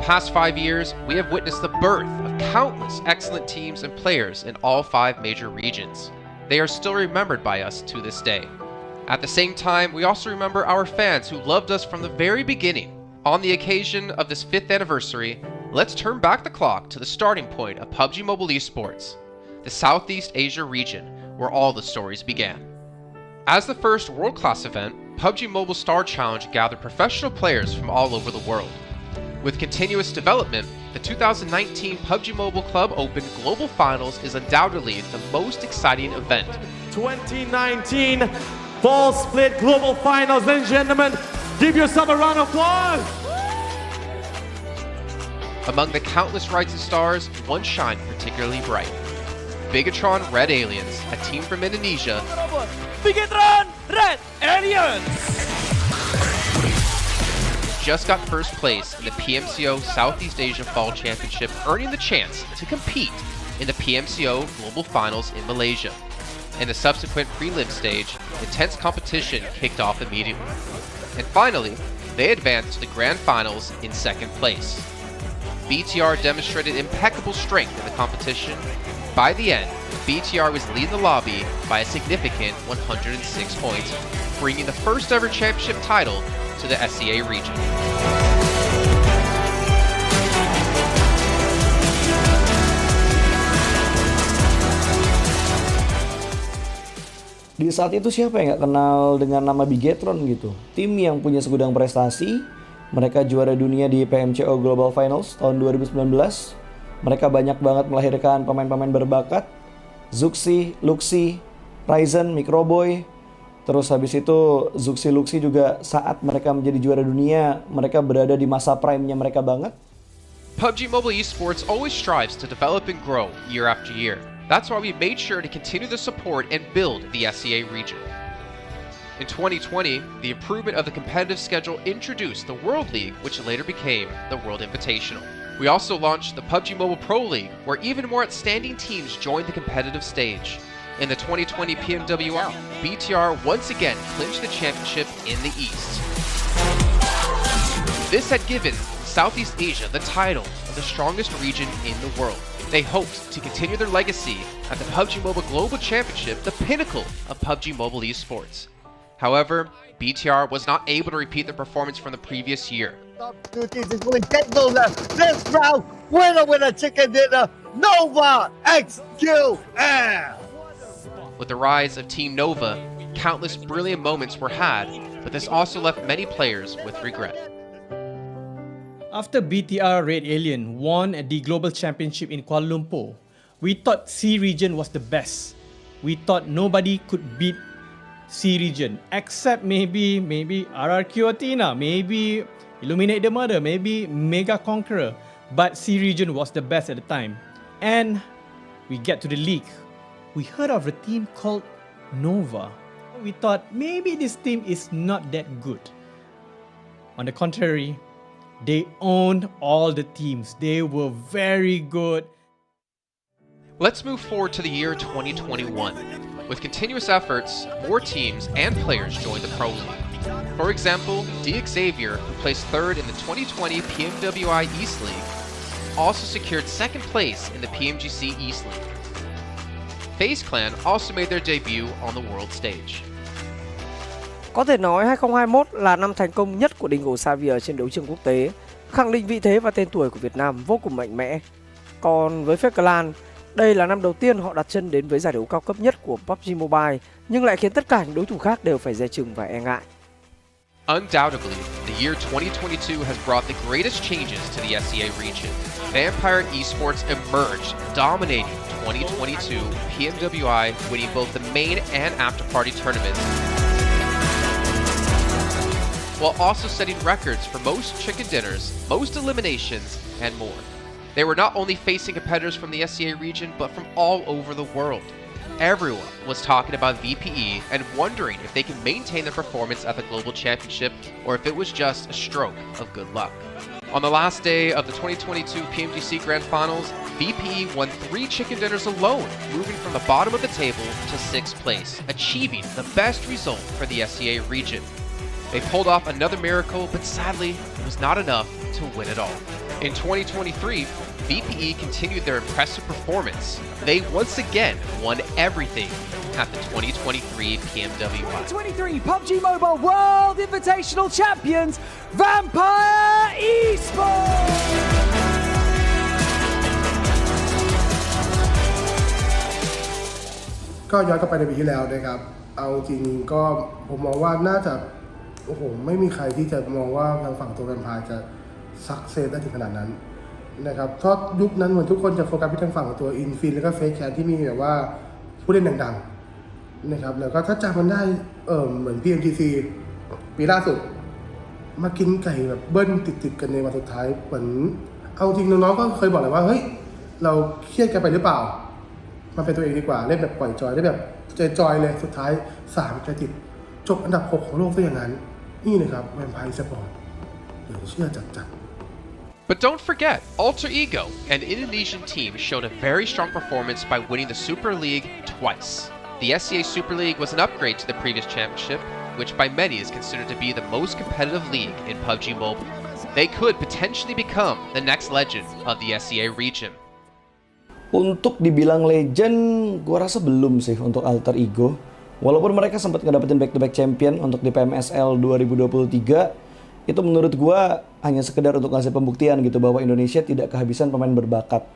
past 5 years, we have witnessed the birth of countless excellent teams and players in all 5 major regions. They are still remembered by us to this day. At the same time, we also remember our fans who loved us from the very beginning. On the occasion of this 5th anniversary, let's turn back the clock to the starting point of PUBG Mobile esports, the Southeast Asia region, where all the stories began. As the first world-class event, PUBG Mobile Star Challenge gathered professional players from all over the world. With continuous development, the 2019 PUBG Mobile Club Open Global Finals is undoubtedly the most exciting event. 2019 Fall Split Global Finals, ladies and gentlemen, give yourself a round of applause! Among the countless rising stars, one shined particularly bright. Bigatron Red Aliens, a team from Indonesia, Bigatron Red Aliens! just got first place in the PMCO Southeast Asia Fall Championship, earning the chance to compete in the PMCO Global Finals in Malaysia. In the subsequent prelim stage, intense competition kicked off immediately. And finally, they advanced to the Grand Finals in 2nd place. BTR demonstrated impeccable strength in the competition. By the end, BTR was leading the lobby by a significant 106 points, bringing the first ever championship title to the SEA region. Di saat itu siapa yang nggak kenal dengan nama Bigatron gitu? Tim yang punya segudang prestasi, mereka juara dunia di PMCO Global Finals tahun 2019. Mereka banyak banget melahirkan pemain-pemain berbakat, Zuxi, Luxi, Ryzen, Microboy. Terus habis itu Zuxi, Luxi juga saat mereka menjadi juara dunia, mereka berada di masa prime-nya mereka banget. PUBG Mobile esports always strives to develop and grow year after year. That's why we made sure to continue the support and build the SEA region. In 2020, the improvement of the competitive schedule introduced the World League, which later became the World Invitational. We also launched the PUBG Mobile Pro League, where even more outstanding teams joined the competitive stage. In the 2020 PMWL, BTR once again clinched the championship in the East. This had given Southeast Asia the title of the strongest region in the world. They hoped to continue their legacy at the PUBG Mobile Global Championship, the pinnacle of PUBG Mobile esports. However, BTR was not able to repeat their performance from the previous year. Top 2 teams is going to get those this round. Winner, chicken dinner, Nova XQL. With the rise of Team Nova, countless brilliant moments were had, but this also left many players with regret. After BTR Red Alien won at the Global Championship in Kuala Lumpur, we thought C region was the best. We thought nobody could beat C region except maybe RRQ Athena, maybe Illuminate the Murder, maybe Mega Conqueror, but C region was the best at the time. And we get to the league. We heard of a team called Nova. We thought maybe this team is not that good. On the contrary, they owned all the teams. They were very good. Let's move forward to the year 2021. With continuous efforts, more teams and players joined the Pro League. For example, Xavier, who placed 3rd in the 2020 PMWI East League, also secured 2nd place in the PMGC East League. FaZe Clan also made their debut on the world stage. Có thể nói 2021 là năm thành công nhất của Dingo Xavier trên đấu trường quốc tế, khẳng định vị thế và tên tuổi của Việt Nam vô cùng mạnh mẽ. Còn với FaZe Clan, đây là năm đầu tiên họ đặt chân đến với giải đấu cao cấp nhất của PUBG Mobile, nhưng lại khiến tất cả những đối thủ khác đều phải dè chừng và e ngại. Undoubtedly, the year 2022 has brought the greatest changes to the SEA region. Vampire Esports emerged, dominating 2022 PMWI, winning both the main and after-party tournaments, while also setting records for most chicken dinners, most eliminations, and more. They were not only facing competitors from the SEA region, but from all over the world. Everyone was talking about VPE and wondering if they can maintain their performance at the Global Championship or if it was just a stroke of good luck. On the last day of the 2022 PMGC Grand Finals, VPE won 3 chicken dinners alone, moving from the bottom of the table to 6th place, achieving the best result for the SEA region. They pulled off another miracle, but sadly, it was not enough to win it all. In 2023, VPE continued their impressive performance. They once again won everything at the 2023 PMWI. 2023 PUBG Mobile World Invitational Champions, Vampire Esports! ก็ย้อนกลับไปในปีที่แล้วนะครับเอาจริงก็ผมมองว่าน่าจะโอ้โหไม่มีใครที่จะมองว่าทางฝั่งตัวแวมไพร์จะซักเซสได้ถึงขนาดนั้นนะครับเพราะยุคนั้นเหมือนทุกคนจะโฟกัสไปทางฝั่งตัวอินฟินแล้วก็เฟซแคนที่มีแบบว่าผู้เล่นดังๆนะครับแล้วก็ถ้าจำมันได้เหมือน PMGC ปีล่าสุดมากินไก่แบบเบิ้ลติดๆกันในวันสุดท้ายเหมือนเอาจริงน้องๆก็เคยบอกเลยว่าเฮ้ยเราเครียดกันไปหรือเปล่ามันเป็นตัวเองดีกว่าเล่นแบบปล่อยจอยได้แบบจอยเลยสุดท้าย3กระติดจบอันดับ6ของโลกซะอย่างนั้นนี่นะครับแวมไพร์สปอร์ตเดี๋ยวเชื่อจัด But don't forget, Alter Ego, an Indonesian team, showed a very strong performance by winning the Super League twice. The SCA Super League was an upgrade to the previous championship, which by many is considered to be the most competitive league in PUBG Mobile. They could potentially become the next legend of the SCA region. Untuk dibilang legend, gua rasa belum sih untuk Alter Ego. Walaupun mereka sempat ngedapetin back-to-back champion untuk di PMSL 2023, itu menurut gua hanya sekedar untuk ngasih pembuktian gitu bahwa Indonesia tidak kehabisan pemain berbakat.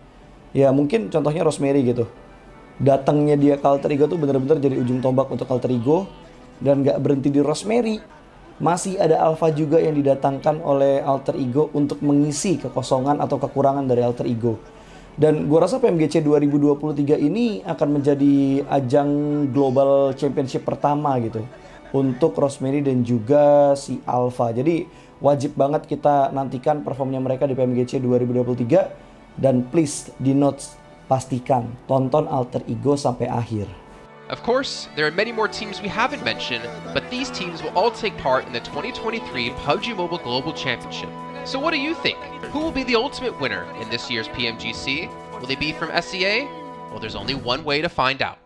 Ya mungkin contohnya Rosemary gitu. Datangnya dia ke Alter Ego tuh bener-bener jadi ujung tombak untuk Alter Ego. Dan gak berhenti di Rosemary. Masih ada Alpha juga yang didatangkan oleh Alter Ego untuk mengisi kekosongan atau kekurangan dari Alter Ego. Dan gue rasa PMGC 2023 ini akan menjadi ajang global championship pertama gitu untuk Rosemary dan juga si Alpha. Jadi wajib banget kita nantikan performnya mereka di PMGC 2023 dan please di notes pastikan tonton Alter Ego sampai akhir. Of course, there are many more teams we haven't mentioned, but these teams will all take part in the 2023 PUBG Mobile Global Championship. So what do you think? Who will be the ultimate winner in this year's PMGC? Will they be from SCA? Well, there's only one way to find out.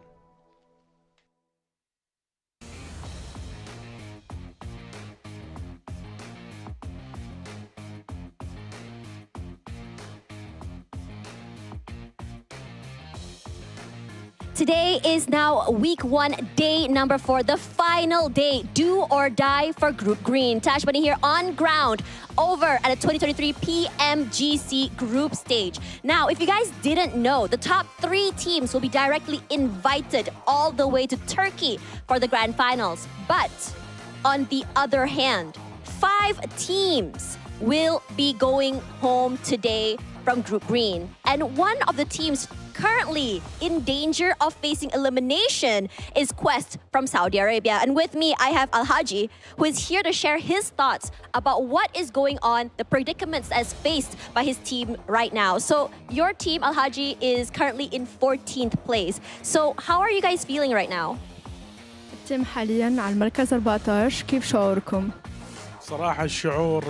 Today is now week 1, day number 4, the final day, do or die for Group Green. Tash Bunny here on ground over at the 2023 PMGC group stage. Now, if you guys didn't know, the top 3 teams will be directly invited all the way to Turkey for the Grand Finals. But on the other hand, 5 teams will be going home today from Group Green. And one of the teams currently in danger of facing elimination is Quest from Saudi Arabia. And with me, I have Al-Haji, who is here to share his thoughts about what is going on, the predicaments as faced by his team right now. So your team, Al-Haji, is currently in 14th place. So how are you guys feeling right now? التيم حاليا على المركز 14. كيف شعوركم؟ صراحة الشعور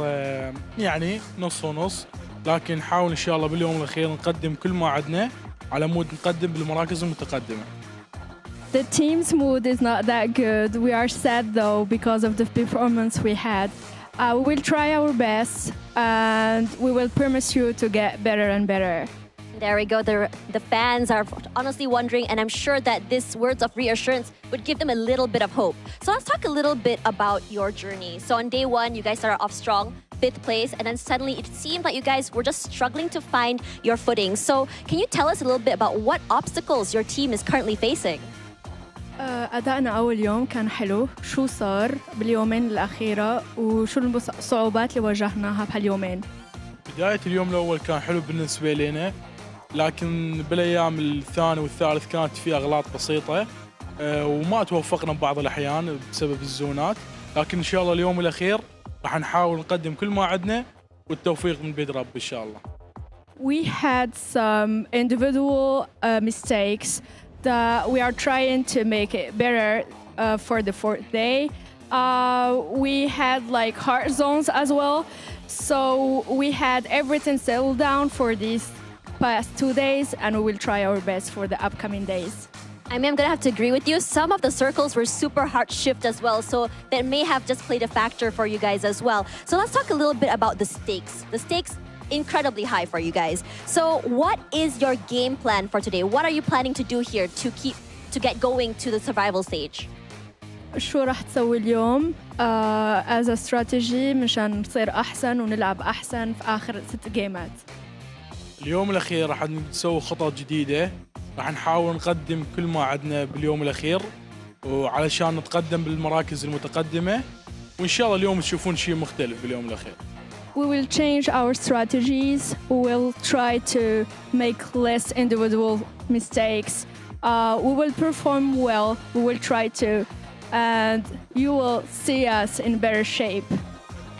يعني نص ونص، لكن نحاول إن شاء الله باليوم الأخير نقدم كل ما عندنا على مود نقدم بالمراكز المتقدمة. The team's mood is not that good. We are sad though because of the performance we had. We will try our best and we will promise you to get better and better. There we go. The fans are honestly wondering, and I'm sure that this words of reassurance would give them a little bit of hope. So let's talk a little bit about your journey. So on day 1, you guys started off strong, 5th place, and then suddenly it seemed like you guys were just struggling to find your footing. So can you tell us a little bit about what obstacles your team is currently facing? أدائنا أول يوم كان حلو. شو صار باليومين الأخيرة وشو الصعوبات اللي واجهناها بهاليومين؟ بداية اليوم الأول كان حلو بالنسبة لنا، لكن بالأيام الثاني والثالث كانت في أغلاط بسيطة وما توفقنا ببعض الأحيان بسبب الزونات، لكن إن شاء الله اليوم الأخير راح نحاول نقدم كل ما عندنا والتوفيق من بيد رب إن شاء الله. We had some individual mistakes that we are trying to make it better for the 4th day. We had like hard zones as well, so we had everything settled down for these past 2 days, and we will try our best for the upcoming days. I mean, I'm gonna have to agree with you. Some of the circles were super hard shift as well, so that may have just played a factor for you guys as well. So let's talk a little bit about the stakes. The stakes incredibly high for you guys. So what is your game plan for today? What are you planning to do here to get going to the survival stage? شو راح تسوي اليوم as a strategy مشان نصير أحسن ونلعب أحسن في آخر 6 جيمات. اليوم الأخير راح نسوي خطط جديدة، راح نحاول نقدم كل ما عندنا باليوم الأخير وعلشان نتقدم بالمراكز المتقدمة، وإن شاء الله اليوم تشوفون شيء مختلف باليوم الأخير. We will change our strategies. We will try to make less individual mistakes. We will perform well. We will try to, and you will see us in better shape.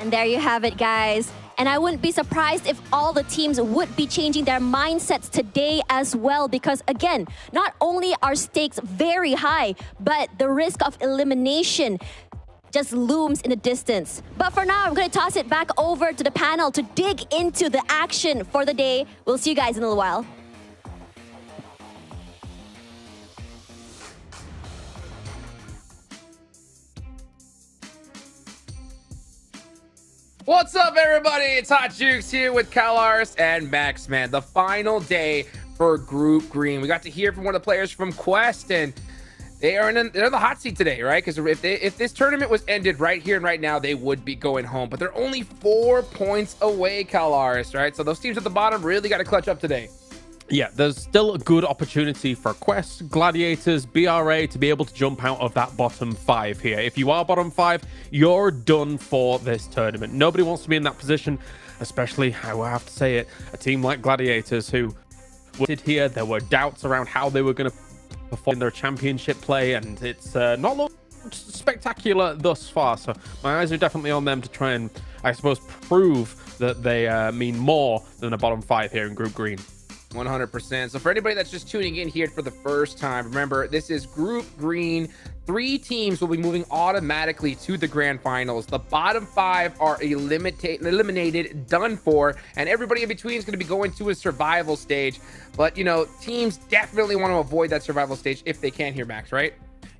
And there you have it, guys. And I wouldn't be surprised if all the teams would be changing their mindsets today as well, because again, not only are stakes very high, but the risk of elimination just looms in the distance. But for now, I'm going to toss it back over to the panel to dig into the action for the day. We'll see you guys in a little while. What's up, everybody? It's Hot Jukes here with Kalars and Maxman. The final day for Group Green. We got to hear from one of the players from Quest, and they're in the hot seat today, right? Because if this tournament was ended right here and right now, they would be going home. But they're only 4 points away, Kalars, right? So those teams at the bottom really got to clutch up today. Yeah, there's still a good opportunity for Quest, Gladiators, BRA to be able to jump out of that bottom 5 here. If you are bottom 5, you're done for this tournament. Nobody wants to be in that position, especially, I will have to say it, a team like Gladiators who did here. There were doubts around how they were going to perform their championship play, and it's not looked spectacular thus far. So my eyes are definitely on them to try and, I suppose, prove that they mean more than a bottom 5 here in Group Green. 100%. So for anybody that's just tuning in here for the first time, remember, this is Group Green. 3 teams will be moving automatically to the Grand Finals. The bottom 5 are eliminated, done for, and everybody in between is going to be going to a survival stage. But, you know, teams definitely want to avoid that survival stage if they can here, Max, right?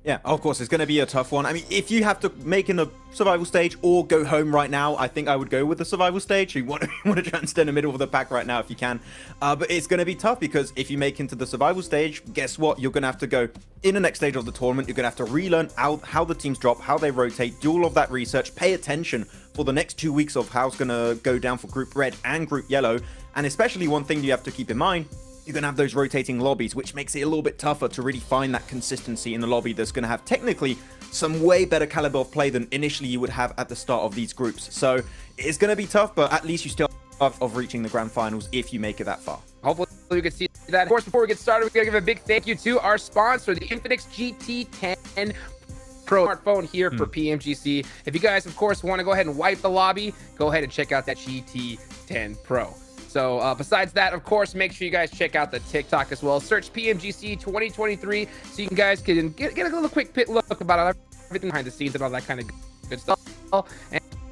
Yeah, of course, it's going to be a tough one. I mean, if you have to make in the survival stage or go home right now, I think I would go with the survival stage. You want to try and stay in the middle of the pack right now if you can. But it's going to be tough because if you make into the survival stage, guess what? You're going to have to go in the next stage of the tournament. You're going to have to relearn how the teams drop, how they rotate, do all of that research, pay attention for the next 2 weeks of how it's going to go down for Group Red and Group Yellow. And especially one thing you have to keep in mind, you're going to have those rotating lobbies, which makes it a little bit tougher to really find that consistency in the lobby that's going to have technically some way better caliber of play than initially you would have at the start of these groups. So it's going to be tough, but at least you still have of reaching the Grand Finals if you make it that far. Hopefully we can see that. Of course, before we get started, we're going to give a big thank you to our sponsor, the Infinix GT10 Pro smartphone here for PMGC. If you guys, of course, want to go ahead and wipe the lobby, go ahead and check out that GT10 Pro. So besides that, of course, make sure you guys check out the TikTok as well. Search PMGC 2023 so you guys can get a little quick look about everything behind the scenes and all that kind of good stuff.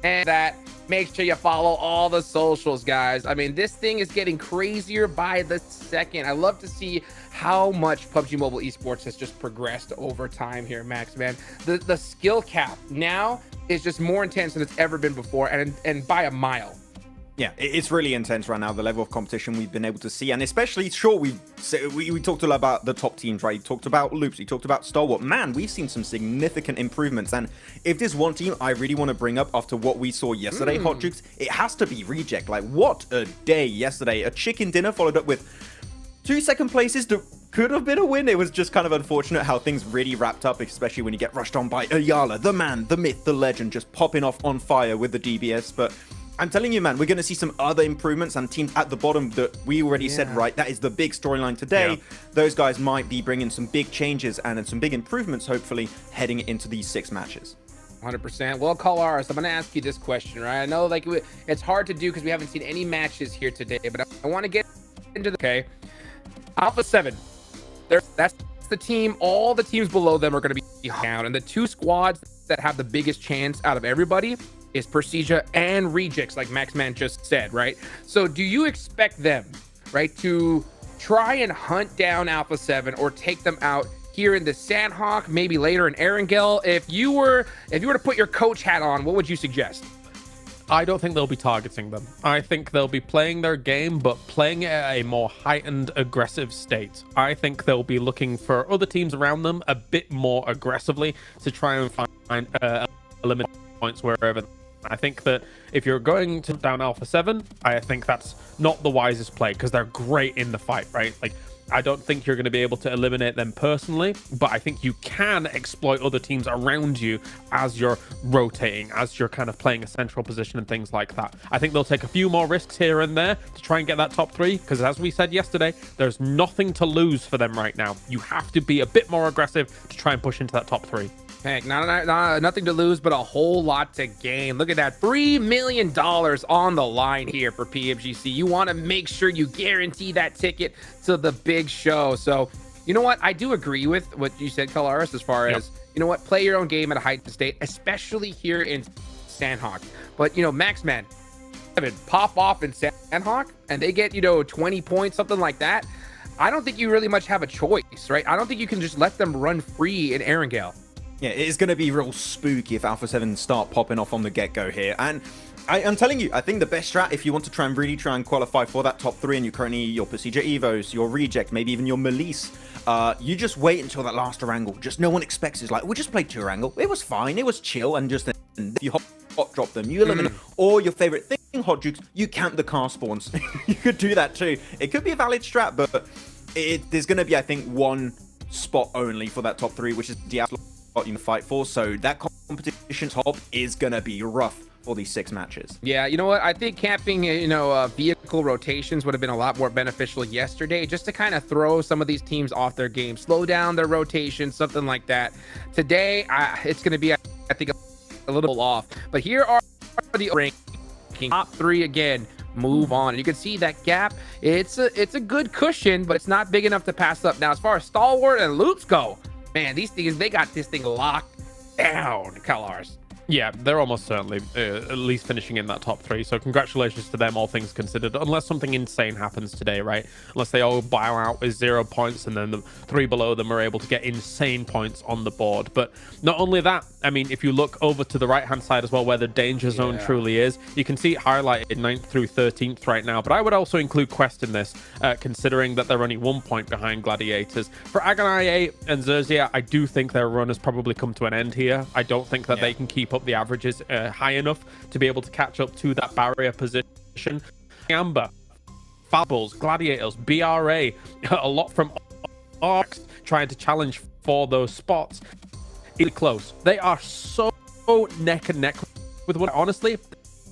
And that, make sure you follow all the socials, guys. I mean, this thing is getting crazier by the second. I love to see how much PUBG Mobile Esports has just progressed over time here, Max, man. The skill cap now is just more intense than it's ever been before, and by a mile. Yeah, it's really intense right now, the level of competition we've been able to see. And especially, sure, we talked a lot about the top teams, right? We talked about Loops, we talked about Stalwart. Man, we've seen some significant improvements. And if there's one team I really want to bring up after what we saw yesterday, Hot Jukes, it has to be Reject. Like, what a day yesterday. A chicken dinner followed up with 2 second places that could have been a win. It was just kind of unfortunate how things really wrapped up, especially when you get rushed on by Ayala, the man, the myth, the legend, just popping off on fire with the DBS. But I'm telling you, man, we're going to see some other improvements and teams at the bottom that we already said, right? That is the big storyline today. Yeah. Those guys might be bringing some big changes and some big improvements, hopefully, heading into these 6 matches. 100%. Well, Kalars, I'm going to ask you this question, right? I know like it's hard to do because we haven't seen any matches here today, but I want to get into the... Okay. Alpha 7. That's the team. All the teams below them are going to be down. And the 2 squads that have the biggest chance out of everybody is Persija and Rejects, like Maxman just said, right? So do you expect them, right, to try and hunt down Alpha 7 or take them out here in the Sandhawk, maybe later in Erangel. If you were to put your coach hat on, what would you suggest? I don't think they'll be targeting them. I think they'll be playing their game, but playing it at a more heightened, aggressive state. I think they'll be looking for other teams around them a bit more aggressively to try and find eliminate points wherever. I think that if you're going to down Alpha 7, I think that's not the wisest play because they're great in the fight, right? Like, I don't think you're going to be able to eliminate them personally, but I think you can exploit other teams around you as you're rotating, as you're kind of playing a central position and things like that. I think they'll take a few more risks here and there to try and get that top 3, because as we said yesterday, there's nothing to lose for them right now. You have to be a bit more aggressive to try and push into that top 3. Heck, nothing to lose, but a whole lot to gain. Look at that, $3 million on the line here for PMGC. You want to make sure you guarantee that ticket to the big show. So, you know what? I do agree with what you said, Kalaris, as far as, you know what, play your own game at a heightened state, especially here in Sandhawk. But, you know, Maxman, pop off in Sandhawk, and they get, you know, 20 points, something like that. I don't think you really much have a choice, right? I don't think you can just let them run free in Erangel. Yeah, it is going to be real spooky if Alpha 7 start popping off on the get-go here. And I'm telling you, I think the best strat, if you want to really try and qualify for that top 3, and you're currently your Procedure Evos, your Reject, maybe even your Melise, you just wait until that last Erangel. Just no one expects it. Like, we just played 2 Erangel. It was fine. It was chill. And just then you hot drop them, you eliminate, or your favorite thing, Hot Jukes, you camp the car spawns. You could do that too. It could be a valid strat, but there's going to be, I think, one spot only for that top 3, which is the you can fight for, so that competition top is gonna be rough for these 6 matches. Yeah, you know what, I think camping, you know, vehicle rotations would have been a lot more beneficial yesterday, just to kind of throw some of these teams off their game, slow down their rotation, something like that. Today it's gonna be, I think, a little off, but here are the ranking top 3 again. Move on, and you can see that gap. It's a good cushion, but it's not big enough to pass up. Now, as far as Stalwart and Loops go, man, these things, they got this thing locked down, Kalars. Yeah, they're almost certainly at least finishing in that top 3. So congratulations to them, all things considered. Unless something insane happens today, right? Unless they all bow out with 0 points and then the 3 below them are able to get insane points on the board. But not only that, I mean, if you look over to the right-hand side as well, where the danger zone truly is, you can see it highlighted 9th through 13th right now. But I would also include Quest in this, considering that they're only 1 point behind Gladiators. For Agonaye and Zerzia, I do think their run has probably come to an end here. I don't think that they can keep up the averages high enough to be able to catch up to that barrier position. Amber, Fables, Gladiators, BRA, a lot from Arcs trying to challenge for those spots. Really close. They are so neck and neck with one. Honestly,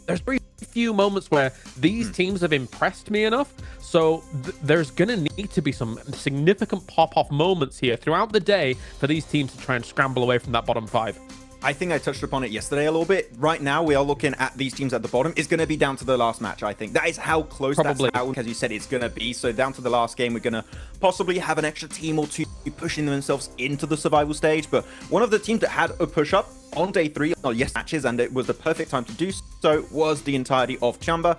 there's very few moments where these teams have impressed me enough, so there's gonna need to be some significant pop-off moments here throughout the day for these teams to try and scramble away from that bottom 5. I think I touched upon it yesterday a little bit. Right now, we are looking at these teams at the bottom. It's going to be down to the last match, I think. That is how close that's how, as you said, it's going to be. So down to the last game, we're going to possibly have an extra team or 2 pushing themselves into the survival stage. But one of the teams that had a push-up on day 3, matches, and it was the perfect time to do so, was the entirety of Chamba.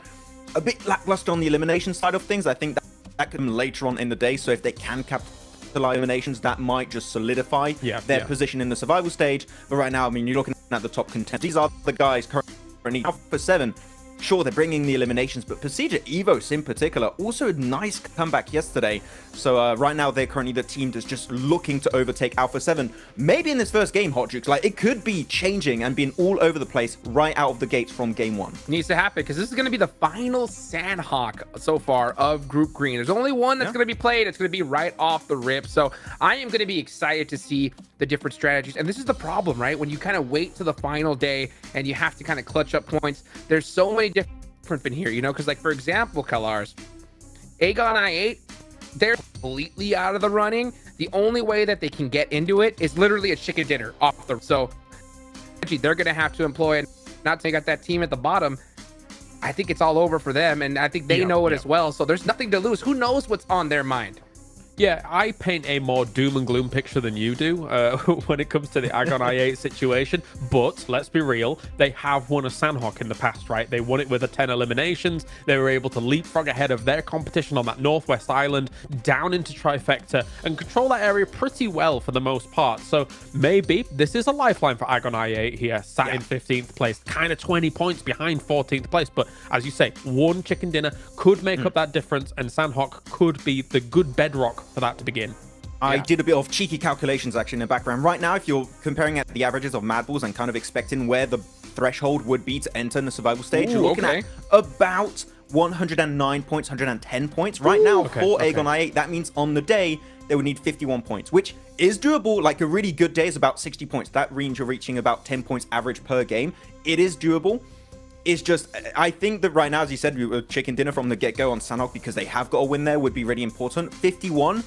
A bit lackluster on the elimination side of things. I think that could come later on in the day. So if they can capture eliminations, that might just solidify their position in the survival stage. But right now, I mean, you're looking at the top contenders. These are the guys currently Alpha 7. Sure, they're bringing the eliminations, but Procedure Evos in particular, also a nice comeback yesterday. So right now, they're currently the team that's just looking to overtake Alpha 7. Maybe in this first game, Hot Jukes, like, it could be changing and being all over the place right out of the gates from game 1. Needs to happen, because this is going to be the final Sandhawk so far of Group Green. There's only one that's going to be played. It's going to be right off the rip. So I am going to be excited to see the different strategies. And this is the problem, right? When you kind of wait to the final day and you have to kind of clutch up points, there's so many different in here, you know, because, like, for example, Kalars, Aegon I8, they're completely out of the running. The only way that they can get into it is literally a chicken dinner off the. So they're going to have to employ it. Not to take out that team at the bottom. I think it's all over for them, and I think they know it as well. So there's nothing to lose. Who knows what's on their mind? Yeah, I paint a more doom and gloom picture than you do when it comes to the Agon I8 situation. But let's be real, they have won a Sandhawk in the past, right? They won it with a 10 eliminations. They were able to leapfrog ahead of their competition on that Northwest Island, down into Trifecta, and control that area pretty well for the most part. So maybe this is a lifeline for Agon I8 here, sat in 15th place, kind of 20 points behind 14th place. But as you say, one chicken dinner could make up that difference, and Sandhawk could be the good bedrock for that to begin. I did a bit of cheeky calculations actually in the background. Right now, if you're comparing at the averages of Mad Balls and kind of expecting where the threshold would be to enter in the survival stage, you're looking at about 109 points, 110 points. Right now, for Agon I8, that means on the day, they would need 51 points, which is doable. Like a really good day is about 60 points. That range you're reaching about 10 points average per game. It is doable. It's just, I think that right now, as you said, we were chicken dinner from the get-go on Sandhawk because they have got a win there would be really important. 51,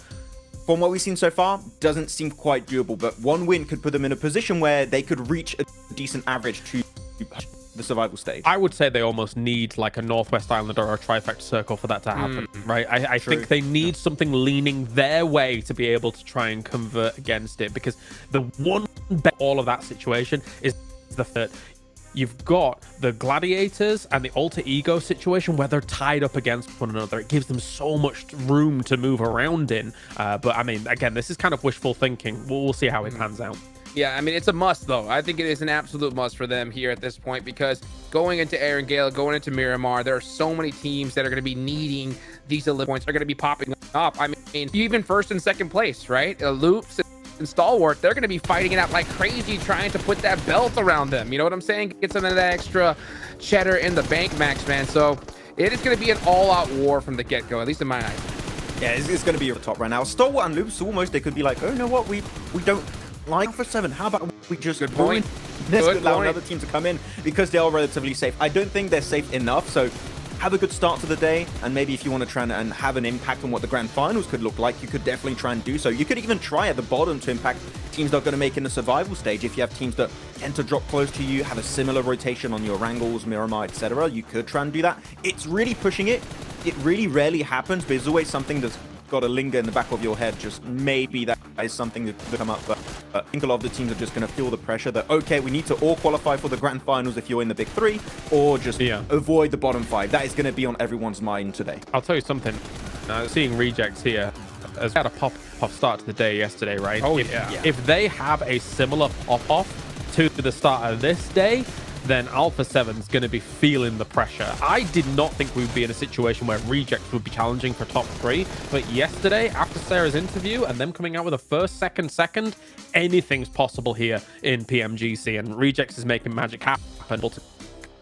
from what we've seen so far, doesn't seem quite doable, but one win could put them in a position where they could reach a decent average to the survival stage. I would say they almost need like a Northwest Island or a Trifecta Circle for that to happen, right? I think they need something leaning their way to be able to try and convert against it, because the one bet all of that situation is the third. You've got the Gladiators and the Alter Ego situation where they're tied up against one another. It gives them so much room to move around in. But I mean, again, this is kind of wishful thinking. We'll see how it pans out. Yeah, I mean, it's a must, though. I think it is an absolute must for them here at this point, because going into Erangel, going into Miramar, there are so many teams that are going to be needing these elite points. Are going to be popping up. I mean, even first and second place, right? Loops and Stalwart, they're going to be fighting it out like crazy, trying to put that belt around them. You know what I'm saying? Get some of that extra cheddar in the bank, Max, man. So it is going to be an all-out war from the get-go, at least in my eyes. Yeah, it's going to be over the top right now. Stalwart and Loops, almost, they could be like, oh, you know what? We don't like for 7. How about we just ruin this, allow another team to come in, because they are relatively safe. I don't think they're safe enough, so have a good start to the day, and maybe if you want to try and have an impact on what the Grand Finals could look like, you could definitely try and do so. You could even try at the bottom to impact teams that are going to make in the survival stage. If you have teams that tend to drop close to you, have a similar rotation on your Wrangles, Miramar, etc., you could try and do that. It's really pushing it. It really rarely happens, but it's always something that's got to linger in the back of your head. Just maybe that is something that could come up, but I think a lot of the teams are just going to feel the pressure that, okay, we need to all qualify for the Grand Finals if you're in the big 3, or just avoid the bottom 5. That is going to be on everyone's mind today. I'll tell you something. Seeing Rejects here, as we had a pop start to the day yesterday, right? If they have a similar pop-off to the start of this day, then Alpha 7's going to be feeling the pressure. I did not think we would be in a situation where Rejects would be challenging for top 3, but yesterday, after Sarah's interview and them coming out with a first, second, anything's possible here in PMGC, and Rejects is making magic happen to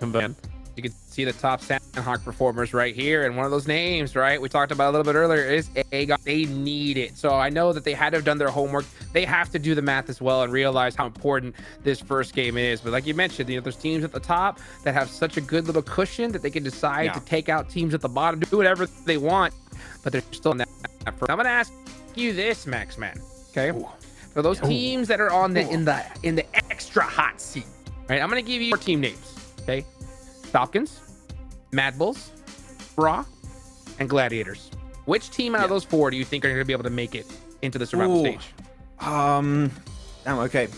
convert. You can see the top Sandhawk performers right here, and one of those names, right, we talked about a little bit earlier, is Agon. They need it. So I know that they had to have done their homework. They have to do the math as well and realize how important this first game is. But like you mentioned, you know, there's teams at the top that have such a good little cushion that they can decide to take out teams at the bottom, do whatever they want, but they're still in that first. I'm gonna ask you this, Max, man. Okay, for those teams that are on the in the extra hot seat, right? I'm gonna give you 4 team names. Okay. Falcons, Mad Bulls, Raw, and Gladiators. Which team out of those 4 do you think are going to be able to make it into the survival stage? Okay.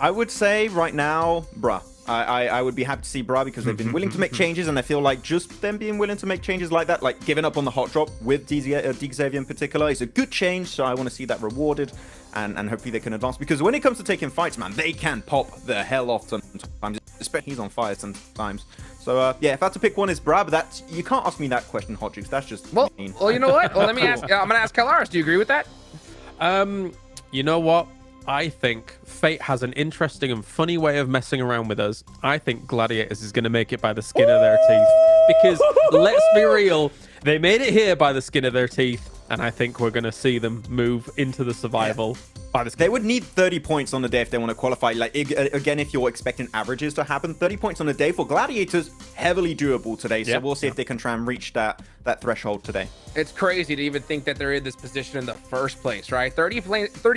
I would say right now, Bruh. I would be happy to see Bra, because they've been willing to make changes, and I feel like just them being willing to make changes like that, like giving up on the hot drop with Xavier in particular, is a good change. So I want to see that rewarded, and hopefully they can advance, because when it comes to taking fights, man, they can pop the hell off sometimes, especially he's on fire sometimes. So yeah, if I had to pick one, is Bra, but that's, you can't ask me that question, Hot Juice. That's just mean. Well, you know what? Well, let me ask. I'm gonna ask Kalaris. Do you agree with that? You know what? I think Fate has an interesting and funny way of messing around with us. I think Gladiators is going to make it by the skin of their teeth. Because, let's be real, they made it here by the skin of their teeth. And I think we're going to see them move into the survival by the skin. They would need 30 points on the day if they want to qualify. Like, again, if you're expecting averages to happen, 30 points on the day for Gladiators, heavly doable today. So we'll see if they can try and reach that threshold today. It's crazy to even think that they're in this position in the first place, right? 30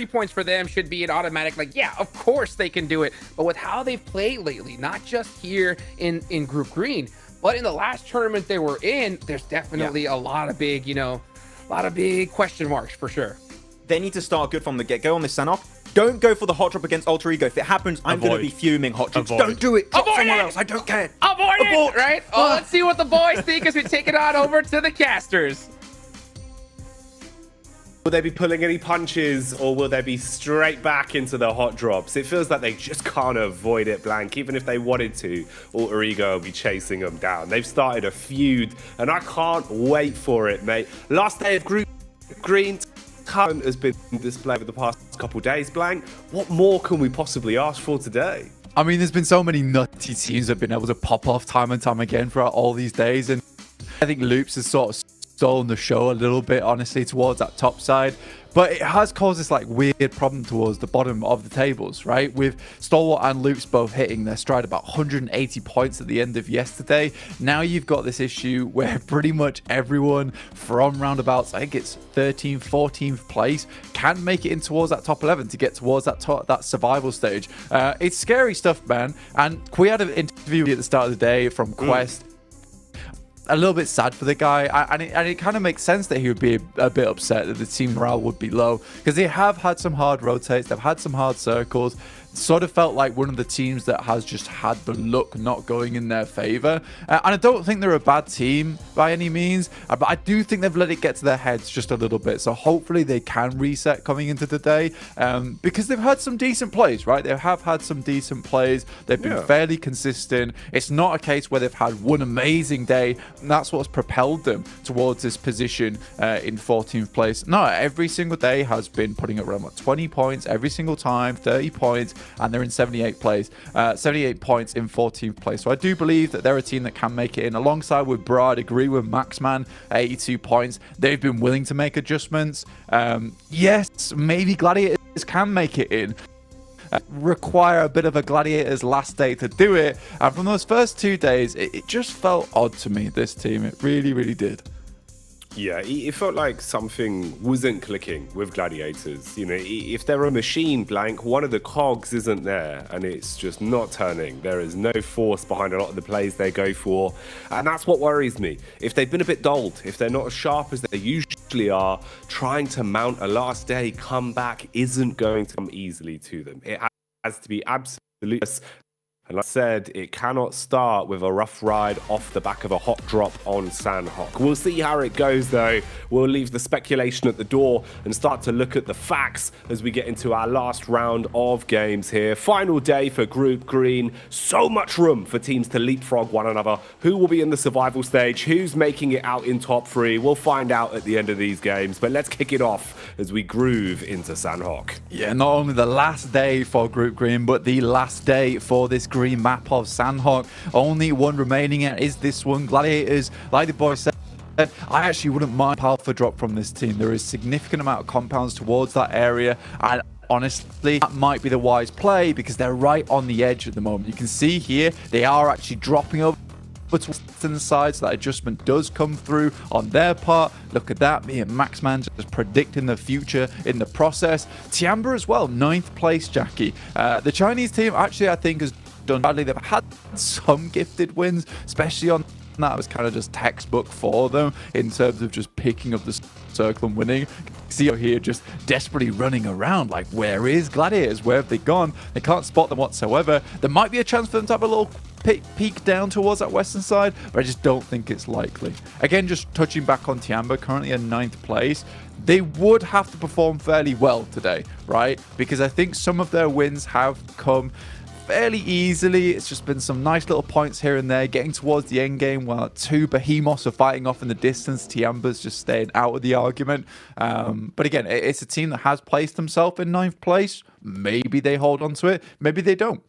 points for them should be an automatic, like, yeah, of course they can do it. But with how they've played lately, not just here in Group Green, but in the last tournament they were in, there's definitely a lot of big, you know, A lot of big question marks for sure. They need to start good from the get-go on this Sanhok. Don't go for the hot drop against Alter Ego. If it happens, I'm going to be fuming, Hot Juice. Don't do it. Drop somewhere else. I don't care. Avoid it, right? Well, let's see what the boys think as we take it on over to the casters. Will they be pulling any punches, or will they be straight back into the hot drops? It feels like they just can't avoid it, Blank. Even if they wanted to, Alter Ego will be chasing them down. They've started a feud, and I can't wait for it, mate. Last day of Group Green talent has been displayed over the past couple days, Blank. What more can we possibly ask for today? I mean, there's been so many nutty teams that have been able to pop off time and time again throughout all these days, and I think Loops has sort of stolen the show a little bit, honestly, towards that top side. But it has caused this like weird problem towards the bottom of the tables, right? With Stalwart and Loops both hitting their stride about 180 points at the end of yesterday. Now you've got this issue where pretty much everyone from roundabouts, I think it's 13th, 14th place, can make it in towards that top 11 to get towards that survival stage. It's scary stuff, man. And we had an interview at the start of the day from Quest. A little bit sad for the guy, and it kind of makes sense that he would be a bit upset that the team morale would be low, because they have had some hard rotates, they've had some hard circles. Sort of felt like one of the teams that has just had the luck not going in their favor, and I don't think they're a bad team by any means, but I do think they've let it get to their heads just a little bit. So hopefully they can reset coming into the day, because they've had some decent plays, right? They have had some decent plays. They've been fairly consistent. It's not a case where they've had one amazing day, and that's what's propelled them towards this position in 14th place. No, every single day has been putting up around 20 points every single time, 30 points, and they're in 78 points in 14th place. So I do believe that they're a team that can make it in. Alongside with Bro, I'd agree with Maxman, 82 points. They've been willing to make adjustments. Yes, maybe Gladiators can make it in. Require a bit of a Gladiators last day to do it. And from those first 2 days, it just felt odd to me, this team. It really, really did. Yeah, it felt like something wasn't clicking with Gladiators. You know, if they're a machine, Blank, one of the cogs isn't there, and it's just not turning. There is no force behind a lot of the plays they go for, and that's what worries me. If they've been a bit dulled, if they're not as sharp as they usually are, trying to mount a last day comeback isn't going to come easily to them. It has to be absolutely. And like I said, it cannot start with a rough ride off the back of a hot drop on Sanhok. We'll see how it goes, though. We'll leave the speculation at the door and start to look at the facts as we get into our last round of games here. Final day for Group Green. So much room for teams to leapfrog one another. Who will be in the survival stage? Who's making it out in top 3? We'll find out at the end of these games. But let's kick it off as we groove into Sanhok. Yeah, not only the last day for Group Green, but the last day for this green map of Sanhok. Only one remaining, and is this one. Gladiators, like the boy said, I actually wouldn't mind alpha drop from this team. There is significant amount of compounds towards that area, and honestly, that might be the wise play because they're right on the edge at the moment. You can see here, they are actually dropping over to the western side, so that adjustment does come through on their part. Look at that, me and Maxman just predicting the future in the process. Tiamba as well, 9th place, Jackie. The Chinese team actually, I think, has done badly. They've had some gifted wins, especially on that was kind of just textbook for them in terms of just picking up the circle and winning. See here just desperately running around like, where is Gladiators? Where have they gone? They can't spot them whatsoever. There might be a chance for them to have a little peek down towards that western side, but I just don't think it's likely. Again, just touching back on Tiamba, currently in 9th place. They would have to perform fairly well today, right? Because I think some of their wins have come fairly easily. It's just been some nice little points here and there, getting towards the end game while 2 behemoths are fighting off in the distance. Tiamba's just staying out of the argument. But again, it's a team that has placed themselves in 9th place. Maybe they hold on to it. Maybe they don't.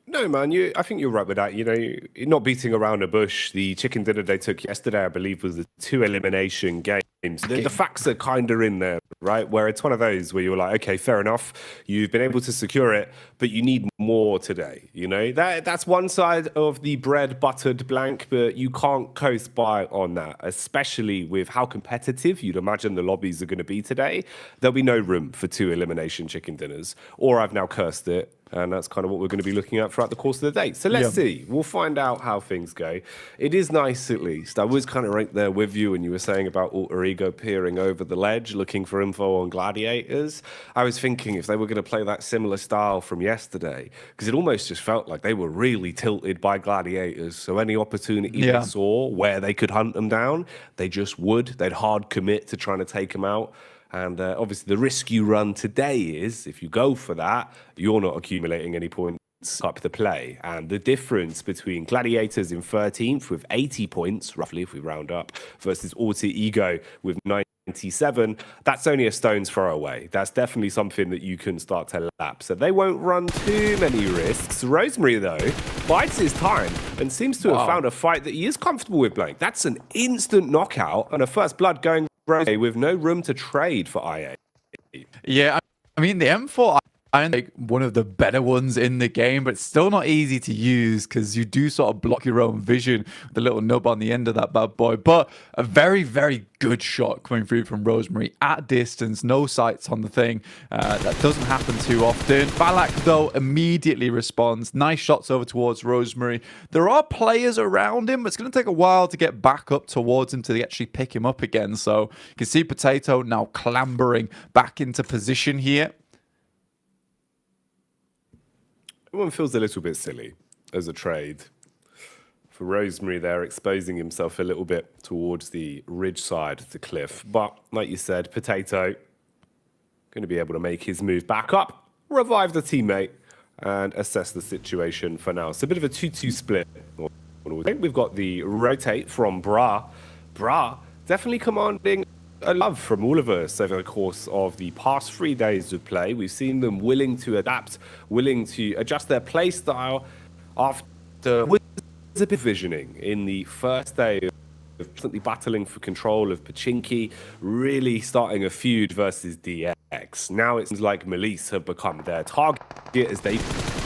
No, man, I think you're right with that. You know, not beating around a bush. The chicken dinner they took yesterday, I believe, was the 2 elimination games. The facts are kind of in there, right? Where it's one of those where you're like, okay, fair enough. You've been able to secure it, but you need more today. You know, that's one side of the bread buttered blank, but you can't coast by on that, especially with how competitive you'd imagine the lobbies are going to be today. There'll be no room for 2 elimination chicken dinners, or I've now cursed it. And that's kind of what we're going to be looking at throughout the course of the day. So let's see. We'll find out how things go. It is nice, at least. I was kind of right there with you when you were saying about Alter Ego peering over the ledge, looking for info on Gladiators. I was thinking if they were going to play that similar style from yesterday, because it almost just felt like they were really tilted by Gladiators. So any opportunity they saw where they could hunt them down, they just would. They'd hard commit to trying to take them out. And obviously the risk you run today is, if you go for that, you're not accumulating any points up the play. And the difference between Gladiators in 13th with 80 points, roughly if we round up, versus Alter Ego with 97, that's only a stone's throw away. That's definitely something that you can start to lap. So they won't run too many risks. Rosemary, though, bides his time and seems to have found a fight that he is comfortable with, Blank. That's an instant knockout and a first blood going with no room to trade for IA. Yeah, I mean, the M4 I like one of the better ones in the game, but it's still not easy to use because you do sort of block your own vision with the little nub on the end of that bad boy. But a very, very good shot coming through from Rosemary at distance, no sights on the thing. That doesn't happen too often. Balak, though, immediately responds. Nice shots over towards Rosemary. There are players around him, but it's going to take a while to get back up towards him to actually pick him up again. So you can see Potato now clambering back into position here. Everyone feels a little bit silly as a trade. For Rosemary there, exposing himself a little bit towards the ridge side of the cliff. But, like you said, Potato going to be able to make his move back up, revive the teammate, and assess the situation for now. It's a bit of a 2-2 split. We've got the rotate from Bra. Bra definitely commanding a love from all of us over the course of the past 3 days of play. We've seen them willing to adapt, willing to adjust their play style after a bit visioning in the first day of constantly battling for control of Pachinki, really starting a feud versus DX. Now it seems like Melise have become their target as they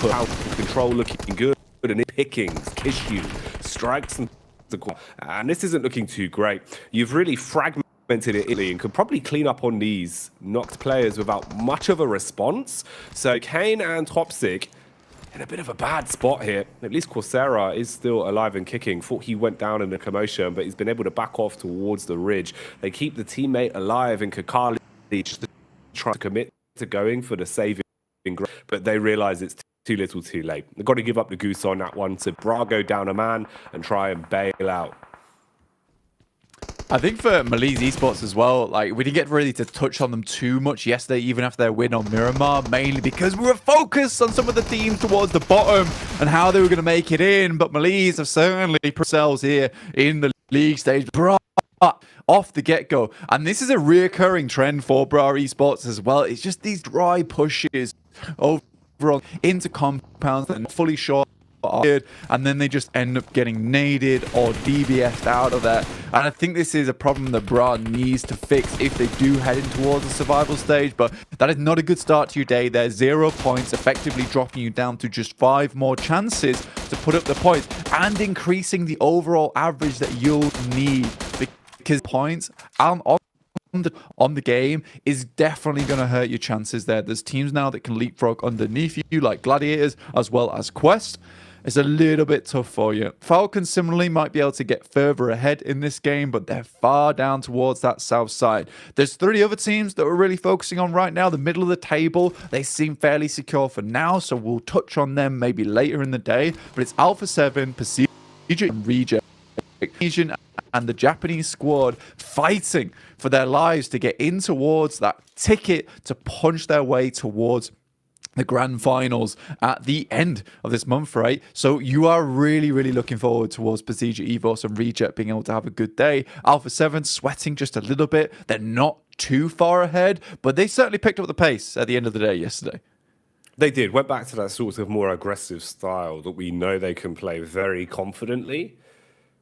put out control looking good, and pickings, Kishu, strikes, and this isn't looking too great. You've really fragmented it and could probably clean up on these knocked players without much of a response. So Kane and Topsic in a bit of a bad spot here. At least Coursera is still alive and kicking. Thought he went down in the commotion, but he's been able to back off towards the ridge. They keep the teammate alive and Kakali just trying to commit to going for the saving, but they realize it's too little too late. They've got to give up the goose on that one. So Brago down a man and try and bail out. I think for Melise Esports as well, like we didn't get ready to touch on them too much yesterday, even after their win on Miramar, mainly because we were focused on some of the teams towards the bottom and how they were going to make it in. But Melise have certainly put themselves here in the league stage off the get-go. And this is a reoccurring trend for Bra Esports as well. It's just these dry pushes over into compounds and fully short, and then they just end up getting naded or DBS'd out of there. And I think this is a problem that Bra needs to fix if they do head in towards the survival stage. But that is not a good start to your day. There's 0 points, effectively dropping you down to just 5 more chances to put up the points and increasing the overall average that you'll need, because points on the game is definitely going to hurt your chances there. There's teams now that can leapfrog underneath you, like Gladiators as well as Quest. It's a little bit tough for you. Falcons similarly might be able to get further ahead in this game, but they're far down towards that south side. There's 3 other teams that we're really focusing on right now. The middle of the table, they seem fairly secure for now, so we'll touch on them maybe later in the day. But it's Alpha 7, Pacific, and Reject, and the Japanese squad fighting for their lives to get in towards that ticket to punch their way towards the Grand Finals at the end of this month, right? So you are really, really looking forward towards Prestige, Evos, and Reject being able to have a good day. Alpha 7 sweating just a little bit. They're not too far ahead, but they certainly picked up the pace at the end of the day yesterday. They did. Went back to that sort of more aggressive style that we know they can play very confidently.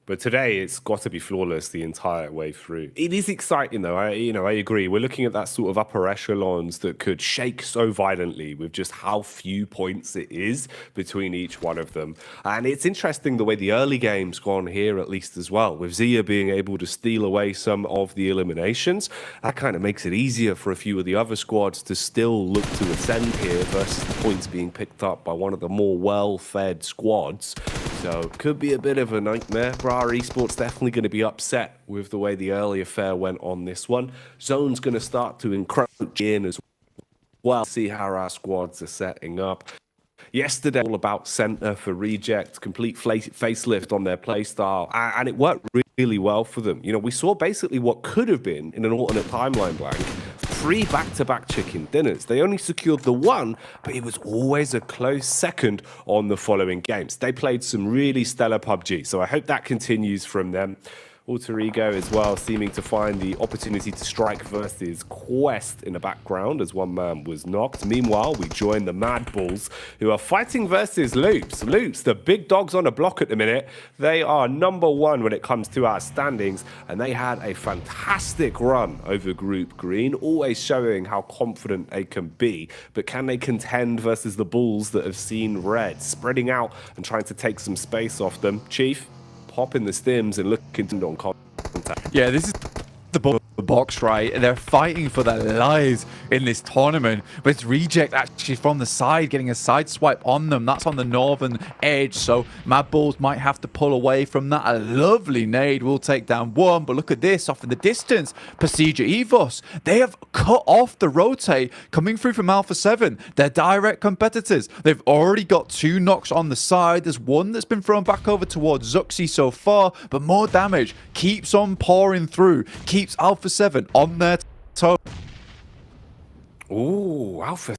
But today, it's got to be flawless the entire way through. It is exciting, though. I agree. We're looking at that sort of upper echelons that could shake so violently with just how few points it is between each one of them. And it's interesting the way the early game's gone here, at least as well, with Zia being able to steal away some of the eliminations. That kind of makes it easier for a few of the other squads to still look to ascend here versus the points being picked up by one of the more well-fed squads. So it could be a bit of a nightmare. Bra Esports definitely going to be upset with the way the early affair went on this one. Zone's going to start to encroach in as well. See how our squads are setting up. Yesterday, all about center for Reject, complete facelift on their playstyle, and it worked really well for them. You know, we saw basically what could have been, in an alternate timeline blank, 3 back-to-back chicken dinners. They only secured the one, but it was always a close second on the following games. They played some really stellar PUBG, so I hope that continues from them. Alter Ego as well, seeming to find the opportunity to strike versus Quest in the background as one man was knocked. Meanwhile, we join the Mad Bulls, who are fighting versus Loops. Loops, the big dogs on the block at the minute. They are number 1 when it comes to our standings, and they had a fantastic run over Group Green, always showing how confident they can be. But can they contend versus the Bulls that have seen red, spreading out and trying to take some space off them? Chief? Hop in the stims and looking on contact. Yeah, this is the box, right? They're fighting for their lives in this tournament, but it's Reject actually from the side getting a side swipe on them. That's on the northern edge, so Mad Bulls might have to pull away from that. A lovely nade will take down one, but look at this off in the distance. Procedure Evos, they have cut off the rotate coming through from Alpha 7. They're direct competitors. They've already got 2 knocks on the side. There's one that's been thrown back over towards Zuxi so far, but more damage keeps on pouring through, keeps Alpha 7 on their toe. Ooh, Alpha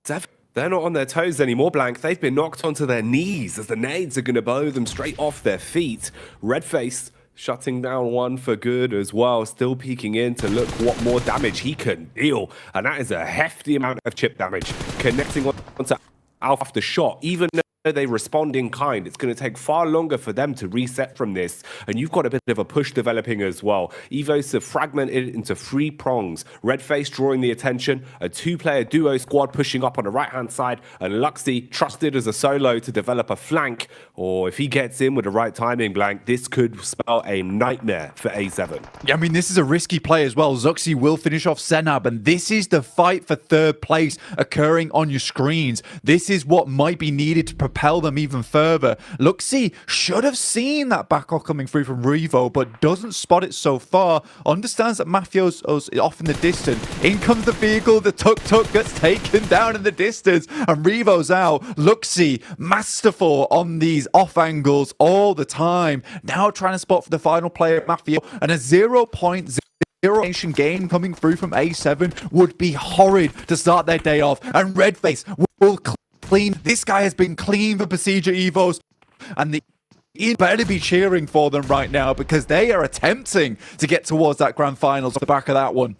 7. They're not on their toes anymore, Blank. They've been knocked onto their knees as the nades are going to blow them straight off their feet. Redface shutting down one for good as well, still peeking in to look what more damage he can deal. And that is a hefty amount of chip damage connecting onto Alpha after shot. Even though they respond in kind, it's going to take far longer for them to reset from this, and you've got a bit of a push developing as well. Evos have fragmented into 3 prongs. Redface drawing the attention, a 2-player duo squad pushing up on the right hand side, and Luxy trusted as a solo to develop a flank, or if he gets in with the right timing, Blank, this could spell a nightmare for A7. Yeah, I mean, this is a risky play as well. Zuxi will finish off Senab, and this is the fight for 3rd place occurring on your screens. This is what might be needed to propel them even further. Luxy should have seen that backhoe coming through from Revo, but doesn't spot it so far. Understands that Mafio's off in the distance. In comes the vehicle. The tuk-tuk gets taken down in the distance, and Revo's out. Luxy, masterful on these off angles all the time. Now trying to spot for the final player, Mafio, and a 0.0 gain coming through from A7 would be horrid to start their day off. And Redface will clean. This guy has been clean for Procedure Evos, and the better be cheering for them right now because they are attempting to get towards that grand finals off the back of that one.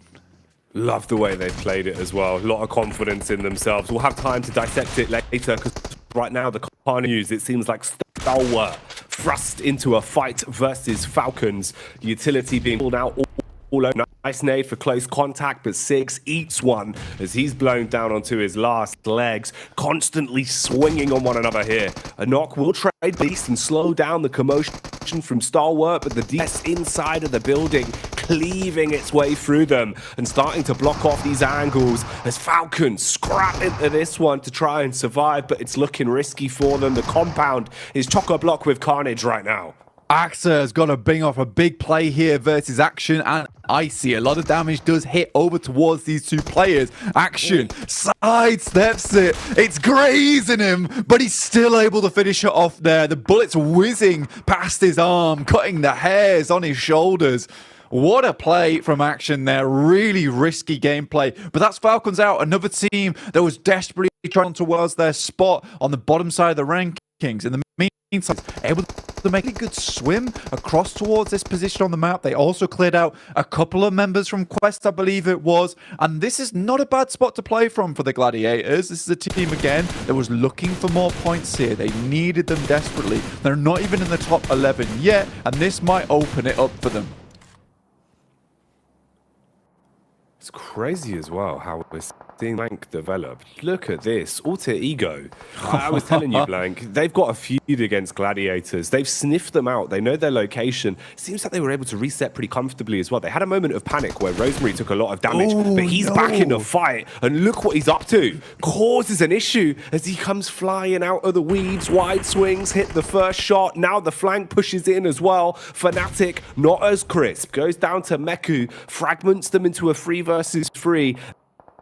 Love the way they played it as well. A lot of confidence in themselves. We'll have time to dissect it later because right now the car news, it seems like Stalwart thrust into a fight versus Falcons. Utility being pulled out all over. Nice nade for close contact, but Six eats one as he's blown down onto his last legs, constantly swinging on one another here. A knock will trade beast and slow down the commotion from Stalwart, but the DS inside of the building cleaving its way through them and starting to block off these angles as Falcons scrap into this one to try and survive, but it's looking risky for them. The compound is chock-a-block with carnage right now. Axa has got to bring off a big play here versus Action and Icy. A lot of damage does hit over towards these 2 players. Action sidesteps it. It's grazing him, but he's still able to finish it off there. The bullets whizzing past his arm, cutting the hairs on his shoulders. What a play from Action there. Really risky gameplay. But that's Falcons out. Another team that was desperately trying towards their spot on the bottom side of the rankings. In the meantime, able to make a good swim across towards this position on the map. They also cleared out a couple of members from Quest, I believe it was. And this is not a bad spot to play from for the Gladiators. This is a team, again, that was looking for more points here. They needed them desperately. They're not even in the top 11 yet, and this might open it up for them. It's crazy as well how we're seeing Blank develop. Look at this, Alter Ego. I was telling you, Blank, they've got a feud against Gladiators. They've sniffed them out. They know their location. Seems like they were able to reset pretty comfortably as well. They had a moment of panic where Rosemary took a lot of damage, but he's back in the fight, and look what he's up to. Causes an issue as he comes flying out of the weeds. Wide swings, hit the first shot. Now the flank pushes in as well. Fnatic, not as crisp. Goes down to Meku, fragments them into a 3 versus 3.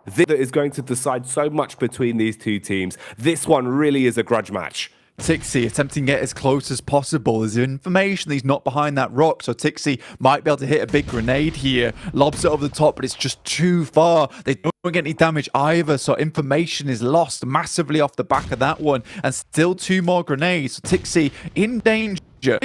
This is going to decide so much between these two teams. This one really is a grudge match. Tixi attempting to get as close as possible. There's information he's not behind that rock, so Tixi might be able to hit a big grenade here. Lobs it over the top, but it's just too far. They don't get any damage either, so information is lost massively off the back of that one. And still 2 more grenades. So Tixi in danger.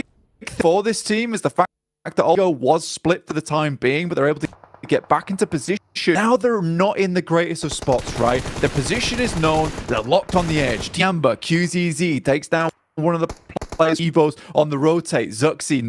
For this team is the fact that Olgo was split for the time being, but they're able to get back into position. Now they're not in the greatest of spots, right? Their position is known. They're locked on the edge. Tiamba, QZZ takes down one of the players. Evos on the rotate. Zuxi,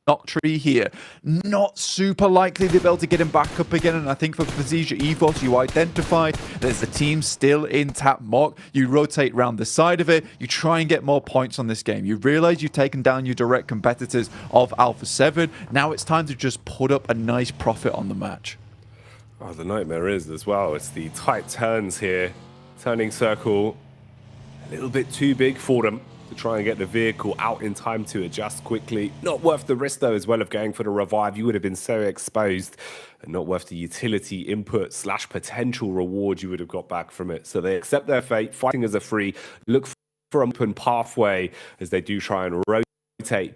Noctree here. Not super likely to be able to get him back up again. And I think for Pazija Evos, you identify there's a team still in Tap Mock. You rotate around the side of it. You try and get more points on this game. You realize you've taken down your direct competitors of Alpha 7. Now it's time to just put up a nice profit on the match. Oh, the nightmare is as well. It's the tight turns here. Turning circle, a little bit too big for them to try and get the vehicle out in time to adjust quickly. Not worth the risk, though, as well, of going for the revive. You would have been so exposed, and not worth the utility input / potential reward you would have got back from it. So they accept their fate, fighting as a free, look for an open pathway as they do try and rotate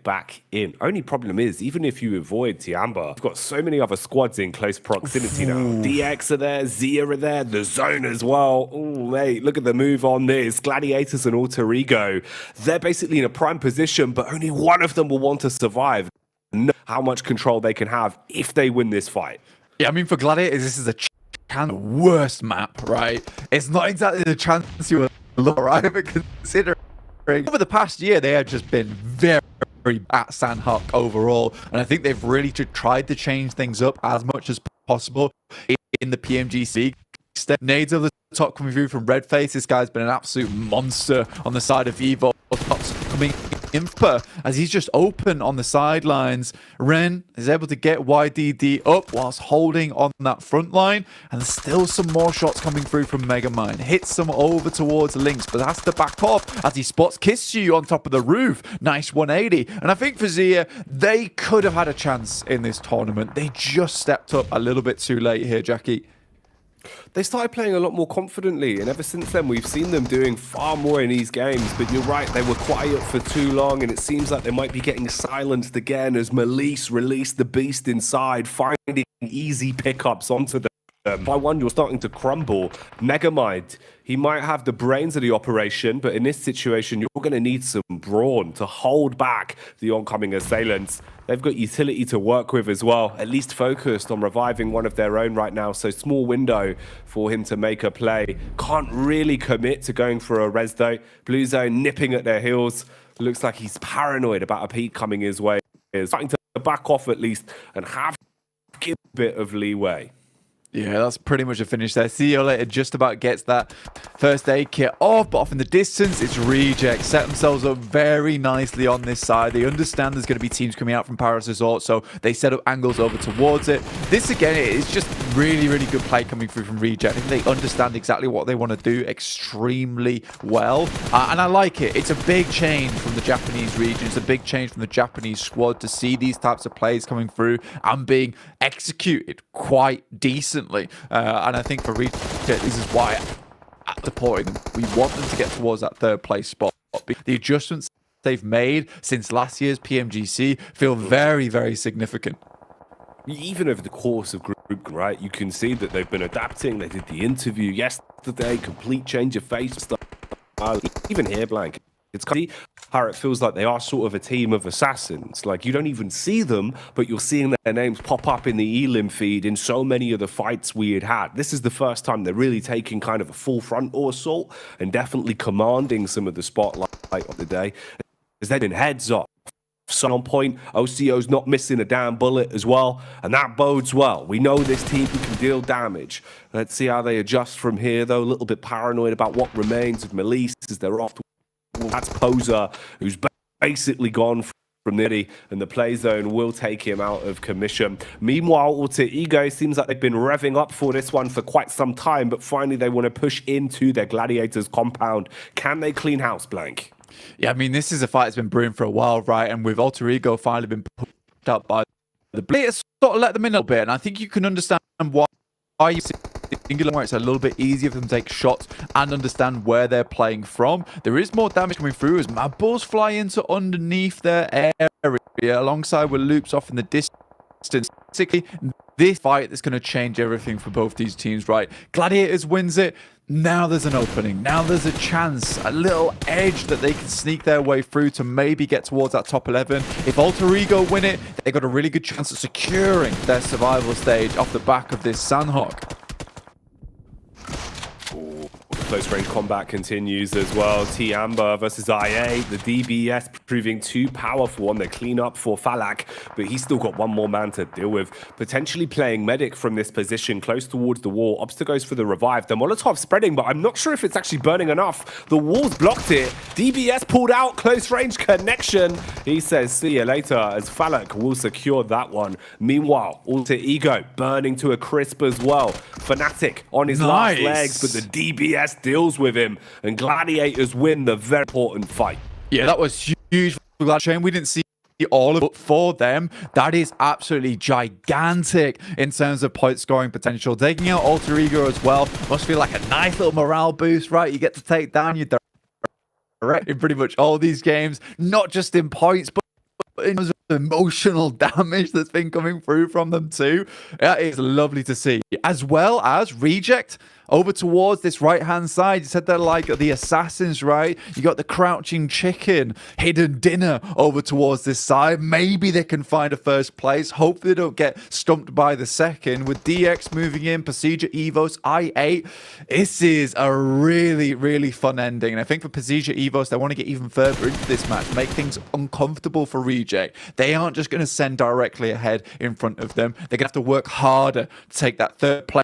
back in. Only problem is, even if you avoid Tiamba, you've got so many other squads in close proximity now. DX are there, Zia are there, the Zone as well. Oh, mate, look at the move on this. Gladiators and Alter Ego. They're basically in a prime position, but only one of them will want to survive. Know how much control they can have if they win this fight. Yeah, I mean, for Gladiators, this is a worst map, right? It's not exactly the chance you would look, right? But considering over the past year, they have just been very at Sandhawk overall, and I think they've really tried to change things up as much as possible in the PMGC League. Nades over the top coming through from Redface. This guy's been an absolute monster on the side of Evo. Coming in as he's just open on the sidelines. Ren is able to get YDD up whilst holding on that front line, and still some more shots coming through from Megamind. Hits some over towards Lynx, but has to back off as he spots Kissu on top of the roof. Nice 180. And I think for Zia, they could have had a chance in this tournament. They just stepped up a little bit too late here, Jackie. They started playing a lot more confidently, and ever since then we've seen them doing far more in these games. But you're right, they were quiet for too long, and it seems like they might be getting silenced again as Melise released the beast inside, finding easy pickups onto them. By one, you're starting to crumble. Megamind, he might have the brains of the operation, but in this situation, you're going to need some brawn to hold back the oncoming assailants. They've got utility to work with as well, at least focused on reviving one of their own right now, so small window for him to make a play. Can't really commit to going for a res though. Blue Zone nipping at their heels. Looks like he's paranoid about a peak coming his way. He's starting to back off at least and have a bit of leeway. Yeah, that's pretty much a finish there. See you later just about gets that first aid kit off, but off in the distance, it's Reject. Set themselves up very nicely on this side. They understand there's going to be teams coming out from Paris Resort, so they set up angles over towards it. This, again, is just really, really good play coming through from Reject. I think they understand exactly what they want to do extremely well, and I like it. It's a big change from the Japanese region. It's a big change from the Japanese squad to see these types of plays coming through and being executed quite decently. And I think for Reject, this is why at the point we want them to get towards that third place spot. The adjustments they've made since last year's PMGC feel very, very significant. Even over the course of group, right, you can see that they've been adapting. They did the interview yesterday, complete change of face stuff. Even here, Blank, It's kind of how it feels like they are sort of a team of assassins. Like, you don't even see them, but you're seeing their names pop up in the Elim feed in so many of the fights we had. This is the first time they're really taking kind of a full frontal assault and definitely commanding some of the spotlight of the day. As they've been heads up. Sun on point, OCO's not missing a damn bullet as well, and that bodes well. We know this team can deal damage. Let's see how they adjust from here, though. A little bit paranoid about what remains of Melise as they're off. That's Poser, who's basically gone from Nitty, and the play zone will take him out of commission. Meanwhile, Alter Ego seems like they've been revving up for this one for quite some time, but finally they want to push into their Gladiators compound. Can they clean house, Blank? Yeah, I mean, this is a fight that's been brewing for a while, right? And with Alter Ego finally been pushed up by the Blitz, sort of let them in a little bit. And I think you can understand why you see England where it's a little bit easier for them to take shots and understand where they're playing from. There is more damage coming through as Mad Bulls fly into underneath their area alongside with Loops off in the distance. Basically, this fight is going to change everything for both these teams, right? Gladiators wins it. Now there's an opening. Now there's a chance, a little edge that they can sneak their way through to maybe get towards that top 11. If Alter Ego win it, they've got a really good chance of securing their survival stage off the back of this Sandhawk. Close range combat continues as well. T Amber versus IA. The DBS proving too powerful on the cleanup for Falak, but he's still got one more man to deal with. Potentially playing medic from this position close towards the wall. Obsta goes for the revive. The Molotov spreading, but I'm not sure if it's actually burning enough. The wall's blocked it. DBS pulled out. Close range connection. He says, see you later, as Falak will secure that one. Meanwhile, Alter Ego burning to a crisp as well. Fnatic on his last legs, but the DBS deals with him, and Gladiators win the very important fight. Yeah, that was huge for Gladiators. We didn't see all of it for them. That is absolutely gigantic in terms of point scoring potential. Taking out Alter Ego as well must feel like a nice little morale boost, right? You get to take down your direct in pretty much all these games, not just in points, but in terms of emotional damage that's been coming through from them too. That is lovely to see. As well as Reject over towards this right-hand side. You said they're like the assassins, right? You got the crouching chicken, hidden dinner over towards this side. Maybe they can find a first place. Hopefully they don't get stumped by the second. With DX moving in, Pasija, Evos, I8. This is a really, really fun ending. And I think for Pasija, Evos, they want to get even further into this match, make things uncomfortable for Reject. They aren't just going to send directly ahead in front of them. They're going to have to work harder to take that third place.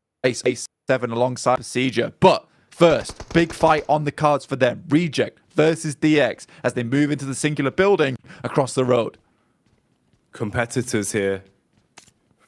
7 alongside Pasija. But first, big fight on the cards for them. Reject versus DX as they move into the singular building across the road. Competitors here.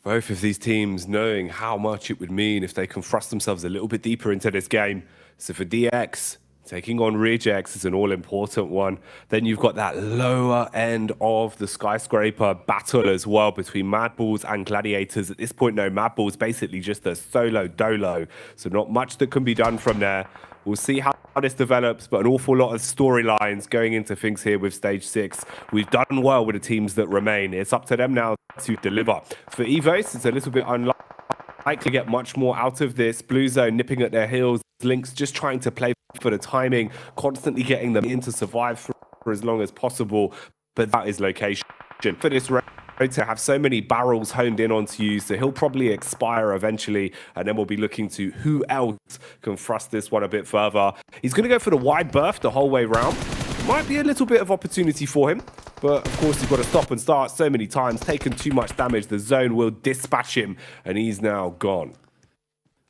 Both of these teams knowing how much it would mean if they can thrust themselves a little bit deeper into this game. So for DX, taking on Rejects is an all-important one. Then you've got that lower end of the skyscraper battle as well between Mad Bulls and Gladiators. At this point, no, Mad Bulls basically just a solo dolo. So not much that can be done from there. We'll see how this develops, but an awful lot of storylines going into things here with Stage 6. We've done well with the teams that remain. It's up to them now to deliver. For Evos, it's a little bit unlikely to get much more out of this. Blue Zone nipping at their heels. Lynx just trying to play for the timing, constantly getting them in to survive for as long as possible. But that is location. For this road to have so many barrels honed in onto you, so he'll probably expire eventually, and then we'll be looking to who else can thrust this one a bit further. He's going to go for the wide berth the whole way round. Might be a little bit of opportunity for him, but of course you've got to stop and start so many times, taken too much damage. The zone will dispatch him, and he's now gone.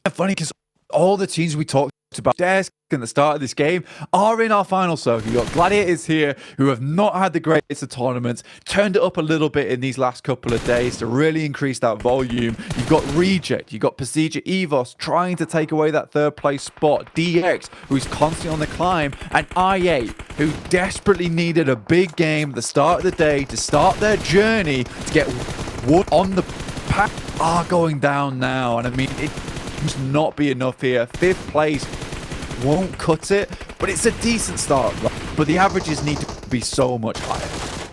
Funny because all the teams we talked about desk in the start of this game are in our final circle. You've got Gladiators here who have not had the greatest of tournaments, turned it up a little bit in these last couple of days to really increase that volume. You've got Reject, you've got Pasija Evos trying to take away that third place spot, DX who's constantly on the climb, and I8 who desperately needed a big game at the start of the day to start their journey to get one on the pack are going down now. And I mean, it must not be enough here. 5th place won't cut it, but it's a decent start. But the averages need to be so much higher.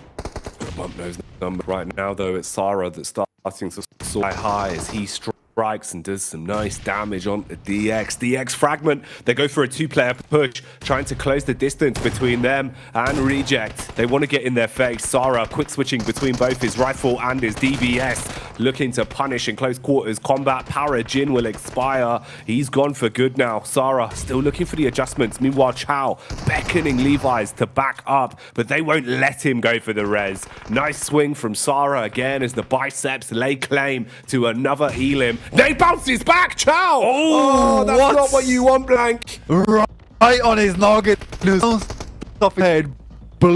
Bump those numbers right now, though. It's Sarah that's starting to soar high as he strikes and does some nice damage on the DX. DX fragment. They go for a 2-player push, trying to close the distance between them and Reject. They want to get in their face. Sarah quick switching between both his rifle and his DBS, looking to punish in close quarters combat. Power Jin will expire. He's gone for good now. Sarah still looking for the adjustments. Meanwhile, Chow beckoning Levi's to back up, but they won't let him go for the res. Nice swing from Sarah again as the biceps lay claim to another Elim. They bounces back, Chow! Oh, that's not what you want, Blank. Right on his noggin. Off his head.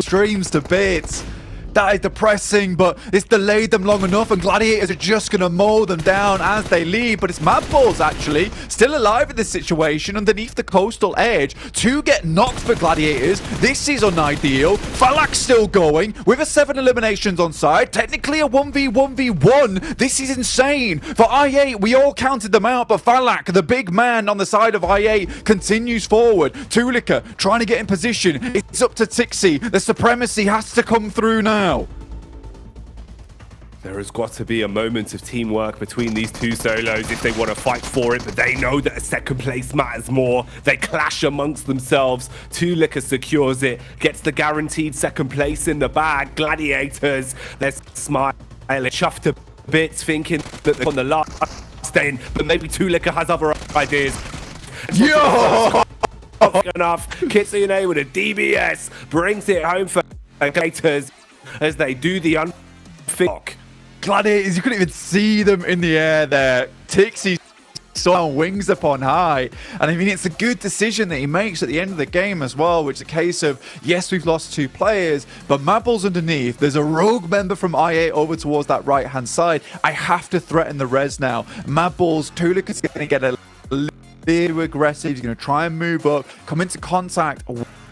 Streams to bits. That is depressing, but it's delayed them long enough, and Gladiators are just going to mow them down as they leave. But it's Mad Balls, actually, still alive in this situation underneath the coastal edge to get knocked for Gladiators. This is unideal. Falak's still going with a 7 eliminations on side. Technically a 1v1v1. This is insane. For I8, we all counted them out, but Falak, the big man on the side of I8, continues forward. Tulika trying to get in position. It's up to Tixie. The supremacy has to come through now. There has got to be a moment of teamwork between these two solos if they want to fight for it, but they know that a second place matters more. They clash amongst themselves. Tulika secures it, gets the guaranteed second place in the bag. Gladiators, they're smiling, chuffed to bits, thinking that they're on the last in, but maybe Tulika has other ideas. Yo! Enough. Kitsune with a DBS brings it home for Gladiators as they do the unfit. Gladiators, you couldn't even see them in the air there. Tixie saw wings upon high. And I mean, it's a good decision that he makes at the end of the game as well, which is a case of, yes, we've lost 2 players, but Mabel's underneath. There's a rogue member from IA over towards that right-hand side. I have to threaten the res now. Mabel's Tulika's going to get a little aggressive. He's going to try and move up, come into contact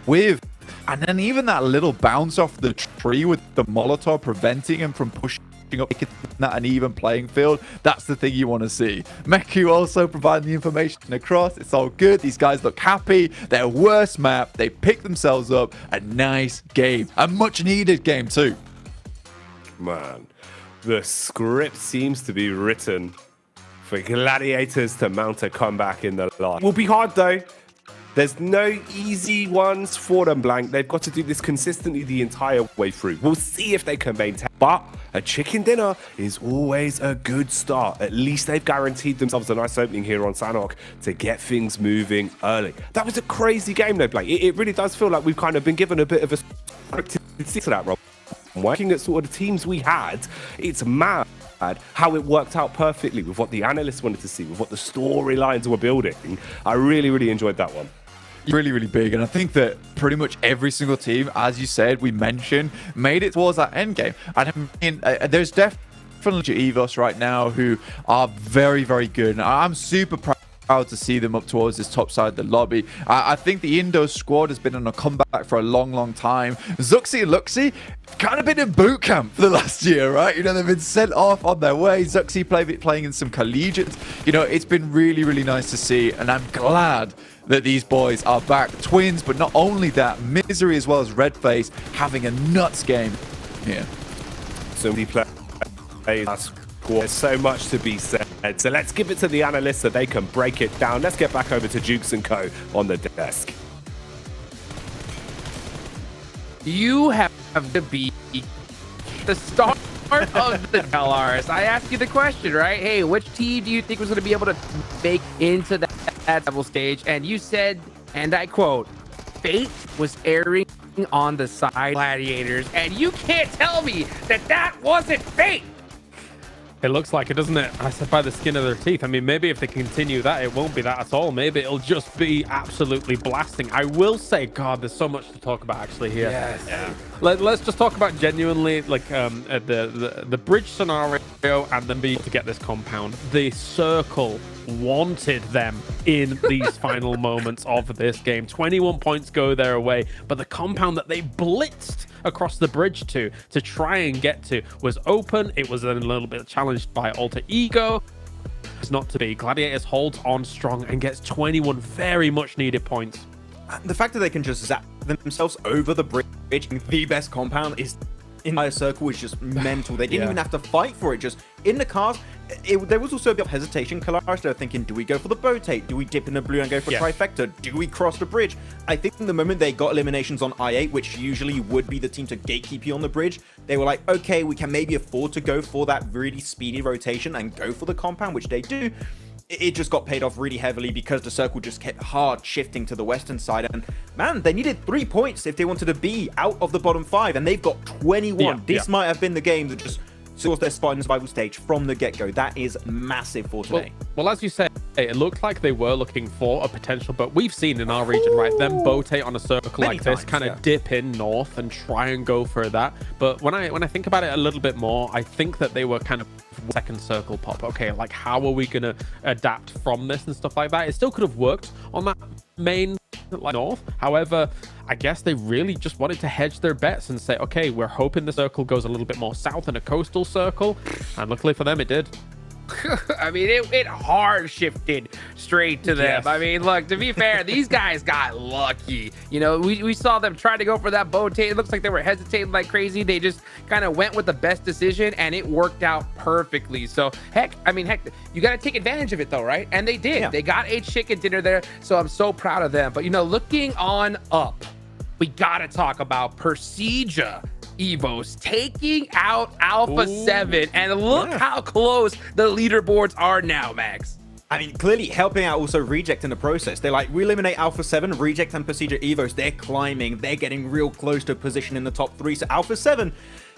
with. And then even that little bounce off the tree with the Molotov preventing him from pushing up, making that an even playing field. That's the thing you want to see. Meku also providing the information across. It's all good. These guys look happy. Their worst map. They pick themselves up. A nice game. A much needed game too. Man, the script seems to be written for Gladiators to mount a comeback in the last. Will be hard though. There's no easy ones for them, Blank. They've got to do this consistently the entire way through. We'll see if they can maintain. But a chicken dinner is always a good start. At least they've guaranteed themselves a nice opening here on Sanhok to get things moving early. That was a crazy game though, Blank. It really does feel like we've kind of been given a bit of a scripted to that, Rob. Working at sort of the teams we had, it's mad how it worked out perfectly with what the analysts wanted to see, with what the storylines were building. I really, really enjoyed that one. Really, really big. And I think that pretty much every single team, as you said, we mentioned, made it towards that end game. And I mean, there's definitely Evos right now who are very, very good. And I'm super proud to see them up towards this top side of the lobby. I think the Indo squad has been on a comeback for a long, long time. Zuxi and Luxi kind of been in boot camp for the last year, right? You know, they've been sent off on their way. Zuxi playing in some collegiates. You know, it's been really, really nice to see. And I'm glad that these boys are back. Twins, but not only that, Misery as well as Redface having a nuts game here. So many players. There's so much to be said. So let's give it to the analysts so they can break it down. Let's get back over to Jukes and Co. on the desk. You have to be the start of the LRs. I asked you the question, right? Hey, which team do you think was going to be able to make into that level stage? And you said, and I quote, fate was erring on the side Gladiators. And you can't tell me that that wasn't fate. It looks like it, doesn't it? I said by the skin of their teeth. I mean, maybe if they continue that, it won't be that at all. Maybe it'll just be absolutely blasting. I will say, God, there's so much to talk about actually here. Yes. Yeah. Let's just talk about genuinely, like the bridge scenario, and then be able to get this compound. The circle wanted them in these final moments of this game. 21 points go their way, but the compound that they blitzed across the bridge to try and get to was open. It was a little bit challenged by Alter Ego. It's not to be. Gladiators holds on strong and gets 21 very much needed points. The fact that they can just zap themselves over the bridge, the best compound is in my circle, is just mental. They didn't even have to fight for it. Just in the cars, there was also a bit of hesitation. Kalaris, they were thinking, do we go for the rotate? Do we dip in the blue and go for trifecta? Do we cross the bridge? I think the moment they got eliminations on I8, which usually would be the team to gatekeep you on the bridge, they were like, okay, we can maybe afford to go for that really speedy rotation and go for the compound, which they do. It just got paid off really heavily because the circle just kept hard shifting to the western side. And man, they needed 3 points if they wanted to be out of the bottom 5, and they've got 21. This might have been the game that just sourced their spot in the survival stage from the get-go. That is massive for today. Well, as you say, it looked like they were looking for a potential, but we've seen in our region, right, them rotate on a circle like this, kind of dip in north and try and go for that. But when I think about it a little bit more, I think that they were kind of second circle pop. Okay, like how are we going to adapt from this and stuff like that? It still could have worked on that main like north. However, I guess they really just wanted to hedge their bets and say, okay, we're hoping the circle goes a little bit more south in a coastal circle, and luckily for them it did. I mean, it hard shifted straight to them. I mean, look, to be fair, these guys got lucky. You know, we saw them try to go for that bow tail. It looks like they were hesitating like crazy. They just kind of went with the best decision, and it worked out perfectly. So, heck, you got to take advantage of it, though, right? And they did. Yeah. They got a chicken dinner there, so I'm so proud of them. But, you know, looking on up, we got to talk about PMGC Evos taking out Alpha 7, and look how close the leaderboards are now, Max. I mean, clearly helping out also Reject in the process. They're like, we eliminate Alpha 7, Reject and PMGC Evos. They're climbing. They're getting real close to position in the top 3. So Alpha 7,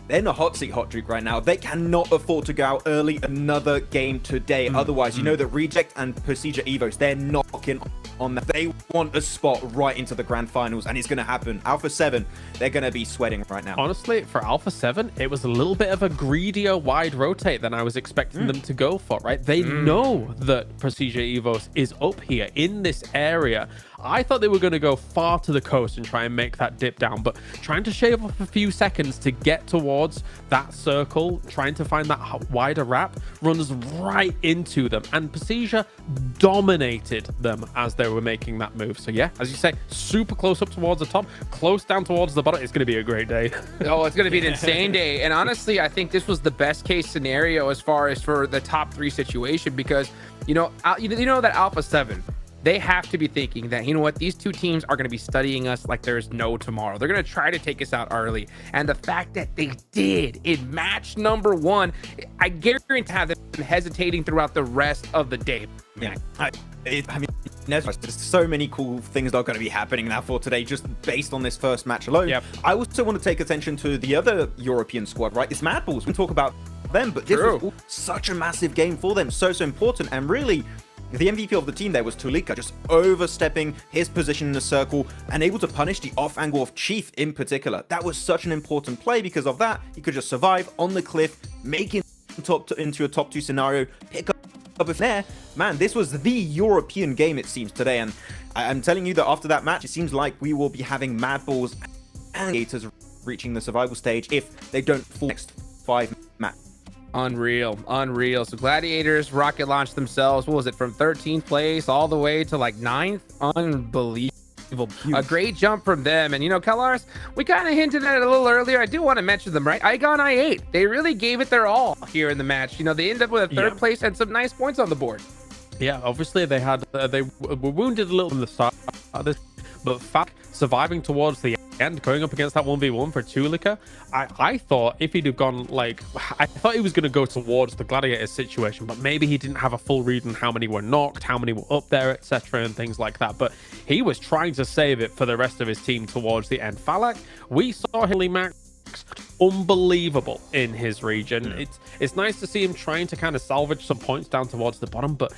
they're in a hot seat, hot streak right now. They cannot afford to go out early another game today. Otherwise, you know that Reject and PMGC Evos, they're knocking on that. They want a spot right into the Grand Finals, and it's going to happen. Alpha 7, they're going to be sweating right now. Honestly, for Alpha 7, it was a little bit of a greedier wide rotate than I was expecting them to go for, right? They know that PMGC Evos is up here in this area. I thought they were going to go far to the coast and try and make that dip down, but trying to shave off a few seconds to get towards that circle, trying to find that wider wrap, runs right into them, and PMGC dominated them as they were making that move. So yeah, as you say, super close up towards the top, close down towards the bottom. It's going to be a great day. Oh, it's going to be an insane day. And honestly, I think this was the best case scenario as far as for the top 3 situation, because you know that Alpha 7, they have to be thinking that, you know what, these two teams are going to be studying us like there's no tomorrow. They're going to try to take us out early. And the fact that they did in match number 1, I guarantee have them hesitating throughout the rest of the day. Yeah. I mean, there's so many cool things that are going to be happening now for today, just based on this first match alone. Yep. I also want to take attention to the other European squad, right? It's Mad Balls. We can talk about them, but this was such a massive game for them. So important. And really, the MVP of the team there was Tulika, just overstepping his position in the circle and able to punish the off angle of Chief in particular. That was such an important play. Because of that, he could just survive on the cliff, make it into a top 2 scenario, pick up there. Man, this was the European game, it seems, today. And I'm telling you that after that match, it seems like we will be having Mad Balls and Gators reaching the survival stage if they don't fall next 5 matches. Unreal. So Gladiators rocket launched themselves, what was it, from 13th place all the way to like 9th? Unbelievable. A great jump from them. And you know, Kalaris, we kind of hinted at it a little earlier. I do want to mention them, right? Igon I8, they really gave it their all here in the match. You know, they ended up with a 3rd place and some nice points on the board. Yeah, obviously they had they were wounded a little from the start of this, but fact surviving towards the end, going up against that 1v1 for Tulika, I thought if he'd have gone like, I thought he was going to go towards the Gladiators situation, but maybe he didn't have a full read on how many were knocked, how many were up there, etc., and things like that. But he was trying to save it for the rest of his team towards the end. Falak, we saw him max unbelievable in his region. It's nice to see him trying to kind of salvage some points down towards the bottom, but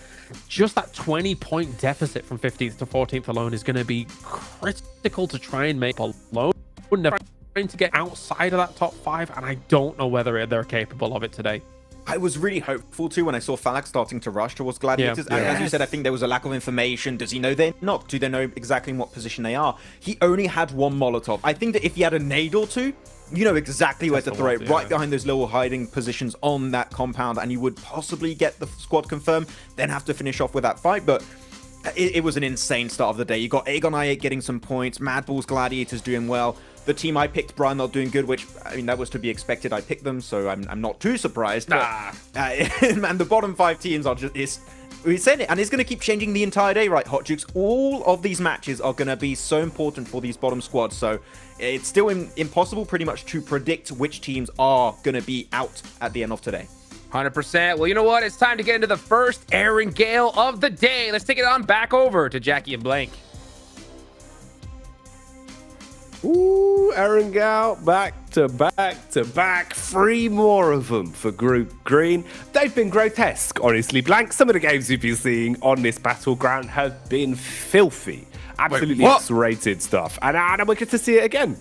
just that 20-point deficit from 15th to 14th alone is going to be critical to try and make alone. Never trying to get outside of that top 5, and I don't know whether they're capable of it today. I was really hopeful too when I saw Falak starting to rush towards Gladiators. As you said, I think there was a lack of information. Does he know they're knocked? Do they know exactly in what position they are? He only had 1 Molotov. I think that if he had a nade or 2, you know exactly where to throw it, right behind those little hiding positions on that compound, and you would possibly get the squad confirmed, then have to finish off with that fight. But it was an insane start of the day. You got Aegon I8 getting some points, Mad Balls Gladiators doing well. the team I picked, Brian, not doing good, which, I mean, that was to be expected. I picked them, so I'm not too surprised. But, and the bottom 5 teams are just... We said it, and it's going to keep changing the entire day, right, Hot Jukes? All of these matches are going to be so important for these bottom squads, so it's still impossible pretty much to predict which teams are going to be out at the end of today. 100%. Well, you know what? It's time to get into the first Aaron Gale of the day. Let's take it on back over to Jackie and Blank. Ooh, Aaron Gale, back to back. 3 more of them for Group Green. They've been grotesque, honestly, Blank. Some of the games we've been seeing on this battleground have been filthy. Absolutely X-rated stuff. And we get to see it again.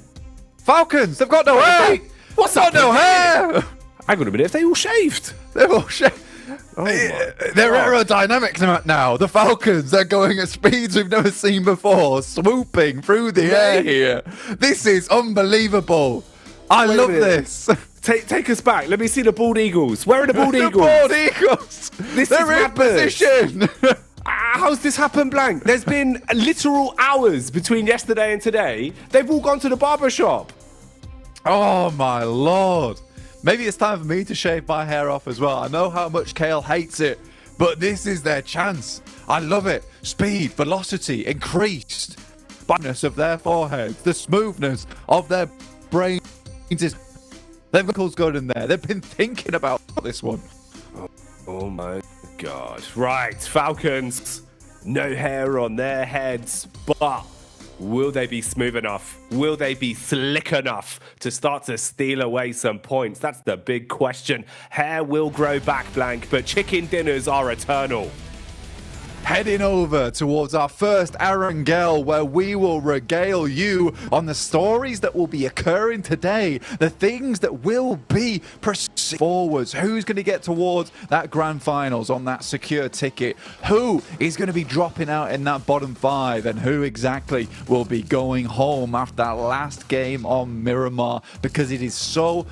Falcons, they've got no hair! What's up, no hair? Hang on a minute, have they all shaved? They've all shaved. Oh they're aerodynamic now. The Falcons, they're going at speeds we've never seen before, swooping through the air here. This is unbelievable. I love this. Take us back. Let me see the bald eagles. Where are the bald eagles? The bald eagles. They're in position. How's this happened, Blank? There's been literal hours between yesterday and today. They've all gone to the barber shop. Oh my lord. Maybe it's time for me to shave my hair off as well. I know how much Kale hates it, but this is their chance. I love it. Speed, velocity, increased. Brightness of their foreheads, the smoothness of their brains. Their vocals good in there. They've been thinking about this one. Oh my god. Right, Falcons. No hair on their heads, but will they be smooth enough? Will they be slick enough to start to steal away some points? That's the big question. Hair will grow back, Blank, but chicken dinners are eternal. Heading over towards our first Aaron Gale, where we will regale you on the stories that will be occurring today, the things that will be proceeding forwards. Who's going to get towards that grand finals on that secure ticket? Who is going to be dropping out in that bottom 5? And who exactly will be going home after that last game on Miramar? Because it is so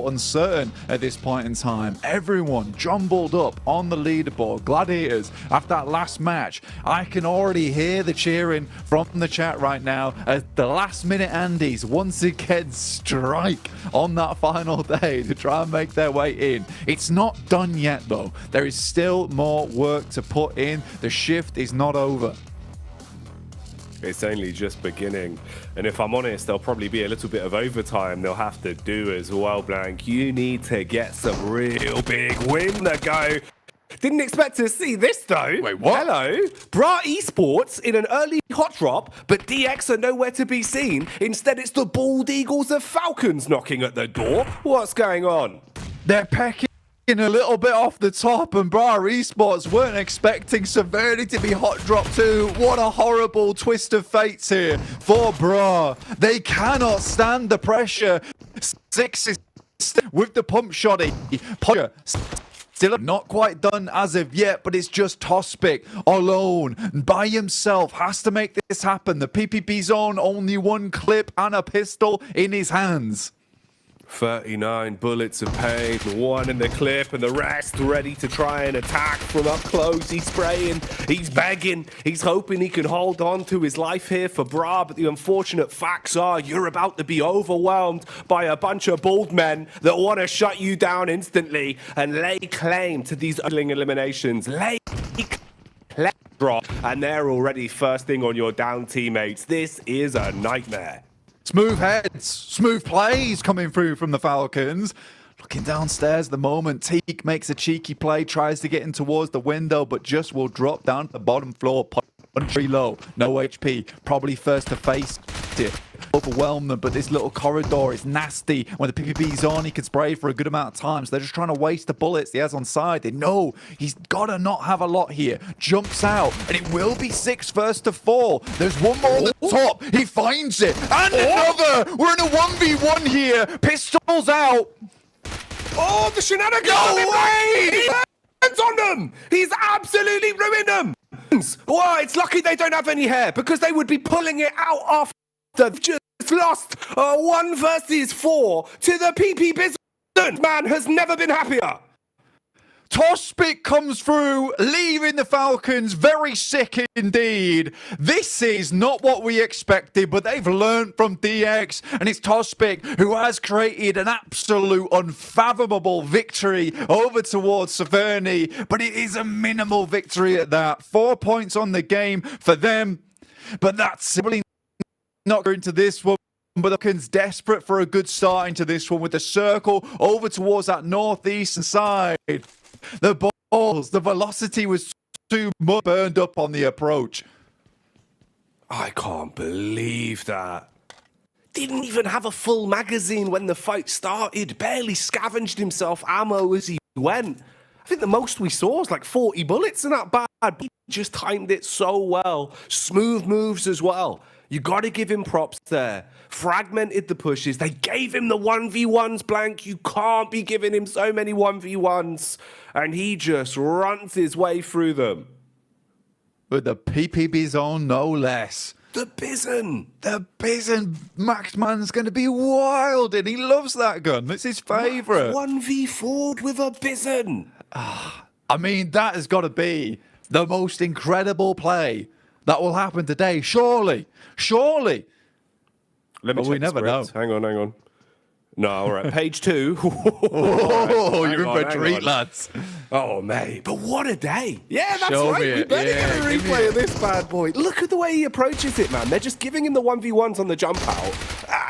uncertain at this point in time. Everyone jumbled up on the leaderboard. Gladiators, after that last match, I can already hear the cheering from the chat right now as the last minute Andes once again strike on that final day to try and make their way in. It's not done yet though. There is still more work to put in. The shift is not over. It's only just beginning. And if I'm honest, there'll probably be a little bit of overtime they'll have to do as well, Blank. You need to get some real big win to go. Didn't expect to see this though. Wait, what? Hello. Bra Esports in an early hot drop, but DX are nowhere to be seen. Instead, it's the Bald Eagles of Falcons knocking at the door. What's going on? They're pecking a little bit off the top, and Bra Esports weren't expecting Severity to be hot drop too. What a horrible twist of fates here for Bra. They cannot stand the pressure. 6 is with the pump shotty. Still not quite done as of yet, but it's just Tospic alone by himself has to make this happen. The PPP zone, only 1 clip and a pistol in his hands. 39 bullets of pain, 1 in the clip, and the rest ready to try and attack from up close. He's spraying, he's begging, he's hoping he can hold on to his life here for Bra, but the unfortunate facts are you're about to be overwhelmed by a bunch of bald men that want to shut you down instantly and lay claim to these eliminations. Lay claim, Bra, and they're already first thing on your down teammates. This is a nightmare. Smooth heads, smooth plays coming through from the Falcons. Looking downstairs at the moment, Teak makes a cheeky play, tries to get in towards the window, but just will drop down to the bottom floor. Punch low, no HP, probably first to face it. Overwhelm them, but this little corridor is nasty. When the PPP's on, he can spray for a good amount of time, so they're just trying to waste the bullets he has on side. They know he's got to not have a lot here. Jumps out, and it will be 6 first to 4. There's one more on the top. He finds it, and another. We're in a 1v1 here. Pistols out. Oh, the shenanigans! No way! He lands on them! He's absolutely ruined them! Well, it's lucky they don't have any hair, because they would be pulling it out after they've just lost 1 versus 4 to the PP business. Man has never been happier. Tospic comes through, leaving the Falcons very sick indeed. This is not what we expected, but they've learned from DX, and it's Tospic who has created an absolute unfathomable victory over towards Severny, but it is a minimal victory at that. 4 points on the game for them, but that's simply not going to this one. But the Falcons desperate for a good start into this one with the circle over towards that northeastern side. The balls, the velocity was too much burned up on the approach. I can't believe that. Didn't even have a full magazine when the fight started. Barely scavenged himself ammo as he went. I think the most we saw was like 40 bullets in that bad. He just timed it so well. Smooth moves as well. You got to give him props there. Fragmented the pushes. They gave him the 1v1s, Blank. You can't be giving him so many 1v1s. And he just runs his way through them. With the PPB zone, no less. The Bison. The Bison. Maxman's going to be wild, and he loves that gun. It's his favourite. 1v4 with a Bison. I mean, that has got to be the most incredible play that will happen today. Surely. Let me but we never know. Hang on. No, all right. Page 2. Oh, you're in for a treat, lads. Oh, mate. But what a day. Yeah, that's Show right. me We it. better Yeah, get a replay of this bad boy. Look at the way he approaches it, man. They're just giving him the 1v1s on the jump out.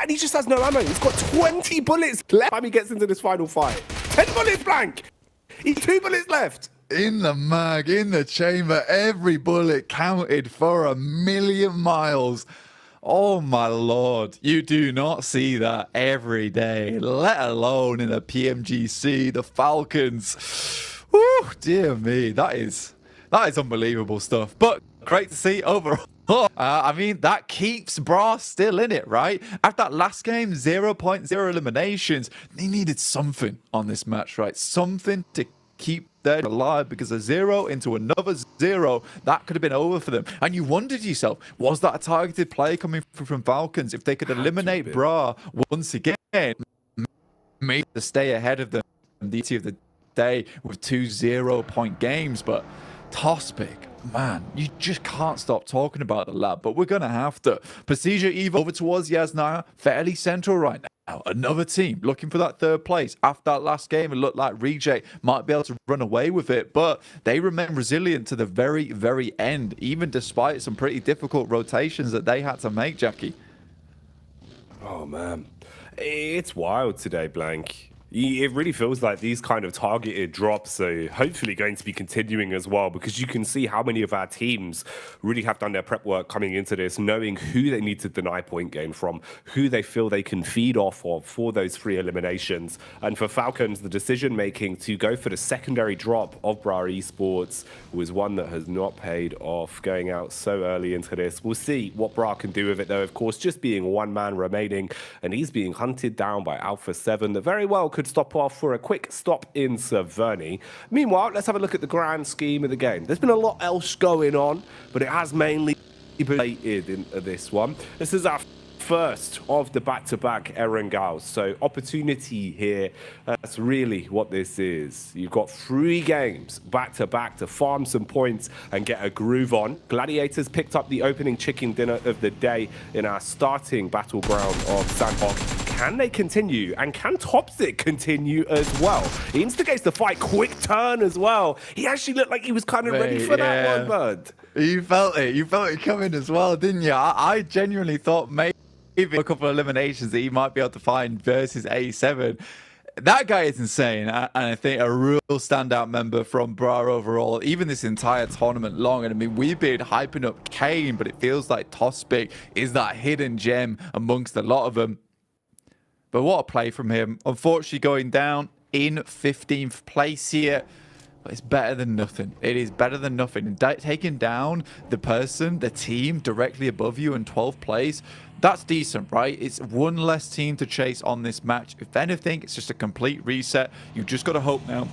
And he just has no ammo. He's got 20 bullets left time he gets into this final fight. 10 bullets, Blank. He's 2 bullets left. In the mag, in the chamber, every bullet counted for 1,000,000 miles. Oh my lord, you do not see that every day, let alone in a PMGC, the Falcons. Woo, dear me, that is unbelievable stuff. But great to see overall. I mean, that keeps Bra still in it, right? After that last game, 0.0 eliminations, they needed something on this match, right? Something to keep them alive, because a 0 into another 0, that could have been over for them. And you wondered yourself, was that a targeted play coming from Falcons? If they could eliminate Bra once again, maybe to stay ahead of them the of the day with 2 0-point games. But Tospic, man, you just can't stop talking about the lad, but we're going to have to. Procedure Eve over towards Yasnaya, fairly central right now. Another team looking for that 3rd place. After that last game, it looked like Reject might be able to run away with it, but they remain resilient to the very, very end, even despite some pretty difficult rotations that they had to make, Jackie. Oh, man. It's wild today, Blank. It really feels like these kind of targeted drops are hopefully going to be continuing as well, because you can see how many of our teams really have done their prep work coming into this, knowing who they need to deny point gain from, who they feel they can feed off of for those 3 eliminations. And for Falcons, the decision making to go for the secondary drop of Bra Esports was one that has not paid off, going out so early into this. We'll see what Bra can do with it, though, of course, just being 1 man remaining, and he's being hunted down by Alpha 7 that very well could stop off for a quick stop in Severny. Meanwhile, let's have a look at the grand scheme of the game. There's been a lot else going on, but it has mainly been related into this one. This is our first of the back-to-back Erangals, so opportunity here. That's really what this is. You've got 3 games back-to-back to farm some points and get a groove on. Gladiators picked up the opening chicken dinner of the day in our starting battleground of Sandhawk. Can they continue? And can Topsic continue as well? He instigates the fight, quick turn as well. He actually looked like he was kind of ready for that one, bud. You felt it coming as well, didn't you? I genuinely thought maybe a couple of eliminations that he might be able to find versus A7. That guy is insane, and I think a real standout member from Bra overall, even this entire tournament long. And I mean, we've been hyping up Kane, but it feels like Tospic is that hidden gem amongst a lot of them. But what a play from him. Unfortunately, going down in 15th place here. But it's better than nothing. It is better than nothing. And taking down the person, the team directly above you in 12th place, that's decent, right? It's 1 less team to chase on this match. If anything, it's just a complete reset. You've just got to hope now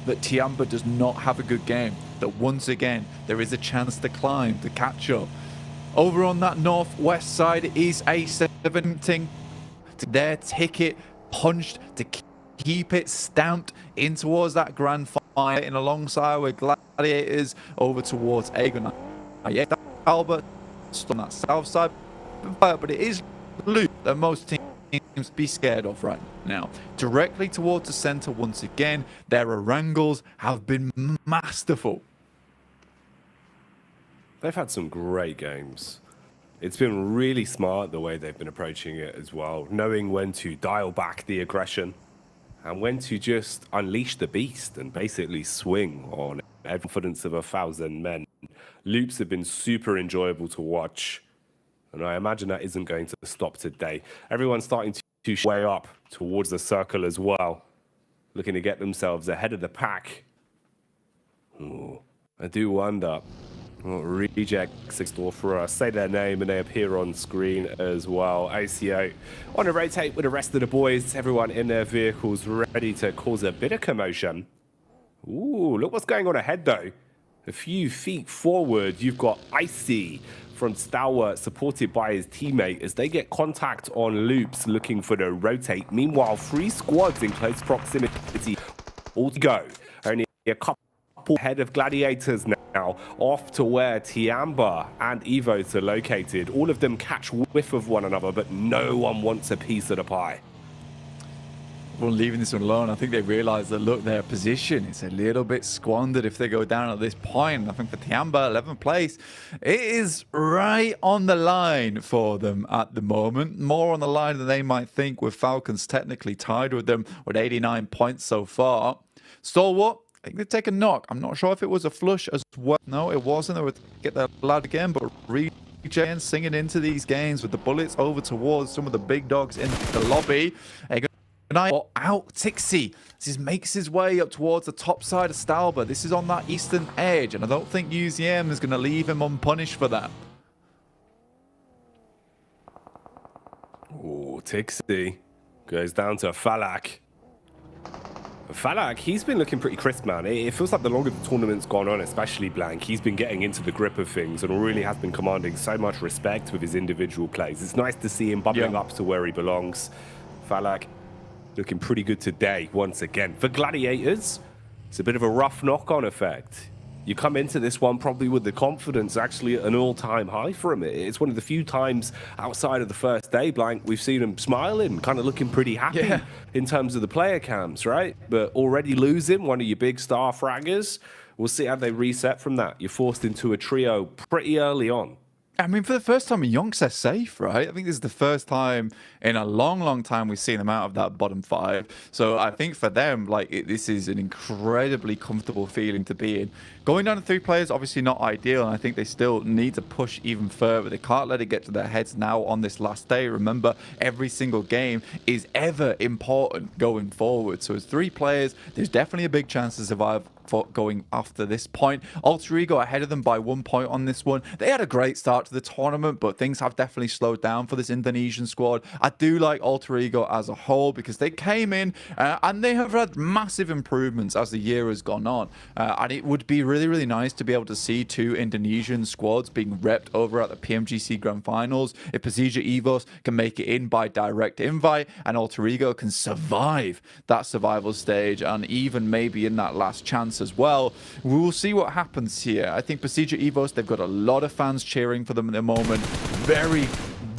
that Tiamba does not have a good game. That once again, there is a chance to climb, to catch up. Over on that northwest side is A17. Their ticket punched to keep it stamped in towards that grand final. fighting alongside with Gladiators over towards Aegon. Yeah, Albert on that south side, but it is Luke that most teams be scared of right now. Directly towards the center once again, their wrangles have been masterful. They've had some great games. It's been really smart the way they've been approaching it as well, knowing when to dial back the aggression and when to just unleash the beast and basically swing on every confidence of 1,000 men. Loops have been super enjoyable to watch, and I imagine that isn't going to stop today. Everyone's starting to way up towards the circle as well, looking to get themselves ahead of the pack. Ooh, I do wonder what rejects in store for us. Say their name and they appear on screen as well. ACO on a rotate with the rest of the boys. Everyone in their vehicles ready to cause a bit of commotion. Ooh, look what's going on ahead though. A few feet forward, you've got Icy from Stalwart supported by his teammate as they get contact on Loops looking for the rotate. Meanwhile, 3 squads in close proximity all to go. Only a couple ahead of Gladiators now, off to where Tiamba and Evos are located. All of them catch whiff of one another, but no one wants a piece of the pie. Well, leaving this one alone, I think they realise that, look, their position is a little bit squandered if they go down at this point. I think for Tiamba, 11th place, it is right on the line for them at the moment. More on the line than they might think, with Falcons technically tied with them with 89 points so far. Stalwart, I think they take a knock. I'm not sure if it was a flush as well. No, it wasn't. They would get that lad again, but Regen singing into these games with the bullets over towards some of the big dogs in the lobby. Out Tixie. This makes his way up towards the top side of Stalber. This is on that eastern edge, and I don't think UZM is going to leave him unpunished for that. Oh, Tixie goes down to Falak. Falak, he's been looking pretty crisp, man. It feels like the longer the tournament's gone on, especially Blank, he's been getting into the grip of things and really has been commanding so much respect with his individual plays. It's nice to see him bubbling up to where he belongs. Falak looking pretty good today, once again. For Gladiators, it's a bit of a rough knock-on effect. You come into this one probably with the confidence actually at an all-time high for him. It's one of the few times outside of the first day, Blank, we've seen him smiling, kind of looking pretty happy in terms of the player cams, right? But already losing one of your big star fraggers, we'll see how they reset from that. You're forced into a trio pretty early on. I mean, for the first time, Yonks are safe, right? I think this is the first time in a long, long time we've seen them out of that bottom 5. So I think for them, like, this is an incredibly comfortable feeling to be in. Going down to 3 players, obviously not ideal, and I think they still need to push even further. They can't let it get to their heads now on this last day. Remember, every single game is ever important going forward. So as 3 players, there's definitely a big chance to survive for going after this point. Alter Ego ahead of them by 1 point on this one. They had a great start to the tournament, but things have definitely slowed down for this Indonesian squad. I do like Alter Ego as a whole because they came in and they have had massive improvements as the year has gone on. And it would be really, really nice to be able to see 2 Indonesian squads being repped over at the PMGC Grand Finals. If Pasija Evos can make it in by direct invite and Alter Ego can survive that survival stage and even maybe in that last chance as well, we will see what happens here. I think Pasija Evos, they've got a lot of fans cheering for them at the moment. Very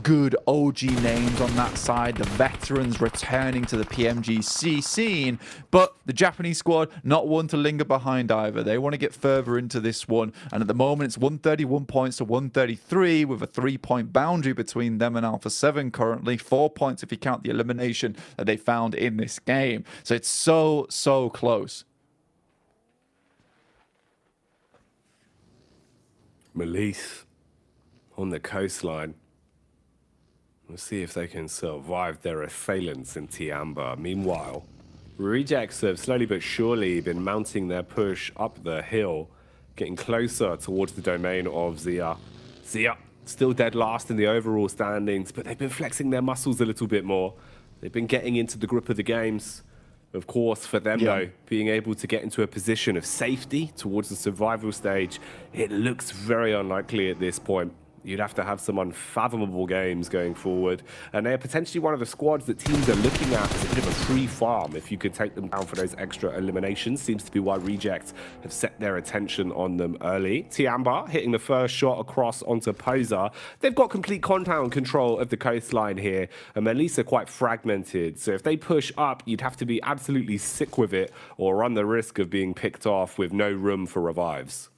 good OG names on that side, the veterans returning to the PMGC scene, but the Japanese squad not one to linger behind either. They want to get further into this one, and at the moment it's 131 points to 133 with a 3-point boundary between them and Alpha 7 currently. 4 points if you count the elimination that they found in this game. So it's so close. Melise on the coastline. We'll see if they can survive their assailants in Tiamba. Meanwhile, Rejects have slowly but surely been mounting their push up the hill, getting closer towards the domain of Zia. Zia still dead last in the overall standings, but they've been flexing their muscles a little bit more. They've been getting into the grip of the games. Of course, for them, though, being able to get into a position of safety towards the survival stage, it looks very unlikely at this point. You'd have to have some unfathomable games going forward. And they're potentially one of the squads that teams are looking at as a bit of a free farm if you could take them down for those extra eliminations. Seems to be why Reject have set their attention on them early. Tiamba hitting the first shot across onto Poser. They've got complete compound control of the coastline here, and Melissa are quite fragmented. So if they push up, you'd have to be absolutely sick with it or run the risk of being picked off with no room for revives.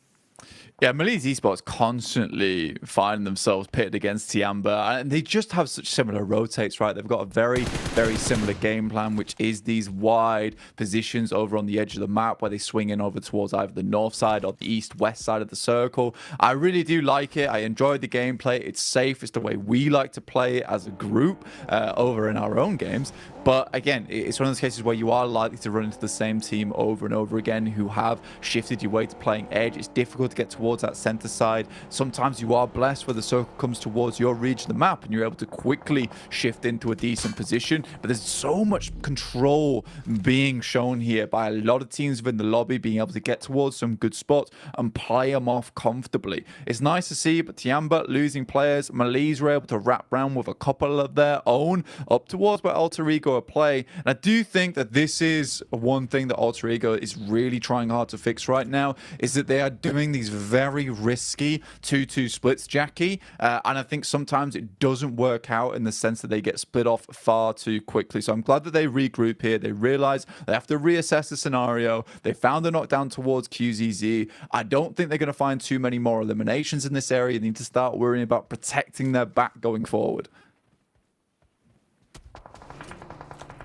Yeah, Malise Esports constantly find themselves pitted against Tiamba, and they just have such similar rotates, right? They've got a very, very similar game plan, which is these wide positions over on the edge of the map where they swing in over towards either the north side or the east-west side of the circle. I really do like it. I enjoy the gameplay. It's safe. It's the way we like to play it as a group over in our own games. But again, it's one of those cases where you are likely to run into the same team over and over again who have shifted your way to playing edge. It's difficult to get towards that center side. Sometimes you are blessed where the circle comes towards your region of the map and you're able to quickly shift into a decent position. But there's so much control being shown here by a lot of teams within the lobby being able to get towards some good spots and play them off comfortably. It's nice to see, but Tiamba losing players. Malise were able to wrap around with a couple of their own up towards where Alter Ego play. And I do think that this is one thing that Alter Ego is really trying hard to fix right now, is that they are doing these very risky 2-2 splits, Jackie. And I think sometimes it doesn't work out in the sense that they get split off far too quickly. So I'm glad that they regroup here. They realize they have to reassess the scenario. They found a knockdown towards QZZ. I don't think they're going to find too many more eliminations in this area. They need to start worrying about protecting their back going forward.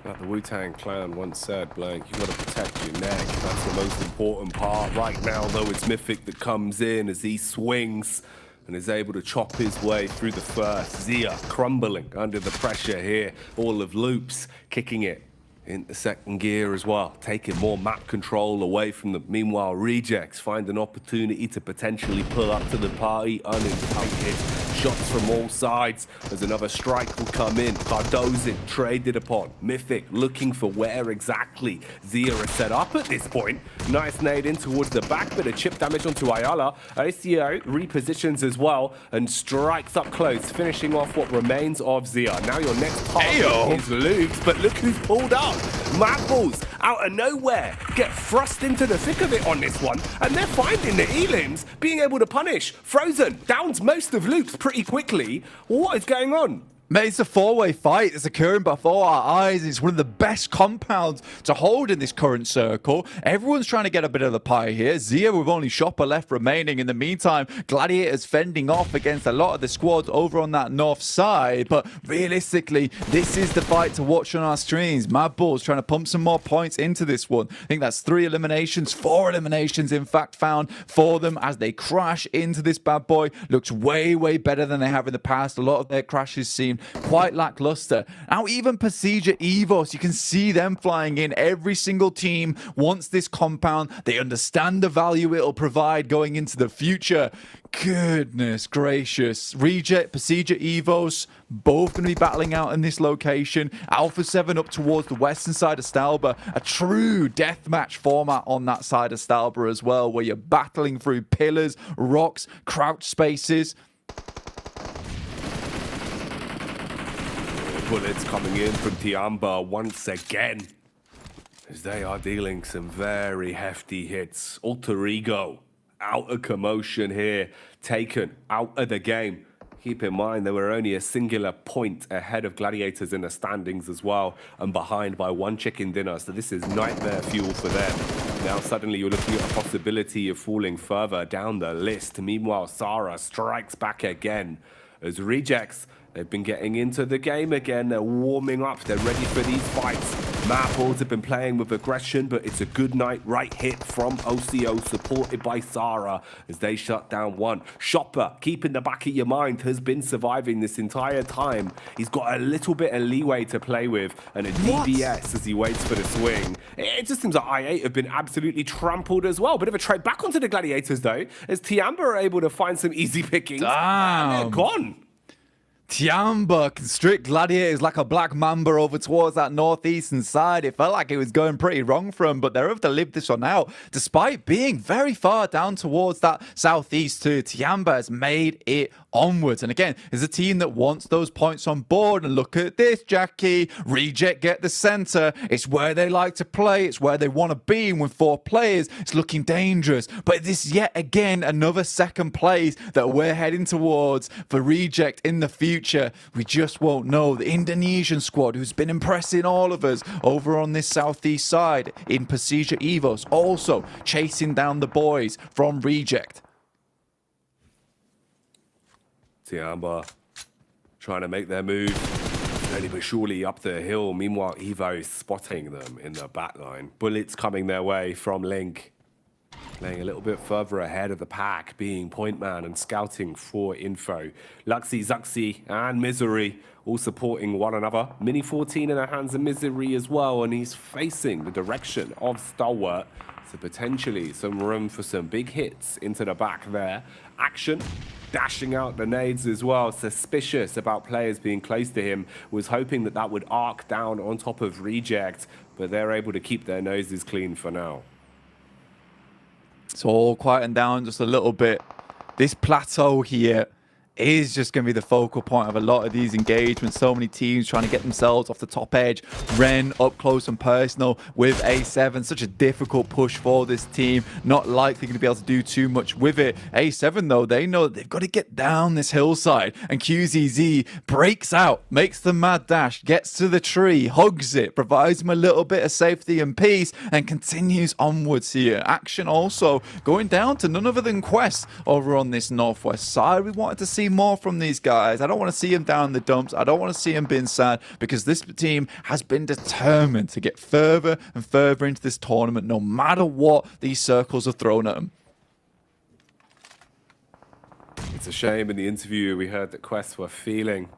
Like the Wu-Tang Clan once said, Blank, you got to protect your neck. That's the most important part. Right now, though, it's Mythic that comes in as he swings and is able to chop his way through the first. Zia crumbling under the pressure here. All of Loops kicking it into second gear as well, taking more map control away from them. Meanwhile, Rejects find an opportunity to potentially pull up to the party unimpeded. Shots from all sides as another strike will come in. Cardozin traded upon. Mythic looking for where exactly Zia is set up at this point. Nice nade in towards the back, bit of chip damage onto Ayala. OCO repositions as well and strikes up close, finishing off what remains of Zia. Now your next target is Luke's, but look who's pulled up. Madballs out of nowhere get thrust into the thick of it on this one, and they're finding the Elims being able to punish. Frozen downs most of Luke's pretty quickly. What is going on? Mate, it's a four-way fight that's occurring before our eyes. It's one of the best compounds to hold in this current circle. Everyone's trying to get a bit of the pie here. Zia with only Shopper left remaining. In the meantime, Gladiators fending off against a lot of the squads over on that north side. But realistically, this is the fight to watch on our streams. Madball's trying to pump some more points into this one. I think that's 4 eliminations, in fact, found for them as they crash into this bad boy. Looks way, way better than they have in the past. A lot of their crashes seem quite lackluster. Now even Pasija Evos, you can see them flying in. Every single team wants this compound. They understand the value it'll provide going into the future. Goodness gracious. Reject, Pasija Evos, both going to be battling out in this location. Alpha 7 up towards the western side of Stalba. A true deathmatch format on that side of Stalba as well, where you're battling through pillars, rocks, crouch spaces. Bullets coming in from Tiamba once again, as they are dealing some very hefty hits. Alter Ego out of commotion here, taken out of the game. Keep in mind, they were only a singular point ahead of Gladiators in the standings as well, and behind by 1 chicken dinner, so this is nightmare fuel for them. Now suddenly you're looking at a possibility of falling further down the list. Meanwhile, Sarah strikes back again as Rejects. They've been getting into the game again. They're warming up. They're ready for these fights. Madballs have been playing with aggression, but it's a good night right hit from OCO, supported by Sarah, as they shut down one. Shopper, keep in the back of your mind, has been surviving this entire time. He's got a little bit of leeway to play with, and a DBS as he waits for the swing. It just seems like I8 have been absolutely trampled as well. Bit of a trade back onto the Gladiators, though, as Tiamba are able to find some easy pickings. And they're gone. Tiamba constrict Gladiators like a black mamba over towards that northeastern side. It felt like it was going pretty wrong for them, but they're able to live this one out despite being very far down towards that southeast too. Tiamba has made it onwards. And again, it's a team that wants those points on board. And look at this, Jackie. Reject get the center. It's where they like to play. It's where they want to be. And with 4 players, it's looking dangerous. But this is yet again another second place that we're heading towards for Reject in the future. We just won't know. The Indonesian squad, who's been impressing all of us over on this southeast side in Persija Evos, also chasing down the boys from Reject. Tiamba trying to make their move slowly but surely up the hill. Meanwhile, Evo spotting them in the back line. Bullets coming their way from Link. Playing a little bit further ahead of the pack, being point man and scouting for info. Luxy, Zuxi, and Misery all supporting one another. Mini 14 in the hands of Misery as well, and he's facing the direction of Stalwart. So potentially some room for some big hits into the back there. Action, dashing out the nades as well. Suspicious about players being close to him. Was hoping that that would arc down on top of Reject, but they're able to keep their noses clean for now. It's all quieting down just a little bit. This plateau here is just going to be the focal point of a lot of these engagements. So many teams trying to get themselves off the top edge. Ren up close and personal with A7. Such a difficult push for this team. Not likely going to be able to do too much with it. A7, though, they know that they've got to get down this hillside. And QZZ breaks out, makes the mad dash, gets to the tree, hugs it, provides him a little bit of safety and peace, and continues onwards here. Action also going down to none other than Quest over on this northwest side. We wanted to see more from these guys. I don't want to see him down in the dumps. I don't want to see him being sad, because this team has been determined to get further and further into this tournament, no matter what these circles are thrown at them. It's a shame in the interview we heard that Quest were feeling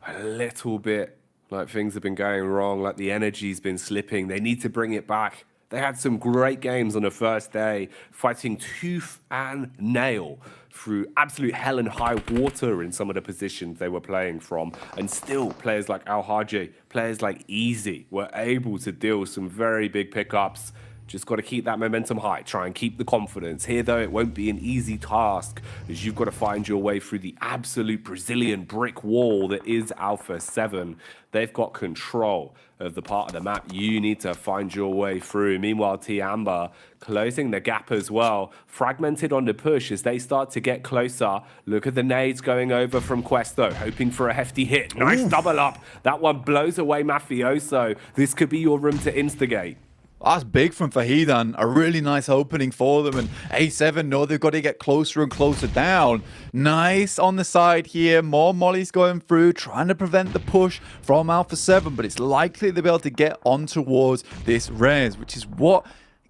a little bit like things have been going wrong, like the energy's been slipping. They need to bring it back. They had some great games on the first day, fighting tooth and nail through absolute hell and high water in some of the positions they were playing from. And still, players like Al-Haji, players like Easy were able to deal some very big pickups. Just got to keep that momentum high, try and keep the confidence. Here, though, it won't be an easy task, as you've got to find your way through the absolute Brazilian brick wall that is Alpha 7. They've got control of the part of the map you need to find your way through. Meanwhile, Tiamba closing the gap as well. Fragmented on the push as they start to get closer. Look at the nades going over from Questo, hoping for a hefty hit. Nice double up. That one blows away Mafioso. This could be your room to instigate. That's big from Fahidan. A really nice opening for them. And A7 know they've got to get closer and closer down. Nice on the side here. More mollies going through, trying to prevent the push from Alpha 7. But it's likely they'll be able to get on towards this res, which is what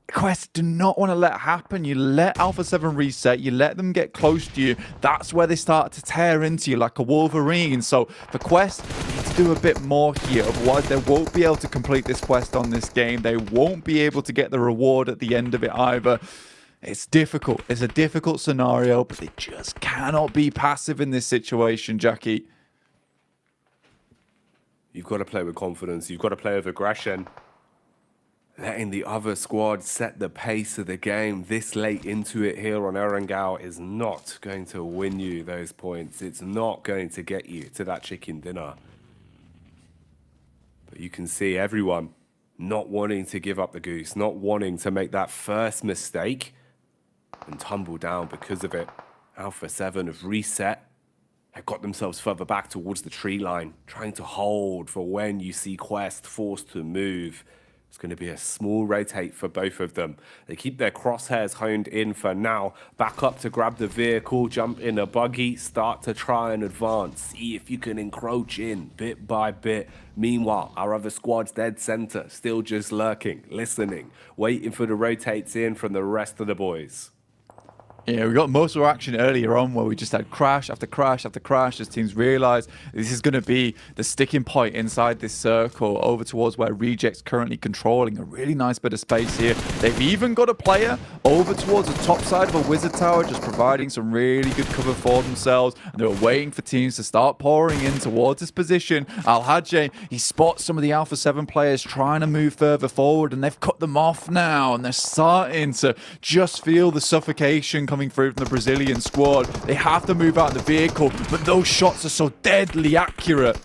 Quest do not want to let happen. You let Alpha 7 reset, you let them get close to you. That's where they start to tear into you like a Wolverine. So for Quest, they need to do a bit more here. Otherwise, they won't be able to complete this quest on this game. They won't be able to get the reward at the end of it either. It's difficult. It's a difficult scenario, but they just cannot be passive in this situation, Jackie. You've got to play with confidence. You've got to play with aggression. Letting the other squad set the pace of the game this late into it here on Erangel is not going to win you those points. It's not going to get you to that chicken dinner. But you can see everyone not wanting to give up the goose, not wanting to make that first mistake and tumble down because of it. Alpha 7 have reset. They've got themselves further back towards the tree line, trying to hold for when you see Quest forced to move. It's going to be a small rotate for both of them. They keep their crosshairs honed in for now. Back up to grab the vehicle, jump in a buggy, start to try and advance. See if you can encroach in bit by bit. Meanwhile, our other squad's dead center, still just lurking, listening, waiting for the rotates in from the rest of the boys. Yeah, we got most of our action earlier on where we just had crash after crash after crash as teams realised this is going to be the sticking point inside this circle over towards where Reject's currently controlling. A really nice bit of space here. They've even got a player over towards the top side of a wizard tower, just providing some really good cover for themselves. And they were waiting for teams to start pouring in towards this position. Al-Hajj, he spots some of the Alpha 7 players trying to move further forward, and they've cut them off now. And they're starting to just feel the suffocation coming through from the Brazilian squad. They have to move out the vehicle, but those shots are so deadly accurate.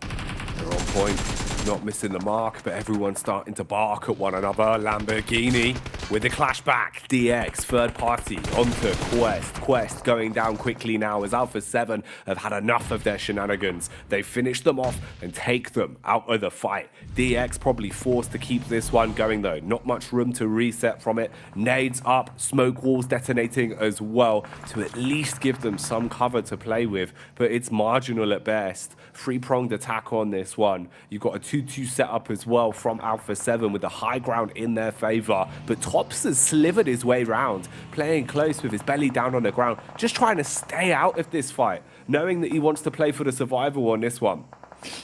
They're on point. Not missing the mark, but everyone's starting to bark at one another. Lamborghini with the clash back. DX, third party, onto Quest. Quest going down quickly now as Alpha 7 have had enough of their shenanigans. They finish them off and take them out of the fight. DX probably forced to keep this one going though. Not much room to reset from it. Nades up, smoke walls detonating as well to at least give them some cover to play with, but it's marginal at best. Three-pronged attack on this one. You've got a 2-2 setup as well from Alpha 7 with the high ground in their favor. But Tops has slivered his way round, playing close with his belly down on the ground, just trying to stay out of this fight, knowing that he wants to play for the survival on this one.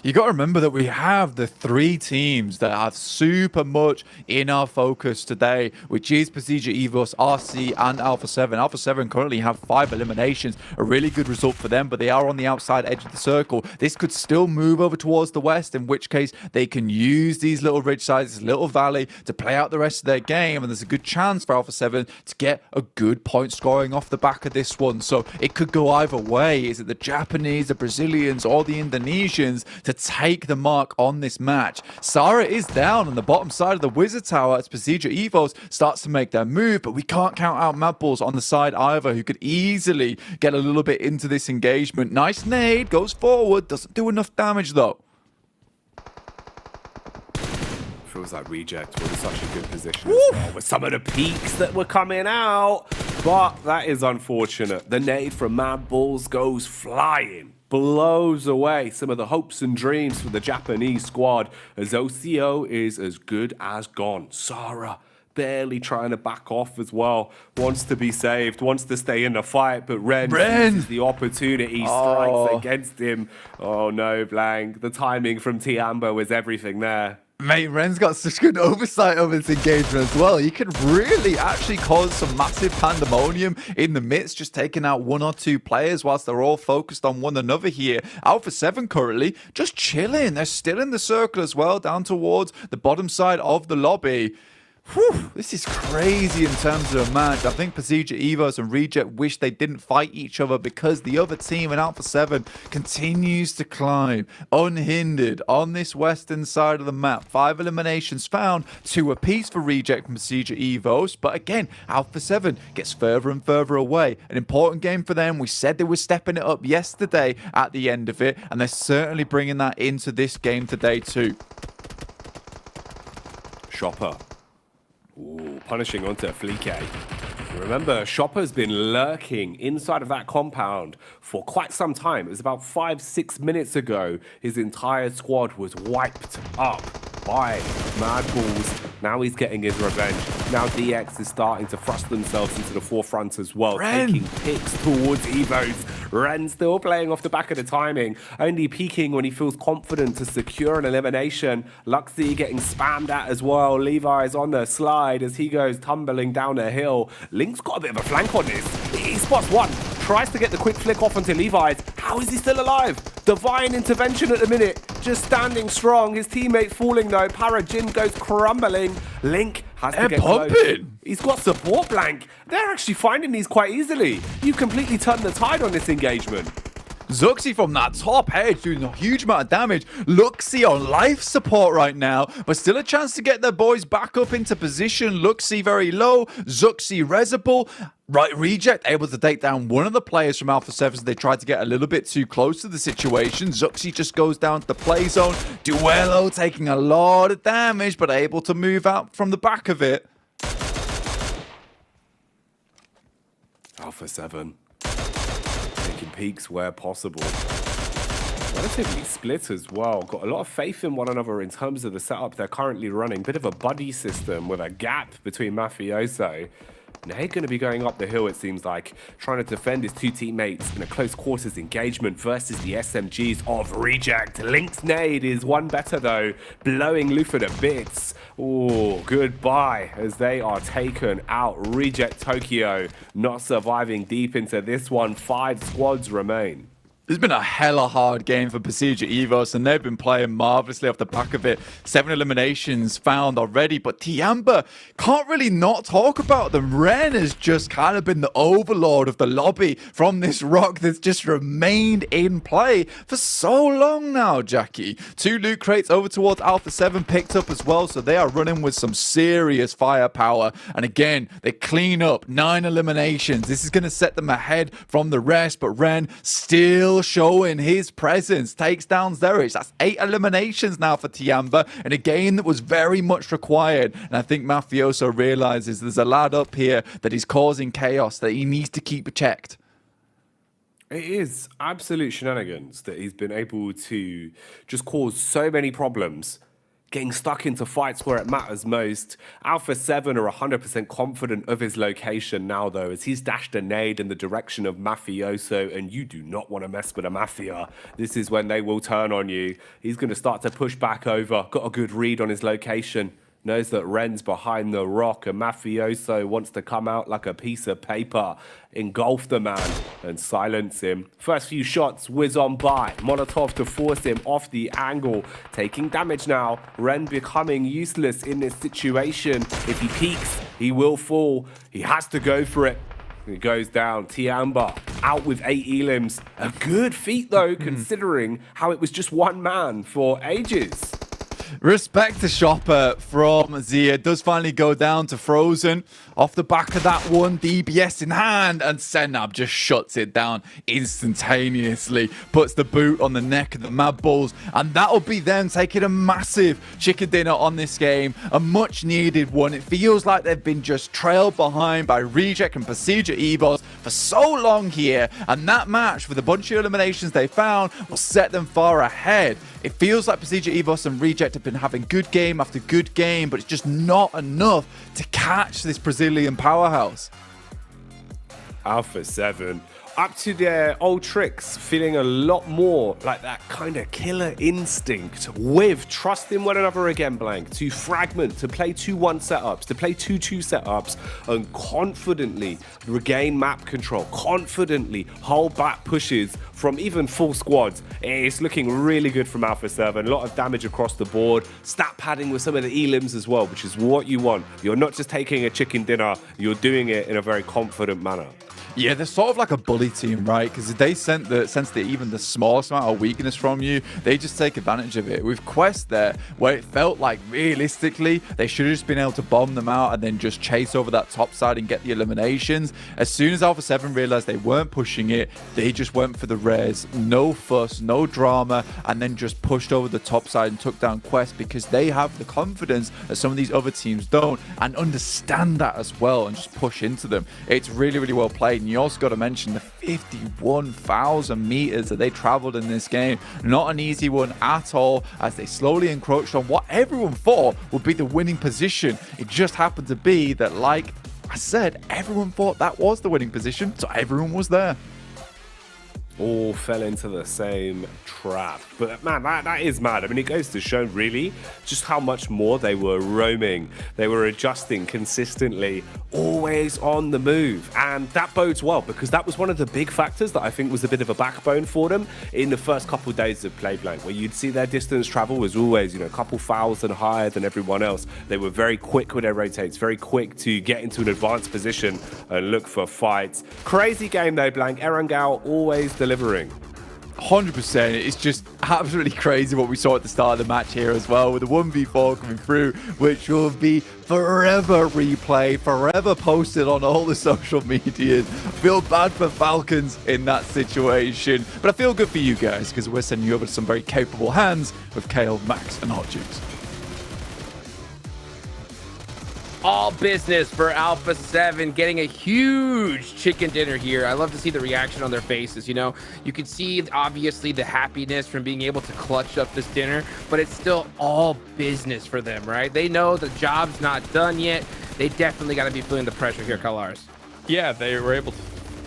You got to remember that we have the 3 teams that have super much in our focus today, which is Procedure Evos, RC, and Alpha 7. Alpha 7 currently have 5 eliminations, a really good result for them, but they are on the outside edge of the circle. This could still move over towards the west, in which case they can use these little ridge sides, this little valley, to play out the rest of their game, and there's a good chance for Alpha 7 to get a good point scoring off the back of this one. So it could go either way. Is it the Japanese, the Brazilians, or the Indonesians to take the mark on this match? Sarah is down on the bottom side of the Wizard Tower as Procedure Evos starts to make their move, but we can't count out Mad Balls on the side either, who could easily get a little bit into this engagement. Nice nade, goes forward, doesn't do enough damage though. Feels like Reject were in such a good position as well with some of the peaks that were coming out, but that is unfortunate. The nade from Mad Balls goes flying, blows away some of the hopes and dreams for the Japanese squad as OCO is as good as gone. Sarah barely trying to back off as well, wants to be saved, wants to stay in the fight, but Ren sees the opportunity, strikes against him. Oh no, Blank. The timing from Tiambo was everything there. Mate, Ren's got such good oversight over this engagement as well. He can really actually cause some massive pandemonium in the midst, just taking out 1 or 2 players whilst they're all focused on one another here. Alpha 7 currently just chilling. They're still in the circle as well, down towards the bottom side of the lobby. Whew, this is crazy in terms of a match. I think Procedure Evos and Reject wish they didn't fight each other because the other team in Alpha 7 continues to climb unhindered on this western side of the map. 5 eliminations found, 2 apiece for Reject and Procedure Evos. But again, Alpha 7 gets further and further away. An important game for them. We said they were stepping it up yesterday at the end of it, and they're certainly bringing that into this game today too. Chopper. Ooh, punishing onto Fleeke. Remember, Chopper's been lurking inside of that compound for quite some time. It was about 5-6 minutes ago. His entire squad was wiped up by Mad Balls. Now he's getting his revenge. Now DX is starting to thrust themselves into the forefront as well, taking picks towards Evos. Ren still playing off the back of the timing, only peeking when he feels confident to secure an elimination. Luxy getting spammed at as well. Levi's on the slide as he goes tumbling down a hill. Link's got a bit of a flank on this. He spots one, tries to get the quick flick off onto Levi's. How is he still alive? Divine intervention at the minute, just standing strong. His teammate falling though. Parajin goes crumbling. Link has to get close. He's got support, Blank. They're actually finding these quite easily. You completely turned the tide on this engagement. Zuxi from that top edge doing a huge amount of damage. Luxy on life support right now, but still a chance to get their boys back up into position. Luxy very low, Zuxi resable. Right, Reject able to take down one of the players from Alpha 7 as they tried to get a little bit too close to the situation. Zuxi just goes down to the play zone. Duello taking a lot of damage, but able to move out from the back of it. Alpha 7. Taking peeks where possible. Relatively split as well. Got a lot of faith in one another in terms of the setup they're currently running. Bit of a buddy system with a gap between Mafioso. Nade going to be going up the hill, it seems like, trying to defend his 2 teammates in a close quarters engagement versus the SMGs of Reject. Link's nade is one better though, blowing Lufa to bits. Oh, goodbye as they are taken out. Reject Tokyo not surviving deep into this one. 5 squads remain. It's been a hella hard game for Procedure Evos, and they've been playing marvelously off the back of it. 7 eliminations found already, but Tiamba can't really not talk about them. Ren has just kind of been the overlord of the lobby from this rock that's just remained in play for so long now, Jackie. 2 loot crates over towards Alpha 7 picked up as well, so they are running with some serious firepower. And again, they clean up 9 eliminations. This is going to set them ahead from the rest, but Ren still showing his presence, takes down Zerich. That's 8 eliminations now for Tiamba in a game that was very much required. And I think Mafioso realizes there's a lad up here that is causing chaos that he needs to keep checked. It is absolute shenanigans that he's been able to just cause so many problems, getting stuck into fights where it matters most. Alpha 7 are 100% confident of his location now, though, as he's dashed a nade in the direction of Mafioso, and you do not want to mess with a Mafia. This is when they will turn on you. He's going to start to push back over. Got a good read on his location. Knows that Ren's behind the rock, and Mafioso wants to come out like a piece of paper, engulf the man and silence him. First few shots whiz on by. Molotov to force him off the angle, taking damage now. Ren becoming useless in this situation. If he peeks, he will fall. He has to go for it. He goes down. Tiamba out with 8 elims. A good feat though, considering how it was just one man for ages. Respect to Shopper from Zia. Does finally go down to Frozen. Off the back of that one, DBS in hand, and Senab just shuts it down instantaneously. Puts the boot on the neck of the Mad Bulls, and that'll be them taking a massive chicken dinner on this game. A much needed one. It feels like they've been just trailed behind by Reject and Procedure Evos for so long here, and that match with a bunch of eliminations they found will set them far ahead. It feels like Procedure Evos and Reject have been having good game after good game, but it's just not enough to catch this Brazilian powerhouse. Alpha 7 up to their old tricks, feeling a lot more like that kind of killer instinct with trusting one another again, Blank, to fragment, to play 2-1 setups, to play 2-2 setups, and confidently regain map control, confidently hold back pushes from even full squads. It's looking really good from Alpha 7. A lot of damage across the board. Stat padding with some of the elims as well, which is what you want. You're not just taking a chicken dinner, you're doing it in a very confident manner. Yeah, they're sort of like a bully team, right? Because they sense that even the smallest amount of weakness from you, they just take advantage of it. With Quest there, where it felt like realistically, they should have just been able to bomb them out and then just chase over that top side and get the eliminations. As soon as Alpha 7 realized they weren't pushing it, they just went for the res, no fuss, no drama, and then just pushed over the top side and took down Quest because they have the confidence that some of these other teams don't and understand that as well and just push into them. It's really, really well played. And you also got to mention the 51,000 meters that they traveled in this game. Not an easy one at all, as they slowly encroached on what everyone thought would be the winning position. It just happened to be that, like I said, everyone thought that was the winning position, so everyone was there. All fell into the same trap. But man, that is mad. I mean, it goes to show really just how much more they were roaming. They were adjusting consistently, always on the move. And that bodes well, because that was one of the big factors that I think was a bit of a backbone for them in the first couple of days of play, Blank, where you'd see their distance travel was always, a couple thousand higher than everyone else. They were very quick with their rotates, very quick to get into an advanced position and look for fights. Crazy game though, Blank. Erangel always delivering. 100%. It's just absolutely crazy what we saw at the start of the match here as well, with the 1v4 coming through, which will be forever replayed, forever posted on all the social medias. Feel bad for Falcons in that situation, but I feel good for you guys because we're sending you over to some very capable hands with Kale, Max, and Hot Juice. All business for Alpha 7, getting a huge chicken dinner here. I love to see the reaction on their faces. You can see obviously the happiness from being able to clutch up this dinner, but it's still all business for them, right? They know the job's not done yet. They definitely got to be feeling the pressure here, Kalars. Yeah, they were able to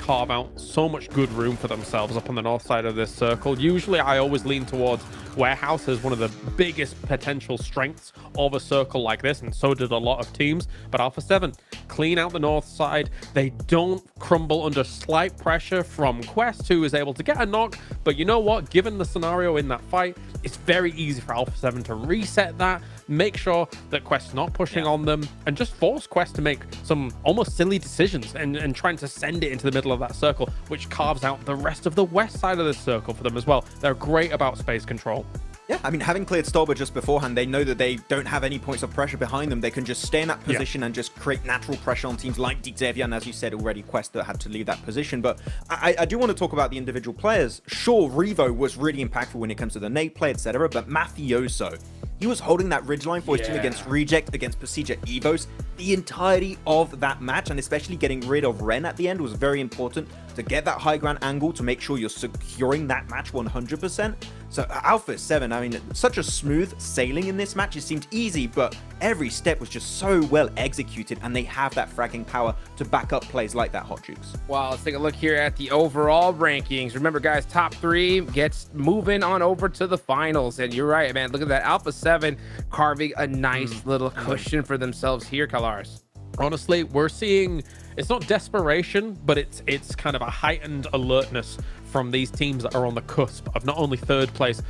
carve out so much good room for themselves up on the north side of this circle. Usually I always lean towards Warehouse as one of the biggest potential strengths of a circle like this, and so did a lot of teams. But Alpha 7 clean out the north side. They don't crumble under slight pressure from Quest, who is able to get a knock. But you know what? Given the scenario in that fight, it's very easy for Alpha 7 to reset that, make sure that Quest's not pushing on them, and just force Quest to make some almost silly decisions and trying to send it into the middle of that circle, which carves out the rest of the west side of this circle for them as well. They're great about space control. Yeah, I mean, having cleared Stolber just beforehand, they know that they don't have any points of pressure behind them. They can just stay in that position and just create natural pressure on teams like Xavier, and as you said already, Quest that had to leave that position. But I do want to talk about the individual players. Sure, Revo was really impactful when it comes to the nade play, etc., but Mafioso, he was holding that ridgeline for his team against Reject, against Pasija Evos, the entirety of that match, and especially getting rid of Ren at the end was very important to get that high ground angle to make sure you're securing that match 100%. So Alpha 7, I mean, such a smooth sailing in this match. It seemed easy, but every step was just so well executed, and they have that fragging power to back up plays like that, Hot Jukes. Well, let's take a look here at the overall rankings. Remember, guys, top 3 gets moving on over to the finals. And you're right, man. Look at that. Alpha 7 carving a nice little cushion for themselves here, Kalars. Honestly, we're seeing, it's not desperation, but it's kind of a heightened alertness from these teams that are on the cusp of not only third place,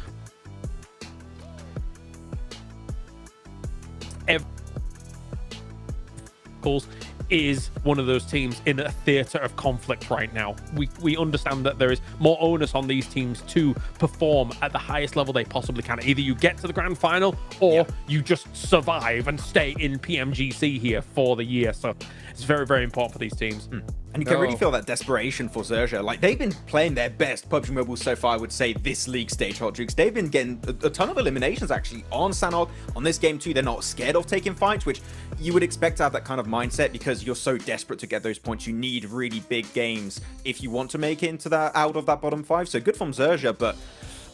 is one of those teams in a theater of conflict right now. We understand that there is more onus on these teams to perform at the highest level they possibly can. Either you get to the grand final or you just survive and stay in PMGC here for the year. So it's very, very important for these teams. And you can really feel that desperation for Zerja. Like, they've been playing their best PUBG Mobile so far, I would say, this league stage, Hot Jukes. They've been getting a ton of eliminations, actually, on Sanhok. On this game, too, they're not scared of taking fights, which you would expect to have that kind of mindset because you're so desperate to get those points. You need really big games if you want to make it into that, out of that bottom 5. So good from Zerja, but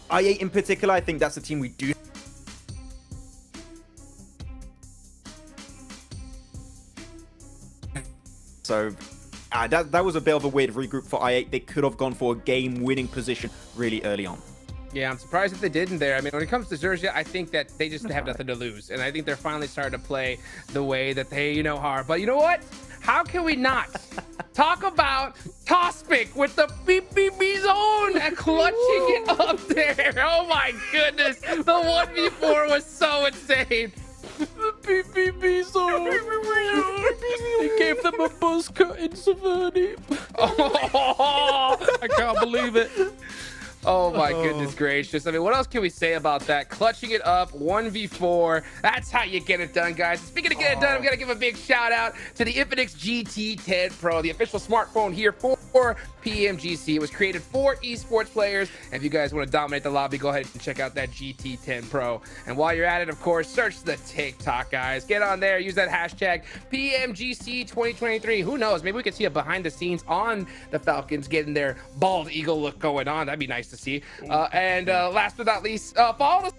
i8 in particular, I think that's the team we do. So that was a bit of a weird regroup for i8. They could have gone for a game-winning position really early on. Yeah, I'm surprised if they didn't there. I mean, when it comes to Zerja, I think that they just have nothing to lose. And I think they're finally starting to play the way that they, are. But you know what? How can we not talk about Tospic with the PPB zone and clutching it up there? Oh my goodness. The 1v4 was so insane. The PPB zone. They gave them a buzz cut in Saverni. Oh, I can't believe it. Oh my goodness gracious. I mean, what else can we say about that? Clutching it up, 1v4. That's how you get it done, guys. Speaking of get it done, I'm going to give a big shout out to the Infinix GT10 Pro, the official smartphone here for PMGC. It was created for esports players. And if you guys want to dominate the lobby, go ahead and check out that GT10 Pro. And while you're at it, of course, search the TikTok, guys. Get on there. Use that hashtag PMGC 2023. Who knows? Maybe we could see a behind the scenes on the Falcons getting their bald eagle look going on. That'd be nice to see. And last but not least, follow us.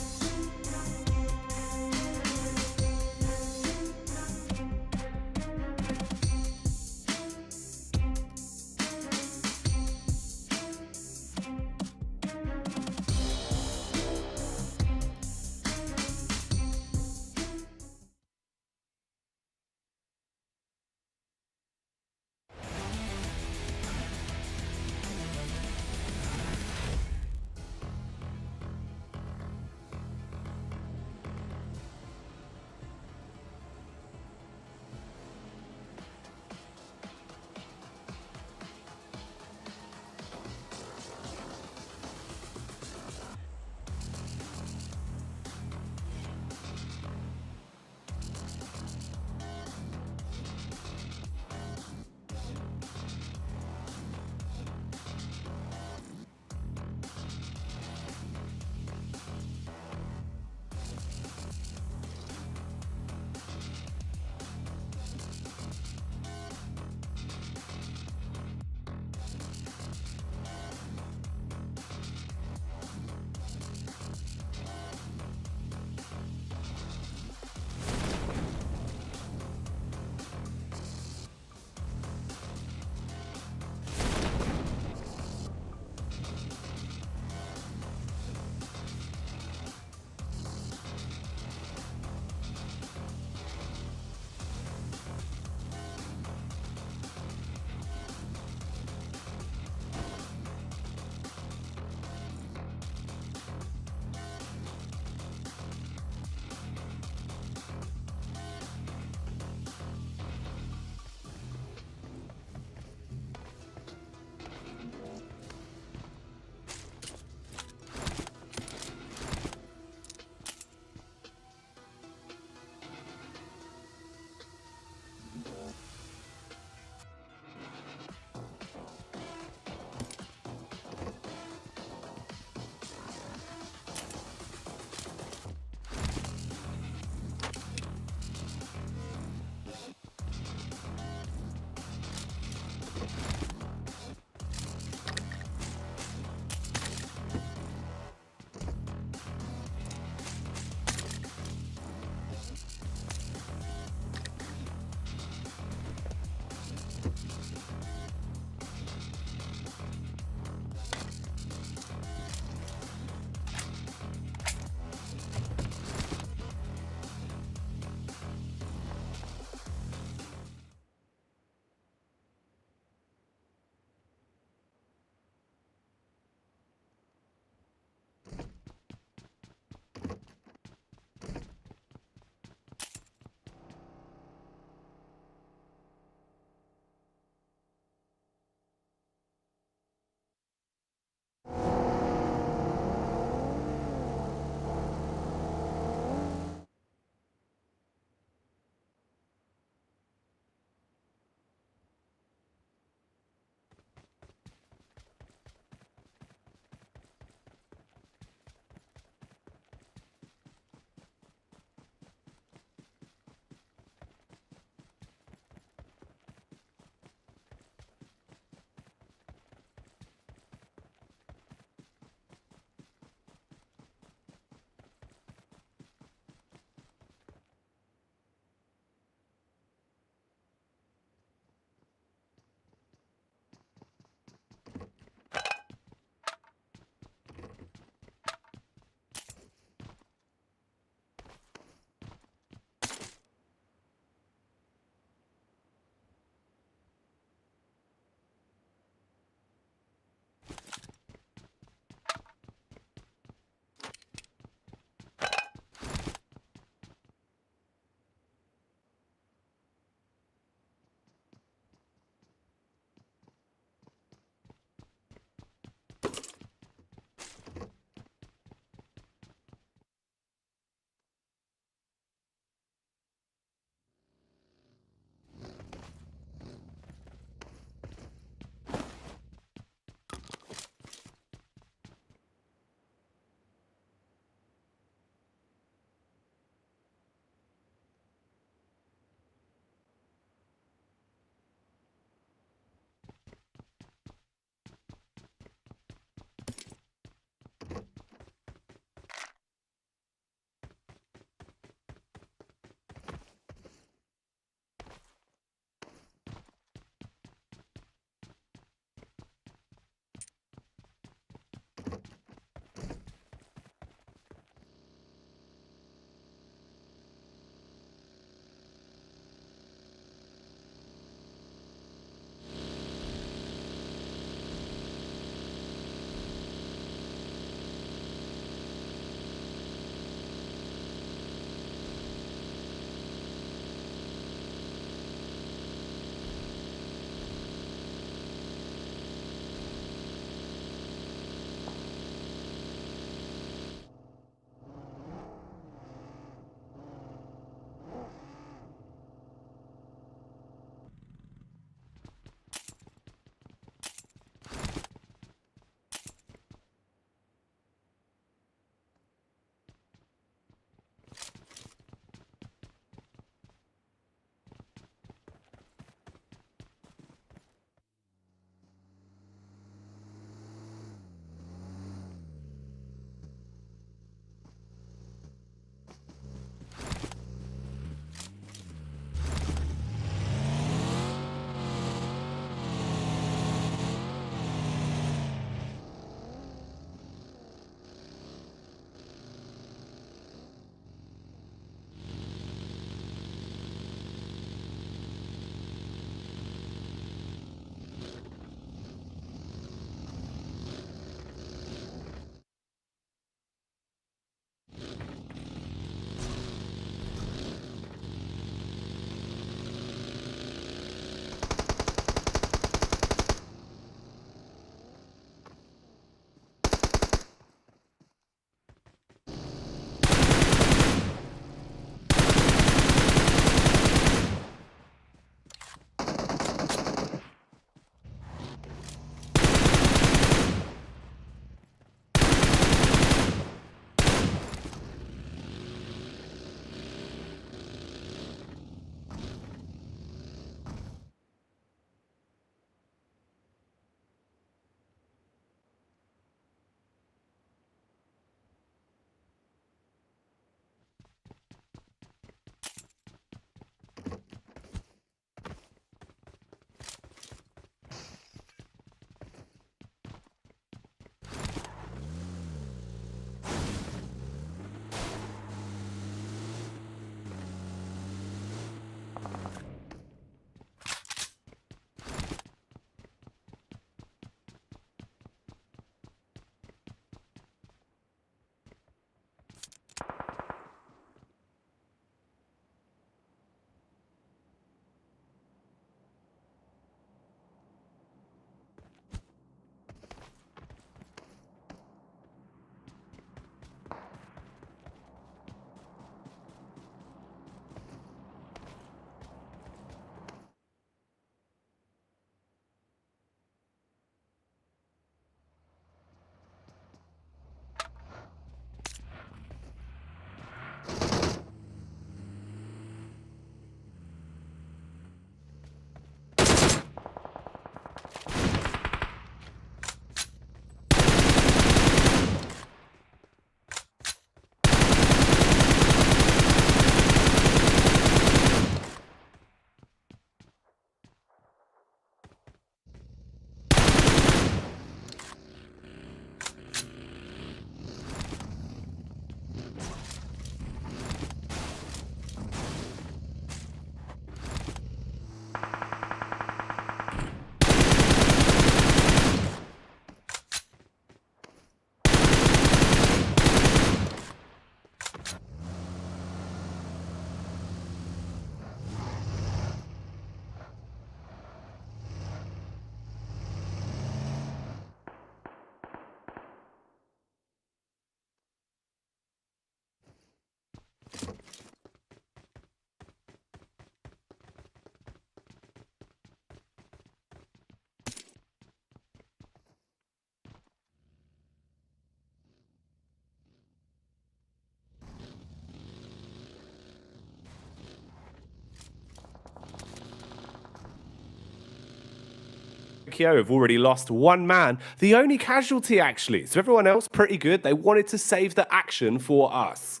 Tokyo have already lost one man, the only casualty actually. So everyone else pretty good. They wanted to save the action for us.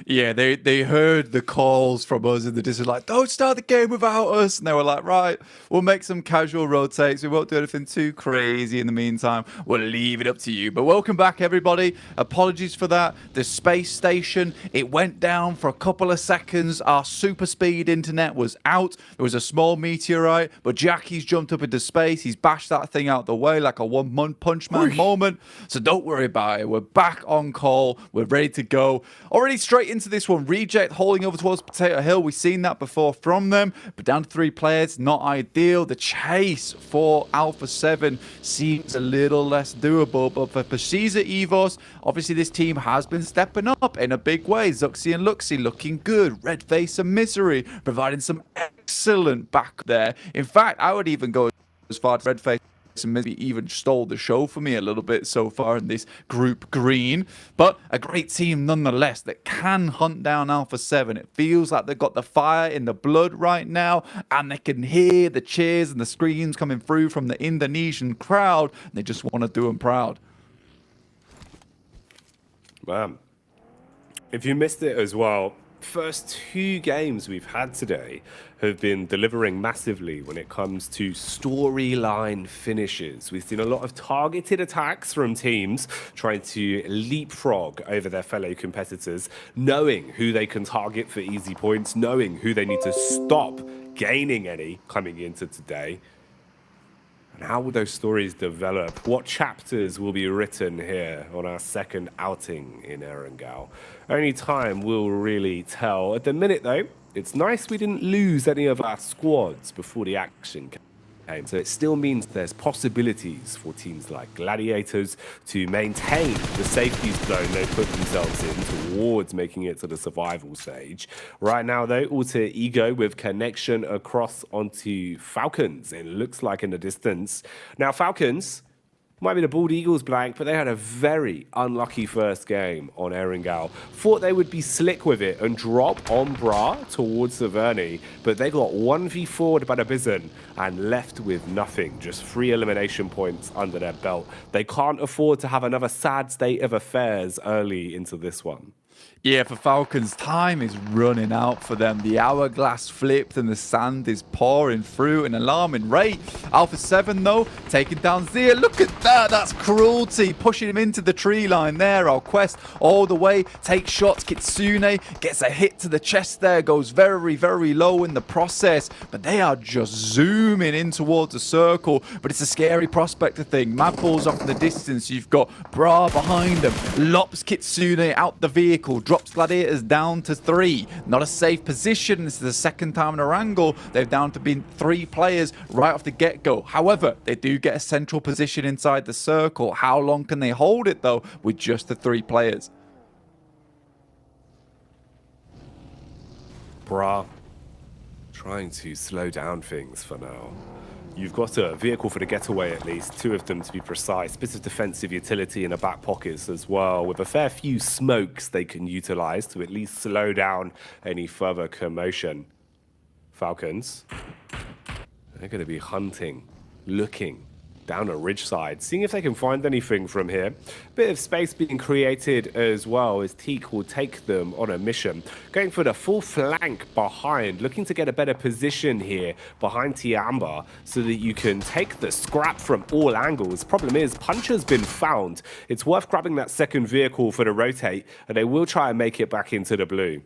Yeah, they heard the calls from us in the distance, like, don't start the game without us. And they were like, right, we'll make some casual rotates. We won't do anything too crazy in the meantime. We'll leave it up to you. But welcome back, everybody. Apologies for that. The space station, it went down for a couple of seconds. Our super speed internet was out. There was a small meteorite, but Jackie's jumped up into space. He's bashed that thing out the way like a one-punch man moment. So don't worry about it. We're back on call. We're ready to go. Already straight into this one. Reject holding over towards Potato Hill. We've seen that before from them, but down to 3 players, not ideal. The chase for Alpha 7 seems a little less doable, but for Precisa Evos, obviously this team has been stepping up in a big way. Zuxi and Luxi looking good. Red Face and Misery providing some excellent back there. In fact, I would even go as far as Red Face and maybe even stole the show for me a little bit so far in this group green, but a great team nonetheless that can hunt down Alpha 7. It feels like they've got the fire in the blood right now, and they can hear the cheers and the screams coming through from the Indonesian crowd, and they just want to do them proud. Man, if you missed it as well, first 2 games we've had today have been delivering massively when it comes to storyline finishes. We've seen a lot of targeted attacks from teams trying to leapfrog over their fellow competitors, knowing who they can target for easy points, knowing who they need to stop gaining any coming into today. And how will those stories develop? What chapters will be written here on our second outing in Erangel? Only time will really tell. At the minute, though, it's nice we didn't lose any of our squads before the action came. So it still means there's possibilities for teams like Gladiators to maintain the safety zone they put themselves in towards making it to the survival stage. Right now, though, Alter Ego with connection across onto Falcons. It looks like in the distance. Now, Falcons might be the Bald Eagles blank, but they had a very unlucky first game on Erangel. Thought they would be slick with it and drop on Bra towards Saverni, but they got 1v4'd by the Bison and left with nothing. Just 3 elimination points under their belt. They can't afford to have another sad state of affairs early into this one. Yeah, for Falcons, time is running out for them. The hourglass flipped and the sand is pouring through at an alarming rate. Alpha 7, though, taking down Zia. Look at that. That's cruelty. Pushing him into the tree line there. Our Quest all the way. Takes shots. Kitsune gets a hit to the chest there. Goes very, very low in the process. But they are just zooming in towards the circle. But it's a scary prospector thing. Mad Bull's off in the distance. You've got Bra behind them. Lops Kitsune out the vehicle. Drops Gladiators down to 3. Not a safe position. This is the second time in a wrangle. They've down to be 3 players right off the get-go. However, they do get a central position inside the circle. How long can they hold it, though, with just the 3 players? Bra, trying to slow down things for now. You've got a vehicle for the getaway at least, 2 of them to be precise. Bit of defensive utility in the back pockets as well, with a fair few smokes they can utilize to at least slow down any further commotion. Falcons, they're going to be hunting, looking down a ridge side, seeing if they can find anything from here. Bit of space being created as well as Teak will take them on a mission. Going for the full flank behind, looking to get a better position here behind Tiamba so that you can take the scrap from all angles. Problem is, Puncher's been found. It's worth grabbing that second vehicle for the rotate, and they will try and make it back into the blue.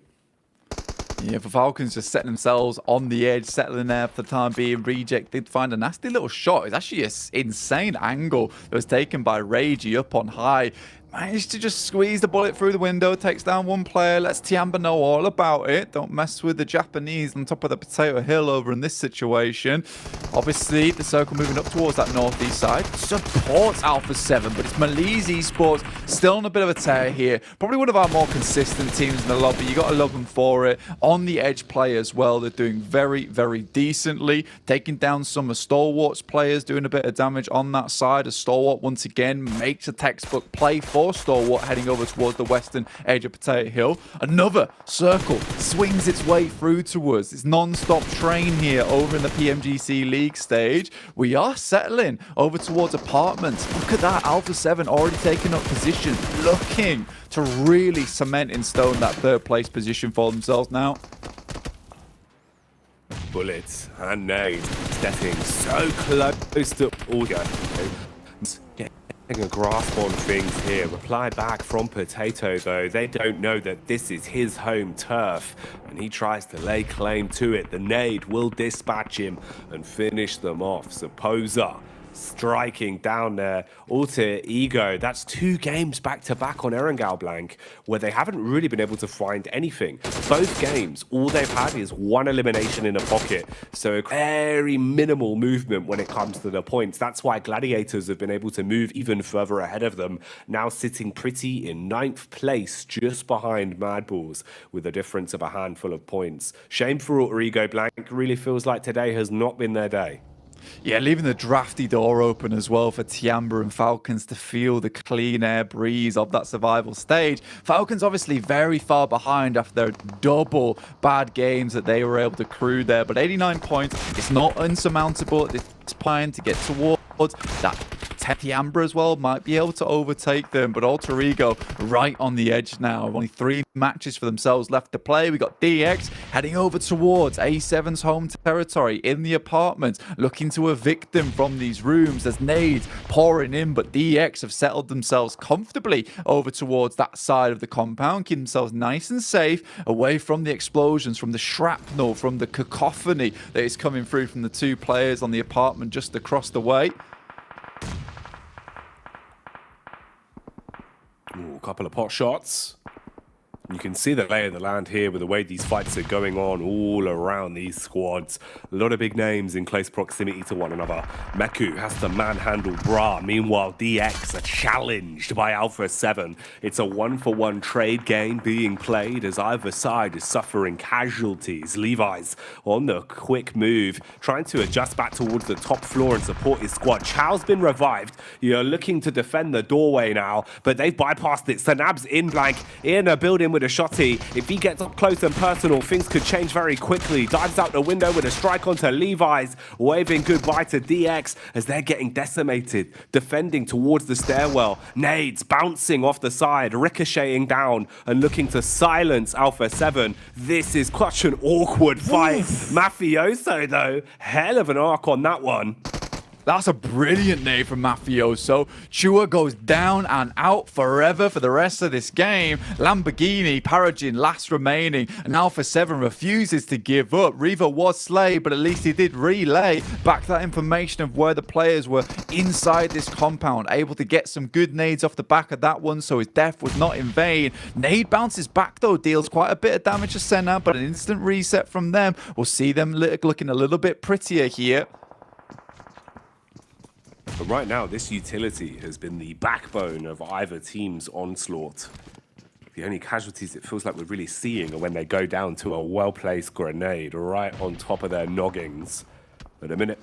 Yeah, for Falcons just setting themselves on the edge, settling there for the time being. Reject did find a nasty little shot. It's actually an insane angle that was taken by Ragey up on high. Managed to just squeeze the bullet through the window, takes down 1 player, lets Tiamba know all about it. Don't mess with the Japanese on top of the Potato Hill over in this situation. Obviously, the circle moving up towards that northeast side supports Alpha 7, but it's Malise Esports still on a bit of a tear here. Probably one of our more consistent teams in the lobby. You got to love them for it. On the edge play as well, they're doing very, very decently. Taking down some of Stalwart's players, doing a bit of damage on that side. As Stalwart once again makes a textbook play for for Stalwart heading over towards the western edge of Potato Hill. Another circle swings its way through to us. It's non-stop train here over in the PMGC League stage. We are settling over towards apartments. Look at that, Alpha 7 already taking up position, looking to really cement in stone that third place position for themselves now. Bullets and nades getting so close to Audio. Getting a grasp on things here. Reply back from Potato though. They don't know that this is his home turf and he tries to lay claim to it. The nade will dispatch him and finish them off. Supposer striking down there. Alter Ego, that's 2 games back-to-back on Erangel Blank where they haven't really been able to find anything. Both games, all they've had is 1 elimination in a pocket. So very minimal movement when it comes to the points. That's why Gladiators have been able to move even further ahead of them. Now sitting pretty in 9th place, just behind Mad Bulls with a difference of a handful of points. Shame for Alter Ego. Blank really feels like today has not been their day. Yeah, leaving the drafty door open as well for Tiamba and Falcons to feel the clean air breeze of that survival stage. Falcons obviously very far behind after their double bad games that they were able to accrue there. But 89 points, it's not unsurmountable at this point to get towards that. Tiamba as well might be able to overtake them, but Alter Ego right on the edge now. Only 3 matches for themselves left to play. We got DX heading over towards A7's home territory in the apartments, looking to evict them from these rooms. There's nades pouring in, but DX have settled themselves comfortably over towards that side of the compound, keeping themselves nice and safe away from the explosions, from the shrapnel, from the cacophony that is coming through from the 2 players on the apartment just across the way. Ooh, a couple of pot shots. You can see the lay of the land here with the way these fights are going on all around these squads. A lot of big names in close proximity to one another. Meku has to manhandle Bra. Meanwhile, DX are challenged by Alpha 7. It's a 1-for-1 trade game being played as either side is suffering casualties. Levi's on the quick move, trying to adjust back towards the top floor and support his squad. Chow's been revived. You're looking to defend the doorway now, but they've bypassed it. Sanab's in Blank, in a building with a shotty. If he gets up close and personal, things could change very quickly. Dives out the window with a strike onto Levi's, waving goodbye to DX as they're getting decimated. Defending towards the stairwell. Nades bouncing off the side, ricocheting down and looking to silence Alpha 7. This is such an awkward fight. Mafioso though, hell of an arc on that one. That's a brilliant nade from Mafioso. Chua goes down and out forever for the rest of this game. Lamborghini, Paragin last remaining, and Alpha 7 refuses to give up. Reaver was slayed, but at least he did relay back that information of where the players were inside this compound, able to get some good nades off the back of that one, so his death was not in vain. Nade bounces back though, deals quite a bit of damage to Senna, but an instant reset from them. We'll see them looking a little bit prettier here. But right now, this utility has been the backbone of either team's onslaught. The only casualties it feels like we're really seeing are when they go down to a well-placed grenade right on top of their noggins. At a minute,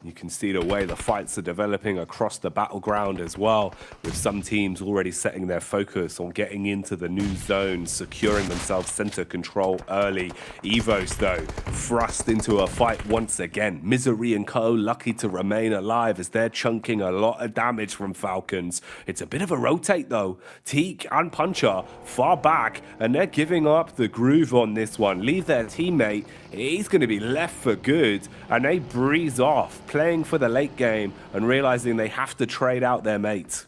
you can see the way the fights are developing across the battleground as well, with some teams already setting their focus on getting into the new zone, securing themselves center control early. Evos, though, thrust into a fight once again. Misery and Co. lucky to remain alive as they're chunking a lot of damage from Falcons. It's a bit of a rotate, though. Teak and Puncher far back, and they're giving up the groove on this one. Leave their teammate. He's going to be left for good, and they breeze off, playing for the late game and realizing they have to trade out their mates.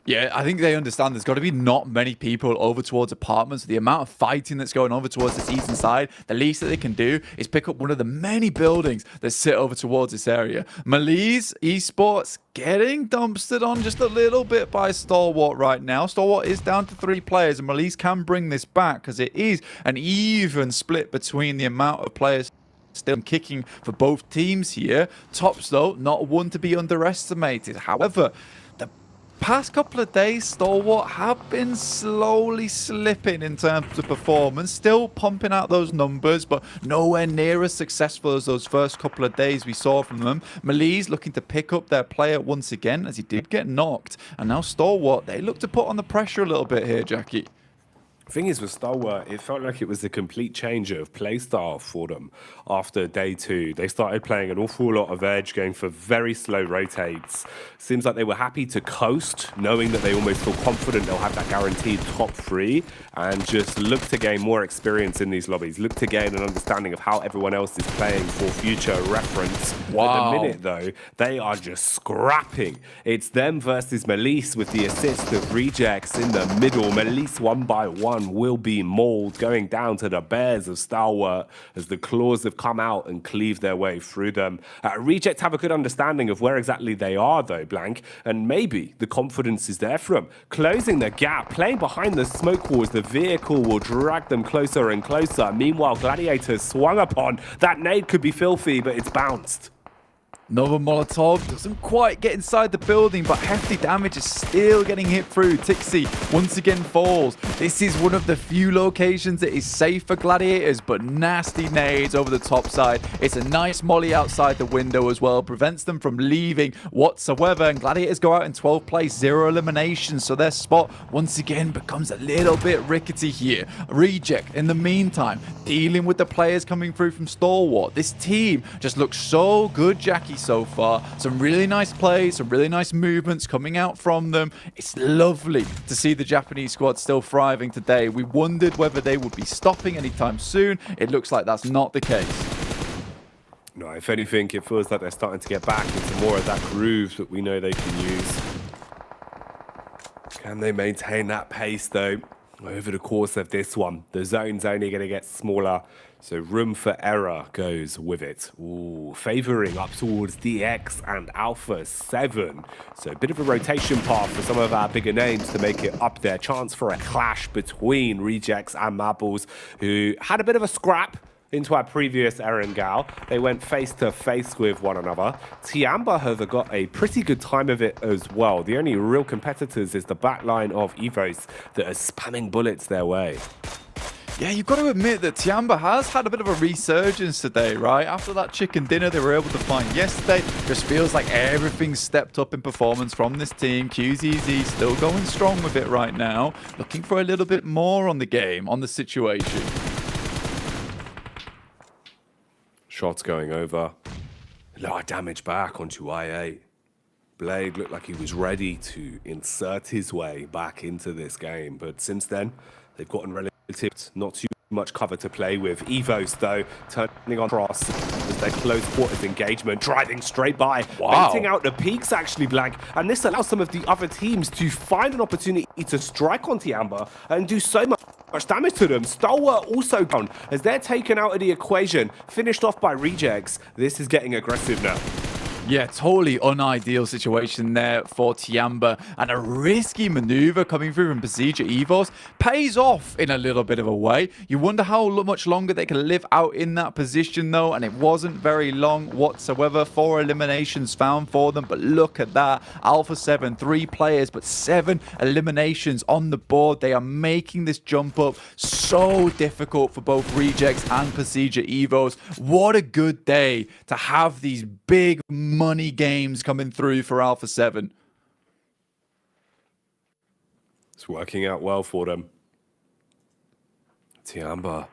Yeah, I think they understand there's got to be not many people over towards apartments. The amount of fighting that's going over towards the eastern side, the least that they can do is pick up one of the many buildings that sit over towards this area. Malise Esports getting dumpstered on just a little bit by Stalwart right now. Stalwart is down to 3 players, and Malise can bring this back because it is an even split between the amount of players still kicking for both teams here. Tops, though, not one to be underestimated. However, past couple of days, Stalwart have been slowly slipping in terms of performance, still pumping out those numbers, but nowhere near as successful as those first couple of days we saw from them. Mali's looking to pick up their player once again, as he did get knocked, and now Stalwart, they look to put on the pressure a little bit here, Jackie. Thing is with Stalwart, it felt like it was a complete change of play style for them after day 2. They started playing an awful lot of edge, going for very slow rotates. Seems like they were happy to coast, knowing that they almost feel confident they'll have that guaranteed top 3, and just look to gain more experience in these lobbies, look to gain an understanding of how everyone else is playing for future reference. Wow. At the minute, though, they are just scrapping. It's them versus Malise with the assist of Rejects in the middle. Malise 1-by-1 will be mauled, going down to the bears of Stalwart as the claws have come out and cleaved their way through them. Rejects have a good understanding of where exactly they are, though, Blank, and maybe the confidence is there for them. Closing the gap, playing behind the smoke walls, the vehicle will drag them closer and closer. Meanwhile, Gladiators swung upon. That nade could be filthy, but it's bounced. Another Molotov doesn't quite get inside the building, but hefty damage is still getting hit through. Tixi once again falls. This is one of the few locations that is safe for Gladiators, but nasty nades over the top side. It's a nice molly outside the window as well, prevents them from leaving whatsoever, and Gladiators go out in 12th place, 0 eliminations, so their spot once again becomes a little bit rickety here. Reject, in the meantime, dealing with the players coming through from Stalwart. This team just looks so good, Jackie, so far. Some really nice plays, some really nice movements coming out from them. It's lovely to see the Japanese squad still thriving today. We wondered whether they would be stopping anytime soon. It looks like that's not the case. No, if anything, it feels like they're starting to get back into more of that groove that we know they can use. Can they maintain that pace, though, over the course of this one? The zone's only going to get smaller, so room for error goes with it. Ooh, favoring up towards DX and Alpha 7. So a bit of a rotation path for some of our bigger names to make it up there. Chance for a clash between Rejects and Marbles, who had a bit of a scrap into our previous Erangel. They went face to face with one another. Tiamba have got a pretty good time of it as well. The only real competitors is the backline of Evos that are spamming bullets their way. Yeah, you've got to admit that Tiamba has had a bit of a resurgence today, right? After that chicken dinner they were able to find yesterday, just feels like everything's stepped up in performance from this team. QZZ still going strong with it right now, looking for a little bit more on the game, on the situation. Shots going over. A lot of damage back onto I8. Blade looked like he was ready to insert his way back into this game, but since then, they've gotten relative not too much cover to play with. Evos, though, turning on cross as their close quarters engagement, driving straight by, baiting out the peaks, actually, Blank, and this allows some of the other teams to find an opportunity to strike on Tiamba and do so much damage to them. Stalwart also gone as they're taken out of the equation, finished off by Rejects. This is getting aggressive now. Yeah, totally unideal situation there for Tiamba, and a risky maneuver coming through from Besieger Evos pays off in a little bit of a way. You wonder how much longer they can live out in that position though, and it wasn't very long whatsoever. 4 eliminations found for them, but look at that. Alpha 7, 3 players, but 7 eliminations on the board. They are making this jump up so difficult for both Rejects and Besieger Evos. What a good day to have these big money games coming through for Alpha 7. It's working out well for them. Tiamba,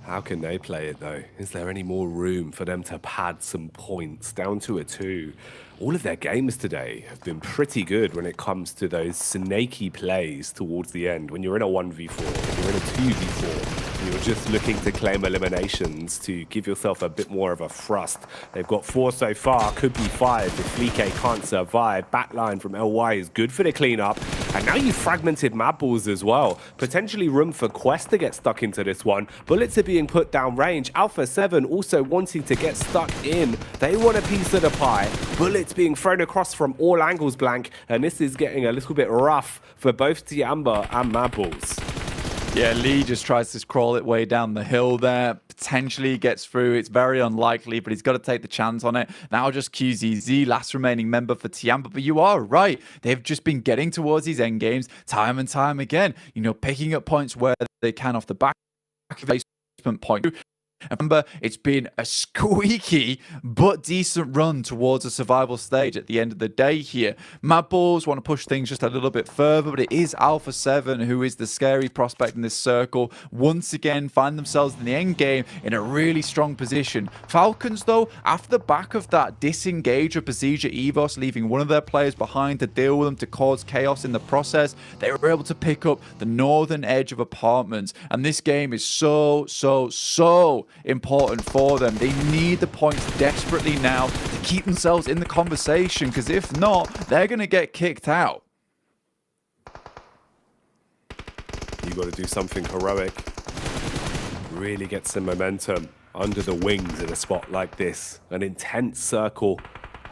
how can they play it though? Is there any more room for them to pad some points down to a 2? All of their games today have been pretty good when it comes to those snaky plays towards the end. When you're in a 1v4, when you're in a 2v4, you're just looking to claim eliminations to give yourself a bit more of a thrust. They've got 4 so far, could be 5 if Fleek can't survive. Backline from LY is good for the cleanup. And now you've fragmented Madballs as well. Potentially room for Quest to get stuck into this one. Bullets are being put down range. Alpha 7 also wanting to get stuck in. They want a piece of the pie. Bullets being thrown across from all angles, Blank. And this is getting a little bit rough for both Tiamba and Madballs. Yeah, Lee just tries to crawl it way down the hill there. Potentially gets through. It's very unlikely, but he's got to take the chance on it. Now just QZZ, last remaining member for Tiamba. But you are right. They've just been getting towards these end games time and time again. You know, picking up points where they can off the back of a placement point. Remember, it's been a squeaky but decent run towards a survival stage at the end of the day here. Mad Bulls want to push things just a little bit further, but it is Alpha 7 who is the scary prospect in this circle. Once again, find themselves in the end game in a really strong position. Falcons, though, after the back of that disengage of Besieger Evos, leaving one of their players behind to deal with them to cause chaos in the process, they were able to pick up the northern edge of apartments. And this game is so important for them. They need the points desperately now to keep themselves in the conversation, because if not, they're going to get kicked out. You got to do something heroic. Really get some momentum under the wings in a spot like this. An intense circle.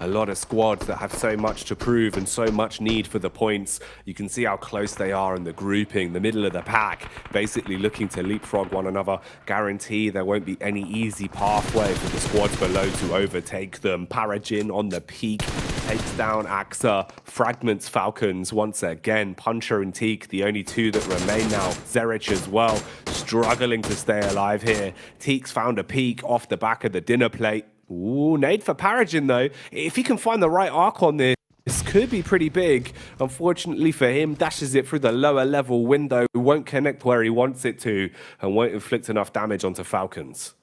A lot of squads that have so much to prove and so much need for the points. You can see how close they are in the grouping, the middle of the pack, basically looking to leapfrog one another. Guarantee there won't be any easy pathway for the squads below to overtake them. Parajin on the peak, takes down Axa, fragments Falcons once again. Puncher and Teak, the only two that remain now. Zerich as well, struggling to stay alive here. Teak's found a peak off the back of the dinner plate. Ooh, nade for Parajin though. If he can find the right arc on this could be pretty big. Unfortunately for him, dashes it through the lower level window, won't connect where he wants it to, and won't inflict enough damage onto Falcons.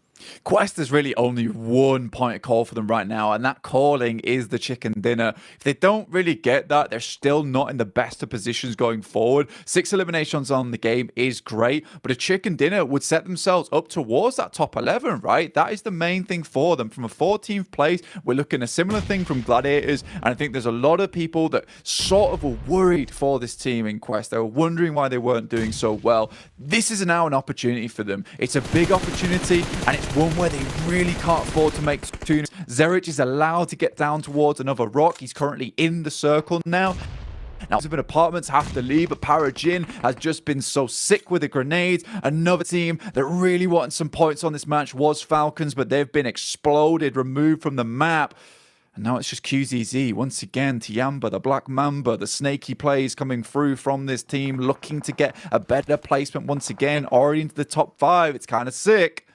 Quest is really only one point of call for them right now, and that calling is the chicken dinner. If they don't really get that, they're still not in the best of positions going forward. 6 eliminations on the game is great, but a chicken dinner would set themselves up towards that top 11, right? That is the main thing for them. From a 14th place, we're looking at a similar thing from Gladiators, and I think there's a lot of people that sort of were worried for this team in Quest. They were wondering why they weren't doing so well. This is now an opportunity for them. It's a big opportunity, and it's one where they really can't afford to make tunes. Zerich is allowed to get down towards another rock. He's currently in the circle now. Now, some apartments have to leave, but Parajin has just been so sick with the grenades. Another team that really wanted some points on this match was Falcons, but they've been exploded, removed from the map. And now it's just QZZ. Once again, Tiamba, the Black Mamba, the snaky plays coming through from this team, looking to get a better placement once again, already into the top 5. It's kind of sick.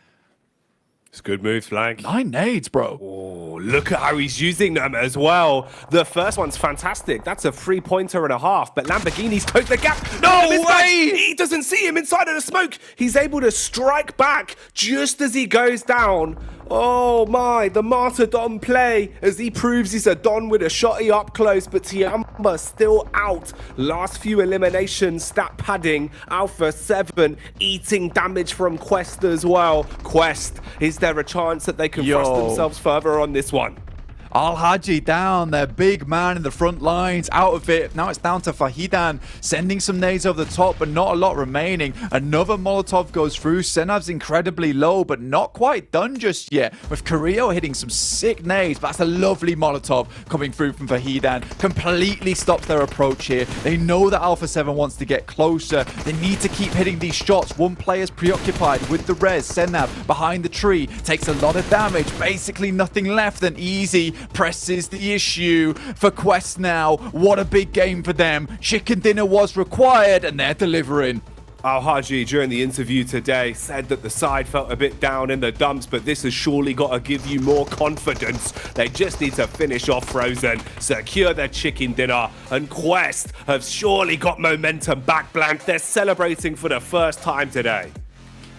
It's good moves, Flank. 9 nades, bro. Oh, look at how he's using them as well. The first one's fantastic. That's a 3-pointer and a half, but Lamborghini's closed the gap. No way! He doesn't see him inside of the smoke. He's able to strike back just as he goes down. Oh my, the Martyrdom play as he proves he's a Don with a shotty up close, but Tiamba still out. Last few eliminations, stat padding. Alpha 7 eating damage from Quest as well. Quest, is there a chance that they can thrust themselves further on this one? Al-Haji down, their big man in the front lines, out of it. Now it's down to Fahidan, sending some nades over the top, but not a lot remaining. Another Molotov goes through. Senav's incredibly low, but not quite done just yet. With Carrillo hitting some sick nades, but that's a lovely Molotov coming through from Fahidan. Completely stops their approach here. They know that Alpha 7 wants to get closer. They need to keep hitting these shots. One player's preoccupied with the res. Senav behind the tree, takes a lot of damage. Basically nothing left, and easy presses the issue for Quest now. What a big game for them. Chicken dinner was required, and they're delivering. Al-Haji, during the interview today, said that the side felt a bit down in the dumps, but this has surely got to give you more confidence. They just need to finish off Frozen, secure their chicken dinner, and Quest have surely got momentum back, Blank. They're celebrating for the first time today.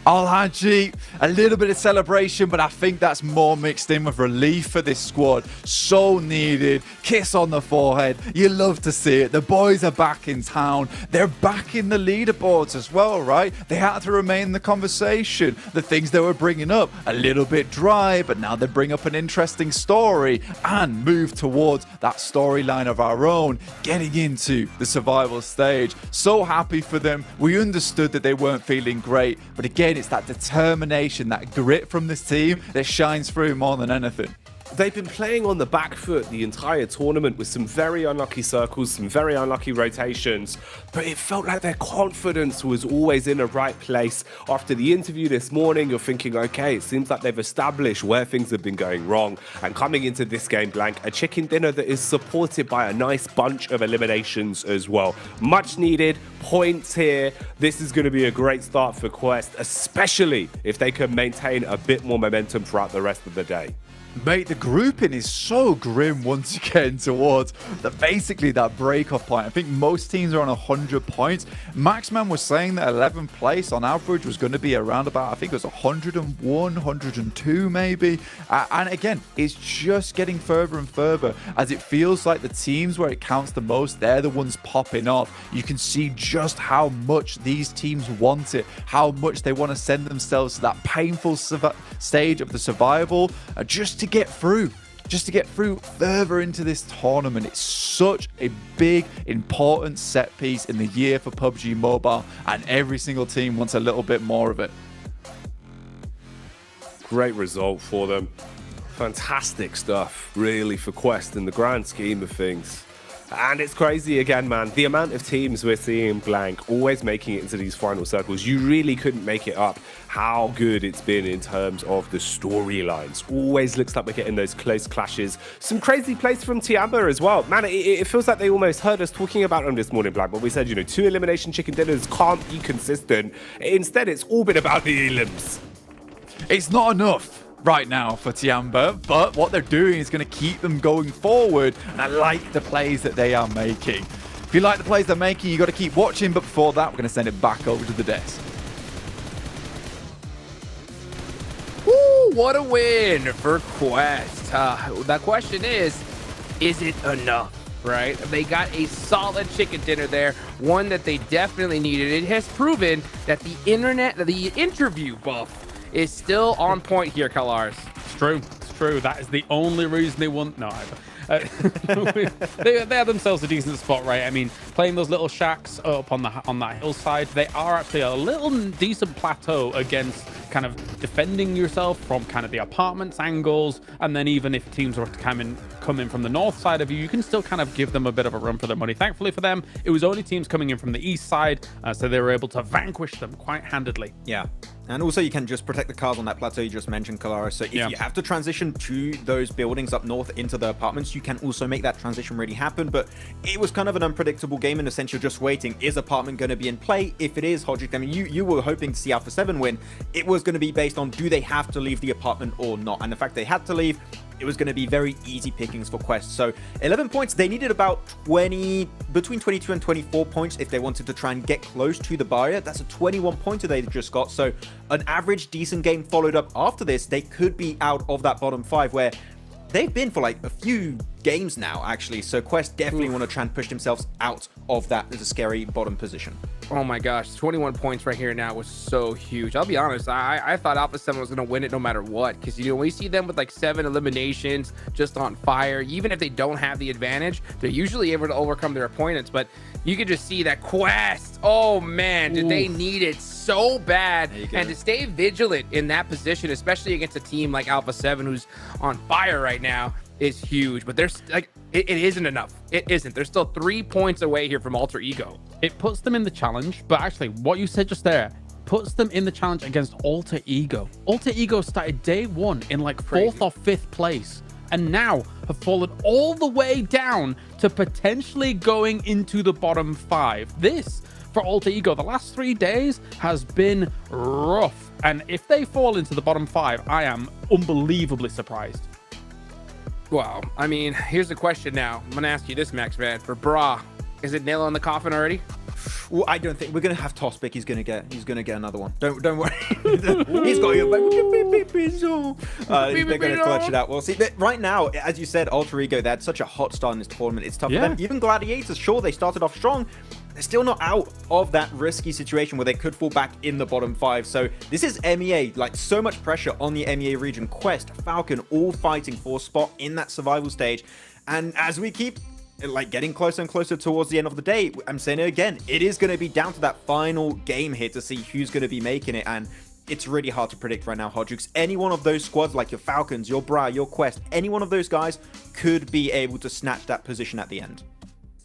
Al-Haji, a little bit of celebration, but I think that's more mixed in with relief for this squad. So needed. Kiss on the forehead. You love to see it. The boys are back in town. They're back in the leaderboards as well, right? They had to remain in the conversation. The things they were bringing up, a little bit dry, but now they bring up an interesting story and move towards that storyline of our own, getting into the survival stage. So happy for them. We understood that they weren't feeling great, but again, it's that determination, that grit from this team that shines through more than anything. they've been playing on the back foot the entire tournament with some very unlucky circles, some very unlucky rotations, but it felt like their confidence was always in the right place. After the interview this morning, you're thinking, okay, it seems like they've established where things have been going wrong, and coming into this game, Blank, a chicken dinner that is supported by a nice bunch of eliminations as well. Much needed points here. This is going to be a great start for Quest, especially if they can maintain a bit more momentum throughout the rest of the day. Mate, the grouping is so grim once again towards basically that break-off point. I think most teams are on 100 points. Maxman was saying that 11th place on average was going to be around about, I think it was 101, 102 maybe. And again, it's just getting further and further as it feels like the teams where it counts the most, they're the ones popping off. You can see just how much these teams want it, how much they want to send themselves to that painful stage of the survival just to get through further into this tournament. It's such a big, important set piece in the year for PUBG Mobile, and every single team wants a little bit more of it. Great result for them. Fantastic stuff, really, for Quest in the grand scheme of things. And it's crazy again, man. The amount of teams we're seeing, Blank, always making it into these final circles. You really couldn't make it up how good it's been in terms of the storylines. Always looks like we're getting those close clashes. Some crazy plays from Tiamba as well. Man, it feels like they almost heard us talking about them this morning, Blank. But we said, 2 elimination chicken dinners can't be consistent. Instead, it's all been about the elims. It's not enough right now for Tiamba, but what they're doing is going to keep them going forward, and I like the plays that they are making. If you like the plays they're making, you got to keep watching, but before that, we're going to send it back over to the desk. Woo, what a win for Quest. The question is it enough? Right? They got a solid chicken dinner there, one that they definitely needed. It has proven that the interview buff is still on point here, Kalars. It's true. That is the only reason they won. No, they have themselves a decent spot, right? I mean, playing those little shacks up on that hillside, they are actually a little decent plateau against kind of defending yourself from kind of the apartments angles, and then even if teams were to come in from the north side of you, you can still kind of give them a bit of a run for their money. Thankfully for them, it was only teams coming in from the east side, so they were able to vanquish them quite handedly. Yeah. And also you can just protect the cars on that plateau you just mentioned, Kalara. So if you have to transition to those buildings up north into the apartments, you can also make that transition really happen. But it was kind of an unpredictable game in the sense you're just waiting. Is apartment going to be in play? If it is, Hodgick, I mean, you were hoping to see Alpha 7 win. It was going to be based on, do they have to leave the apartment or not? And the fact they had to leave, it was going to be very easy pickings for Quest. So 11 points, they needed about between 22 and 24 points if they wanted to try and get close to the barrier. That's a 21 pointer they just got. So an average decent game followed up after this, they could be out of that bottom 5 where they've been for like a few games now, actually. So Quest definitely want to try and push themselves out of that as a scary bottom position. Oh my gosh, 21 points right here now was so huge. I'll be honest, I thought Alpha 7 was going to win it no matter what, because when you see them with like 7 eliminations just on fire, even if they don't have the advantage, they're usually able to overcome their opponents. But you could just see that Quest, oh man, did they need it so bad. And to stay vigilant in that position, especially against a team like Alpha 7 who's on fire right now, is huge. But there's like it isn't enough. It isn't. They're still 3 points away here from Alter Ego. It puts them in the challenge, but actually what you said just there puts them in the challenge against Alter Ego. Alter Ego started day 1 in like 4th or 5th place, and now have fallen all the way down to potentially going into the bottom 5. This for Alter Ego, the last 3 days has been rough, and if they fall into the bottom 5, I am unbelievably surprised. Wow. I mean, here's the question now. I'm gonna ask you this, Max Man. For Bra, is it nail on the coffin already? Well, I don't think we're gonna have Tospic. He's gonna get another one. Don't worry. He's got your they're gonna clutch it out. We'll see. But right now, as you said, Alter Ego, they had such a hot start in this tournament. It's tough for them. Even Gladiators, sure, they started off strong. They're still not out of that risky situation where they could fall back in the bottom 5. So this is MEA, like so much pressure on the MEA region. Quest, Falcon, all fighting for a spot in that survival stage. And as we keep like getting closer and closer towards the end of the day, I'm saying it again, it is going to be down to that final game here to see who's going to be making it. And it's really hard to predict right now, Hodjux. Any one of those squads, like your Falcons, your Bra, your Quest, any one of those guys could be able to snatch that position at the end.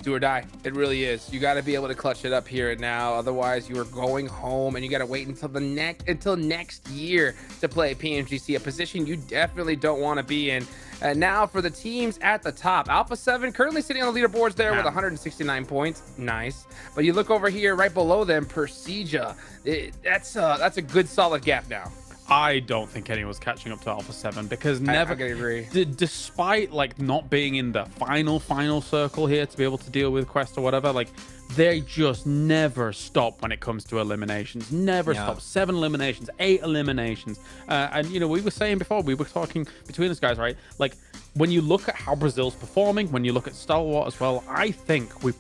Do or die. It really is. You got to be able to clutch it up here and now. Otherwise, you are going home, and you got to wait until next year to play PMGC, a position you definitely don't want to be in. Now for the teams at the top, Alpha 7 currently sitting on the leaderboards there with 169 points. Nice. But you look over here, right below them, Persija. That's a good solid gap now. I don't think anyone's catching up to Alpha 7 because never, I can agree. Despite like not being in the final circle here to be able to deal with Quest or whatever, like they just never stop when it comes to eliminations. Never stop. 7 eliminations, 8 eliminations. And you know, we were saying before, we were talking between us guys, right? Like when you look at how Brazil's performing, when you look at Stalwart as well, I think we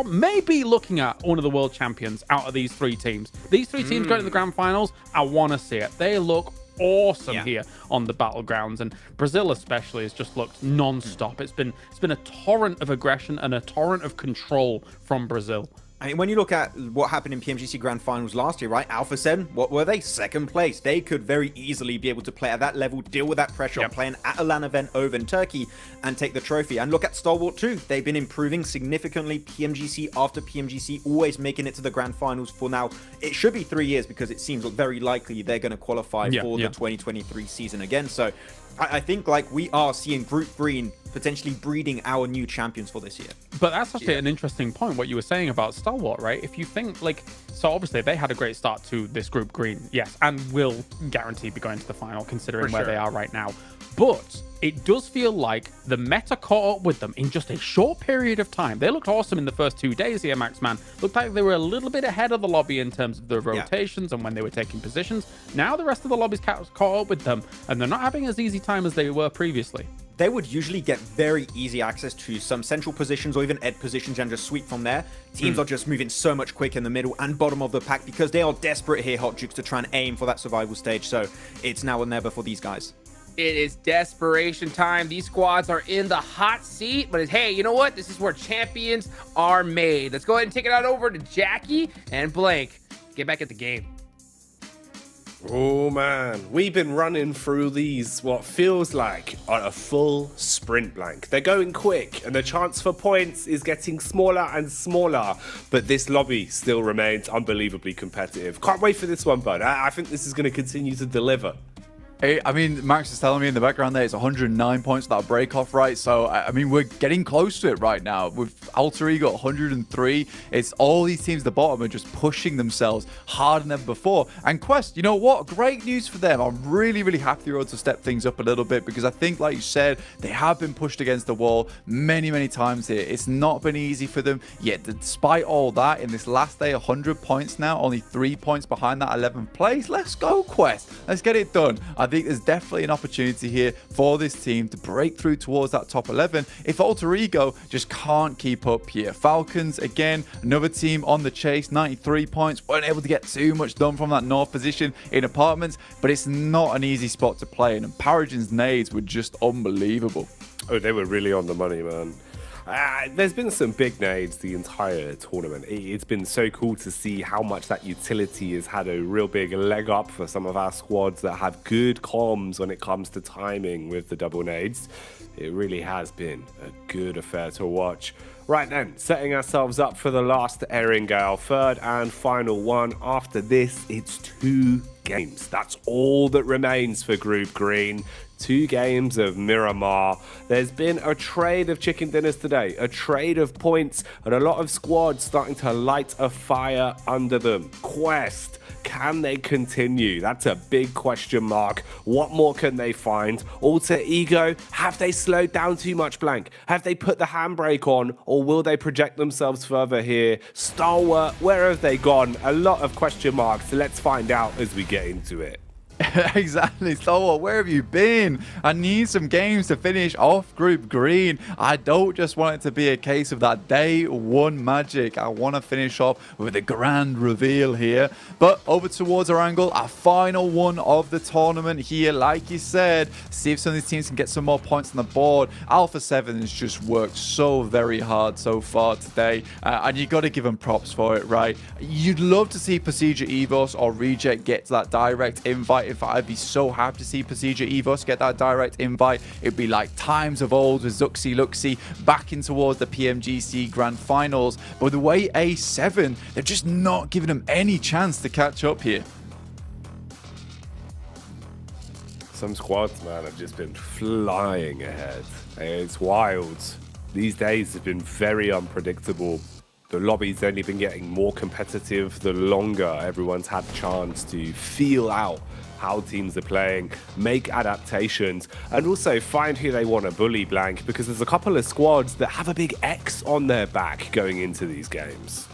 may be looking at one of the world champions out of these 3 teams. These 3 teams going to the Grand Finals, I want to see it. They look awesome here on the battlegrounds, and Brazil especially has just looked non-stop. It's been a torrent of aggression and a torrent of control from Brazil. I mean, when you look at what happened in PMGC Grand Finals last year, right? Alpha 7, what were they? 2nd place. They could very easily be able to play at that level, deal with that pressure of playing at a LAN event over in Turkey and take the trophy. And look at Stalwart too. They've been improving significantly, PMGC after PMGC, always making it to the Grand Finals for now. It should be 3 years because it seems very likely they're going to qualify for the 2023 season again. So I think like we are seeing Group Green potentially breeding our new champions for this year. But that's actually an interesting point, what you were saying about Stalwart, right? If you think like, so obviously they had a great start to this Group Green, yes, and will guarantee be going to the final considering where they are right now. But it does feel like the meta caught up with them in just a short period of time. They looked awesome in the first 2 days here, Max Man. Looked like they were a little bit ahead of the lobby in terms of the rotations and when they were taking positions. Now the rest of the lobby's caught up with them, and they're not having as easy time as they were previously. They would usually get very easy access to some central positions or even ed positions and just sweep from there. Teams are just moving so much quicker in the middle and bottom of the pack because they are desperate here, Hodjux, to try and aim for that survival stage. So it's now or never for these guys. It is desperation time. These squads are in the hot seat, but hey, you know what? This is where champions are made. Let's go ahead and take it out over to Jackie and Blank. Get back at the game. Oh man, we've been running through these what feels like on a full sprint, Blank. They're going quick and the chance for points is getting smaller and smaller, but this lobby still remains unbelievably competitive. Can't wait for this one, bud. I think this is going to continue to deliver. I mean, Max is telling me in the background there it's 109 points, that break off, right? So, I mean, we're getting close to it right now. With Alter Ego 103, it's all these teams at the bottom are just pushing themselves harder than ever before. And Quest, you know what? Great news for them. I'm really, really happy they were able to step things up a little bit because I think, like you said, they have been pushed against the wall many, many times here. It's not been easy for them. Yet, despite all that, in this last day, 100 points now, only 3 points behind that 11th place. Let's go, Quest. Let's get it done. I think there's definitely an opportunity here for this team to break through towards that top 11 if Alter Ego just can't keep up here. Falcons, again, another team on the chase, 93 points, weren't able to get too much done from that north position in apartments, but it's not an easy spot to play in, and Paragen's nades were just unbelievable. Oh, they were really on the money, man. There's been some big nades the entire tournament. It's been so cool to see how much that utility has had a real big leg up for some of our squads that have good comms when it comes to timing with the double nades. It really has been a good affair to watch. Right then, setting ourselves up for the last Erringale, third and final one. After this, it's 2 games. That's all that remains for Group Green. 2 games of Miramar. There's been a trade of chicken dinners today, a trade of points, and a lot of squads starting to light a fire under them. Quest, can they continue? That's a big question mark. What more can they find? Alter Ego, have they slowed down too much, Blank? Have they put the handbrake on, or will they project themselves further here? Stalwart, where have they gone? A lot of question marks. Let's find out as we get into it. Exactly. So where have you been? I need some games to finish off Group Green. I don't just want it to be a case of that day one magic. I want to finish off with a grand reveal here. But over towards our angle, our final one of the tournament here. Like you said, see if some of these teams can get some more points on the board. Alpha 7 has just worked so very hard so far today. And you got to give them props for it, right? You'd love to see Procedure Evos or Reject get that direct invite. If I'd be so happy to see Procedure Evos get that direct invite, it'd be like times of old with Zuxi Luxi back in towards the PMGC Grand Finals. But with the way A7, they're just not giving them any chance to catch up here. Some squads, man, have just been flying ahead. It's wild. These days have been very unpredictable. The lobby's only been getting more competitive the longer everyone's had a chance to feel out how teams are playing, make adaptations, and also find who they want to bully, Blank, because there's a couple of squads that have a big X on their back going into these games.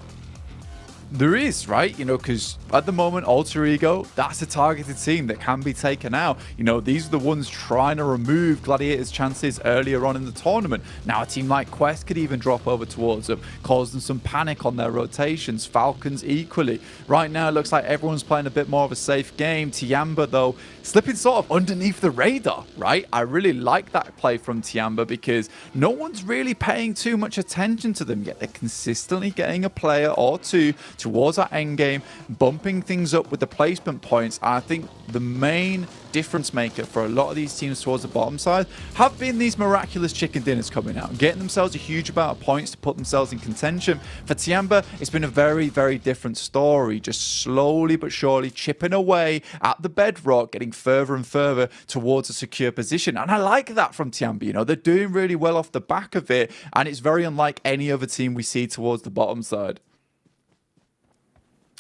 There is, right? You know, because at the moment, Alter Ego, that's a targeted team that can be taken out. You know, these are the ones trying to remove Gladiator's chances earlier on in the tournament. Now, a team like Quest could even drop over towards them, cause them some panic on their rotations. Falcons equally. Right now, it looks like everyone's playing a bit more of a safe game. Tiamba, though, slipping sort of underneath the radar, right? I really like that play from Tiamba because no one's really paying too much attention to them yet. They're consistently getting a player or two towards our end game, bumping things up with the placement points. I think the main difference maker for a lot of these teams towards the bottom side have been these miraculous chicken dinners coming out, getting themselves a huge amount of points to put themselves in contention. For Tiamba, it's been a very, very different story, just slowly but surely chipping away at the bedrock, getting further and further towards a secure position. And I like that from Tiamba. You know, they're doing really well off the back of it, and it's very unlike any other team we see towards the bottom side.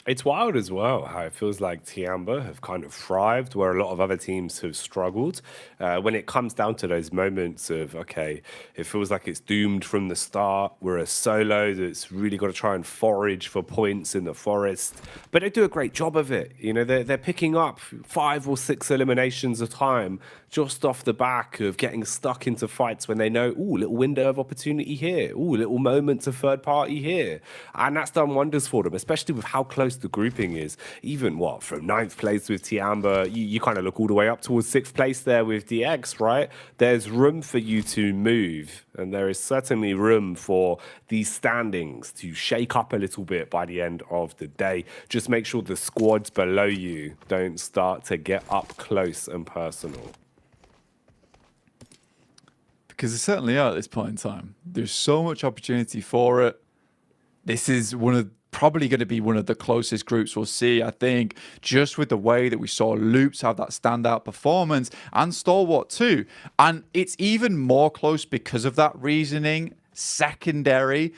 It's wild as well how it feels like Tiamba have kind of thrived where a lot of other teams have struggled. When it comes down to those moments of, okay, it feels like it's doomed from the start. We're a solo that's really got to try and forage for points in the forest. But they do a great job of it. You know, they're picking up 5 or 6 eliminations a time just off the back of getting stuck into fights when they know, ooh, little window of opportunity here. Ooh, little moments of third party here. And that's done wonders for them, especially with how close the grouping is. Even from 9th place with Tiamba, you kind of look all the way up towards 6th place there with DX, right? There's room for you to move, and there is certainly room for these standings to shake up a little bit by the end of the day. Just make sure the squads below you don't start to get up close and personal. Because they certainly are at this point in time. There's so much opportunity for it. This is probably going to be one of the closest groups we'll see, I think, just with the way that we saw Loops have that standout performance and Stalwart too. And it's even more close because of that reasoning. Secondary,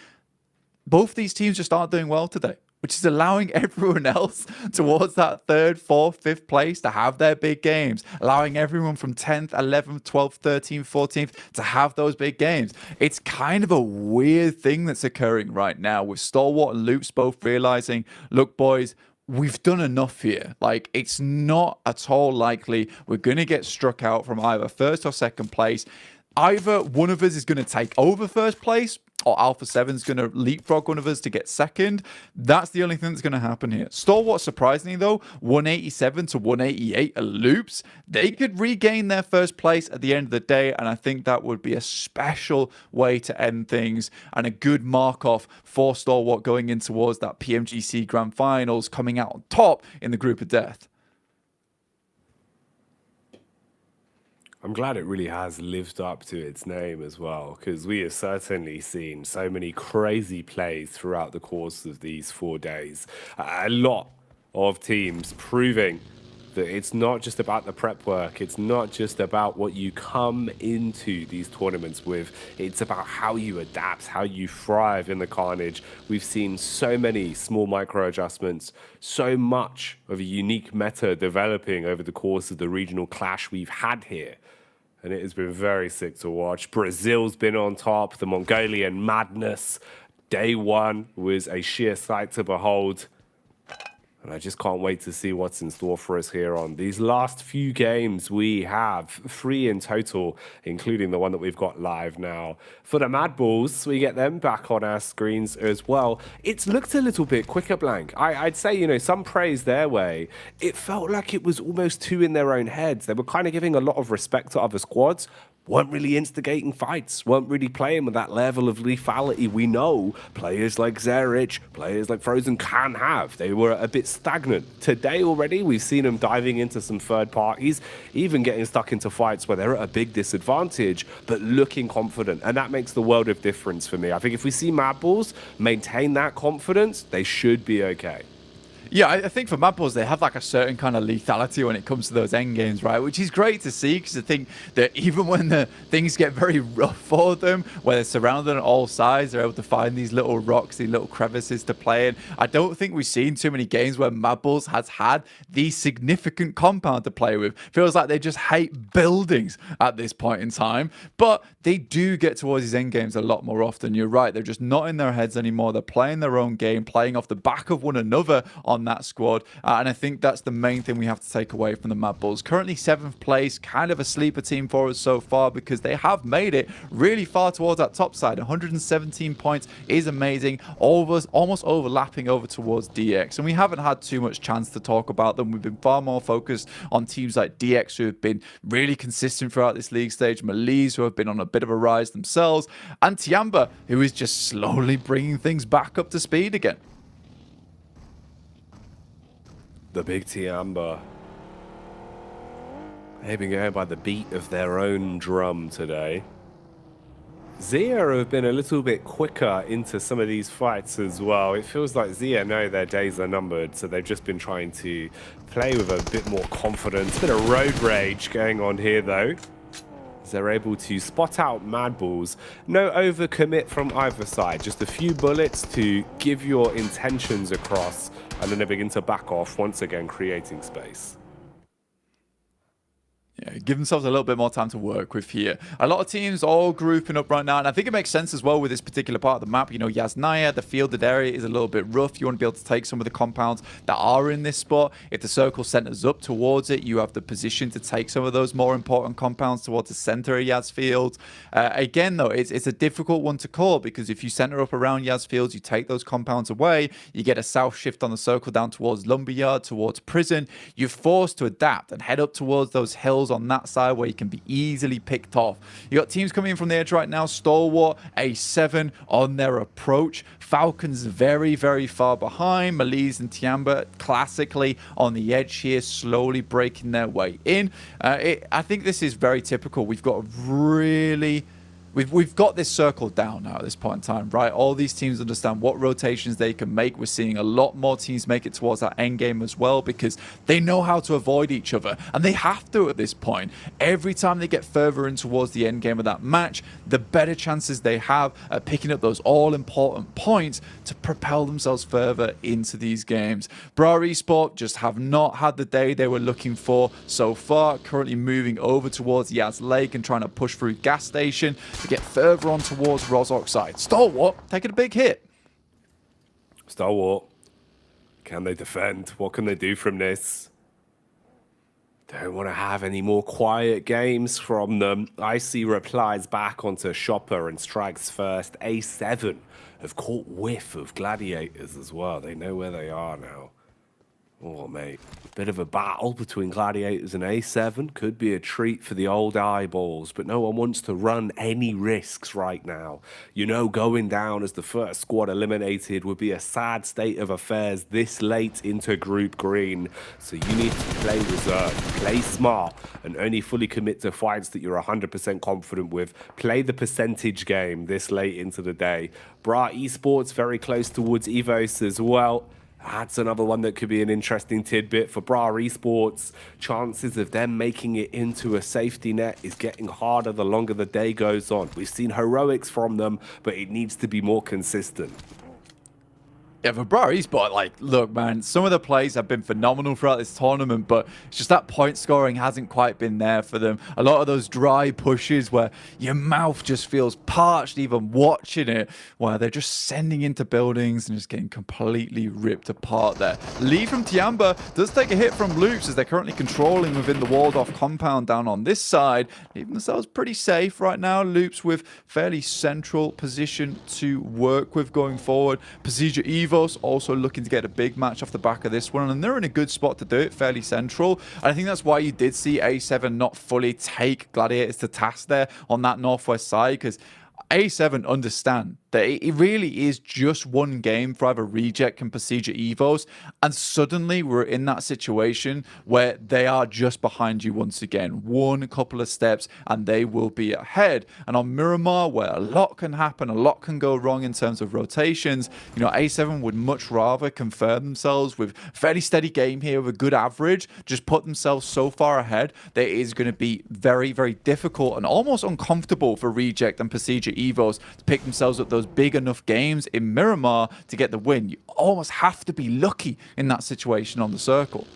both these teams just aren't doing well today, which is allowing everyone else towards that 3rd, 4th, 5th place to have their big games, allowing everyone from 10th, 11th, 12th, 13th, 14th to have those big games. It's kind of a weird thing that's occurring right now with Stalwart and Loops both realizing, look, boys, we've done enough here. Like, it's not at all likely we're going to get struck out from either 1st or 2nd place. Either one of us is going to take over 1st place, or Alpha 7's going to leapfrog one of us to get 2nd. That's the only thing that's going to happen here. Stalwart, surprisingly though, 187 to 188 at Loops. They could regain their 1st place at the end of the day, and I think that would be a special way to end things and a good mark-off for Stalwart going in towards that PMGC Grand Finals, coming out on top in the group of death. I'm glad it really has lived up to its name as well, because we have certainly seen so many crazy plays throughout the course of these 4 days. A lot of teams proving that it's not just about the prep work, it's not just about what you come into these tournaments with, it's about how you adapt, how you thrive in the carnage. We've seen so many small micro adjustments, so much of a unique meta developing over the course of the regional clash we've had here. And it has been very sick to watch. Brazil's been on top. The Mongolian madness. Day one was a sheer sight to behold. And I just can't wait to see what's in store for us here on these last few games. We have 3 in total, including the one that we've got live now. For the Mad Bulls, we get them back on our screens as well. It's looked a little bit quicker, Blank. I'd say, you know, some praise their way. It felt like it was almost too in their own heads. They were kind of giving a lot of respect to other squads, weren't really instigating fights, weren't really playing with that level of lethality we know players like Zerich, players like Frozen can have. They were a bit stagnant. Today already, we've seen them diving into some third parties, even getting stuck into fights where they're at a big disadvantage, but looking confident. And that makes the world of difference for me. I think if we see Mad Bulls maintain that confidence, they should be okay. Yeah, I think for Mad Bulls, they have like a certain kind of lethality when it comes to those end games, right? Which is great to see, because I think that even when the things get very rough for them, where they're surrounded on all sides, they're able to find these little rocks, these little crevices to play in. I don't think we've seen too many games where Mad Bulls has had the significant compound to play with. Feels like they just hate buildings at this point in time, but they do get towards these end games a lot more often. You're right, they're just not in their heads anymore. They're playing their own game, playing off the back of one another on that squad, and I think that's the main thing we have to take away from the Mad Bulls. Currently 7th place, kind of a sleeper team for us so far, because they have made it really far towards that top side. 117 points is amazing, almost overlapping over towards DX, and we haven't had too much chance to talk about them. We've been far more focused on teams like DX, who have been really consistent throughout this league stage, Malise, who have been on a bit of a rise themselves, and Tiamba, who is just slowly bringing things back up to speed again. The big Tiamba. They've been going by the beat of their own drum today. Zia have been a little bit quicker into some of these fights as well. It feels like Zia know their days are numbered, so they've just been trying to play with a bit more confidence. A bit of road rage going on here, though, as they're able to spot out Mad Bulls. No overcommit from either side, just a few bullets to give your intentions across, and then they begin to back off, once again creating space. Yeah, give themselves a little bit more time to work with here. A lot of teams all grouping up right now, and I think it makes sense as well with this particular part of the map. You know, Yasnaya, the fielded area is a little bit rough. You want to be able to take some of the compounds that are in this spot. If the circle centers up towards it, you have the position to take some of those more important compounds towards the center of Yas Fields. Again, though, it's a difficult one to call, because if you center up around Yas Fields, you take those compounds away, you get a south shift on the circle down towards Lumberyard, towards Prison. You're forced to adapt and head up towards those hills on that side where you can be easily picked off. You got teams coming in from the edge right now. Stalwart, A7 on their approach. Falcons very, very far behind. Malise and Tiamba classically on the edge here, slowly breaking their way in. I think this is very typical. We've got really... We've got this circle down now at this point in time, right? All these teams understand what rotations they can make. We're seeing a lot more teams make it towards that end game as well, because they know how to avoid each other, and they have to at this point. Every time they get further in towards the end game of that match, the better chances they have at picking up those all-important points to propel themselves further into these games. Bra Esport just have not had the day they were looking for so far, currently moving over towards Yas Lake and trying to push through Gas Station to get further on towards Rozhok side. Stalwart taking a big hit. Stalwart, can they defend? What can they do from this? Don't want to have any more quiet games from them. I see replies back onto Shopper and Strikes first. A7 have caught whiff of Gladiators as well. They know where they are now. Oh, mate. Bit of a battle between Gladiators and A7. Could be a treat for the old eyeballs, but no one wants to run any risks right now. You know, going down as the first squad eliminated would be a sad state of affairs this late into Group Green. So you need to play reserve, play smart, and only fully commit to fights that you're 100% confident with. Play the percentage game this late into the day. Bra Esports very close towards Evos as well. That's another one that could be an interesting tidbit for Bra Esports. Chances of them making it into a safety net is getting harder the longer the day goes on. We've seen heroics from them, but it needs to be more consistent. Yeah, for Bro Esport, like, look, man, some of the plays have been phenomenal throughout this tournament, but it's just that point scoring hasn't quite been there for them. A lot of those dry pushes where your mouth just feels parched even watching it, where they're just sending into buildings and just getting completely ripped apart there. Lead from Tiamba does take a hit from Loops as they're currently controlling within the walled-off compound down on this side, leaving themselves pretty safe right now. Loops with fairly central position to work with going forward. Procedure Evo also looking to get a big match off the back of this one, and they're in a good spot to do it, fairly central. And I think that's why you did see A7 not fully take Gladiators to task there on that northwest side, because A7 understand that it really is just one game for either Reject and Procedure Evos, and suddenly we're in that situation where they are just behind you once again. One couple of steps and they will be ahead. And on Miramar, where a lot can happen, a lot can go wrong in terms of rotations, you know, A7 would much rather confirm themselves with a fairly steady game here with a good average, just put themselves so far ahead that it is going to be very, very difficult and almost uncomfortable for Reject and Procedure Evos to pick themselves up those big enough games in Miramar to get the win. You almost have to be lucky in that situation on the circle.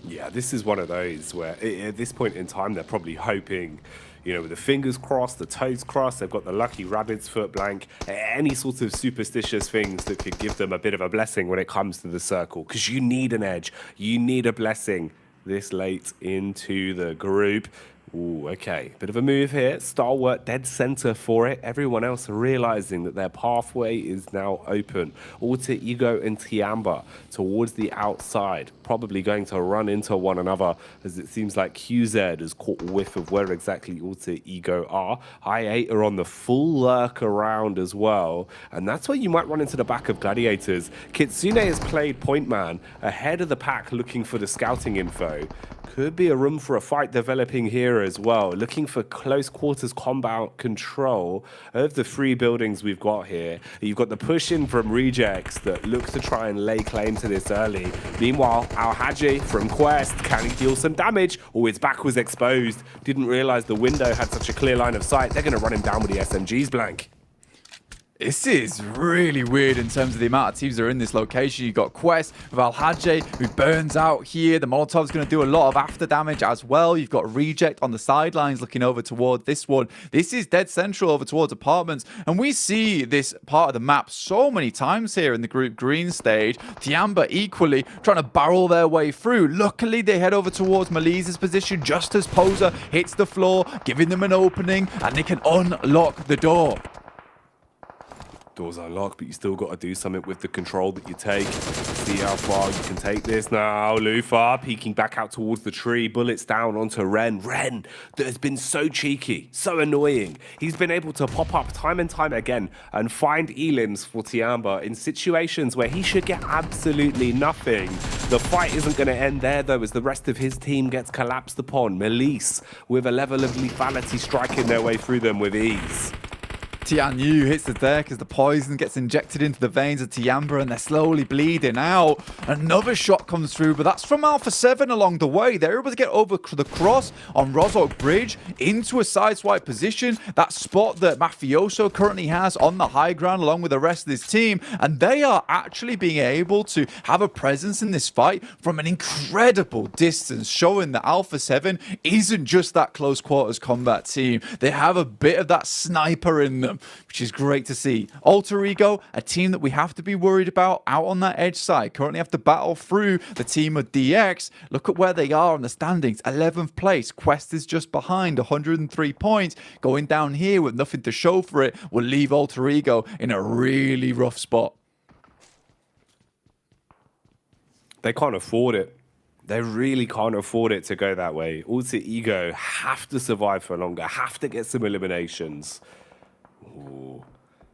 Yeah, this is one of those where at this point in time, they're probably hoping, you know, with the fingers crossed, the toes crossed, they've got the lucky rabbit's foot blank, any sort of superstitious things that could give them a bit of a blessing when it comes to the circle. Because you need an edge. You need a blessing this late into the group. Ooh, okay. Bit of a move here. Stalwart dead center for it. Everyone else realizing that their pathway is now open. Alter Ego and Tiamba towards the outside. Probably going to run into one another as it seems like QZ has caught whiff of where exactly Alter Ego are. I8 are on the full lurk around as well. And that's where you might run into the back of Gladiators. Kitsune has played point man ahead of the pack looking for the scouting info. Could be a room for a fight developing here as well. Looking for close quarters combat control of the three buildings we've got here. You've got the push in from Rejects that looks to try and lay claim to this early. Meanwhile, Al-Haji from Quest, can he deal some damage? Oh, his back was exposed. Didn't realize the window had such a clear line of sight. They're going to run him down with the SMGs blank. This is really weird in terms of the amount of teams that are in this location. You've got Quest with Al-Haji, who burns out here. The Molotov's going to do a lot of after damage as well. You've got Reject on the sidelines looking over toward this one. This is dead central over towards apartments. And we see this part of the map so many times here in the group green stage. Tiamba equally trying to barrel their way through. Luckily, they head over towards Malise's position just as Poser hits the floor, giving them an opening, and they can unlock the door. Doors unlocked, but you still got to do something with the control that you take. See how far you can take this now. Lufa peeking back out towards the tree. Bullets down onto Ren. Ren, that has been so cheeky, so annoying. He's been able to pop up time and time again and find elims for Tiamba in situations where he should get absolutely nothing. The fight isn't going to end there, though, as the rest of his team gets collapsed upon. Melise with a level of lethality striking their way through them with ease. Tian Yu hits the deck as the poison gets injected into the veins of Tiamba and they're slowly bleeding out. Another shot comes through, but that's from Alpha 7 along the way. They're able to get over the cross on Rozok Bridge into a sideswipe position, that spot that Mafioso currently has on the high ground along with the rest of his team, and they are actually being able to have a presence in this fight from an incredible distance, showing that Alpha 7 isn't just that close quarters combat team. They have a bit of that sniper in them, which is great to see. Alter Ego, a team that we have to be worried about out on that edge side, currently have to battle through the team of DX. Look at where they are on the standings, 11th place. Quest is just behind, 103 points. Going down here with nothing to show for it will leave Alter Ego in a really rough spot. They can't afford it. They really can't afford it to go that way. Alter Ego have to survive for longer, have to get some eliminations. Ooh,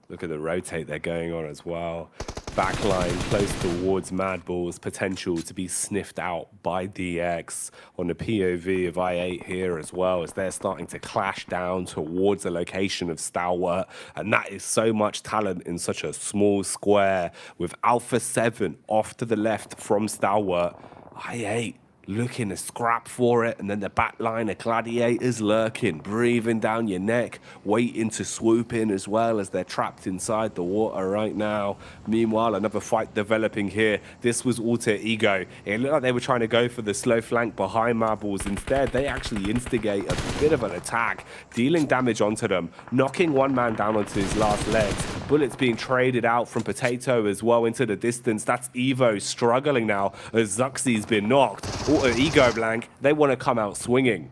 look at the rotate they're going on as well. Backline close towards Madball's potential to be sniffed out by DX on the POV of I8 here as well, as they're starting to clash down towards the location of Stalwart. And that is so much talent in such a small square with Alpha 7 off to the left from Stalwart. I8 looking to scrap for it, and then the back line of Gladiators lurking, breathing down your neck, waiting to swoop in as well as they're trapped inside the water right now. Meanwhile, another fight developing here. This was Alter Ego. It looked like they were trying to go for the slow flank behind Marbles. Instead, they actually instigate a bit of an attack, dealing damage onto them, knocking one man down onto his last legs. Bullets being traded out from Potato as well into the distance. That's Evo struggling now as Zuxi's been knocked. Alter Ego, Blank, they want to come out swinging.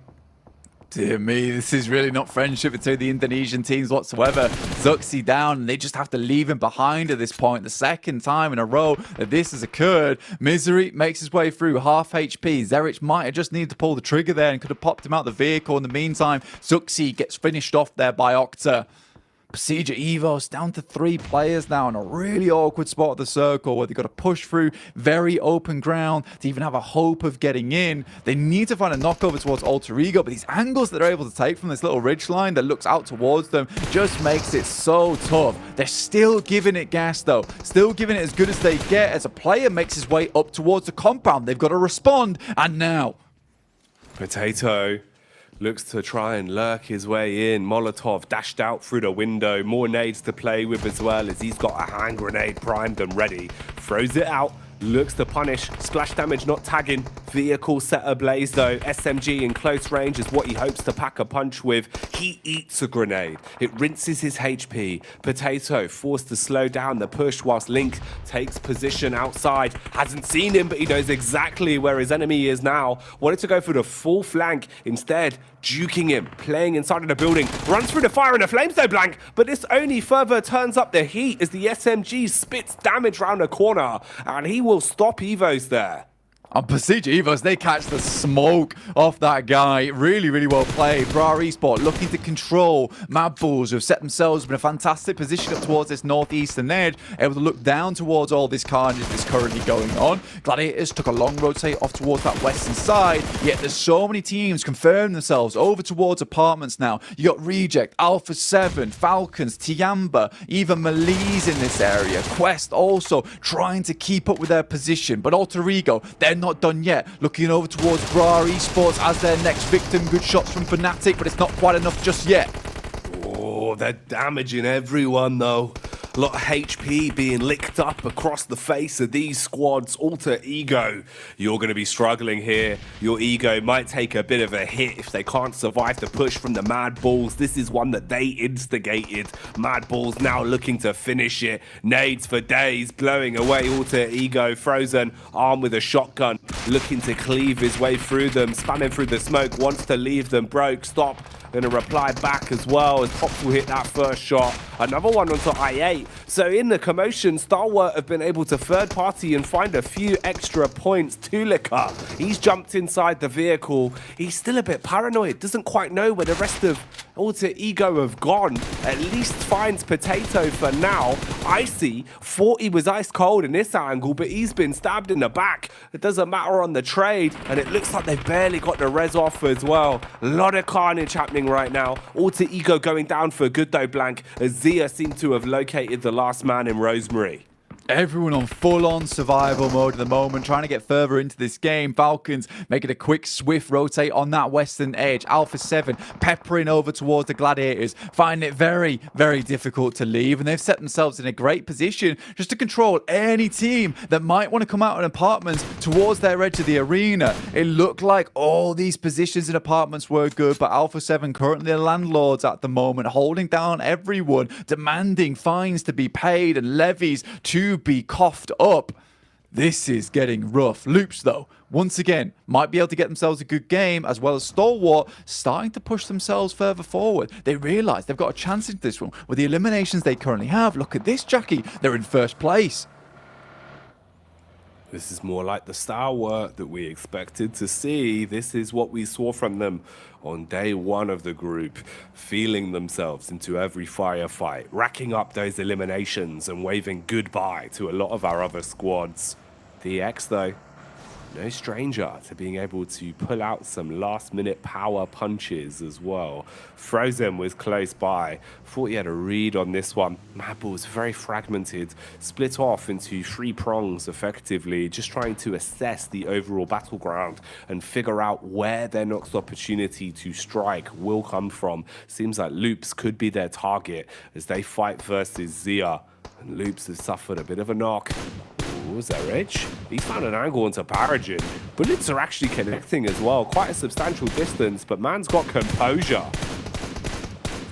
Dear me, this is really not friendship between the Indonesian teams whatsoever. Zuxi down, and they just have to leave him behind at this point. The second time in a row that this has occurred. Misery makes his way through, half HP. Zerich might have just needed to pull the trigger there and could have popped him out the vehicle. In the meantime, Zuxi gets finished off there by Octa. Procedure Evos down to 3 players now in a really awkward spot of the circle where they've got to push through very open ground to even have a hope of getting in. They need to find a knockover towards Alter Ego, but these angles that they're able to take from this little ridge line that looks out towards them just makes it so tough. They're still giving it gas though, still giving it as good as they get as a player makes his way up towards the compound. They've got to respond, and now Potato looks to try and lurk his way in. Molotov dashed out through the window. More nades to play with as well as he's got a hand grenade primed and ready. Throws it out. Looks to punish. Splash damage not tagging. Vehicle set ablaze though. SMG in close range is what he hopes to pack a punch with. He eats a grenade. It rinses his HP. Potato forced to slow down the push whilst Link takes position outside. Hasn't seen him, but he knows exactly where his enemy is now. Wanted to go for the full flank. Instead, juking him, playing inside of the building. Runs through the fire and the flames though, Blank. But this only further turns up the heat as the SMG spits damage round the corner. And he will stop Evos there. On Procedure Evos, they catch the smoke off that guy. Really, really well played. Bra Esport looking to control Mad Bulls, who have set themselves in a fantastic position up towards this northeastern edge, able to look down towards all this carnage that's currently going on. Gladiators took a long rotate off towards that western side, yet there's so many teams confirming themselves over towards apartments now. You got Reject, Alpha 7, Falcons, Tiamba, even Malise in this area. Quest also trying to keep up with their position, but Alter Ego, they're not done yet. Looking over towards Bra Esports as their next victim. Good shots from Fnatic, but it's not quite enough just yet. Oh, they're damaging everyone though. A lot of HP being licked up across the face of these squads. Alter Ego, you're going to be struggling here. Your ego might take a bit of a hit if they can't survive the push from the Mad Bulls. This is one that they instigated. Mad Bulls now looking to finish it. Nades for days, blowing away Alter Ego. Frozen, armed with a shotgun, looking to cleave his way through them. Spamming through the smoke, wants to leave them broke. Stop. Going to reply back as well as Pops will hit that first shot. Another one onto I8. So in the commotion, Stalwart have been able to third party and find a few extra points. Tulika, he's jumped inside the vehicle. He's still a bit paranoid. Doesn't quite know where the rest of Alter Ego have gone. At least finds Potato for now. Icy thought he was ice cold in this angle, but he's been stabbed in the back. It doesn't matter on the trade. And it looks like they've barely got the res off as well. A lot of carnage happening right now. Alter Ego going down for good though, Blank, as Zia seemed to have located the last man in Rosemary. Everyone on full-on survival mode at the moment, trying to get further into this game. Falcons making a quick, swift rotate on that western edge. Alpha 7 peppering over towards the Gladiators, finding it very, very difficult to leave. And they've set themselves in a great position just to control any team that might want to come out in apartments towards their edge of the arena. It looked like all these positions in apartments were good, but Alpha 7 currently the landlords at the moment, holding down everyone, demanding fines to be paid and levies to be coughed up. This is getting rough. Loops, though, once again, might be able to get themselves a good game, as well as Stalwart starting to push themselves further forward. They realise they've got a chance into this one with the eliminations they currently have. Look at this, Jackie. They're in first place. This is more like the Stalwart that we expected to see. This is what we saw from them on day one of the group, feeling themselves into every firefight, racking up those eliminations and waving goodbye to a lot of our other squads. The X, though, no stranger to being able to pull out some last-minute power punches as well. Frozen was close by. Thought he had a read on this one. Mad Bull's very fragmented, split off into 3 prongs effectively, just trying to assess the overall battleground and figure out where their next opportunity to strike will come from. Seems like Loops could be their target as they fight versus Zia. And Loops has suffered a bit of a knock. Ooh, Zerich. He found an angle into Paragin. Bullets are actually connecting as well. Quite a substantial distance, but man's got composure.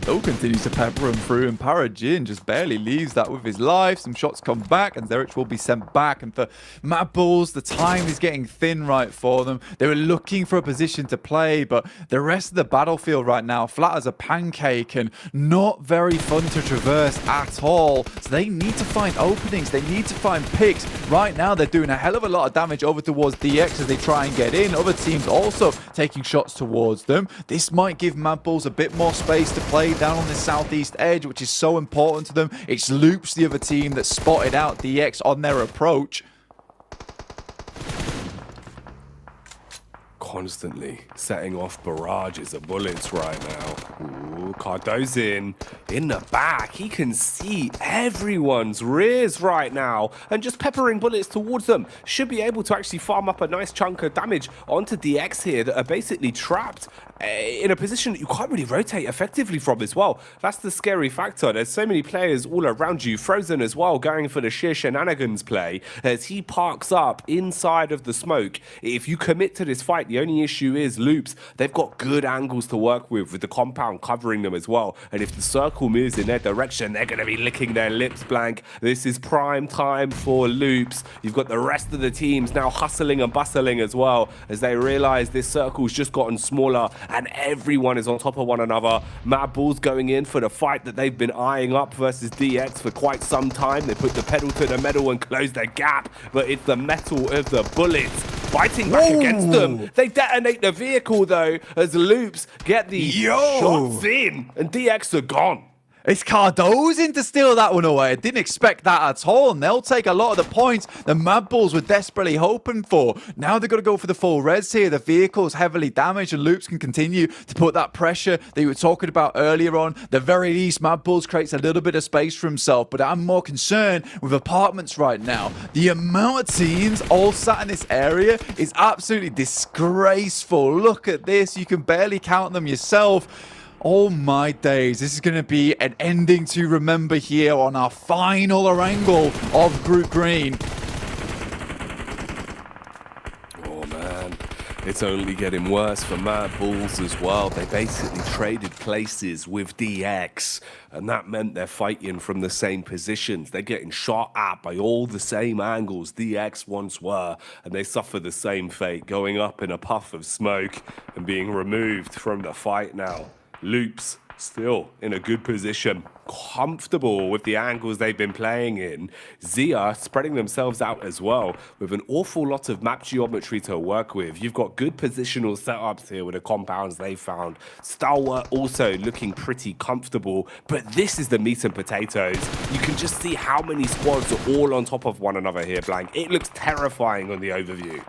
Still continues to pepper him through, and Paragin just barely leaves that with his life. Some shots come back, and Zerich will be sent back. And for Mad Bulls, the time is getting thin right for them. They were looking for a position to play, but the rest of the battlefield right now, flat as a pancake and not very fun to traverse at all. So they need to find openings. They need to find picks. Right now, they're doing a hell of a lot of damage over towards DX as they try and get in. Other teams also taking shots towards them. This might give Mad Bulls a bit more space to play down on the southeast edge, which is so important to them. It's Loops, the other team, that spotted out DX on their approach. Constantly setting off barrages of bullets right now. Ooh, Cardozin in the back. He can see everyone's rears right now and just peppering bullets towards them. Should be able to actually farm up a nice chunk of damage onto DX here that are basically trapped in a position that you can't really rotate effectively from as well. That's the scary factor. There's so many players all around you. Frozen as well, going for the sheer shenanigans play as he parks up inside of the smoke. If you commit to this fight, the only issue is Loops. They've got good angles to work with the compound covering them as well. And if the circle moves in their direction, they're going to be licking their lips blank. This is prime time for Loops. You've got the rest of the teams now hustling and bustling as well as they realize this circle's just gotten smaller and everyone is on top of one another. Mad Bulls going in for the fight that they've been eyeing up versus DX for quite some time. They put the pedal to the metal and close the gap, but it's the metal of the bullets fighting back against them. They detonate the vehicle though as Loops get the shots in and DX are gone. It's Cardozin to steal that one away. I didn't expect that at all. And they'll take a lot of the points the Mad Bulls were desperately hoping for. Now they've got to go for the full res here. The vehicle's heavily damaged and Loops can continue to put that pressure that you were talking about earlier on. The very least, Mad Bulls creates a little bit of space for himself. But I'm more concerned with apartments right now. The amount of teams all sat in this area is absolutely disgraceful. Look at this. You can barely count them yourself. Oh my days, this is going to be an ending to remember here on our final wrangle of Group Green. Oh man, it's only getting worse for Mad Bulls as well. They basically traded places with DX, and that meant they're fighting from the same positions. They're getting shot at by all the same angles DX once were, and they suffer the same fate, going up in a puff of smoke and being removed from the fight now. Loops still in a good position, comfortable with the angles they've been playing in. Zia spreading themselves out as well with an awful lot of map geometry to work with. You've got good positional setups here with the compounds they found. Stalwart also looking pretty comfortable, but this is the meat and potatoes. You can just see how many squads are all on top of one another here, Blank. It looks terrifying on the overview.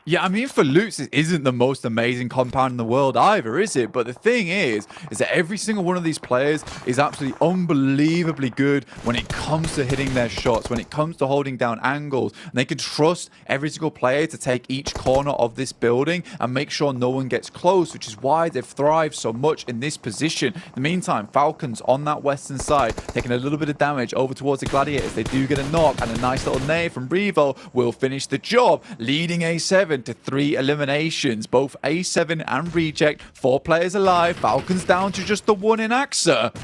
Yeah, I mean, for Loops, it isn't the most amazing compound in the world either, is it? But the thing is that every single one of these players is absolutely unbelievably good when it comes to hitting their shots, when it comes to holding down angles. And they can trust every single player to take each corner of this building and make sure no one gets close, which is why they've thrived so much in this position. In the meantime, Falcons on that western side, taking a little bit of damage over towards the Gladiators. They do get a knock, and a nice little nade from Revo will finish the job, leading A7 to 3 eliminations. Both A7 and Reject, 4 players alive. Falcons down to just the 1 in AXA.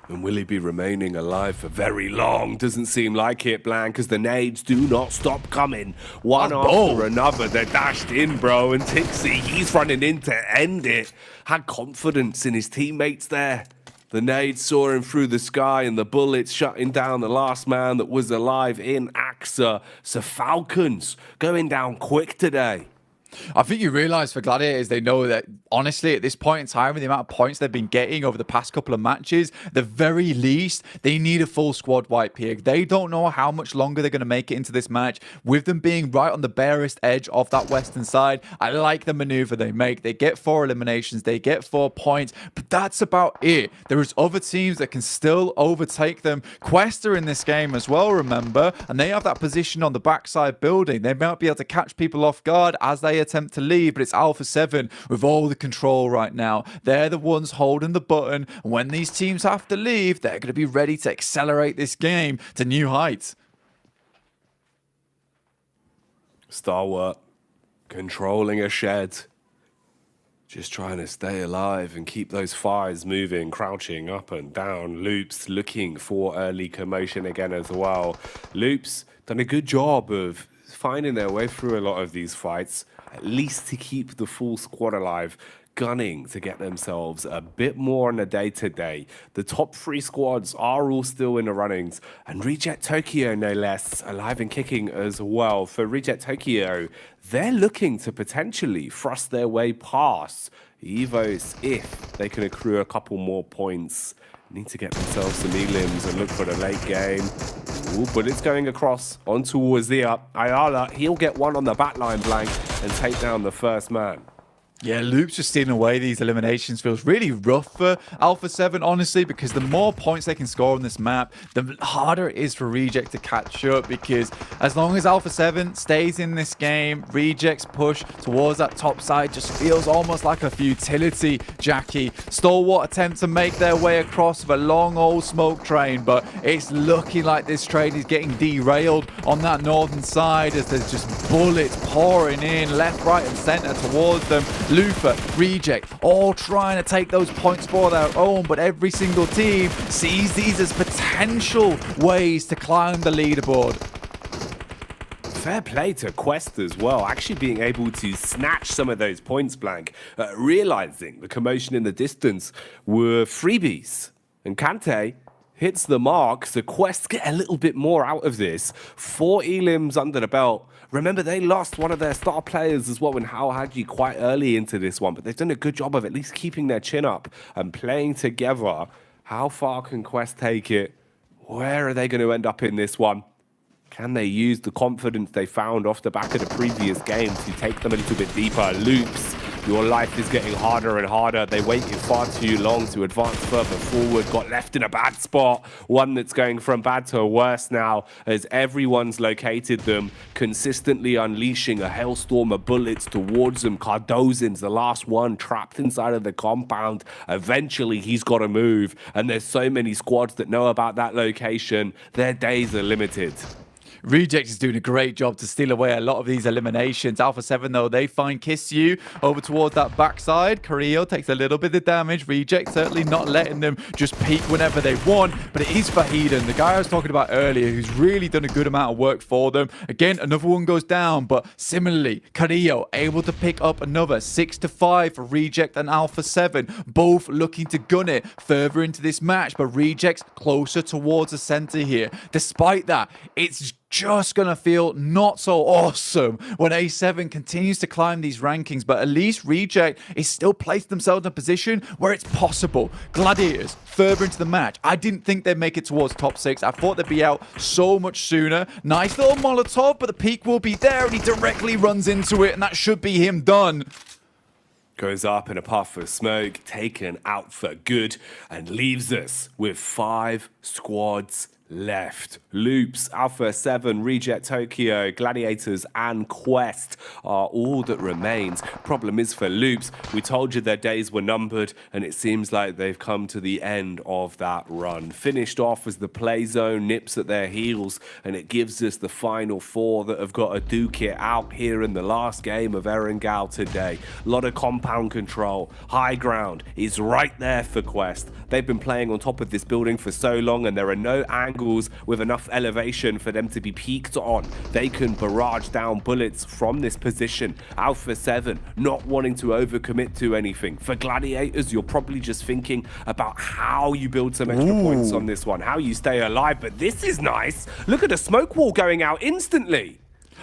And will he be remaining alive for very long? Doesn't seem like it, Blank, as the nades do not stop coming. One after another, they're dashed in, bro. And Tixie, he's running in to end it. Had confidence in his teammates there. The nades soaring through the sky and the bullets shutting down the last man that was alive in AXA. So Falcons going down quick today. I think you realize for Gladiators, they know that honestly, at this point in time, with the amount of points they've been getting over the past couple of matches, the very least, they need a full squad wipe here. They don't know how much longer they're going to make it into this match. With them being right on the barest edge of that western side, I like the maneuver they make. They get 4 eliminations, they get 4 points, but that's about it. There is other teams that can still overtake them. Quest are in this game as well, remember, and they have that position on the backside building. They might be able to catch people off guard as they attempt to leave, but it's Alpha 7 with all the control right now. They're the ones holding the button, and when these teams have to leave, they're going to be ready to accelerate this game to new heights. Stalwart controlling a shed, just trying to stay alive and keep those fires moving, crouching up and down. Loops looking for early commotion again as well. Loops done a good job of finding their way through a lot of these fights, at least to keep the full squad alive, gunning to get themselves a bit more on a day-to-day. The top 3 squads are all still in the runnings, and Reject Tokyo, no less, alive and kicking as well. For Reject Tokyo, they're looking to potentially thrust their way past Evos if they can accrue a couple more points. Need to get themselves some elims and look for the late game. Ooh, but it's going across on towards the up. Ayala, he'll get one on the backline blank and take down the first man. Yeah, Loops just stealing away these eliminations feels really rough for Alpha 7, honestly, because the more points they can score on this map, the harder it is for Reject to catch up, because as long as Alpha 7 stays in this game, Reject's push towards that top side just feels almost like a futility, Jackie. Stalwart attempt to make their way across with a long old smoke train, but it's looking like this train is getting derailed on that northern side as there's just bullets pouring in left, right and center towards them. Lufa, Reject, all trying to take those points for their own, but every single team sees these as potential ways to climb the leaderboard. Fair play to Quest as well, actually being able to snatch some of those points blank, realizing the commotion in the distance were freebies. And Kante hits the mark, so Quest get a little bit more out of this. 4 elims under the belt. Remember, they lost one of their star players as well in Hao Haji quite early into this one, but they've done a good job of at least keeping their chin up and playing together. How far can Quest take it? Where are they going to end up in this one? Can they use the confidence they found off the back of the previous game to take them a little bit deeper? Loops, your life is getting harder and harder. They waited far too long to advance further forward, got left in a bad spot. One that's going from bad to worse now as everyone's located them, consistently unleashing a hailstorm of bullets towards them. Cardozin's the last one trapped inside of the compound. Eventually, he's got to move, and there's so many squads that know about that location. Their days are limited. Reject is doing a great job to steal away a lot of these eliminations. Alpha 7, though, they find Kiss You over towards that backside. Carrillo takes a little bit of damage. Reject certainly not letting them just peek whenever they want, but it is Fahiden, the guy I was talking about earlier, who's really done a good amount of work for them. Again, another one goes down, but similarly, Carrillo able to pick up another 6-5 for Reject and Alpha 7, both looking to gun it further into this match, but Reject's closer towards the center here. Despite that, it's just gonna feel not so awesome when A7 continues to climb these rankings, but at least Reject is still placed themselves in a position where it's possible. Gladiators further into the match, I didn't think they'd make it towards top 6. I thought they'd be out so much sooner. Nice little Molotov, but the peak will be there and he directly runs into it, and that should be him done. Goes up in a puff of smoke, taken out for good, and leaves us with 5 squads left. Loops, Alpha 7, Reject Tokyo, Gladiators and Quest are all that remains. Problem is for Loops, we told you their days were numbered, and it seems like they've come to the end of that run. Finished off as the play zone nips at their heels, and it gives us the final 4 that have got to duke it out here in the last game of Erangel today. A lot of compound control. High ground is right there for Quest. They've been playing on top of this building for so long, and there are no angles with enough elevation for them to be peaked on. They can barrage down bullets from this position. Alpha 7 not wanting to overcommit to anything. For Gladiators, you're probably just thinking about how you build some extra points on this one, how you stay alive, but this is nice. Look at the smoke wall going out instantly.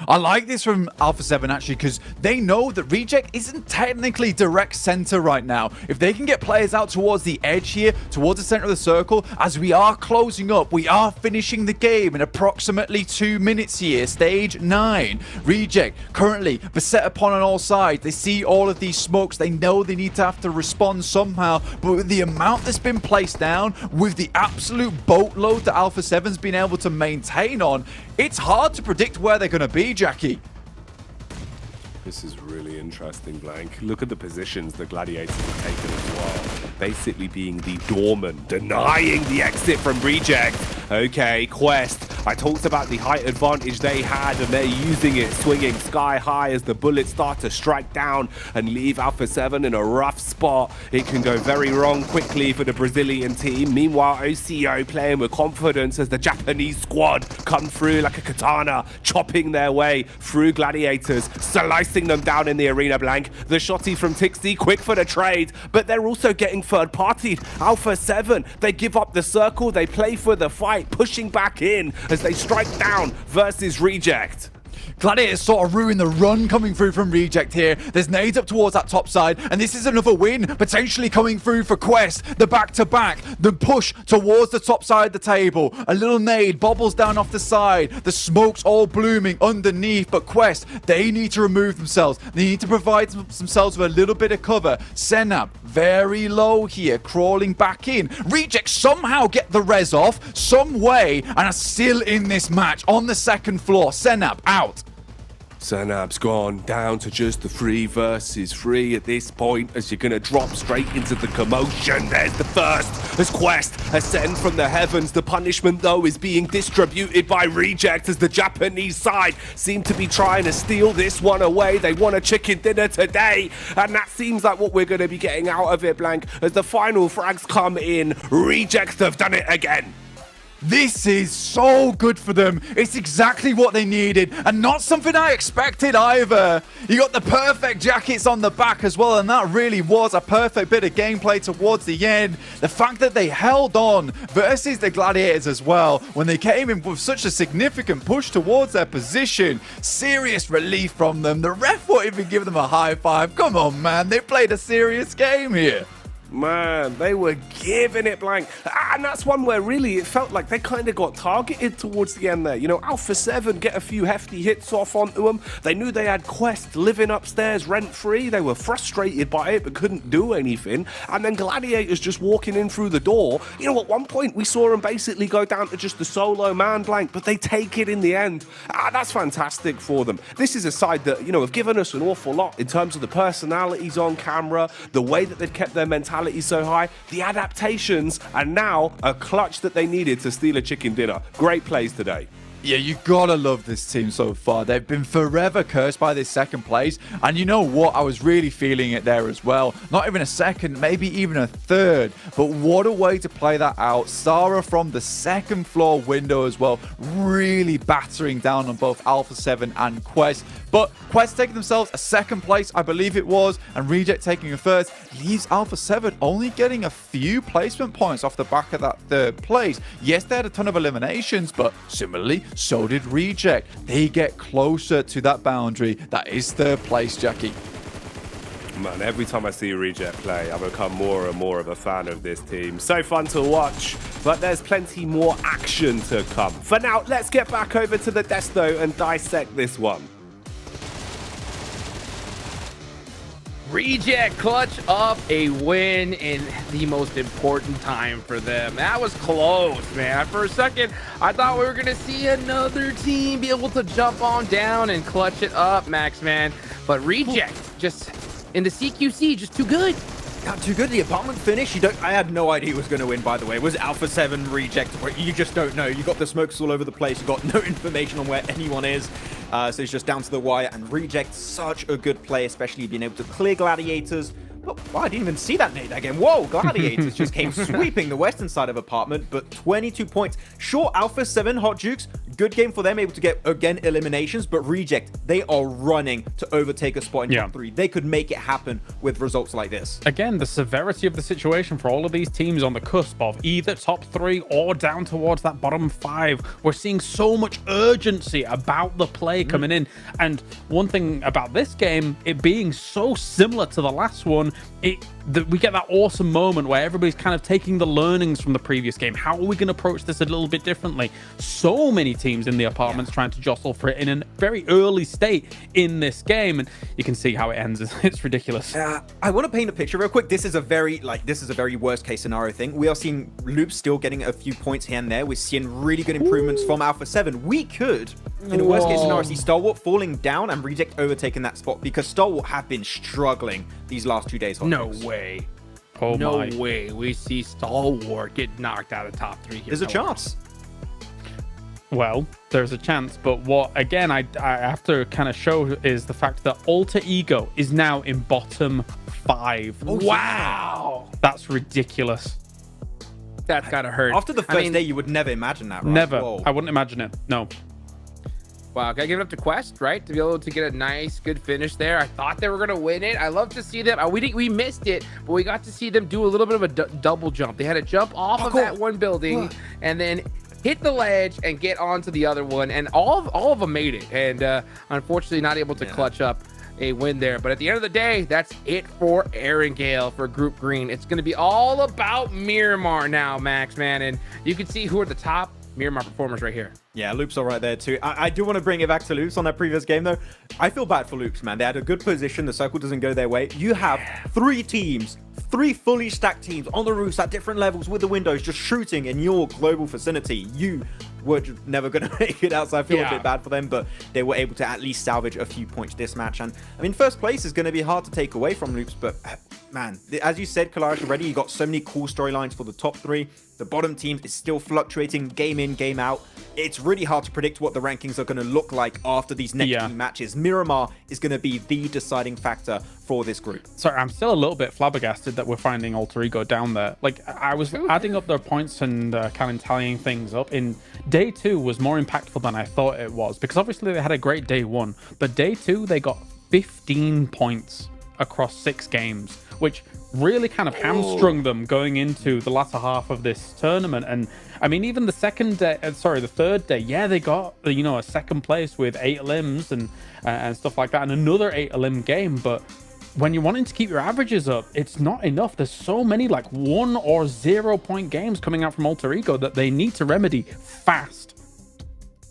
I like this from Alpha 7 actually, because they know that Reject isn't technically direct center right now. If they can get players out towards the edge here, towards the center of the circle, as we are closing up, we are finishing the game in approximately 2 minutes here. Stage 9. Reject currently beset upon on all sides. They see all of these smokes. They know they need to have to respond somehow, but with the amount that's been placed down, with the absolute boatload that Alpha 7's been able to maintain on, it's hard to predict where they're going to be, Jackie. This is really interesting, Blank. Look at the positions the Gladiators have taken as well. Basically being the doorman, denying the exit from Reject. Okay, Quest. I talked about the height advantage they had, and they're using it, swinging sky high as the bullets start to strike down and leave Alpha 7 in a rough spot. It can go very wrong quickly for the Brazilian team. Meanwhile, OCO playing with confidence as the Japanese squad come through like a katana, chopping their way through Gladiators, slicing them down in the arena, Blank. The shotty from Tixi, quick for the trade, but they're also getting third-partied. Alpha 7, they give up the circle, they play for the fight, pushing back in as they strike down versus Reject. Gladiators sort of ruin the run coming through from Reject here. There's nades up towards that top side, and this is another win potentially coming through for Quest. The back-to-back, the push towards the top side of the table. A little nade bobbles down off the side. The smoke's all blooming underneath, but Quest, they need to remove themselves. They need to provide themselves with a little bit of cover. Senab, very low here, crawling back in. Reject somehow get the res off, some way, and are still in this match on the second floor. Senab out. Senab's gone down to just the 3 versus 3 at this point, as you're going to drop straight into the commotion. There's the first as Quest ascend from the heavens. The punishment, though, is being distributed by Reject as the Japanese side seem to be trying to steal this one away. They want a chicken dinner today, and that seems like what we're going to be getting out of it, Blank, as the final frags come in. Reject have done it again. This is so good for them. It's exactly what they needed, and not something I expected either. You got the perfect jackets on the back as well, and that really was a perfect bit of gameplay towards the end. The fact that they held on versus the Gladiators as well, when they came in with such a significant push towards their position. Serious relief from them. The ref won't even give them a high five. Come on, man. They played a serious game here. Man, they were giving it, Blank. And that's one where really it felt like they kind of got targeted towards the end there. You know, Alpha 7 get a few hefty hits off onto them. They knew they had Quest living upstairs rent-free. They were frustrated by it but couldn't do anything. And then Gladiators just walking in through the door. You know, at one point we saw them basically go down to just the solo man, Blank, but they take it in the end. That's fantastic for them. This is a side that, you know, have given us an awful lot in terms of the personalities on camera, the way that they've kept their mentality so high, the adaptations, and now a clutch that they needed to steal a chicken dinner. Great plays today. Yeah, you gotta love this team so far. They've been forever cursed by this second place. And you know what? I was really feeling it there as well. Not even a second, maybe even a third. But what a way to play that out. Sarah from the second floor window as well. Really battering down on both Alpha 7 and Quest. But Quest taking themselves a second place, I believe it was. And Reject taking a first. Leaves Alpha 7 only getting a few placement points off the back of that third place. Yes, they had a ton of eliminations, but similarly, so did Reject. They get closer to that boundary. That is third place, Jackie. Man, every time I see Reject play, I become more and more of a fan of this team. So fun to watch, but there's plenty more action to come. For now, let's get back over to the Desto and dissect this one. Reject clutch up a win in the most important time for them. That was close, man. For a second, I thought we were going to see another team be able to jump on down and clutch it up, Max, man. But Reject, just in the CQC, just too good. Not too good. The apartment finish, I had no idea who was going to win, by the way. Was it Alpha 7, Reject? You just don't know. You got the smokes all over the place. You got no information on where anyone is. So it's just down to the wire. And Reject, such a good play, especially being able to clear Gladiators, Oh, wow, I didn't even see that nade again. Whoa, Gladiators just came sweeping the western side of apartment, but 22 points. Sure, Alpha 7 Hot Jukes, good game for them, able to get, again, eliminations, but Reject, they are running to overtake a spot in top 3. They could make it happen with results like this. Again, the severity of the situation for all of these teams on the cusp of either top 3 or down towards that bottom 5. We're seeing so much urgency about the play coming in. And one thing about this game, it being so similar to the last one, we get that awesome moment where everybody's kind of taking the learnings from the previous game. How are we going to approach this a little bit differently? So many teams in the apartments trying to jostle for it in a very early state in this game, and you can see how it ends. It's ridiculous. I want to paint a picture real quick. This is a very worst case scenario thing. We are seeing Loops still getting a few points here and there. We're seeing really good improvements from Alpha 7. We could, in a worst case scenario, see Stalwart falling down and Reject overtaking that spot, because Stalwart have been struggling these last 2 days. No way. Oh no my. way we see Stalwart get knocked out of top 3 here. There's a chance. Well, there's a chance, but what, again, I have to kind of show is the fact that Alter Ego is now in bottom 5. Oh, wow. That's ridiculous. That's gotta hurt. After the first day, you would never imagine that, right? Never. Whoa. I wouldn't imagine it. No. Wow, gotta give it up to Quest, right? To be able to get a nice, good finish there. I thought they were gonna win it. I love to see them. We missed it, but we got to see them do a little bit of a double jump. They had to jump off of that one building and then hit the ledge and get onto the other one, and all of them made it. And unfortunately, not able to clutch up a win there. But at the end of the day, that's it for Aaron Gale for Group Green. It's gonna be all about Miramar now, Max, man, and you can see who are the top Miramar performers right here. Yeah, Loops are right there too. I do want to bring it back to Loops on that previous game though. I feel bad for Loops, man. They had a good position. The circle doesn't go their way. You have 3 teams, 3 fully stacked teams on the roofs at different levels with the windows just shooting in your global vicinity. You were just never going to make it out, so I feel a bit bad for them, but they were able to at least salvage a few points this match. And I mean, first place is going to be hard to take away from Loops, but man, as you said, Kalash, already, you got so many cool storylines for the top 3. The bottom teams is still fluctuating game in, game out. It's really hard to predict what the rankings are going to look like after these next few matches. Miramar is going to be the deciding factor for this group. Sorry, I'm still a little bit flabbergasted that we're finding Alter Ego down there. Like, I was adding up their points and kind of tallying things up. In day 2 was more impactful than I thought it was, because obviously they had a great day 1, but day 2 they got 15 points across 6 games, which really kind of hamstrung them going into the latter half of this tournament. And I mean, even the the third day, they got, a second place with 8 limbs and stuff like that, and another 8 limb game. But when you're wanting to keep your averages up, it's not enough. There's so many like 1 or 0 point games coming out from Alter Ego that they need to remedy fast.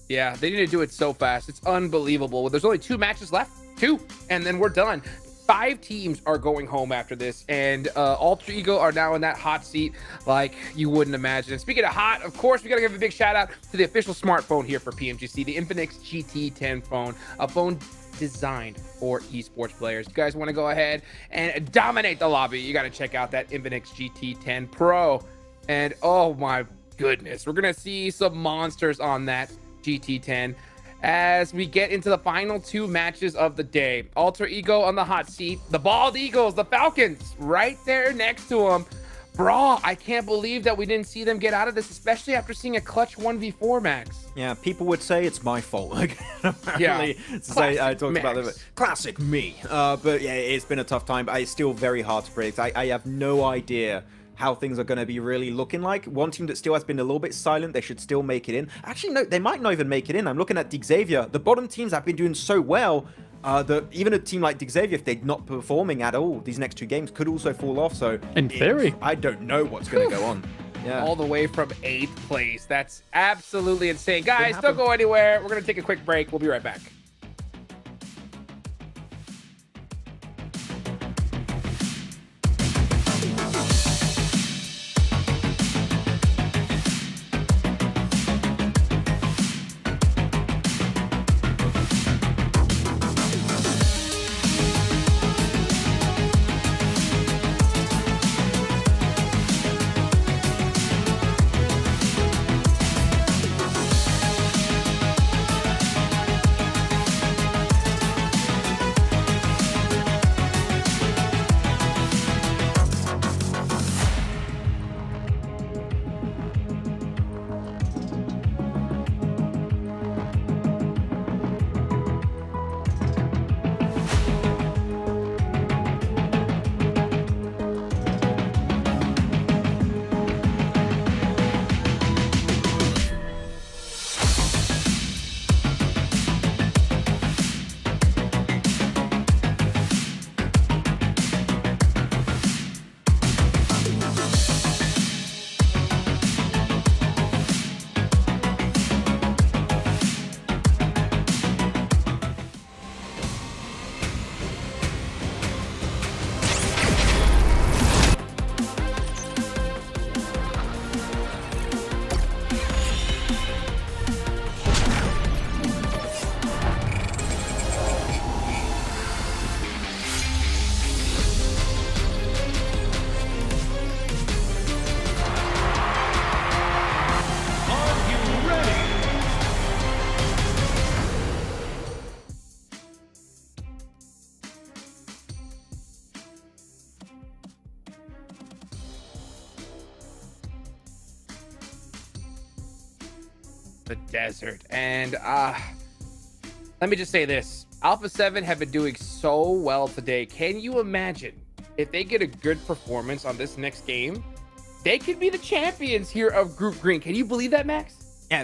Yeah, they need to do it so fast. It's unbelievable. There's only 2 matches left, 2, and then we're done. 5 teams are going home after this, and Alter Ego are now in that hot seat like you wouldn't imagine. And speaking of hot, of course, we got to give a big shout out to the official smartphone here for PMGC, the Infinix GT10 phone, a phone designed for esports players. You guys want to go ahead and dominate the lobby, you got to check out that Infinix GT10 Pro. And oh my goodness, we're going to see some monsters on that GT10 as we get into the final 2 matches of the day. Alter Ego on the hot seat, the Bald Eagles, the Falcons, right there next to them. Bro, I can't believe that we didn't see them get out of this, especially after seeing a clutch 1v4, Max. Yeah, people would say it's my fault. Apparently, I talked about the classic me. But yeah, it's been a tough time. It's still very hard to predict. I have no idea how things are going to be really looking like. One team that still has been a little bit silent, they should still make it in. Actually, no, they might not even make it in. I'm looking at Xavier. The bottom teams have been doing so well that even a team like Xavier, if they're not performing at all, these next 2 games could also fall off. So in theory, I don't know what's going to go on. Yeah. All the way from 8th place. That's absolutely insane. Guys, don't go anywhere. We're going to take a quick break. We'll be right back. the desert. And let me just say this. Alpha 7 have been doing so well today. Can you imagine if they get a good performance on this next game? They could be the champions here of Group Green. Can you believe that, Max? Yeah,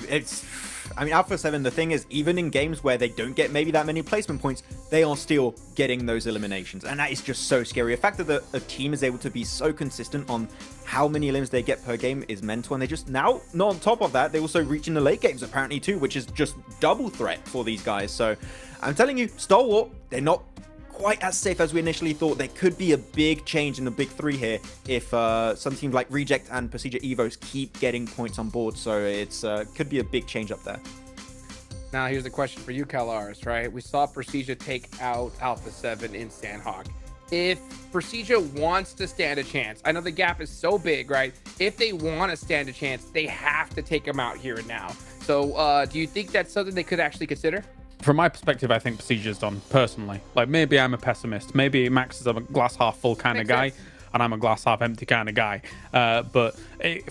I mean, Alpha 7, the thing is, even in games where they don't get maybe that many placement points, they are still getting those eliminations. And that is just so scary. The fact that a team is able to be so consistent on how many elims they get per game is mental. And they just now, not on top of that, they also reach in the late games apparently too, which is just double threat for these guys. So I'm telling you, Stalwart, they're not quite as safe as we initially thought. There could be a big change in the big three here if some teams like Reject and Procedure Evos keep getting points on board. So it's could be a big change up there. Now here's the question for you, CalRs, right? We saw Procedure take out Alpha 7 in Sandhawk. If Procedure wants to stand a chance, I know the gap is so big, right? If they want to stand a chance, they have to take them out here and now. So do you think that's something they could actually consider? From my perspective, I think Procedure's done, personally. Like, maybe I'm a pessimist. Maybe Max is a glass half full kind of guy, and I'm a glass half empty kind of guy. But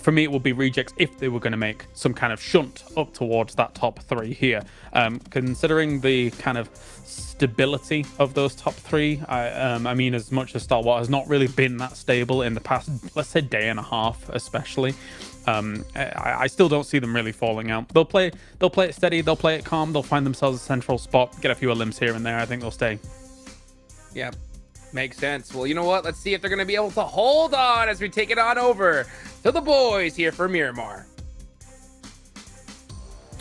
for me, it would be Rejects if they were going to make some kind of shunt up towards that top three here. Considering the kind of stability of those top three, I mean, as much as Stalwart has not really been that stable in the past, let's say, day and a half, especially. I still don't see them really falling out. They'll play it steady, they'll play it calm, they'll find themselves a central spot, get a few limbs here and there. I think they'll stay. Yeah, makes sense. Well, you know what? Let's see if they're going to be able to hold on as we take it on over to the boys here for Miramar.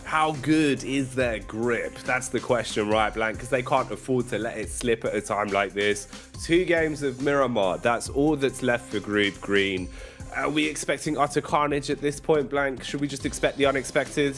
How good is their grip? That's the question, right, Blank? Because they can't afford to let it slip at a time like this. 2 games of Miramar, that's all that's left for Group Green. Are we expecting utter carnage at this point, Blank? Should we just expect the unexpected?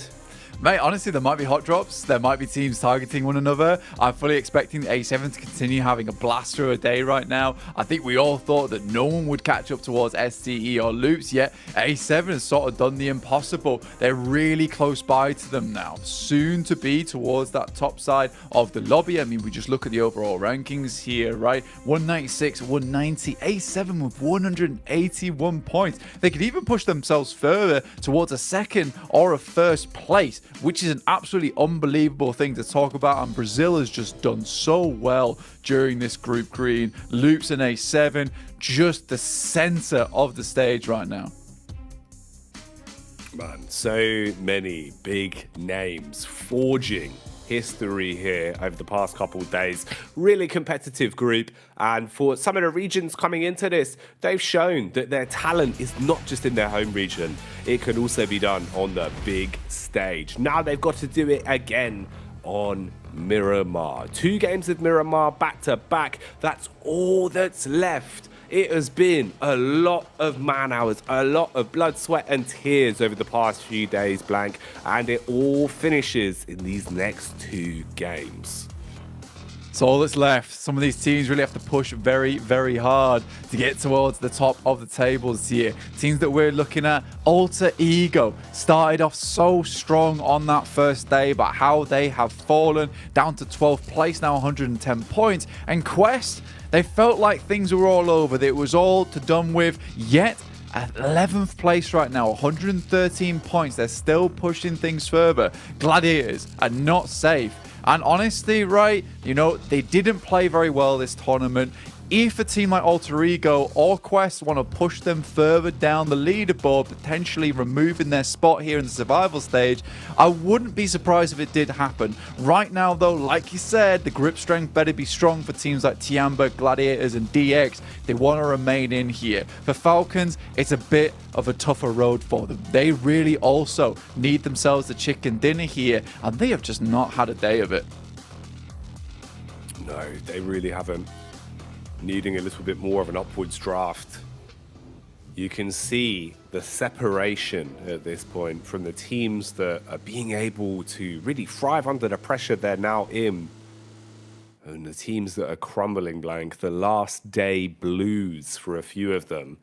Mate, honestly, there might be hot drops. There might be teams targeting one another. I'm fully expecting the A7 to continue having a blaster a day right now. I think we all thought that no one would catch up towards STE or Loops, yet A7 has sort of done the impossible. They're really close by to them now. Soon to be towards that top side of the lobby. I mean, we just look at the overall rankings here, right? 196, 190, A7 with 181 points. They could even push themselves further towards a second or a first place, which is an absolutely unbelievable thing to talk about. And Brazil has just done so well during this Group Green. Loops and A7, just the center of the stage right now. Man, so many big names forging history here over the past couple of days. Really competitive group, and for some of the regions coming into this, they've shown that their talent is not just in their home region, it can also be done on the big stage. Now they've got to do it again on Miramar. 2 games of Miramar back to back, that's all that's left. It has been a lot of man hours, a lot of blood, sweat and tears over the past few days, Blank, and it all finishes in these next 2 games. So all that's left. Some of these teams really have to push very, very hard to get towards the top of the tables here. Teams that we're looking at, Alter Ego, started off so strong on that first day, but how they have fallen down to 12th place now, 110 points. And Quest, they felt like things were all over, that it was all to done with, yet at 11th place right now, 113 points. They're still pushing things further. Gladiators are not safe. And honestly, right, you know, they didn't play very well this tournament. If a team like Alter Ego or Quest want to push them further down the leaderboard, potentially removing their spot here in the survival stage, I wouldn't be surprised if it did happen. Right now, though, like you said, the grip strength better be strong for teams like Tiamba, Gladiators, and DX. They want to remain in here. For Falcons, it's a bit of a tougher road for them. They really also need themselves a chicken dinner here, and they have just not had a day of it. No, they really haven't. Needing a little bit more of an upwards draft. You can see the separation at this point from the teams that are being able to really thrive under the pressure they're now in, and the teams that are crumbling, Blank. The last day blues for a few of them.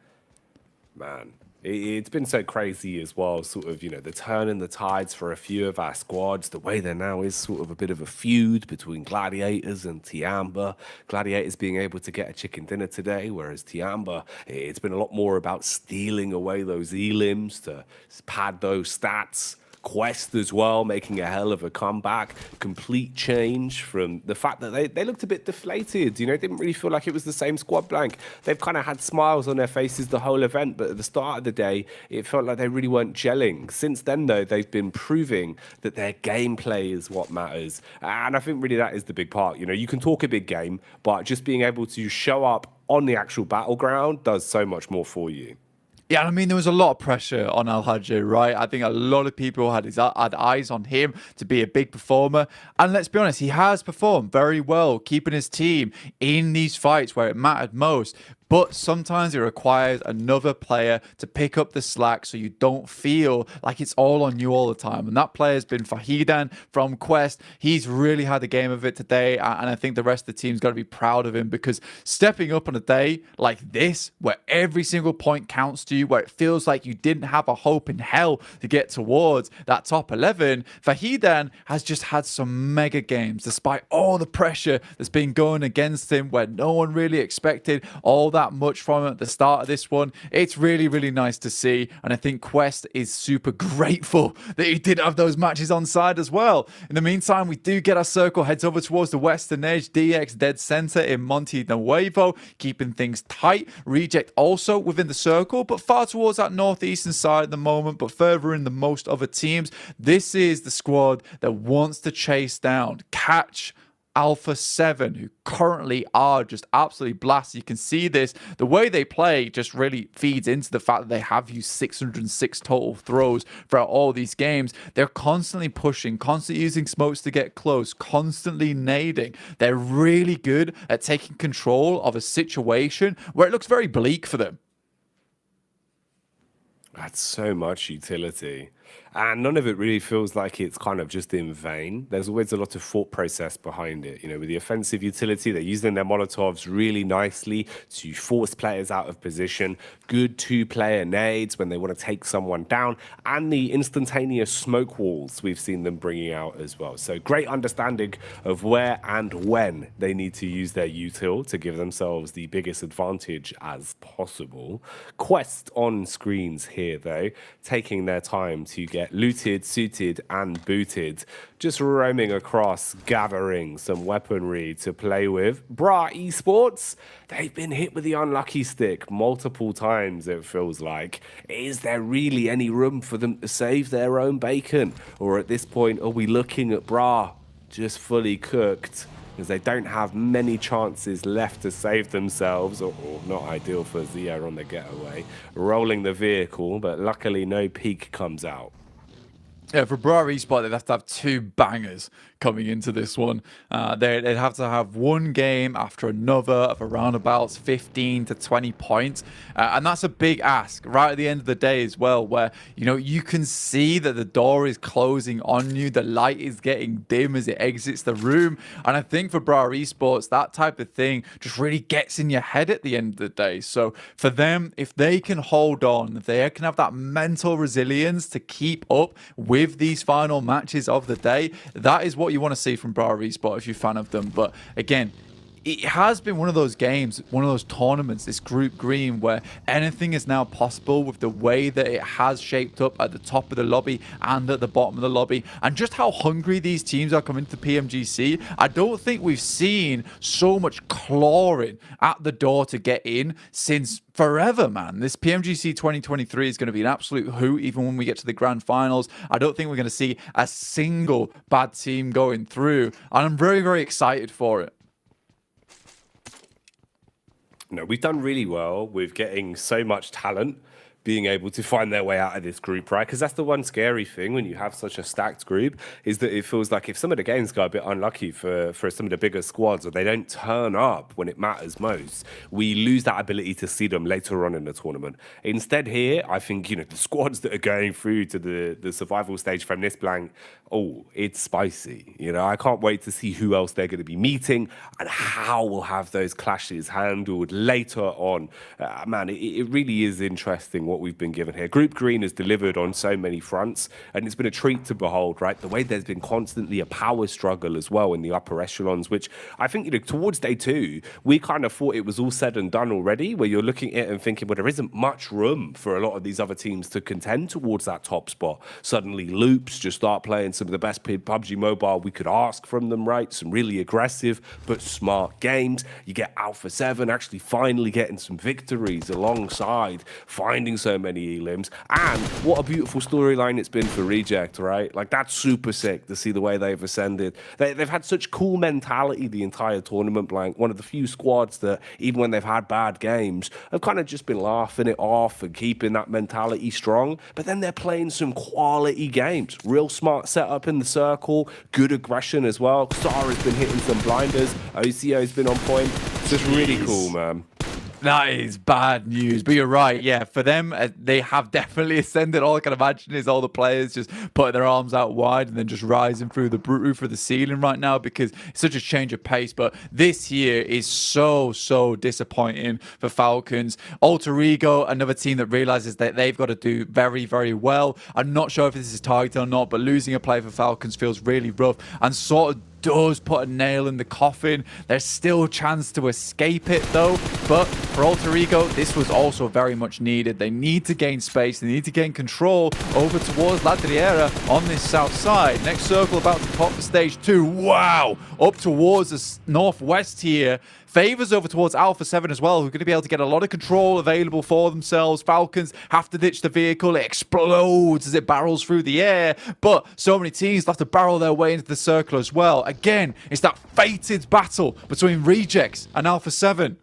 Man, it's been so crazy as well, sort of, you know, the turn in the tides for a few of our squads. The way there now is sort of a bit of a feud between Gladiators and Tiamba. Gladiators being able to get a chicken dinner today, whereas Tiamba, it's been a lot more about stealing away those elims to pad those stats. Quest as well, making a hell of a comeback. Complete change from the fact that they looked a bit deflated. You know, it didn't really feel like it was the same squad blank. They've kind of had smiles on their faces the whole event, but at the start of the day, it felt like they really weren't gelling. Since then, though, they've been proving that their gameplay is what matters. And I think really that is the big part. You know, you can talk a big game, but just being able to show up on the actual battleground does so much more for you. Yeah, I mean, there was a lot of pressure on Al Hajj, right? I think a lot of people had eyes on him to be a big performer. And let's be honest, he has performed very well, keeping his team in these fights where it mattered most. But sometimes it requires another player to pick up the slack so you don't feel like it's all on you all the time. And that player has been Fahidan from Quest. He's really had a game of it today. And I think the rest of the team's got to be proud of him, because stepping up on a day like this, where every single point counts to you, where it feels like you didn't have a hope in hell to get towards that top 11, Fahidan has just had some mega games despite all the pressure that's been going against him, where no one really expected all that much from him at the start of this one. It's really, really nice to see, and I think Quest is super grateful that he did have those matches on side as well. In the meantime, we do get our circle heads over towards the western edge. DX dead center in Monte Nuevo, keeping things tight. Reject also within the circle, but far towards that northeastern side at the moment, but further in than most other teams. This is the squad that wants to chase down, catch Alpha 7, who currently are just absolutely blasted. You can see this. The way they play just really feeds into the fact that they have used 606 total throws throughout all these games. They're constantly pushing, constantly using smokes to get close, constantly nading. They're really good at taking control of a situation where it looks very bleak for them. That's so much utility. And none of it really feels like it's kind of just in vain. There's always a lot of thought process behind it. You know, with the offensive utility, they're using their Molotovs really nicely to force players out of position. Good two-player nades when they want to take someone down. And the instantaneous smoke walls we've seen them bringing out as well. So great understanding of where and when they need to use their util to give themselves the biggest advantage as possible. Quest on screens here, though, taking their time to get looted, suited, and booted. Just roaming across, gathering some weaponry to play with. Bra Esports, they've been hit with the unlucky stick multiple times, it feels like. Is there really any room for them to save their own bacon? Or at this point, are we looking at Bra just fully cooked? Because they don't have many chances left to save themselves, or not ideal for Zia on the getaway. Rolling the vehicle, but luckily no peak comes out. Yeah, for Bra Esport, they'd have to have two bangers coming into this one. They'd have to have one game after another of around about 15 to 20 points. And that's a big ask right at the end of the day as well, where, you know, you can see that the door is closing on you. The light is getting dim as it exits the room. And I think for Bra Esports, that type of thing just really gets in your head at the end of the day. So for them, if they can hold on, if they can have that mental resilience to keep up with these final matches of the day, that is what you want to see from Bra Esport if you're a fan of them. But again, it has been one of those games, one of those tournaments, this group green, where anything is now possible with the way that it has shaped up at the top of the lobby and at the bottom of the lobby, and just how hungry these teams are coming to PMGC. I don't think we've seen so much clawing at the door to get in since forever, man. This PMGC 2023 is going to be an absolute hoot even when we get to the Grand Finals. I don't think we're going to see a single bad team going through, and I'm very, very excited for it. No, we've done really well with getting so much talent being able to find their way out of this group, right? Because that's the one scary thing when you have such a stacked group, is that it feels like if some of the games go a bit unlucky for some of the bigger squads, or they don't turn up when it matters most, we lose that ability to see them later on in the tournament. Instead here, I think, you know, the squads that are going through to the survival stage from this blank, oh, it's spicy. You know, I can't wait to see who else they're going to be meeting and how we'll have those clashes handled later on. Man, it really is interesting what what we've been given here. Group Green has delivered on so many fronts, and it's been a treat to behold, right? The way there's been constantly a power struggle as well in the upper echelons, which I think, towards day 2, we kind of thought it was all said and done already, where you're looking at it and thinking, well, there isn't much room for a lot of these other teams to contend towards that top spot. Suddenly, Loops just start playing some of the best PUBG Mobile we could ask from them, right? Some really aggressive but smart games. You get Alpha 7 actually finally getting some victories alongside finding so many elims. And what a beautiful storyline it's been for Reject, right? Like, that's super sick to see the way they've ascended. They've had such cool mentality the entire tournament, Blank. One of the few squads that, even when they've had bad games, have kind of just been laughing it off and keeping that mentality strong. But then they're playing some quality games. Real smart setup in the circle, good aggression as well. Sara's been hitting some blinders. OCO's been on point. It's just really cool, man. That is bad news, but you're right. Yeah, for them, they have definitely ascended. All I can imagine is all the players just putting their arms out wide and then just rising through the roof of the ceiling right now, because it's such a change of pace. But this year is so disappointing for Falcons. Alter Ego, another team that realizes that they've got to do very well. I'm not sure if this is targeted or not, but losing a play for Falcons feels really rough and sort of does put a nail in the coffin. There's still a chance to escape it though, but for Alter Ego, this was also very much needed. They need to gain space, they need to gain control over towards La Driera on this south side. Next circle about to pop for stage 2. Wow! Up towards the northwest here. Favors over towards Alpha 7 as well, who are going to be able to get a lot of control available for themselves. Falcons have to ditch the vehicle. It explodes as it barrels through the air. But so many teams have to barrel their way into the circle as well. Again, it's that fated battle between Rejects and Alpha 7.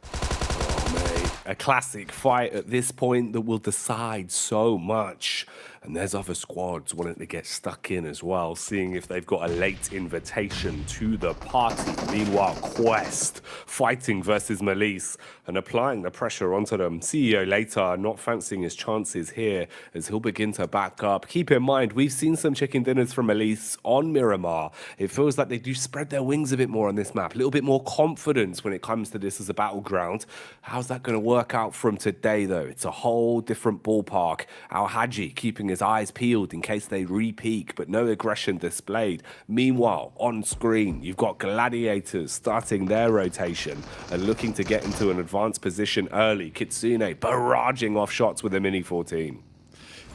Oh, mate. A classic fight at this point that will decide so much. And there's other squads wanting to get stuck in as well, seeing if they've got a late invitation to the party. Meanwhile, Quest fighting versus Melise and applying the pressure onto them. CEO later not fancying his chances here as he'll begin to back up. Keep in mind, we've seen some chicken dinners from Melise on Miramar. It feels like they do spread their wings a bit more on this map, a little bit more confidence when it comes to this as a battleground. How's that going to work out from today, though? It's a whole different ballpark. Al Haji keeping his eyes peeled in case they re-peak, but no aggression displayed. Meanwhile, on screen, you've got Gladiators starting their rotation and looking to get into an advanced position early. Kitsune barraging off shots with a Mini 14.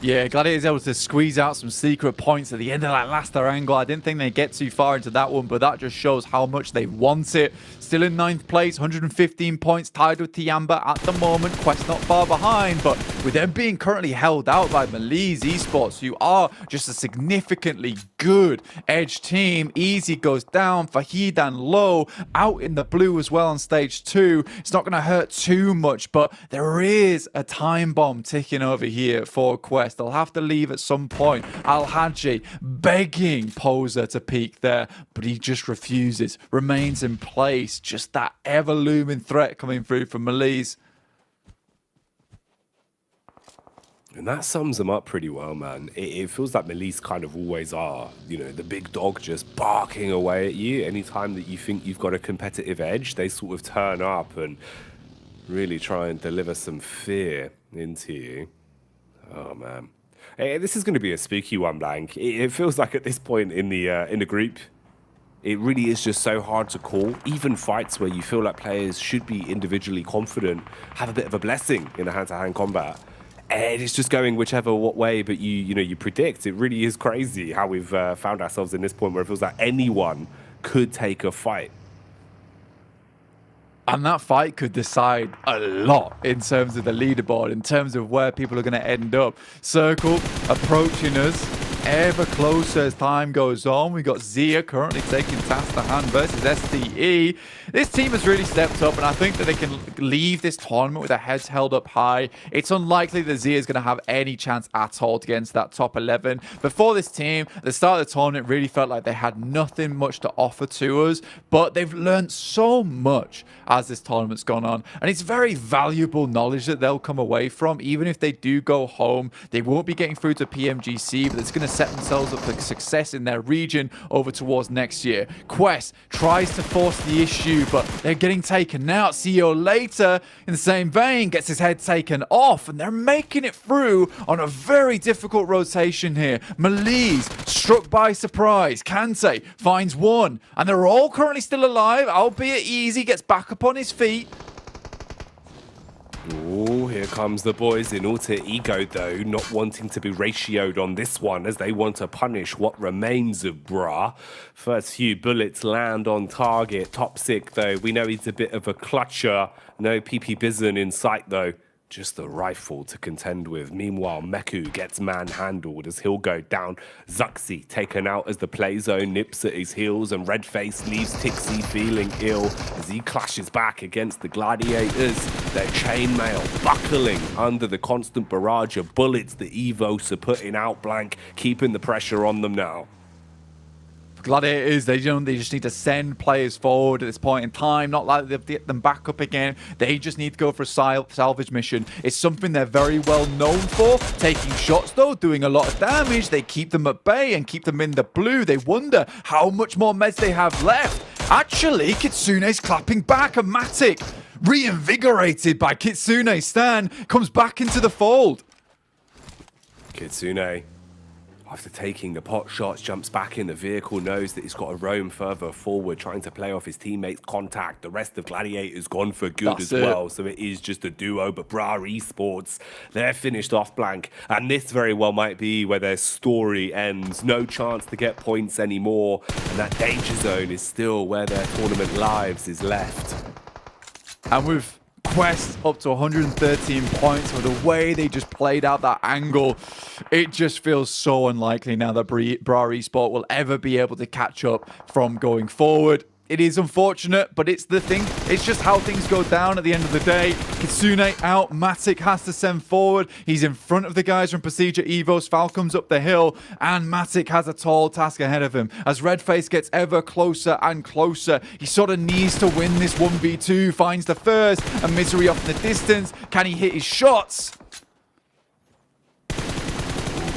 Yeah, Gladiators able to squeeze out some secret points at the end of that last angle. I didn't think they'd get too far into that one, but that just shows how much they want it. Still in 9th place, 115 points, tied with Tiamba at the moment. Quest not far behind, but with them being currently held out by Melise Esports, who are just a significantly good edge team. Easy goes down, Fahidan low, out in the blue as well on stage 2. It's not going to hurt too much, but there is a time bomb ticking over here for Quest. They'll have to leave at some point. Al Haji begging Poser to peek there, but he just refuses, remains in place. Just that ever-looming threat coming through from Melise. And that sums them up pretty well, man. It feels like Melise kind of always are, you know, the big dog just barking away at you. Anytime that you think you've got a competitive edge, they sort of turn up and really try and deliver some fear into you. Oh, man. Hey, this is going to be a spooky one, Blank. It feels like at this point in the group, it really is just so hard to call. Even fights where you feel like players should be individually confident have a bit of a blessing in a hand-to-hand combat. And it's just going whichever way, but you predict. It really is crazy how we've found ourselves in this point where it feels like anyone could take a fight. And that fight could decide a lot in terms of the leaderboard, in terms of where people are going to end up. Circle approaching us ever closer as time goes on. We got Zia currently taking task to hand versus SDE. This team has really stepped up, and I think that they can leave this tournament with their heads held up high. It's unlikely that Zia is going to have any chance at all against that top 11. Before this team, at the start of the tournament, really felt like they had nothing much to offer to us, but they've learned so much as this tournament's gone on, and it's very valuable knowledge that they'll come away from. Even if they do go home, they won't be getting through to PMGC, but it's going to set themselves up for success in their region over towards next year. Quest tries to force the issue, but they're getting taken out. CEO later, in the same vein, gets his head taken off, and they're making it through on a very difficult rotation here. Malise struck by surprise. Kante finds one, and they're all currently still alive, albeit easy, gets back up on his feet. Oh, here comes the boys in alter ego, though, not wanting to be ratioed on this one as they want to punish what remains of Bra. First few bullets land on target. Topsic, though, we know he's a bit of a clutcher. No PP Bizen in sight, though. Just the rifle to contend with. Meanwhile, Meku gets manhandled as he'll go down. Zuxi taken out as the play zone nips at his heels, and Redface leaves Tixie feeling ill as he clashes back against the Gladiators. Their chainmail buckling under the constant barrage of bullets the Evos are putting out blank, keeping the pressure on them now. Gladiators, they just need to send players forward at this point in time, not like they've get them back up again. They just need to go for a salvage mission. It's something they're very well known for. Taking shots, though, doing a lot of damage. They keep them at bay and keep them in the blue. They wonder how much more meds they have left. Actually, Kitsune's clapping back, and Matic, reinvigorated by Kitsune Stan, comes back into the fold. Kitsune, after taking the pot shots, jumps back in the vehicle, knows that he's got to roam further forward, trying to play off his teammates' contact. The rest of Gladiators gone for good as well, so it is just a duo. But Bra Esports, they're finished off blank, and this very well might be where their story ends. No chance to get points anymore, and that danger zone is still where their tournament lives is left. And with Quest up to 113 points, with the way they just played out that angle, it just feels so unlikely now that Bra Esport will ever be able to catch up from going forward. It is unfortunate, but it's the thing. It's just how things go down at the end of the day. Kitsune out. Matic has to send forward. He's in front of the guys from Procedure Evos. Falcom's up the hill, and Matic has a tall task ahead of him. As Redface gets ever closer and closer, he sort of needs to win this 1v2. Finds the first, and Misery off in the distance. Can he hit his shots?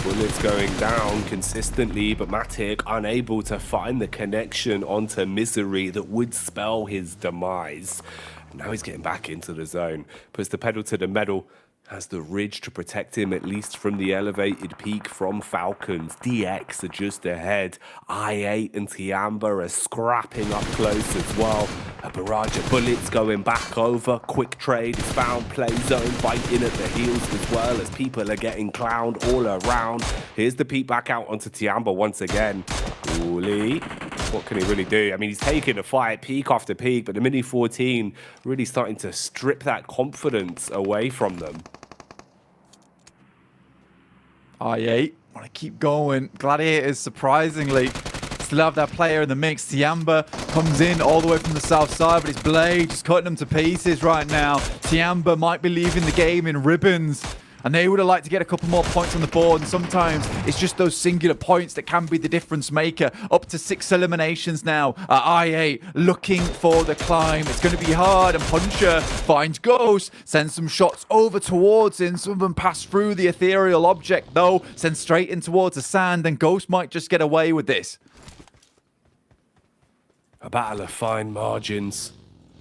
Bullets going down consistently, but Matic unable to find the connection onto Misery that would spell his demise. And now he's getting back into the zone. Puts the pedal to the metal. Has the ridge to protect him, at least from the elevated peak from Falcons. DX are just ahead. I8 and Tiamba are scrapping up close as well. A barrage of bullets going back over. Quick trade is found. Play zone biting at the heels as well as people are getting clowned all around. Here's the peek back out onto Tiamba once again. Uli, what can he really do? I mean, he's taking a fight peak after peak, but the Mini 14 really starting to strip that confidence away from them. I8 want to keep going. Gladiators, surprisingly, still have that player in the mix. Tiamba comes in all the way from the south side, but it's Blade just cutting them to pieces right now. Tiamba might be leaving the game in ribbons, and they would have liked to get a couple more points on the board, and sometimes it's just those singular points that can be the difference maker. Up to 6 eliminations now. I8 looking for the climb. It's going to be hard, and Puncher finds Ghost, sends some shots over towards him. Some of them pass through the ethereal object, though, send straight in towards the sand, and Ghost might just get away with this. A battle of fine margins.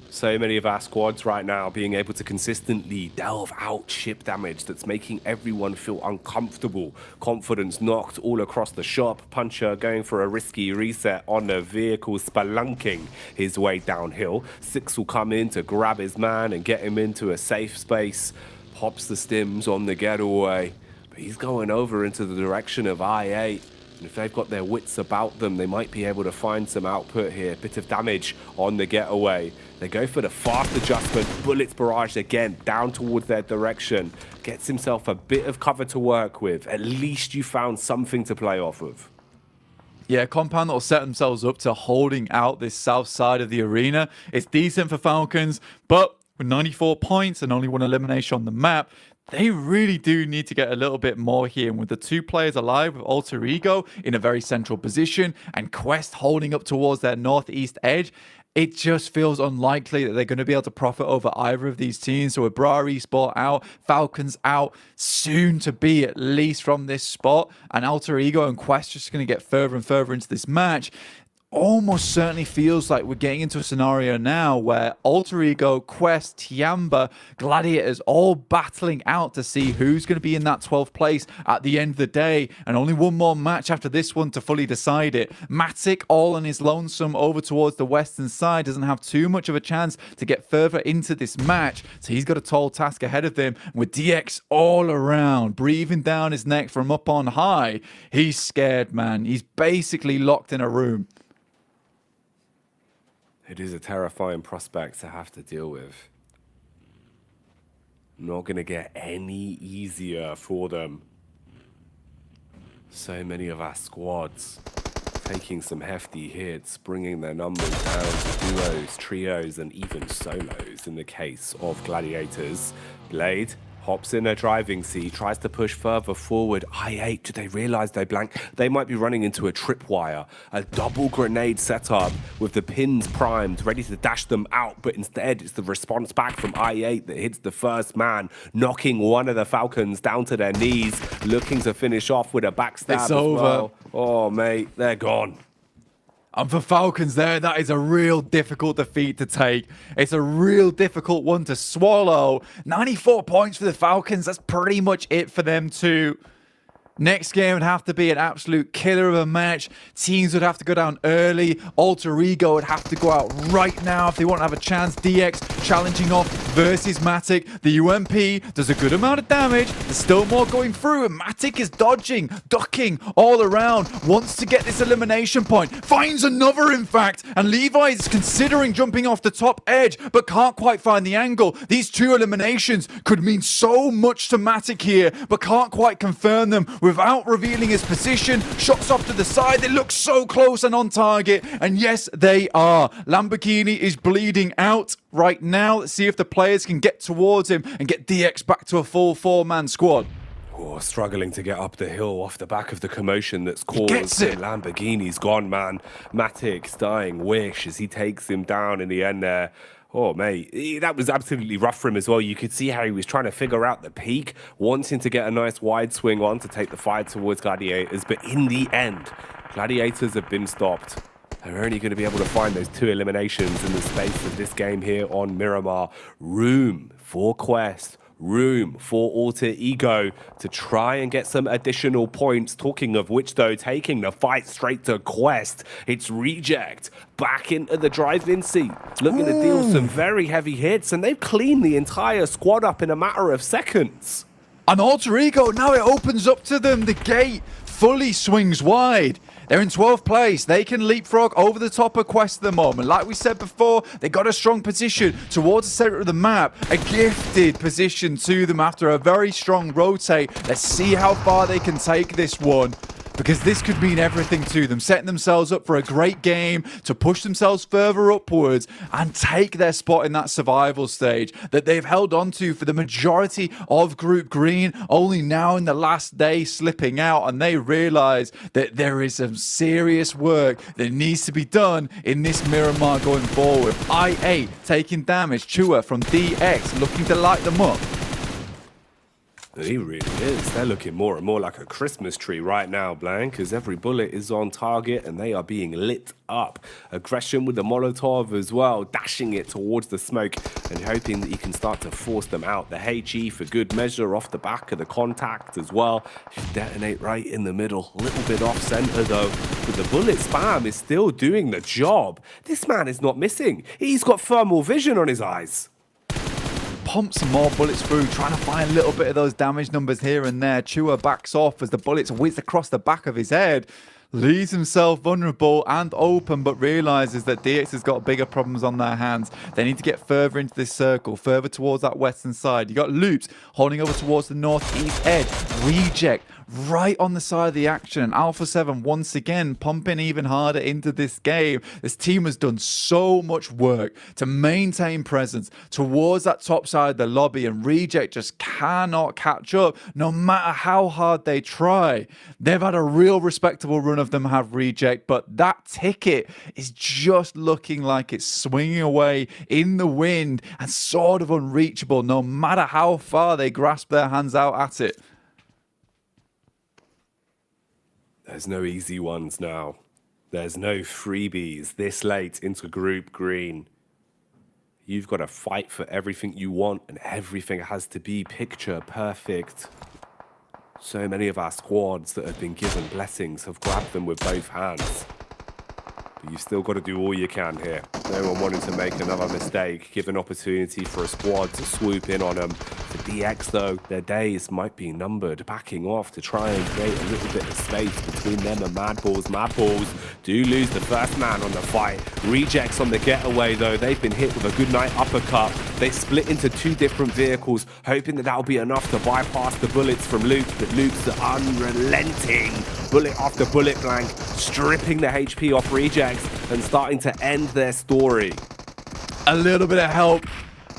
So many of our squads right now being able to consistently delve out ship damage that's making everyone feel uncomfortable. Confidence knocked all across the shop. Puncher going for a risky reset on the vehicle, spelunking his way downhill. Six will come in to grab his man and get him into a safe space. Pops the stims on the getaway. But he's going over into the direction of I8. And if they've got their wits about them, they might be able to find some output here. Bit of damage on the getaway. They go for the fast adjustment. Bullets barraged again down towards their direction. Gets himself a bit of cover to work with. At least you found something to play off of. Yeah, Compound that will set themselves up to holding out this south side of the arena. It's decent for Falcons, but with 94 points and only 1 elimination on the map, they really do need to get a little bit more here. And with the 2 players alive, with Alter Ego in a very central position and Quest holding up towards their northeast edge, it just feels unlikely that they're going to be able to profit over either of these teams. So with Bra Esport out, Falcons out, soon to be at least from this spot, and Alter Ego and Quest just going to get further and further into this match. Almost certainly feels like we're getting into a scenario now where Alter Ego, Quest, Tiamba, Gladiators all battling out to see who's going to be in that 12th place at the end of the day, and only one more match after this one to fully decide it. Matic, all on his lonesome over towards the western side, doesn't have too much of a chance to get further into this match, so he's got a tall task ahead of him. With DX all around, breathing down his neck from up on high, he's scared, man. He's basically locked in a room. It is a terrifying prospect to have to deal with. Not going to get any easier for them. So many of our squads taking some hefty hits, bringing their numbers down to duos, trios, and even solos in the case of Gladiators. Blade hops in a driving seat, tries to push further forward. I8, do they realize they might be running into a tripwire, a double grenade setup with the pins primed, ready to dash them out, but instead it's the response back from I8 that hits the first man, knocking one of the Falcons down to their knees, looking to finish off with a backstab It's as over. well. Oh, mate, they're gone. And for Falcons there, that is a real difficult defeat to take. It's a real difficult one to swallow. 94 points for the Falcons. That's pretty much it for them too. Next game would have to be an absolute killer of a match. Teams would have to go down early. Alter Ego would have to go out right now if they want to have a chance. DX challenging off versus Matic. The UMP does a good amount of damage. There's still more going through, and Matic is dodging, ducking all around. Wants to get this elimination point. Finds another, in fact. And Levi is considering jumping off the top edge, but can't quite find the angle. These two eliminations could mean so much to Matic here, but can't quite confirm them without revealing his position. Shots off to the side. They look so close and on target. And yes, they are. Lamborghini is bleeding out right now. Let's see if the players can get towards him and get DX back to a full four-man squad. Oh, struggling to get up the hill off the back of the commotion that's caused. gets it. Lamborghini's gone, man. Matic's dying wish as he takes him down in the end there. Oh, mate, that was absolutely rough for him as well. You could see how he was trying to figure out the peak, wanting to get a nice wide swing on to take the fight towards Gladiators. But in the end, Gladiators have been stopped. They're only going to be able to find those two eliminations in the space of this game here on Miramar. Room for Quest. Room for Alter Ego to try and get some additional points. Talking of which, though, taking the fight straight to Quest. It's Reject back into the drive-in seat, looking to deal some very heavy hits, and they've cleaned the entire squad up in a matter of seconds. And Alter Ego, now it opens up to them. The gate fully swings wide. They're in 12th place. They can leapfrog over the top of Quest at the moment. Like we said before, they got a strong position towards the center of the map. A gifted position to them after a very strong rotate. Let's see how far they can take this one, because this could mean everything to them, setting themselves up for a great game to push themselves further upwards and take their spot in that survival stage that they've held on to for the majority of Group Green, only now in the last day slipping out, and they realize that there is some serious work that needs to be done in this Miramar going forward. I8 taking damage, Chua from DX looking to light them up. He really is. They're looking more and more like a Christmas tree right now, Blank, as every bullet is on target and they are being lit up. Aggression with the Molotov as well, dashing it towards the smoke and hoping that you can start to force them out. The HE for good measure off the back of the contact as well. Just detonate right in the middle. A little bit off center though, but the bullet spam is still doing the job. This man is not missing. He's got thermal vision on his eyes. Pump some more bullets through, trying to find a little bit of those damage numbers here and there. Chua backs off as the bullets whiz across the back of his head. Leaves himself vulnerable and open, but realizes that DX has got bigger problems on their hands. They need to get further into this circle, further towards that western side. You got Loops holding over towards the northeast edge. Reject right on the side of the action, and Alpha 7 once again pumping even harder into this game. This team has done so much work to maintain presence towards that top side of the lobby, and Reject just cannot catch up no matter how hard they try. They've had a real respectable run of them have reject, but that ticket is just looking like it's swinging away in the wind and sort of unreachable no matter how far they grasp their hands out at it. There's no easy ones now. There's no freebies this late into Group Green. You've got to fight for everything you want, and everything has to be picture perfect. So many of our squads that have been given blessings have grabbed them with both hands. But you've still got to do all you can here. No one wanting to make another mistake, give an opportunity for a squad to swoop in on them. For DX though, their days might be numbered, backing off to try and create a little bit of space between them and Mad Balls. Mad Balls do lose the first man on the fight. Rejects on the getaway though, they've been hit with a good night uppercut. They split into two different vehicles, hoping that that'll be enough to bypass the bullets from Luke, but Luke's the unrelenting bullet after bullet blank, stripping the HP off Rejects and starting to end their story. A little bit of help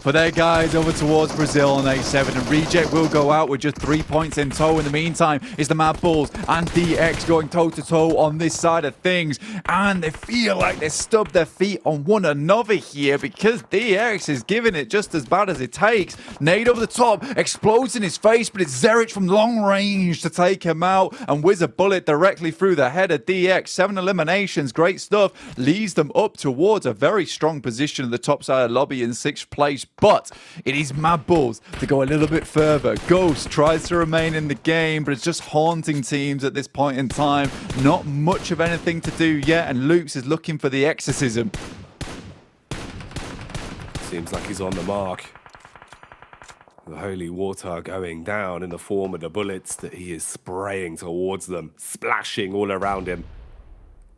for their guys over towards Brazil on A7, and Reject will go out with just 3 points in tow. In the meantime, is the Mad Bulls and DX going toe-to-toe on this side of things, and they feel like they stubbed their feet on one another here because DX is giving it just as bad as it takes. Nade over the top, explodes in his face, but it's Zerich from long range to take him out and whiz a bullet directly through the head of DX. 7 eliminations, great stuff, leads them up towards a very strong position at the top side of the lobby in 6th place. But it is Mad Bulls to go a little bit further. Ghost tries to remain in the game, but it's just haunting teams at this point in time. Not much of anything to do yet, and Loops is looking for the exorcism. Seems like he's on the mark. The holy water going down in the form of the bullets that he is spraying towards them, splashing all around him.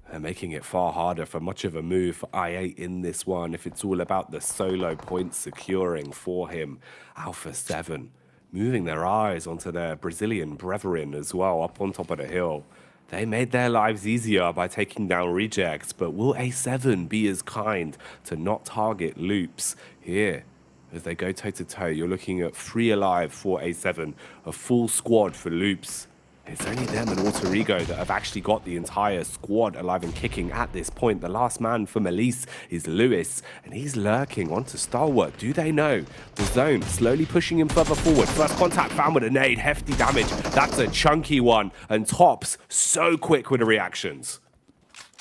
And making it far harder for much of a move for I8 in this one if it's all about the solo points securing for him. Alpha 7 moving their eyes onto their Brazilian brethren as well up on top of the hill. They made their lives easier by taking down Rejects, but will A7 be as kind to not target Loops here? As they go toe-to-toe, you're looking at 3 alive for A7, a full squad for Loops. It's only them and Alter Ego that have actually got the entire squad alive and kicking at this point. The last man for Melise is Lewis, and he's lurking onto Stalwart. Do they know? The zone slowly pushing him further forward. First contact found with a nade, hefty damage. That's a chunky one, and Tops so quick with the reactions.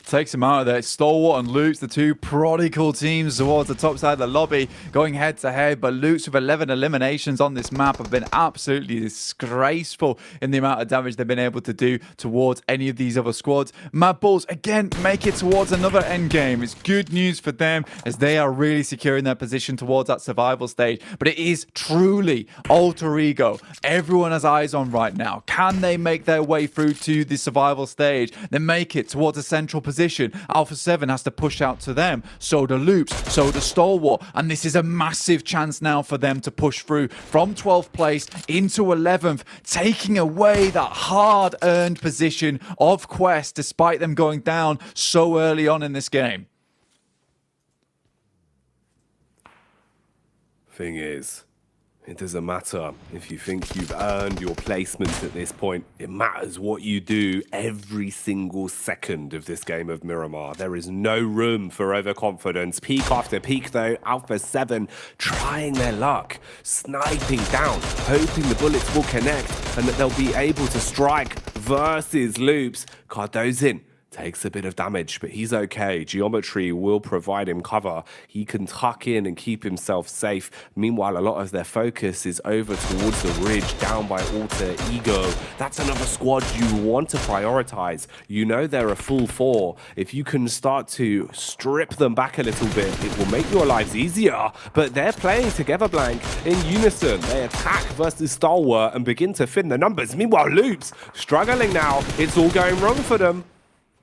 Takes him out of there. Stalwart and Lutz, the two prodigal teams towards the top side of the lobby, going head to head. But Lutz with 11 eliminations on this map have been absolutely disgraceful in the amount of damage they've been able to do towards any of these other squads. Mad Bulls again make it towards another end game. It's good news for them as they are really securing their position towards that survival stage. But it is truly Alter Ego everyone has eyes on right now. Can they make their way through to the survival stage? They make it towards a central position. Alpha 7 has to push out to them. So do Loops, so do Stalwart. And this is a massive chance now for them to push through from 12th place into 11th, taking away that hard-earned position of Quest despite them going down so early on in this game. Thing is, it doesn't matter if you think you've earned your placement at this point. It matters what you do every single second of this game of Miramar. There is no room for overconfidence. Peak after peak, though. Alpha 7 trying their luck, sniping down, hoping the bullets will connect and that they'll be able to strike versus Loops. Cardozin takes a bit of damage, but he's okay. Geometry will provide him cover. He can tuck in and keep himself safe. Meanwhile, a lot of their focus is over towards the ridge, down by Alter Ego. That's another squad you want to prioritize. You know they're a full 4. If you can start to strip them back a little bit, it will make your lives easier. But they're playing together, Blank, in unison. They attack versus Stalwart and begin to thin the numbers. Meanwhile, Loops struggling now. It's all going wrong for them.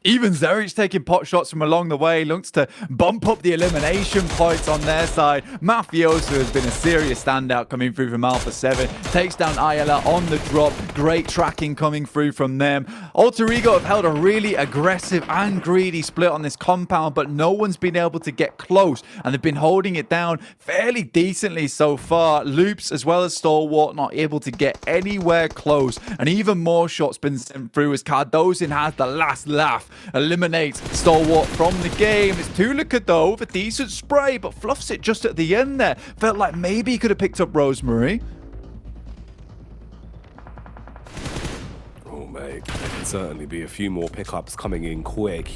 Even Zerich taking pot shots from along the way, looks to bump up the elimination points on their side. Mafioso has been a serious standout coming through from Alpha 7. Takes down Ayala on the drop. Great tracking coming through from them. Alter Ego have held a really aggressive and greedy split on this compound, but no one's been able to get close, and they've been holding it down fairly decently so far. Loops as well as Stalwart not able to get anywhere close, and even more shots been sent through as Cardozin has the last laugh. Eliminates Stalwart from the game. It's Tulika though with a decent spray, but fluffs it just at the end there. Felt like maybe he could have picked up Rosemary. Oh mate, there can certainly be a few more pickups coming in quick,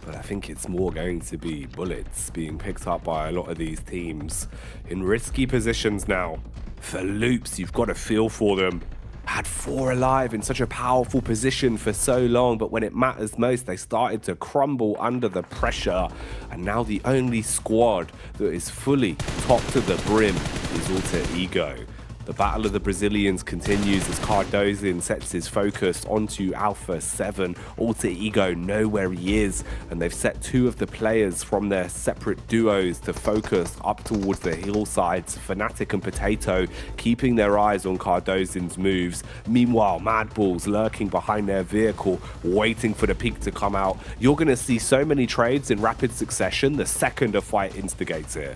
but I think it's more going to be bullets being picked up by a lot of these teams in risky positions now. For Loops, you've got a feel for them. Had 4 alive in such a powerful position for so long, but when it matters most, they started to crumble under the pressure. And now the only squad that is fully top to the brim is Alter Ego. The battle of the Brazilians continues as Cardozin sets his focus onto Alpha 7. Alter Ego know where he is, and they've set 2 of the players from their separate duos to focus up towards the hillsides. Fnatic and Potato keeping their eyes on Cardozin's moves. Meanwhile, Madballs lurking behind their vehicle, waiting for the peak to come out. You're going to see so many trades in rapid succession the second a fight instigates here.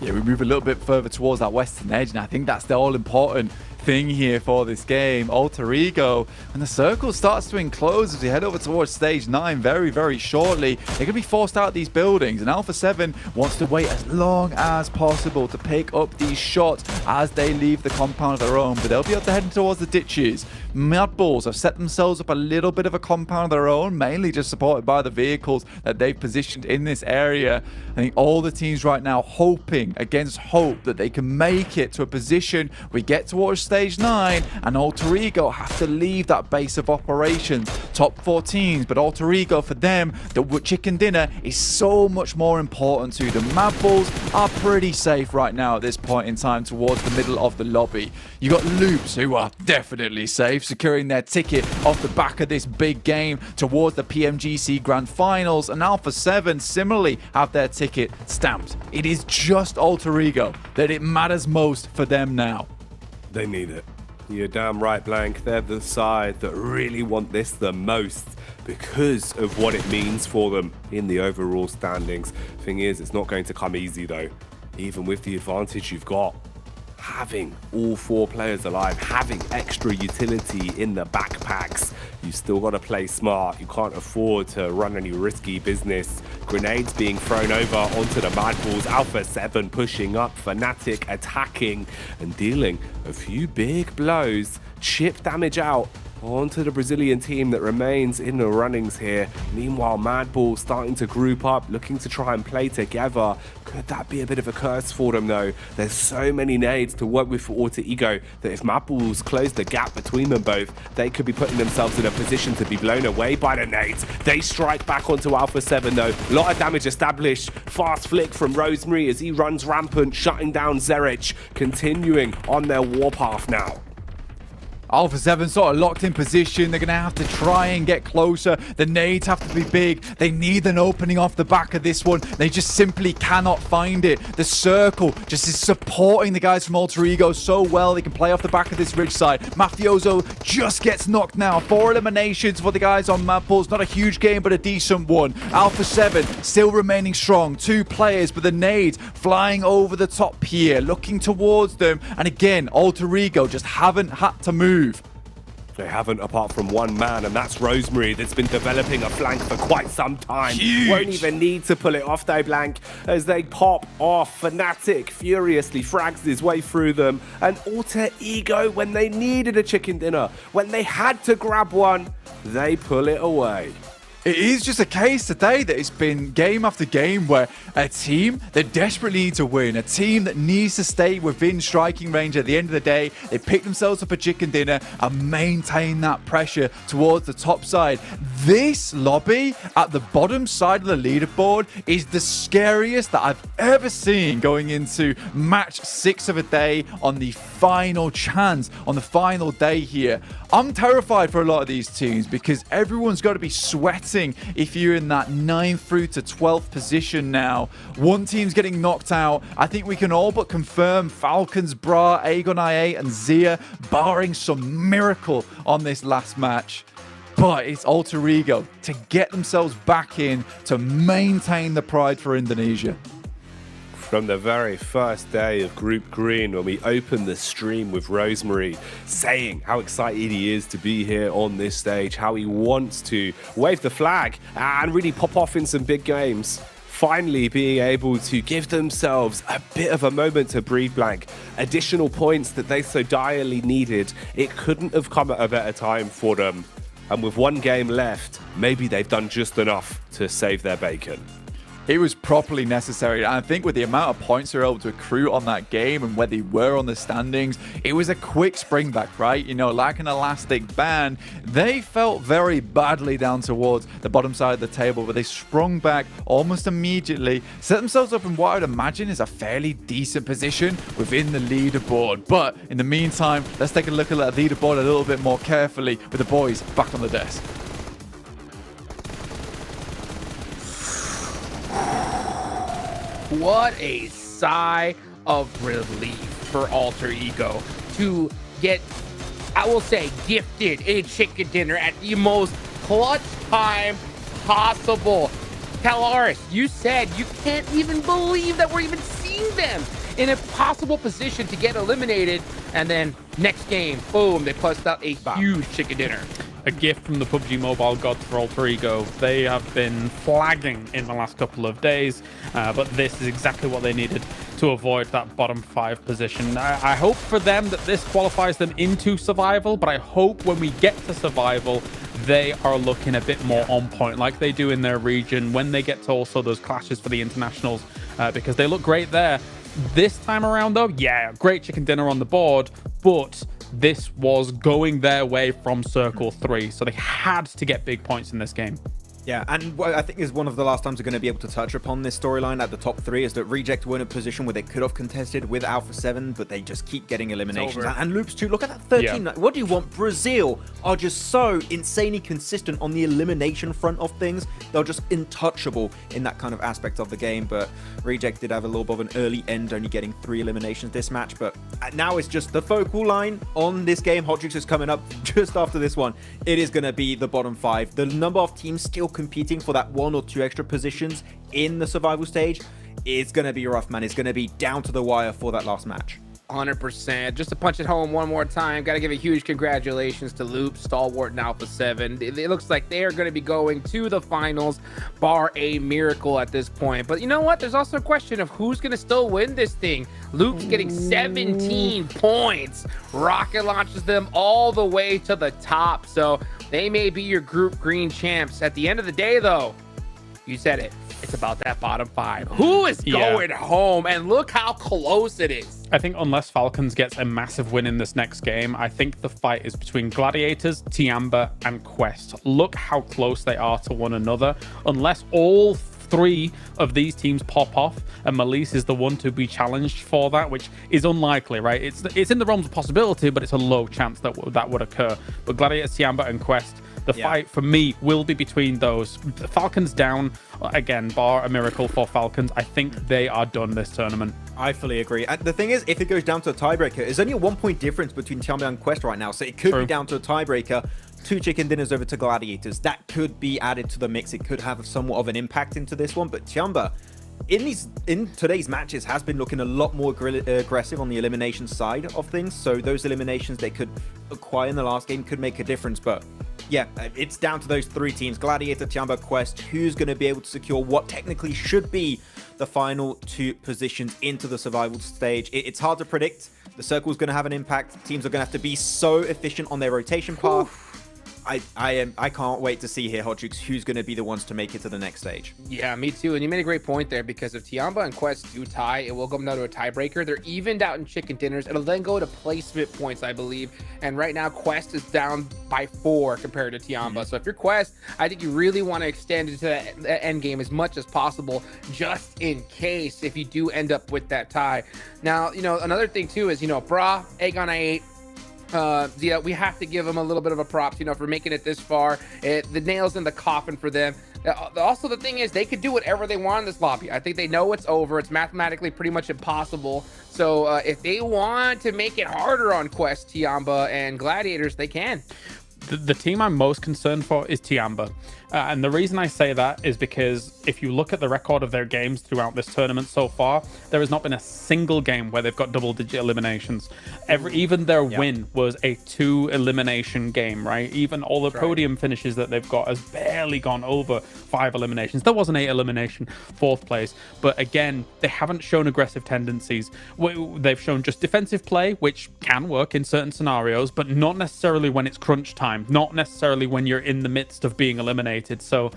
Yeah, we move a little bit further towards that western edge, and I think that's the all-important thing here for this game. Alter Ego, and the circle starts to enclose as we head over towards stage 9 very, very shortly. They're going to be forced out of these buildings, and Alpha 7 wants to wait as long as possible to pick up these shots as they leave the compound of their own, but they'll be able to head towards the ditches. Madballs have set themselves up a little bit of a compound of their own, mainly just supported by the vehicles that they've positioned in this area. I think all the teams right now hoping against hope that they can make it to a position we get towards stage 9 and Alter Ego have to leave that base of operations. Top 4 teams, but Alter Ego for them, the chicken dinner is so much more important to them. Madballs are pretty safe right now at this point in time towards the middle of the lobby. You got Loops, who are definitely safe, securing their ticket off the back of this big game towards the PMGC Grand Finals, and Alpha 7 similarly have their ticket stamped. It is just Alter Ego that it matters most for them now. They need it. You're damn right, Blank. They're the side that really want this the most because of what it means for them in the overall standings. Thing is, it's not going to come easy though. Even with the advantage you've got, having all 4 players alive, having extra utility in the backpacks, you still got to play smart. You can't afford to run any risky business. Grenades being thrown over onto the Madballs. Alpha 7 pushing up, Fnatic attacking and dealing a few big blows. Chip damage out onto the Brazilian team that remains in the runnings here. Meanwhile, Madball starting to group up, looking to try and play together. Could that be a bit of a curse for them though? There's so many nades to work with for Alter Ego that if Madballs close the gap between them both, they could be putting themselves in a position to be blown away by the nades. They strike back onto Alpha 7 though. A lot of damage established. Fast flick from Rosemary as he runs rampant, shutting down Zerich, continuing on their warpath now. Alpha 7 sort of locked in position. They're going to have to try and get closer. The nades have to be big. They need an opening off the back of this one. They just simply cannot find it. The circle just is supporting the guys from Alter Ego so well. They can play off the back of this ridge side. Mafioso just gets knocked now. 4 eliminations for the guys on Madballs. Not a huge game, but a decent one. Alpha 7 still remaining strong. 2 players, but the nades flying over the top here, looking towards them. And again, Alter Ego just haven't had to move. They haven't, apart from one man, and that's Rosemary, that's been developing a flank for quite some time. Huge. Won't even need to pull it off though, Blank, as they pop off. Fnatic furiously frags his way through them, and Alter Ego, when they needed a chicken dinner, when they had to grab one, they pull it away. it is just a case today that it's been game after game where a team that desperately need to win, a team that needs to stay within striking range at the end of the day, they pick themselves up a chicken dinner and maintain that pressure towards the top side. This lobby at the bottom side of the leaderboard is the scariest that I've ever seen going into match 6 of a day on the final chance, on the final day here. I'm terrified for a lot of these teams because everyone's got to be sweating if you're in that 9th through to 12th position now. One team's getting knocked out. I think we can all but confirm Falcons, Bra, Aegon IA and Zia barring some miracle on this last match. But it's Alter Ego to get themselves back in to maintain the pride for Indonesia. From the very first day of Group Green, when we opened the stream with Rosemary saying how excited he is to be here on this stage, how he wants to wave the flag and really pop off in some big games. Finally being able to give themselves a bit of a moment to breathe blank. Additional points that they so direly needed. It couldn't have come at a better time for them. And with one game left, maybe they've done just enough to save their bacon. It was properly necessary. And I think with the amount of points they were able to accrue on that game and where they were on the standings, it was a quick spring back, right? You know, like an elastic band, they felt very badly down towards the bottom side of the table, but they sprung back almost immediately, set themselves up in what I would imagine is a fairly decent position within the leaderboard. But in the meantime, let's take a look at that leaderboard a little bit more carefully with the boys back on the desk. What a sigh of relief for Alter Ego to get, I will say, gifted a chicken dinner at the most clutch time possible. Talaris, you said you can't even believe that we're even seeing them in a possible position to get eliminated. And then next game, boom, they bust out a huge chicken dinner. A gift from the PUBG Mobile gods for Alter Ego. They have been flagging in the last couple of days, but this is exactly what they needed to avoid that bottom 5 position. I hope for them that this qualifies them into survival, but I hope when we get to survival, they are looking a bit more on point like they do in their region when they get to also those clashes for the internationals, because they look great there. This time around though, yeah, great chicken dinner on the board, but this was going their way from Circle 3, so they had to get big points in this game. Yeah, and what I think is one of the last times we're going to be able to touch upon this storyline at the top 3 is that Reject were in a position where they could have contested with Alpha 7, but they just keep getting eliminations. And Loops too, look at that 13. Yeah. What do you want? Brazil are just so insanely consistent on the elimination front of things. They're just untouchable in that kind of aspect of the game, but Reject did have a little bit of an early end, only getting 3 eliminations this match, but now it's just the focal line on this game. Hot Juice is coming up just after this one. It is going to be the bottom 5. The number of teams still competing for that 1 or 2 extra positions in the survival stage, it's going to be rough, man. It's going to be down to the wire for that last match. 100%. Just to punch it home one more time, got to give a huge congratulations to Loop, Stalwart, and Alpha 7. It looks like they are going to be going to the finals, bar a miracle at this point. But you know what? There's also a question of who's going to still win this thing. Loop's getting 17 points. Rocket launches them all the way to the top. So they may be your Group Green champs. At the end of the day, though, you said it. It's about that bottom 5. Who is going home? And look how close it is. I think unless Falcons gets a massive win in this next game, I think the fight is between Gladiators, Tiamba, and Quest. Look how close they are to one another. Unless all 3 of these teams pop off and Malise is the one to be challenged for that, which is unlikely, right? It's in the realms of possibility, but it's a low chance that that would occur. But Gladiators, Tiamba, and Quest, the fight for me will be between those. Falcons down, again, bar a miracle for Falcons. I think they are done this tournament. I fully agree. And the thing is, if it goes down to a tiebreaker, there's only a 1-point difference between Tiamba and Quest right now, so it could be down to a tiebreaker. 2 chicken dinners over to Gladiators. That could be added to the mix. It could have somewhat of an impact into this one, but Tiamba, in today's matches, has been looking a lot more aggressive on the elimination side of things, so those eliminations they could acquire in the last game could make a difference. But yeah, it's down to those 3 teams, Gladiator, Tiamba, Quest, who's going to be able to secure what technically should be the final 2 positions into the survival stage. It's hard to predict. The circle's going to have an impact. Teams are going to have to be so efficient on their rotation path. I can't wait to see here, Hot Jukes, who's going to be the ones to make it to the next stage. Yeah, me too. And you made a great point there, because if Tiamba and Quest do tie, it will come down to a tiebreaker. They're evened out in chicken dinners. It'll then go to placement points, I believe. And right now, Quest is down by 4 compared to Tiamba. So if you're Quest, I think you really want to extend into that end game as much as possible, just in case if you do end up with that tie. Now, another thing too is, Bra, Egg on I8, yeah, we have to give them a little bit of a props, for making it this far. The nails in the coffin for them. Also, the thing is, they could do whatever they want in this lobby. I think they know it's over. It's mathematically pretty much impossible. So if they want to make it harder on Quest, Tiamba, and Gladiators, they can. The team I'm most concerned for is Tiamba. And the reason I say that is because if you look at the record of their games throughout this tournament so far, there has not been a single game where they've got double-digit eliminations. Even their win was a 2-elimination game, right? Even all the podium finishes that they've got has barely gone over 5 eliminations. There was an 8-elimination 4th place, but again, they haven't shown aggressive tendencies. They've shown just defensive play, which can work in certain scenarios, but not necessarily when it's crunch time, not necessarily when you're in the midst of being eliminated. So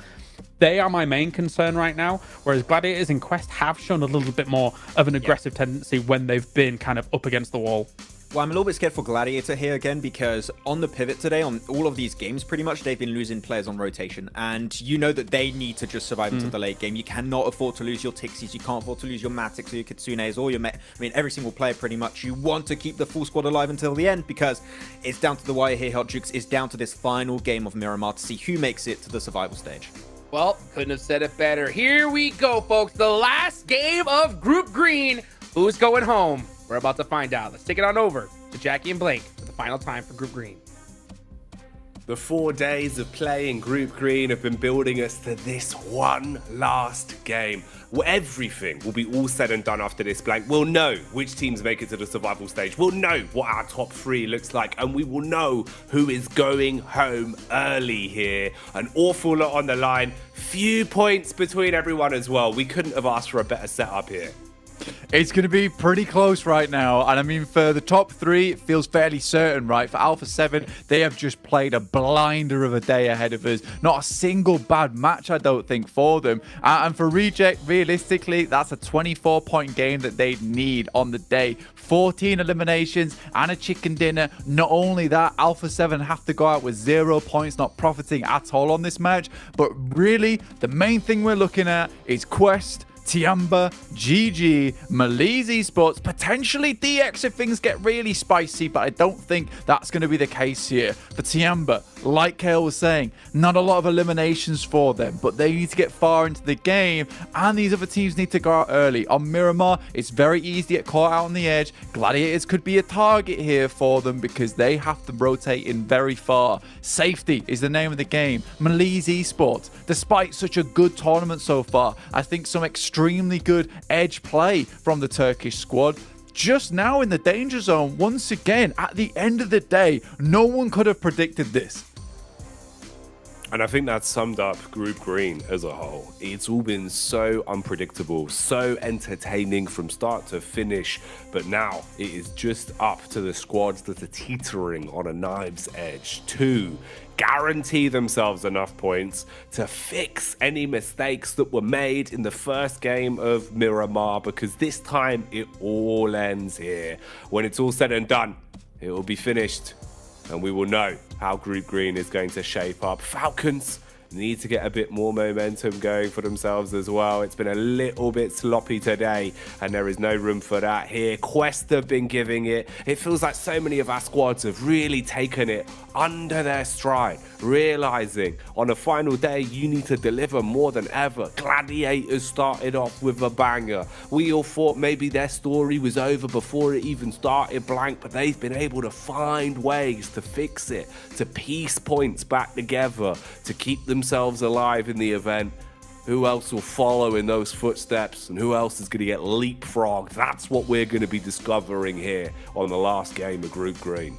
they are my main concern right now, whereas Gladiators and Quest have shown a little bit more of an aggressive tendency when they've been kind of up against the wall. Well, I'm a little bit scared for Gladiator here again, because on the pivot today, on all of these games, pretty much they've been losing players on rotation, and you know that they need to just survive into the late game. You cannot afford to lose your Tixies, you can't afford to lose your Matics or your Kitsunes or your every single player pretty much. You want to keep the full squad alive until the end, because it's down to the wire here, Hot Jukes. It's down to this final game of Miramar to see who makes it to the survival stage. Well, couldn't have said it better. Here we go, folks. The last game of Group Green. Who's going home? We're about to find out. Let's take it on over to Jackie and Blake for the final time for Group Green. The 4 days of playing Group Green have been building us to this one last game. Everything will be all said and done after this blank. We'll know which teams make it to the survival stage. We'll know what our top 3 looks like, and we will know who is going home early here. An awful lot on the line. Few points between everyone as well. We couldn't have asked for a better setup here. It's going to be pretty close right now. And I mean, for the top 3, it feels fairly certain, right? For Alpha 7, they have just played a blinder of a day ahead of us. Not a single bad match, I don't think, for them. And for Reject, realistically, that's a 24-point game that they'd need on the day. 14 eliminations and a chicken dinner. Not only that, Alpha 7 have to go out with 0 points, not profiting at all on this match. But really, the main thing we're looking at is Quest, Tiamba, GG, Maliz Esports, potentially DX if things get really spicy, but I don't think that's going to be the case here. For Tiamba, like Kale was saying, not a lot of eliminations for them, but they need to get far into the game, and these other teams need to go out early. On Miramar, it's very easy to get caught out on the edge. Gladiators could be a target here for them because they have to rotate in very far. Safety is the name of the game. Maliz Esports, despite such a good tournament so far, I think some extremely good edge play from the Turkish squad. Just now in the danger zone, once again, at the end of the day, no one could have predicted this. And I think that summed up Group Green as a whole. It's all been so unpredictable, so entertaining from start to finish. But now it is just up to the squads that are teetering on a knife's edge to guarantee themselves enough points to fix any mistakes that were made in the first game of Miramar, because this time it all ends here. When it's all said and done, it will be finished, and we will know how Group Green is going to shape up. Falcons need to get a bit more momentum going for themselves as well. It's been a little bit sloppy today, and there is no room for that here. Quest have been giving it. It feels like so many of our squads have really taken it under their stride, realizing on a final day you need to deliver more than ever. Gladiators started off with a banger. We all thought maybe their story was over before it even started blank, but they've been able to find ways to fix it, to piece points back together, to keep themselves alive in the event. Who else will follow in those footsteps, and who else is going to get leapfrogged? That's what we're going to be discovering here on the last game of Group Green.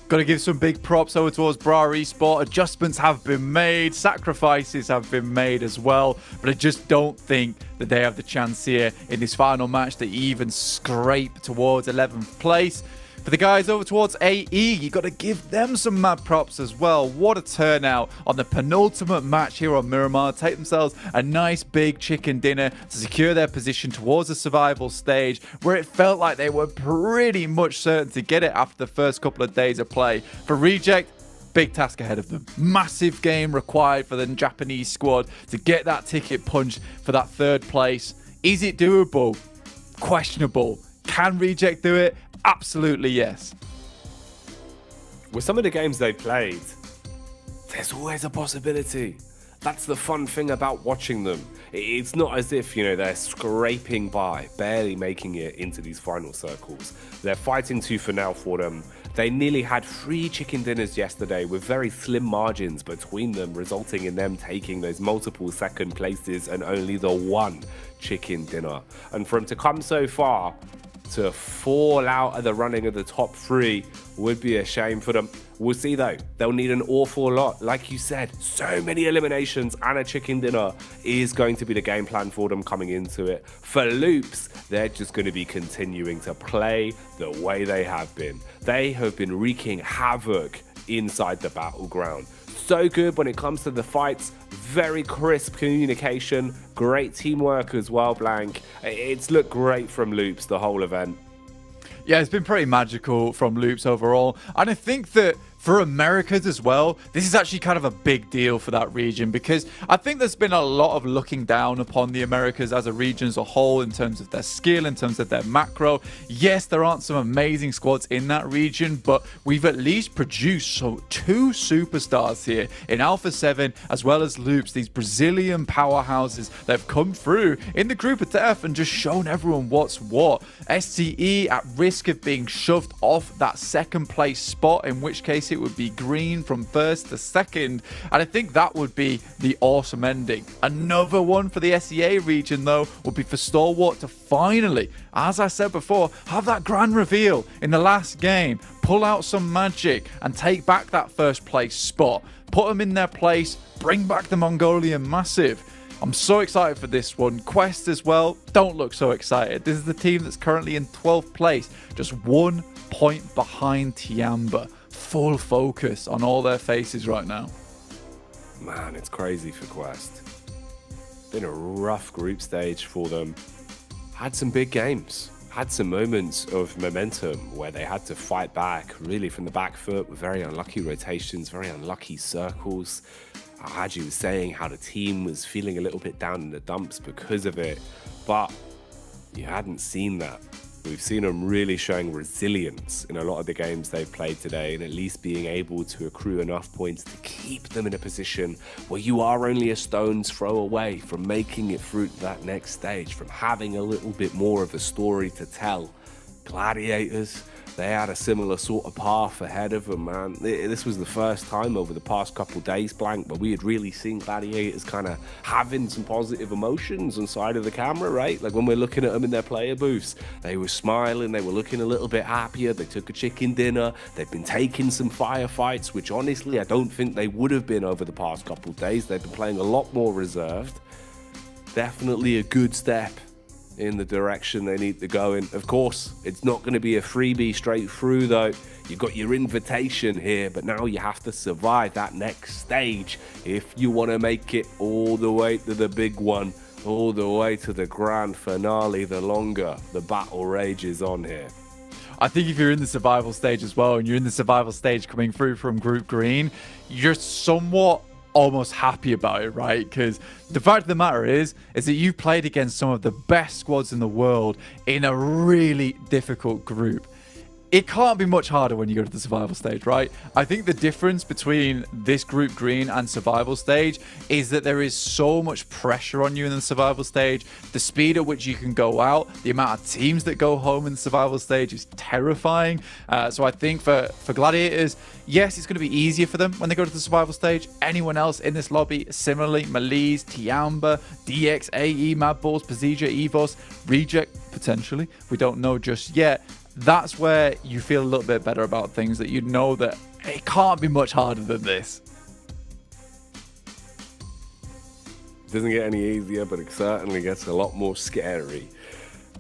Got to give some big props over towards Bra Esport. Adjustments have been made, sacrifices have been made as well, but I just don't think that they have the chance here in this final match to even scrape towards 11th place. For the guys over towards AE, you got to give them some mad props as well. What a turnout on the penultimate match here on Miramar. Take themselves a nice big chicken dinner to secure their position towards the survival stage, where it felt like they were pretty much certain to get it after the first couple of days of play. For Reject, big task ahead of them. Massive game required for the Japanese squad to get that ticket punched for that third place. Is it doable? Questionable. Can Reject do it? Absolutely yes. With some of the games they played, there's always a possibility. That's the fun thing about watching them. It's not as if, you know, they're scraping by, barely making it into these final circles. They're fighting tooth and nail for them. They nearly had 3 chicken dinners yesterday with very slim margins between them, resulting in them taking those multiple second places and only the 1 chicken dinner. And for them to come so far, to fall out of the running of the top 3 would be a shame for them. We'll see though, they'll need an awful lot. Like you said, so many eliminations and a chicken dinner is going to be the game plan for them coming into it. For Loops, they're just going to be continuing to play the way they have been. They have been wreaking havoc inside the battleground. So good when it comes to the fights, very crisp communication, great teamwork as well, Blank. It's looked great from Loops the whole event. Yeah, it's been pretty magical from Loops overall. And I think that for Americas as well, this is actually kind of a big deal for that region, because I think there's been a lot of looking down upon the Americas as a region as a whole in terms of their skill, in terms of their macro. Yes, there aren't some amazing squads in that region, but we've at least produced 2 superstars here in Alpha 7 as well as Loops, these Brazilian powerhouses that have come through in the group of death and just shown everyone what's what. STE at risk of being shoved off that second place spot, in which case it would be green from first to second, and I think that would be the awesome ending. Another one for the SEA region though would be for Stalwart to finally, as I said before, have that grand reveal in the last game, pull out some magic and take back that first place spot, put them in their place, bring back the Mongolian Massive. I'm so excited for this one. Quest as well, don't look so excited. This is the team that's currently in 12th place, just 1 point behind Tiamba. Full focus on all their faces right now. Man, it's crazy for Quest. Been a rough group stage for them. Had some big games. Had some moments of momentum where they had to fight back really from the back foot with very unlucky rotations, very unlucky circles. Haji was saying how the team was feeling a little bit down in the dumps because of it, but you hadn't seen that. We've seen them really showing resilience in a lot of the games they've played today, and at least being able to accrue enough points to keep them in a position where you are only a stone's throw away from making it through to that next stage, from having a little bit more of a story to tell. Gladiators, they had a similar sort of path ahead of them, man. This was the first time over the past couple days, Blank, where we had really seen Gladiators kind of having some positive emotions inside of the camera, right? Like when we're looking at them in their player booths, they were smiling, they were looking a little bit happier, they took a chicken dinner, they've been taking some firefights, which honestly I don't think they would have been over the past couple days. They've been playing a lot more reserved. Definitely a good step in the direction they need to go in. Of course, it's not going to be a freebie straight through though. You've got your invitation here, but now you have to survive that next stage if you want to make it all the way to the big one, all the way to the grand finale. The longer the battle rages on here. I think if you're in the survival stage as well, and you're in the survival stage coming through from Group Green, you're somewhat almost happy about it, right? Because the fact of the matter is that you've played against some of the best squads in the world in a really difficult group. It can't be much harder when you go to the survival stage, right? I think the difference between this Group Green and survival stage is that there is so much pressure on you in the survival stage. The speed at which you can go out, the amount of teams that go home in the survival stage is terrifying. So I think for Gladiators, yes, it's going to be easier for them when they go to the survival stage. Anyone else in this lobby, similarly, Malise, Tiamba, DX, AE, Madballs, Pazija, Evos, Reject, potentially. We don't know just yet. That's where you feel a little bit better about things, that you know that it can't be much harder than this. Doesn't get any easier, but it certainly gets a lot more scary.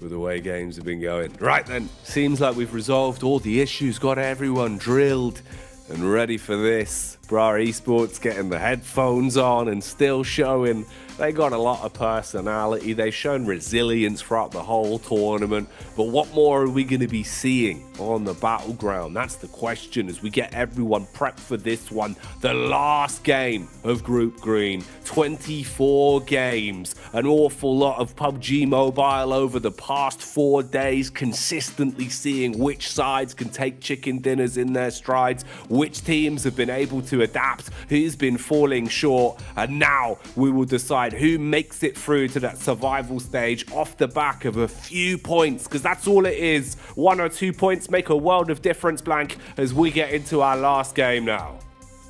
with the way games have been going. Right then, seems like we've resolved all the issues, got everyone drilled and ready for this. Bra Esports getting the headphones on and still showing they got a lot of personality. They've shown resilience throughout the whole tournament. But what more are we going to be seeing on the battleground? That's the question as we get everyone prepped for this one. The last game of Group Green. 24 games. An awful lot of PUBG Mobile over the past 4 days. Consistently seeing which sides can take chicken dinners in their strides. Which teams have been able to adapt. Who's been falling short. And now we will decide who makes it through to that survival stage off the back of a few points, because that's all it is. 1 or 2 points make a world of difference, Blank, as we get into our last game now.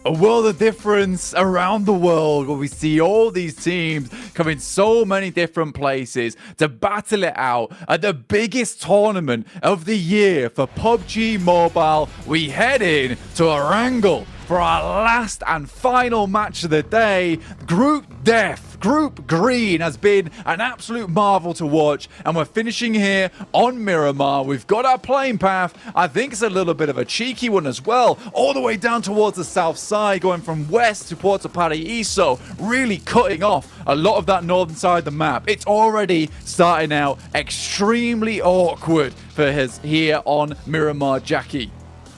A world of difference around the world where we see all these teams come in so many different places to battle it out at the biggest tournament of the year for PUBG Mobile. We head in to a wrangle for our last and final match of the day. Group Death. Group Green has been an absolute marvel to watch, and we're finishing here on Miramar. We've got our playing path. I think it's a little bit of a cheeky one as well, all the way down towards the south side, going from west to Puerto Paraíso, really cutting off a lot of that northern side of the map. It's already starting out extremely awkward for us here on Miramar, Jackie.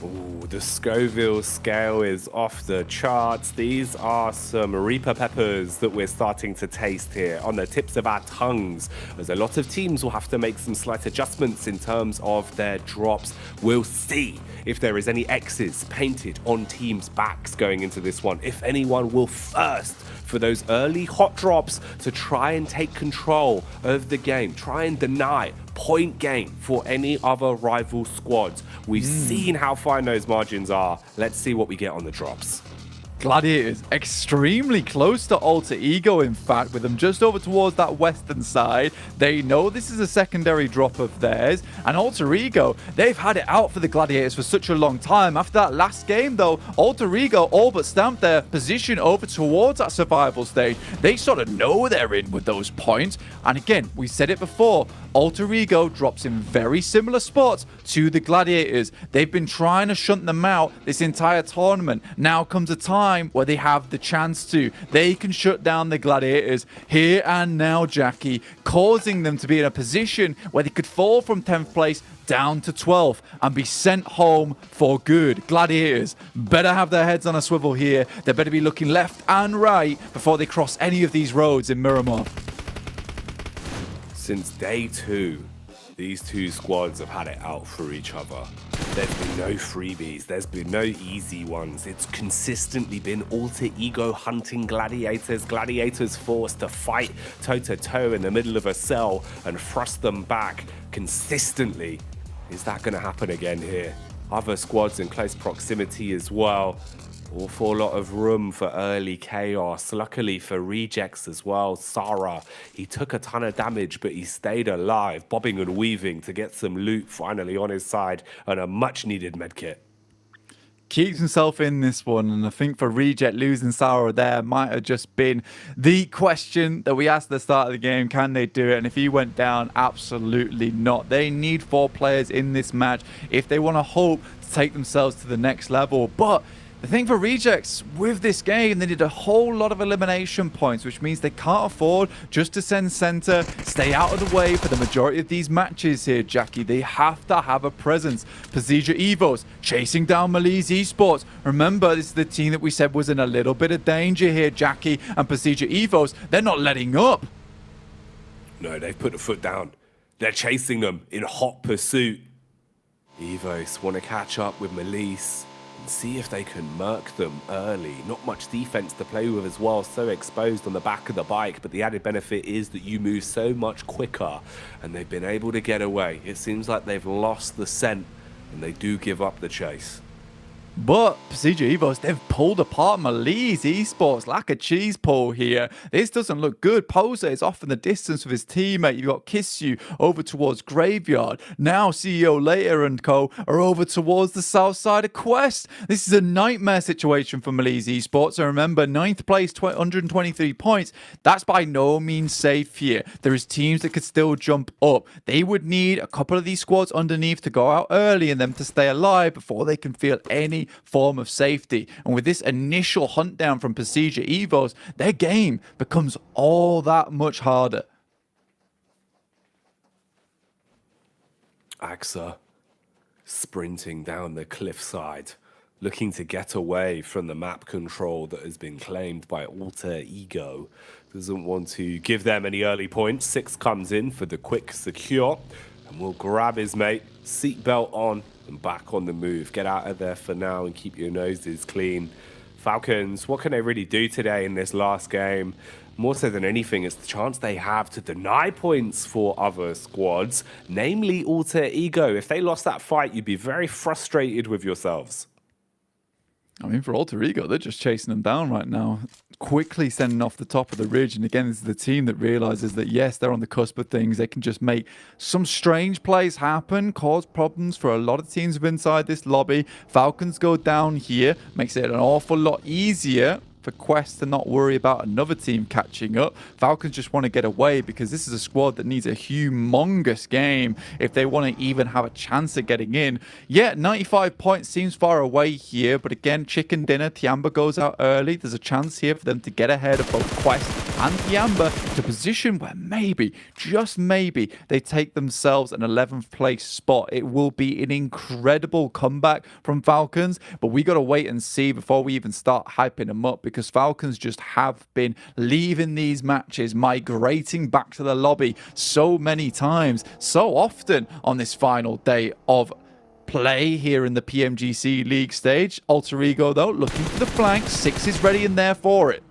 Ooh, the Scoville scale is off the charts. These are some Reaper peppers that we're starting to taste here on the tips of our tongues, as a lot of teams will have to make some slight adjustments in terms of their drops. We'll see if there is any X's painted on teams' backs going into this one. If anyone will thirst for those early hot drops to try and take control of the game, try and deny point gain for any other rival squads. We've seen how fine those margins are. Let's see what we get on the drops. Gladiators extremely close to Alter Ego, in fact, with them just over towards that western side. They know this is a secondary drop of theirs, and Alter Ego, they've had it out for the Gladiators for such a long time. After that last game, though, Alter Ego all but stamped their position over towards that survival stage. They sort of know they're in with those points, and again, we said it before, Alter Ego drops in very similar spots to the Gladiators. They've been trying to shunt them out this entire tournament. Now comes a time where they have the chance to. They can shut down the Gladiators here and now, Jackie, causing them to be in a position where they could fall from 10th place down to 12th and be sent home for good. Gladiators better have their heads on a swivel here. They better be looking left and right before they cross any of these roads in Miramar. Since day 2, these two squads have had it out for each other. There's been no freebies, there's been no easy ones. It's consistently been Alter Ego hunting Gladiators. Gladiators forced to fight toe-to-toe in the middle of a cell and thrust them back consistently. Is that going to happen again here? Other squads in close proximity as well. Awful lot of room for early chaos. Luckily for Rejects as well. Sarah, he took a ton of damage, but he stayed alive, bobbing and weaving to get some loot finally on his side and a much needed medkit. Keeps himself in this one, and I think for Reject, losing Sarah there might have just been the question that we asked at the start of the game. Can they do it? And if he went down, absolutely not. They need 4 players in this match if they want to hope to take themselves to the next level. But the thing for Rejects with this game, they need a whole lot of elimination points, which means they can't afford just to send center, stay out of the way for the majority of these matches here, Jackie. They have to have a presence. Pasija Evos chasing down Malise Esports. Remember, this is the team that we said was in a little bit of danger here, Jackie. And Pasija Evos, they're not letting up. No, they've put a foot down. They're chasing them in hot pursuit. Evos want to catch up with Malise. See if they can murk them early. Not much defense to play with as well, so exposed on the back of the bike, but the added benefit is that you move so much quicker, and they've been able to get away. It seems like they've lost the scent, and they do give up the chase. But PMGC Evos, they've pulled apart Malice Esports like a cheese pull here. This doesn't look good. Poser is off in the distance with his teammate. You've got Kissu over towards Graveyard. Now CEO Later and co are over towards the south side of Quest. This is a nightmare situation for Malice Esports. And remember, 9th place, 123 points. That's by no means safe here. There is teams that could still jump up. They would need a couple of these squads underneath to go out early and them to stay alive before they can feel any form of safety. And with this initial hunt down from PMGC Evos, their game becomes all that much harder. Axa sprinting down the cliffside, looking to get away from the map control that has been claimed by Alter Ego. Doesn't want to give them any early points. 6 comes in for the quick secure and will grab his mate, seatbelt on, and back on the move. Get out of there for now and keep your noses clean. Falcons, what can they really do today in this last game? More so than anything, it's the chance they have to deny points for other squads, namely Alter Ego. If they lost that fight, you'd be very frustrated with yourselves. I mean, for Alter Ego, they're just chasing them down right now, quickly sending off the top of the ridge. And again, this is the team that realizes that, yes, they're on the cusp of things. They can just make some strange plays happen, cause problems for a lot of teams inside this lobby. Falcons go down here, makes it an awful lot easier for Quest to not worry about another team catching up. Falcons just want to get away because this is a squad that needs a humongous game if they want to even have a chance at getting in. Yeah, 95 points seems far away here, but again, chicken dinner, Tiamba goes out early. There's a chance here for them to get ahead of both Quest and Tiamba to a position where maybe, just maybe, they take themselves an 11th place spot. It will be an incredible comeback from Falcons, but we got to wait and see before we even start hyping them up, because Falcons just have been leaving these matches, migrating back to the lobby so many times, so often on this final day of play here in the PMGC League stage. Alter Ego, though, looking for the flank. 6 is ready and there for it.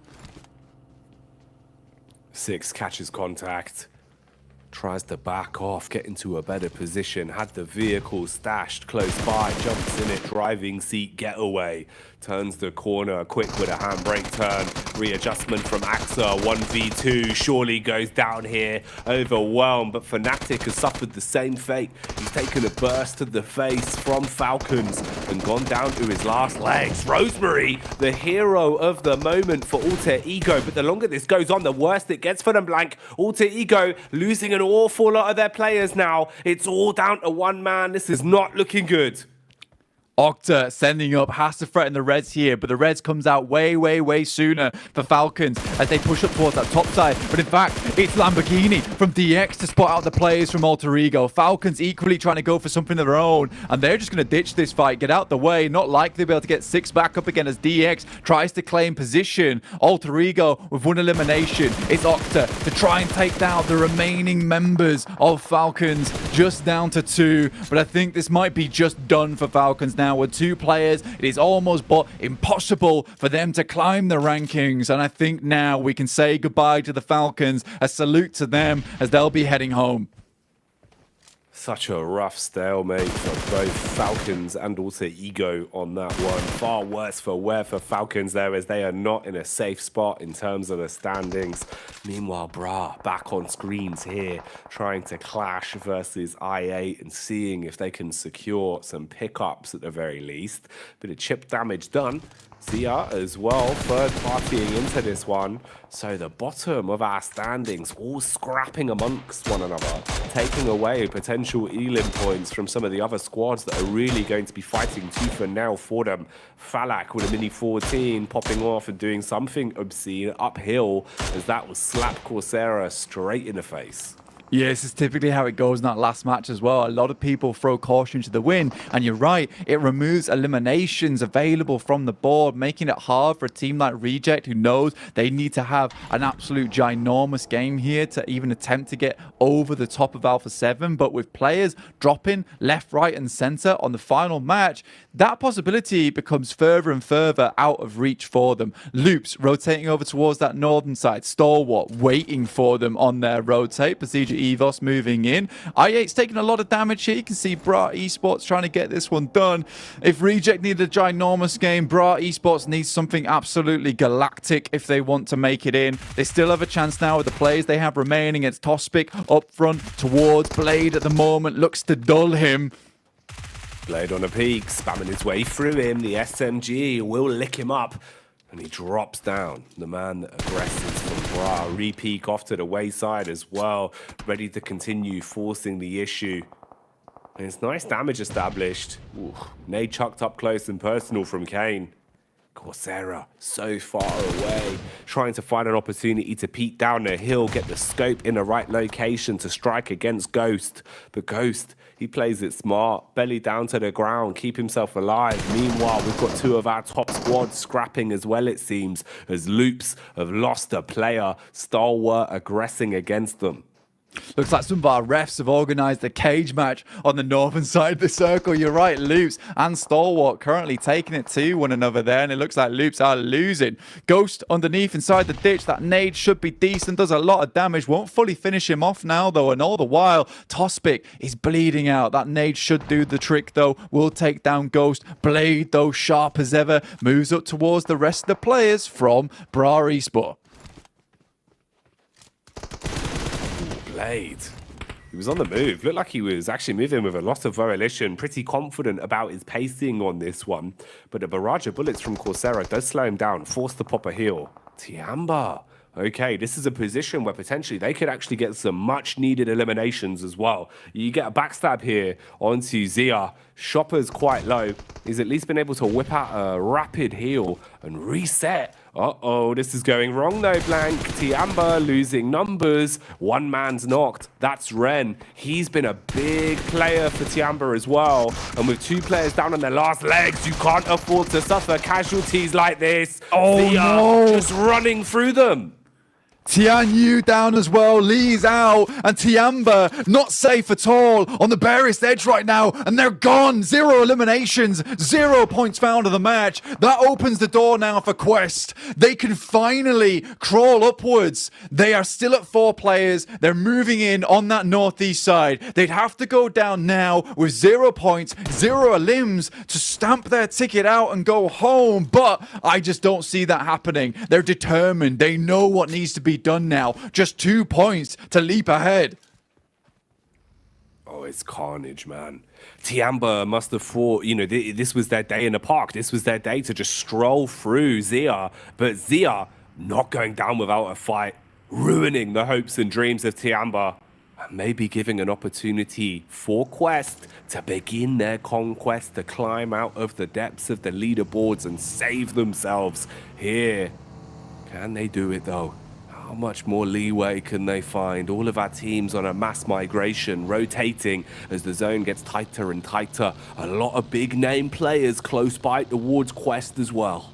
6 catches contact, tries to back off, get into a better position, had the vehicle stashed close by, jumps in it, driving seat getaway, turns the corner, quick with a handbrake turn, readjustment from Axa, 1v2, surely goes down here, overwhelmed, but Fnatic has suffered the same fate. He's taken a burst to the face from Falcons and gone down to his last legs. Rosemary, the hero of the moment for Alter Ego, but the longer this goes on, the worse it gets for them, Blank. Alter Ego losing an awful lot of their players now. It's all down to one man. This is not looking good. Octa sending up, has to threaten the Reds here, but the Reds comes out way sooner for Falcons as they push up towards that top side. But in fact, it's Lamborghini from DX to spot out the players from Alter Ego. Falcons equally trying to go for something of their own, and they're just going to ditch this fight, get out the way. Not likely to be able to get 6 back up again as DX tries to claim position. Alter Ego with 1 elimination. It's Octa to try and take down the remaining members of Falcons, just down to 2. But I think this might be just done for Falcons now. With 2 players, it is almost but impossible for them to climb the rankings, and I think now we can say goodbye to the Falcons. A salute to them as they'll be heading home. Such a rough stalemate for both Falcons and also Ego on that one. Far worse for wear for Falcons there, as they are not in a safe spot in terms of the standings. Meanwhile, Bra back on screens here, trying to clash versus I8 and seeing if they can secure some pickups at the very least. Bit of chip damage done. Zia as well, third partying into this one. So the bottom of our standings, all scrapping amongst one another, taking away potential Elim points from some of the other squads that are really going to be fighting tooth and nail for them. Falak with a mini 14 popping off and doing something obscene uphill, as that will slap Coursera straight in the face. Yeah, this is typically how it goes in that last match as well. A lot of people throw caution to the wind, and you're right, it removes eliminations available from the board, making it hard for a team like Reject, who knows they need to have an absolute ginormous game here to even attempt to get over the top of Alpha 7. But with players dropping left, right, and center on the final match, that possibility becomes further and further out of reach for them. Loops rotating over towards that northern side. Stalwart waiting for them on their rotate. Procedure Evos moving in. i8's taking a lot of damage here. You can see Bra Esports trying to get this one done. If Reject needed a ginormous game, Bra Esports needs something absolutely galactic if they want to make it in. They still have a chance now with the players they have remaining. It's Tospic up front towards Blade at the moment. Looks to dull him. Blade on a peak, spamming his way through him. The SMG will lick him up. And he drops down. The man that aggresses from Bra. Re-peek off to the wayside as well. Ready to continue forcing the issue. And it's nice damage established. Ooh, nade chucked up close and personal from Kane. Coursera so far away, trying to find an opportunity to peek down the hill, get the scope in the right location to strike against Ghost. But Ghost, he plays it smart, belly down to the ground, keep himself alive. Meanwhile, we've got two of our top squads scrapping as well, it seems, as Loops have lost a player, Stalwart aggressing against them. Looks like some of our refs have organised a cage match on the northern side of the circle. You're right, Loops and Stalwart currently taking it to one another there, and it looks like Loops are losing. Ghost underneath inside the ditch. That nade should be decent, does a lot of damage. Won't fully finish him off now, though, and all the while, Tospic is bleeding out. That nade should do the trick, though. Will take down Ghost. Blade, though, sharp as ever, moves up towards the rest of the players from Bra Esport. Blade. He was on the move. Looked like he was actually moving with a lot of volition. Pretty confident about his pacing on this one. But the barrage of bullets from Coursera does slow him down. Forced to pop a heal. Tiamba. Okay, this is a position where potentially they could actually get some much-needed eliminations as well. You get a backstab here onto Zia. Shopper's quite low. He's at least been able to whip out a rapid heal and reset. Uh-oh, this is going wrong though, Blank. Tiamba losing numbers. One man's knocked. That's Ren. He's been a big player for Tiamba as well. And with two players down on their last legs, you can't afford to suffer casualties like this. Oh, Zia no. just running through them. Tian Yu down as well, Lee's out, and Tiamba not safe at all on the barest edge right now, and they're gone. 0 eliminations, 0 points found of the match. That opens the door now for Quest. They can finally crawl upwards. They are still at 4 players. They're moving in on that northeast side. They'd have to go down now with 0 points, 0 limbs to stamp their ticket out and go home, but I just don't see that happening. They're determined. They know what needs to be done now. Just 2 points to leap ahead. Oh, it's carnage, man. Tiamba must have thought, you know, this was their day in the park. This was their day to just stroll through Zia. But Zia not going down without a fight, ruining the hopes and dreams of Tiamba. And maybe giving an opportunity for Quest to begin their conquest, to climb out of the depths of the leaderboards and save themselves here. Can they do it, though? How much more leeway can they find? All of our teams on a mass migration, rotating as the zone gets tighter and tighter. A lot of big name players close by towards Quest as well.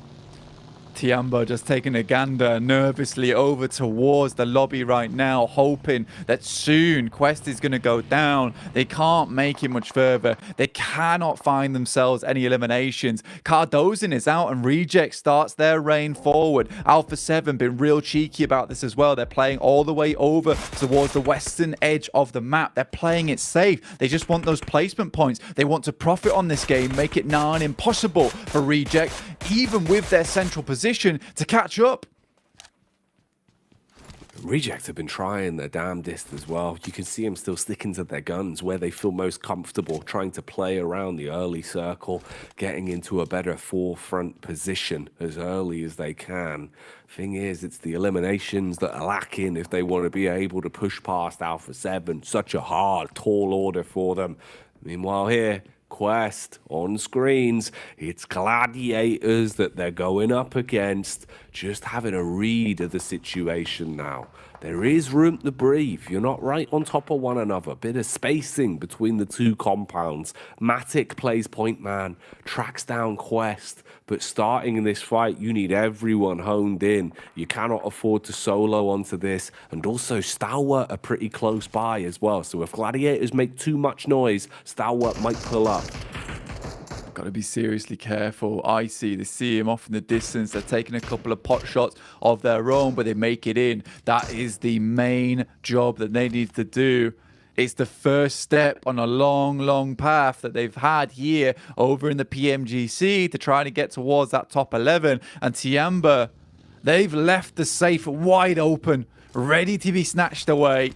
Tiamba just taking a gander nervously over towards the lobby right now, hoping that soon Quest is going to go down. They can't make it much further. They cannot find themselves any eliminations. Cardozin is out and Reject starts their reign forward. Alpha 7 been real cheeky about this as well. They're playing all the way over towards the western edge of the map. They're playing it safe. They just want those placement points. They want to profit on this game, make it nigh on impossible for Reject, even with their central position, to catch up. Reject have been trying their damnedest as well. You can see them still sticking to their guns where they feel most comfortable, trying to play around the early circle, getting into a better forefront position as early as they can. Thing is, it's the eliminations that are lacking if they want to be able to push past Alpha 7. Such a hard, tall order for them. Meanwhile here, Quest on screens, it's Gladiators that they're going up against, just having a read of the situation now. There is room to breathe. You're not right on top of one another. Bit of spacing between the two compounds. Matic plays point man, tracks down Quest, but starting in this fight, you need everyone honed in. You cannot afford to solo onto this, and also Stalwart are pretty close by as well. So if Gladiators make too much noise, Stalwart might pull up. got to be seriously careful. They see him off in the distance. They're taking a couple of pot shots of their own, but they make it in. That is the main job that they need to do. It's the first step on a long, long path that they've had here over in the PMGC to try to get towards that top 11. And Tiamba, they've left the safe wide open, ready to be snatched away.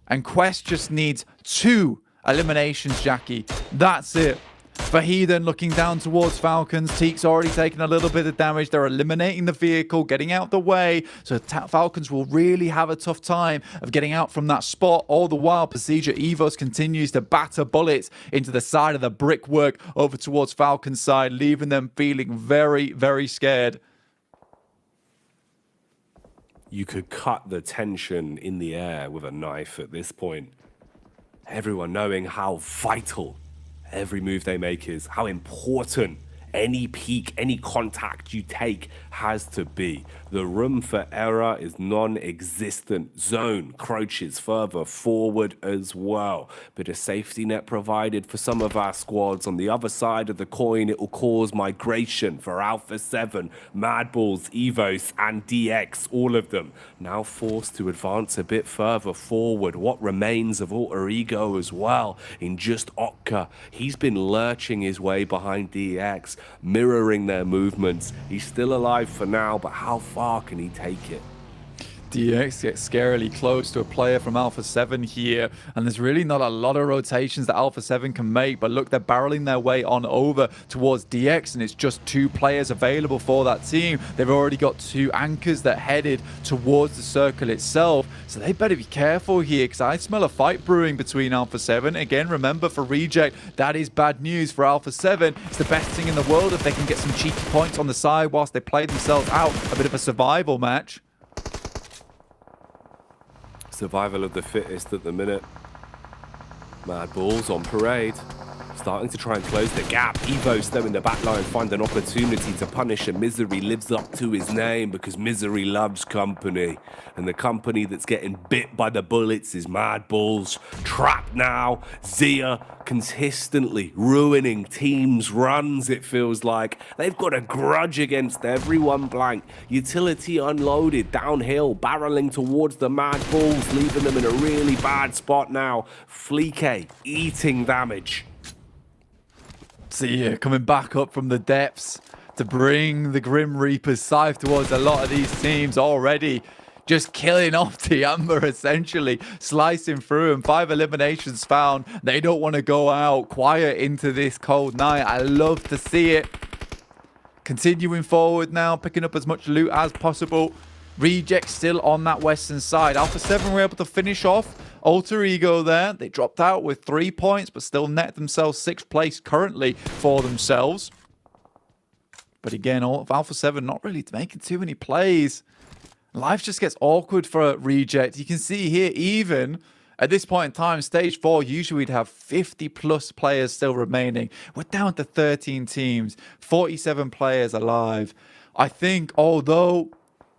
And Quest just needs 2 eliminations, Jackie. That's it. Fahiden looking down towards Falcons. Teek's already taken a little bit of damage. They're eliminating the vehicle, getting out the way. So Falcons will really have a tough time of getting out from that spot. All the while, Procedure Evos continues to batter bullets into the side of the brickwork over towards Falcons' side, leaving them feeling very, very scared. You could cut the tension in the air with a knife at this point. Everyone knowing how vital every move they make is, how important any peek, any contact you take has to be. The room for error is non-existent. Zone crouches further forward as well. Bit of safety net provided for some of our squads. On the other side of the coin, it will cause migration for Alpha 7, Mad Balls, Evos, and DX. All of them now forced to advance a bit further forward. What remains of Alter Ego as well in just Otka. He's been lurching his way behind DX, mirroring their movements. He's still alive for now, but how far can he take it? DX gets scarily close to a player from Alpha 7 here, and there's really not a lot of rotations that Alpha 7 can make, but look, they're barreling their way on over towards DX, and it's just 2 players available for that team. They've already got 2 anchors that headed towards the circle itself, so they better be careful here, because I smell a fight brewing between Alpha 7. Again, remember, for Reject, that is bad news for Alpha 7. It's the best thing in the world if they can get some cheeky points on the side whilst they play themselves out. A bit of a survival match. Survival of the fittest at the minute. Mad Balls on parade. Starting to try and close the gap. Evos, though, in the back line find an opportunity to punish, and Misery lives up to his name because Misery loves company. And the company that's getting bit by the bullets is Mad Balls. Trapped now. Zia consistently ruining teams' runs, it feels like. They've got a grudge against everyone blank. Utility unloaded, downhill, barreling towards the Mad Balls, leaving them in a really bad spot now. Fleeke eating damage. Zia coming back up from the depths to bring the Grim Reaper's scythe towards a lot of these teams already. Just killing off Tiamba, essentially, slicing through, and 5 eliminations found. They don't want to go out quiet into this cold night. I love to see it. Continuing forward now, picking up as much loot as possible. Reject still on that western side. Alpha 7 were able to finish off Alter Ego there. They dropped out with 3 points, but still net themselves 6th place currently for themselves. But again, Alpha 7 not really making too many plays. Life just gets awkward for Reject. You can see here, even at this point in time, stage 4, usually we'd have 50 plus players still remaining. We're down to 13 teams, 47 players alive. I think, although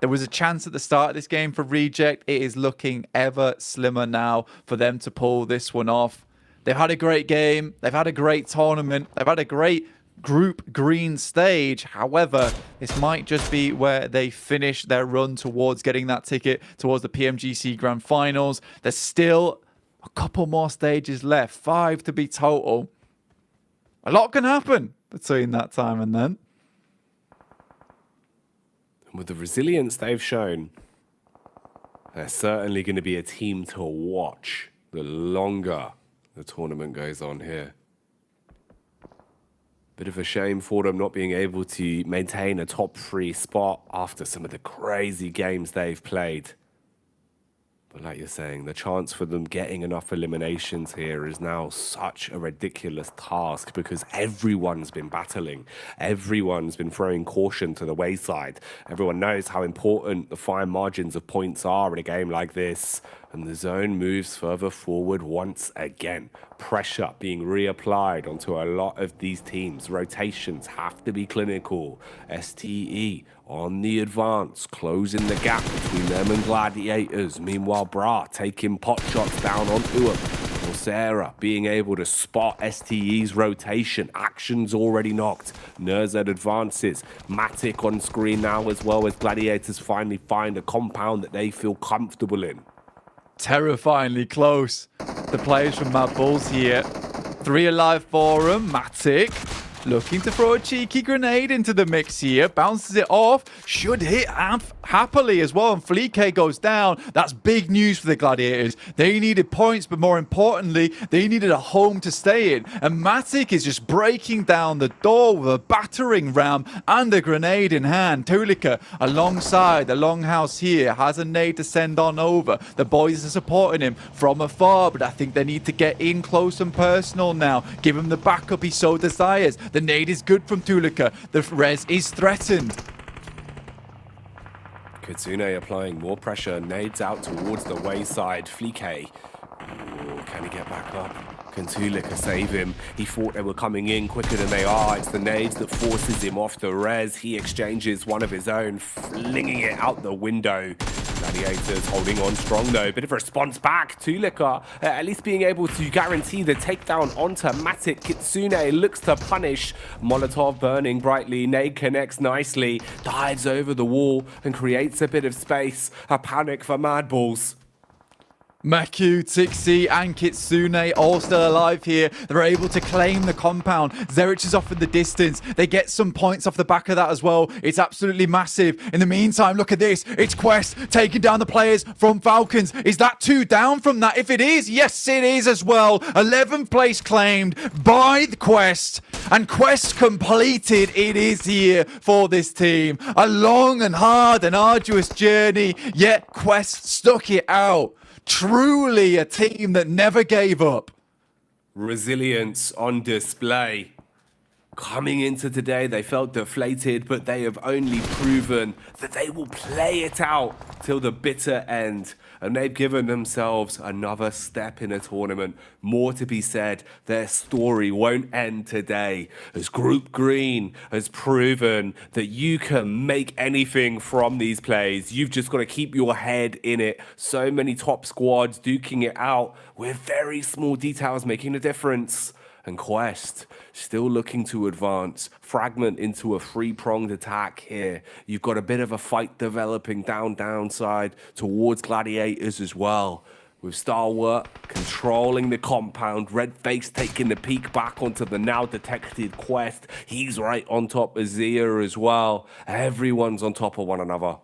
there was a chance at the start of this game for Reject, it is looking ever slimmer now for them to pull this one off. They've had a great game. They've had a great tournament. They've had a great Group Green stage. However, this might just be where they finish their run towards getting that ticket towards the PMGC Grand Finals. There's still a couple more stages left, 5 to be total. A lot can happen between that time and then. And with the resilience they've shown, they're certainly going to be a team to watch the longer the tournament goes on here. Bit of a shame for them not being able to maintain a top 3 spot after some of the crazy games they've played. But like you're saying, the chance for them getting enough eliminations here is now such a ridiculous task because everyone's been battling. Everyone's been throwing caution to the wayside. Everyone knows how important the fine margins of points are in a game like this. And the zone moves further forward once again. Pressure being reapplied onto a lot of these teams. Rotations have to be clinical. STE on the advance, closing the gap between them and Gladiators. Meanwhile, Bra taking pot shots down onto him. Sarah being able to spot STE's rotation. Action's already knocked. Nerzed advances. Matic on screen now as well as Gladiators finally find a compound that they feel comfortable in. Terrifyingly close. The players from Mad Bulls here. 3 alive for him. Matic looking to throw a cheeky grenade into the mix here. Bounces it off. Should hit happily as well. And Fleek goes down. That's big news for the Gladiators. They needed points, but more importantly, they needed a home to stay in. And Matic is just breaking down the door with a battering ram and a grenade in hand. Tulika alongside the longhouse here has a nade to send on over. The boys are supporting him from afar, but I think they need to get in close and personal now. Give him the backup he so desires. The nade is good from Tulika. The res is threatened. Kitsune applying more pressure. Nades out towards the wayside. Fleek. Can he get back up? Can Tulika save him? He thought they were coming in quicker than they are. It's the nades that forces him off the res. He exchanges one of his own, flinging it out the window. Gladiators holding on strong though. Bit of a response back. Tulika at least being able to guarantee the takedown onto Matic. Kitsune looks to punish. Molotov burning brightly. Nade connects nicely. Dives over the wall and creates a bit of space. A panic for Mad Bulls. Maku, Tixi, and Kitsune all still alive here. They're able to claim the compound. Zerich is off in the distance. They get some points off the back of that as well. It's absolutely massive. In the meantime, look at this. It's Quest taking down the players from Falcons. Is that 2 down from that? If it is, yes, it is as well. 11th place claimed by the Quest. And Quest completed. It is here for this team. A long and hard and arduous journey, yet Quest stuck it out. Truly a team that never gave up. Resilience on display. Coming into today, they felt deflated, but they have only proven that they will play it out till the bitter end. And they've given themselves another step in a tournament. More to be said, their story won't end today, as Group Green has proven that you can make anything from these plays. You've just got to keep your head in it. So many top squads duking it out with very small details making a difference. And Quest still looking to advance. Fragment into a 3-pronged attack here. You've got a bit of a fight developing downside towards Gladiators as well. With Stalwart controlling the compound. Redface taking the peek back onto the now detected Quest. He's right on top of Zia as well. Everyone's on top of one another.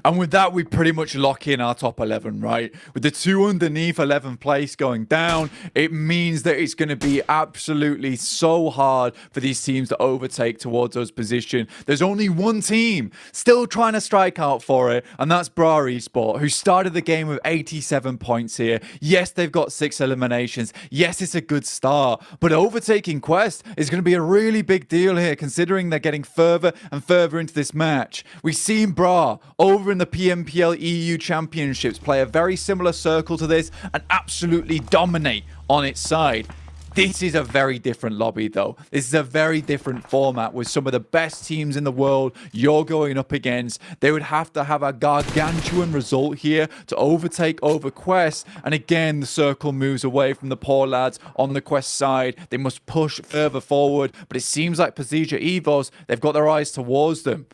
And with that, we pretty much lock in our top 11, right? With the 2 underneath 11th place going down, it means that it's going to be absolutely so hard for these teams to overtake towards us position. There's only one team still trying to strike out for it, and that's Bra Esport, who started the game with 87 points here. Yes, they've got 6 eliminations. Yes, it's a good start, but overtaking Quest is going to be a really big deal here, considering they're getting further and further into this match. We've seen Bra over in the PMPL EU Championships play a very similar circle to this and absolutely dominate on its side. This is a very different lobby though. This is a very different format with some of the best teams in the world you're going up against. They would have to have a gargantuan result here to overtake over Quest. And again, the circle moves away from the poor lads on the Quest side. They must push further forward, but it seems like Pasija Evos, they've got their eyes towards them.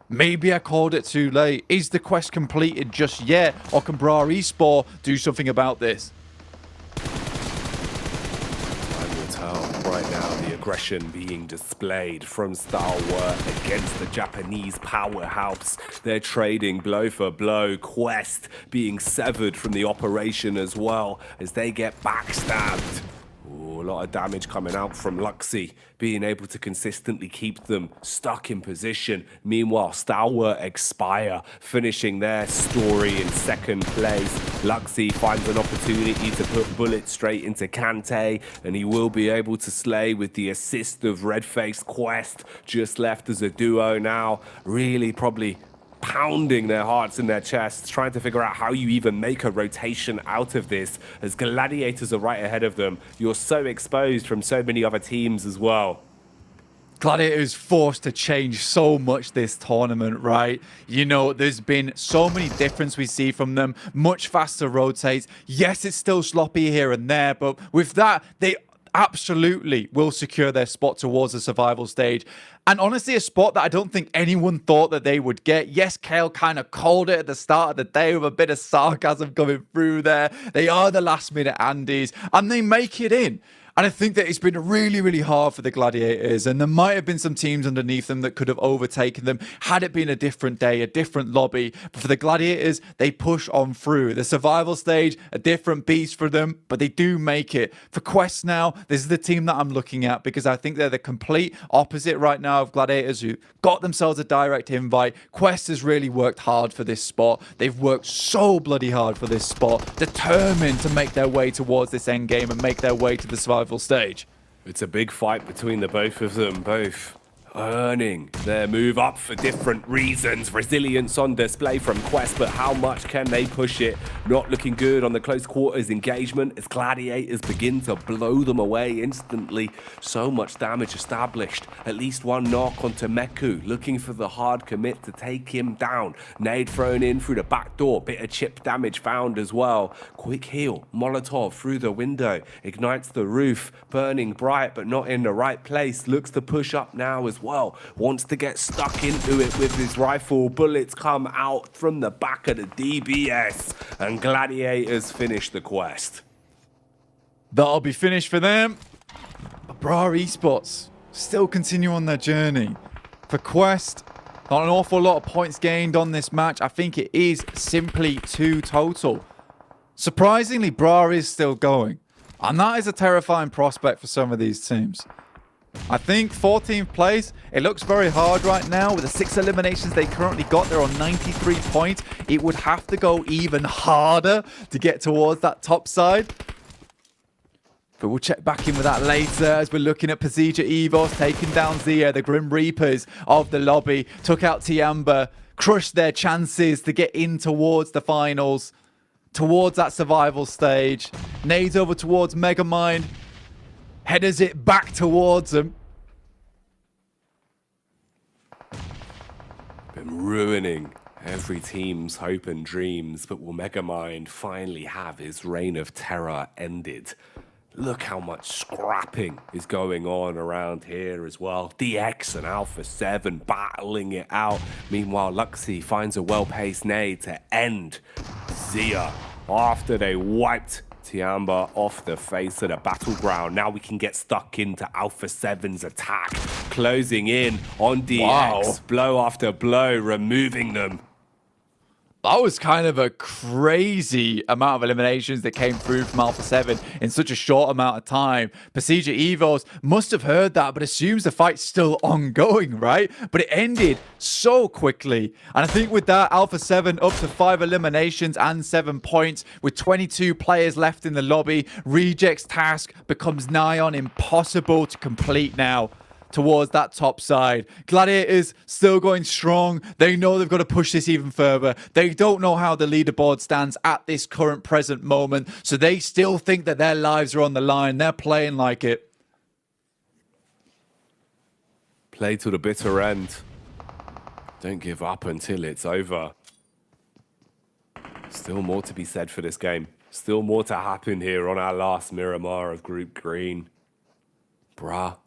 Maybe I called it too late. Is the quest completed just yet? Or can Bra Esport do something about this? I will tell right now the aggression being displayed from Stalwart against the Japanese powerhouse. They're trading blow for blow. Quest being severed from the operation as well as they get backstabbed. Ooh, a lot of damage coming out from Luxy, being able to consistently keep them stuck in position. Meanwhile, Stalwart expire, finishing their story in 2nd place. Luxy finds an opportunity to put bullets straight into Kante, and he will be able to slay with the assist of Redface. Quest just left as a duo now, really probably pounding their hearts in their chests, trying to figure out how you even make a rotation out of this, as Gladiators are right ahead of them. You're so exposed from so many other teams as well. Gladiators forced to change so much this tournament, right? You know, there's been so many differences we see from them. Much faster rotates. Yes, it's still sloppy here and there, but with that, they absolutely will secure their spot towards the survival stage. And honestly, a spot that I don't think anyone thought that they would get. Yes, Kale kind of called it at the start of the day with a bit of sarcasm coming through there. They are the last minute Andes, and they make it in. And I think that it's been really, really hard for the Gladiators, and there might have been some teams underneath them that could have overtaken them had it been a different day, a different lobby. But for the Gladiators, they push on through. The survival stage, a different beast for them, but they do make it. For Quest now, this is the team that I'm looking at because I think they're the complete opposite right now of Gladiators who got themselves a direct invite. Quest has really worked hard for this spot. They've worked so bloody hard for this spot, determined to make their way towards this end game and make their way to the survival stage. It's a big fight between the both of them, both earning their move up for different reasons. Resilience on display from Quest, but how much can they push it? Not looking good on the close quarters engagement as Gladiators begin to blow them away instantly. So much damage established. At least one knock onto Meku, looking for the hard commit to take him down. Nade thrown in through the back door. Bit of chip damage found as well. Quick heal. Molotov through the window. Ignites the roof. Burning bright, but not in the right place. Looks to push up now as well. Wants to get stuck into it with his rifle. Bullets come out from the back of the DBS, and Gladiators finish the quest. That'll be finished for them. But Bra Esports still continue on their journey. For Quest, not an awful lot of points gained on this match. I think it is simply 2 total. Surprisingly, Bra is still going. And that is a terrifying prospect for some of these teams. I think 14th place, it looks very hard right now. With the 6 eliminations they currently got, they're on 93 points. It would have to go even harder to get towards that top side. But we'll check back in with that later as we're looking at Pasija Evos taking down Zia, the Grim Reapers of the lobby. Took out Tiamba, crushed their chances to get in towards the finals, towards that survival stage. Nades over towards Megamind. Headers it back towards them. Been ruining every team's hope and dreams, but will Megamind finally have his reign of terror ended? Look how much scrapping is going on around here as well. DX and Alpha 7 battling it out. Meanwhile, Luxy finds a well-paced nade to end Zia after they wiped Tiamba off the face of the battleground. Now we can get stuck into Alpha 7's attack. Closing in on DX. Wow. Blow after blow, removing them. That was kind of a crazy amount of eliminations that came through from Alpha 7 in such a short amount of time. Pasija Evos must have heard that, but assumes the fight's still ongoing, right? But it ended so quickly. And I think with that, Alpha 7 up to 5 eliminations and 7 points with 22 players left in the lobby. Reject's task becomes nigh on impossible to complete now. Towards that top side. Gladiators still going strong. They know they've got to push this even further. They don't know how the leaderboard stands at this current present moment, so they still think that their lives are on the line. They're playing like it. Play to the bitter end. Don't give up until it's over. Still more to be said for this game. Still more to happen here on our last Miramar of Group Green. Bruh.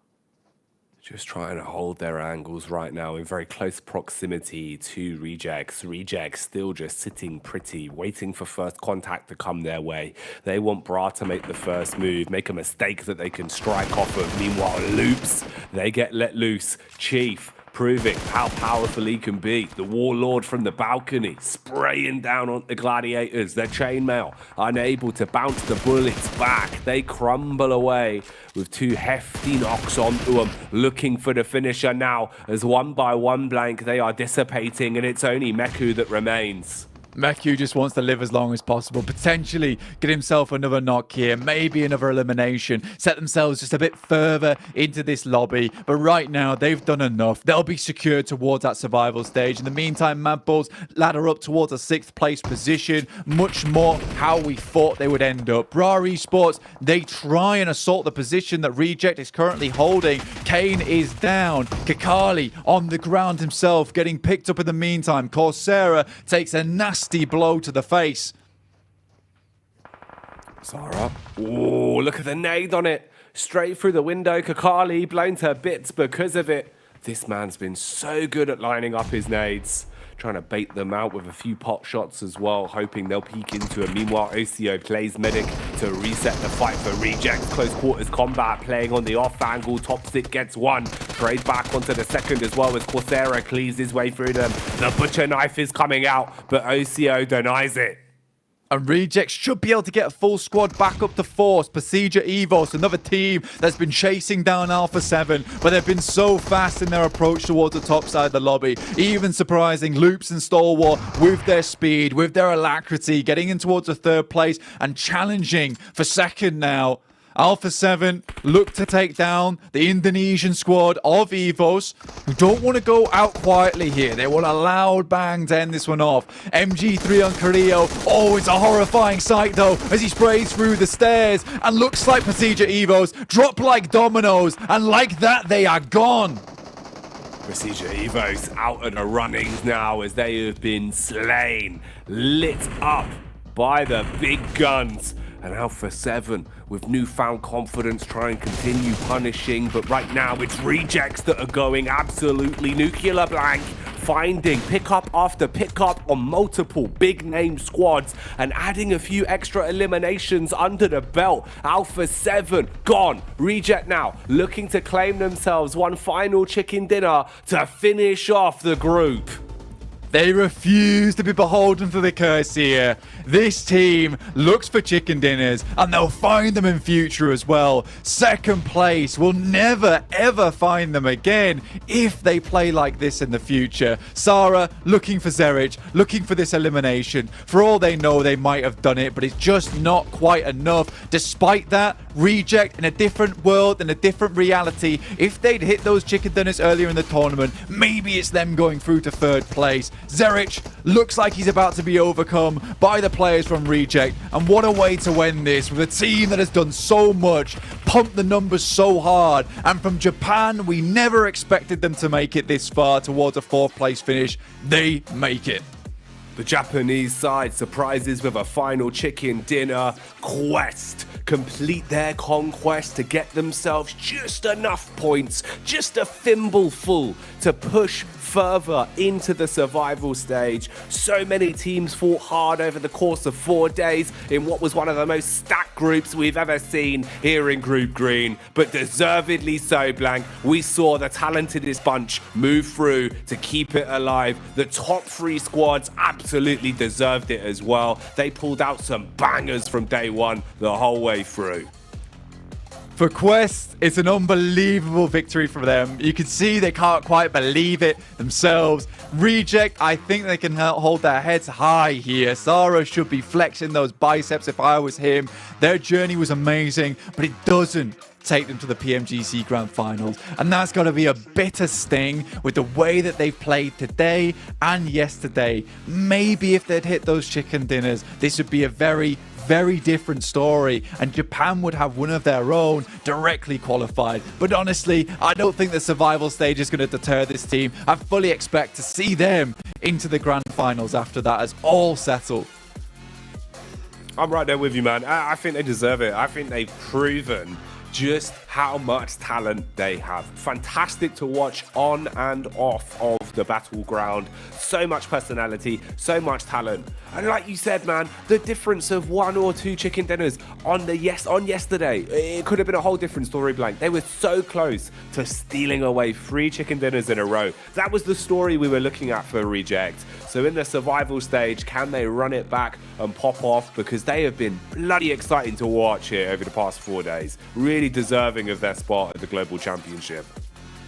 Just trying to hold their angles right now in very close proximity to Rejects. Rejects still just sitting pretty, waiting for first contact to come their way. They want Bra to make the first move, make a mistake that they can strike off of. Meanwhile, Loops, they get let loose. Chief, proving how powerful he can be. The Warlord from the balcony, spraying down on the Gladiators. Their chainmail, unable to bounce the bullets back. They crumble away with 2 hefty knocks onto them, looking for the finisher now. As one by one blank, they are dissipating, and it's only Meku that remains. Meku just wants to live as long as possible, potentially get himself another knock here, maybe another elimination, set themselves just a bit further into this lobby. But right now, they've done enough. They'll be secured towards that survival stage. In the meantime, Mad Bulls ladder up towards a 6th place position, much more how we thought they would end up. Bra Esports, they try and assault the position that Reject is currently holding. Kane is down. Kakali on the ground himself, getting picked up in the meantime. Coursera takes a nasty blow to the face. Zara. Oh, look at the nade on it. Straight through the window. Kakali blown to bits because of it. This man's been so good at lining up his nades. Trying to bait them out with a few pot shots as well, hoping they'll peek into it. Meanwhile, OCO plays Medic to reset the fight for Rejects. Close quarters combat, playing on the off angle. Toxic gets one. Trade back onto the second as well as Coursera cleaves his way through them. The butcher knife is coming out, but OCO denies it. And Rejects should be able to get a full squad back up to force. Pasija Evos, another team that's been chasing down Alpha 7, but they've been so fast in their approach towards the top side of the lobby. Even surprising Loops and Stalwart with their speed, with their alacrity, getting in towards the 3rd place and challenging for 2nd now. Alpha 7 look to take down the Indonesian squad of Evos, who don't want to go out quietly here. They want a loud bang to end this one off. MG3 on Carrillo. Oh, it's a horrifying sight, though, as he sprays through the stairs. And looks like Pasija Evos drop like dominoes. And like that, they are gone. Pasija Evos out of the runnings now as they have been slain, lit up by the big guns. And Alpha 7 with newfound confidence try and continue punishing, but right now it's Rejects that are going absolutely nuclear blank, finding pickup after pickup on multiple big name squads and adding a few extra eliminations under the belt. Alpha 7 gone. Reject now looking to claim themselves one final chicken dinner to finish off the group. They refuse to be beholden to the curse here. This team looks for chicken dinners, and they'll find them in future as well. 2nd place will never ever find them again if they play like this in the future. Sarah looking for Zerich, looking for this elimination. For all they know, they might have done it, but it's just not quite enough. Despite that, Reject in a different world, in a different reality. If they'd hit those chicken dinners earlier in the tournament, maybe it's them going through to 3rd place. Zerich looks like he's about to be overcome by the players from Reject. And what a way to win this with a team that has done so much, pumped the numbers so hard. And from Japan, we never expected them to make it this far towards a 4th place finish. They make it. The Japanese side surprises with a final chicken dinner quest. Complete their conquest to get themselves just enough points, just a thimbleful to push further into the survival stage. So many teams fought hard over the course of 4 days in what was one of the most stacked groups we've ever seen here in Group Green. But deservedly so, Blank. We saw the talentedest bunch move through to keep it alive. The top 3 squads absolutely deserved it as well. They pulled out some bangers from day one the whole way through. For Quest, it's an unbelievable victory for them. You can see they can't quite believe it themselves. Reject, I think they can hold their heads high here. Sarah should be flexing those biceps if I was him. Their journey was amazing, but it doesn't take them to the PMGC Grand Finals. And that's got to be a bitter sting with the way that they've played today and yesterday. Maybe if they'd hit those chicken dinners, this would be a very different story, and Japan would have one of their own directly qualified. But honestly, I don't think the survival stage is going to deter this team. I fully expect to see them into the Grand Finals after that as all settled. I'm right there with you, man. I think they deserve it. I think they've proven just how much talent they have. Fantastic to watch on and off of the battleground. So much personality, so much talent. And like you said, man, the difference of 1 or 2 chicken dinners on yesterday, it could have been a whole different story, Blank. They were so close to stealing away 3 chicken dinners in a row. That was the story we were looking at for Reject. So in the survival stage, can they run it back and pop off? Because they have been bloody exciting to watch here over the past 4 days. Really deserving of their spot at the Global Championship.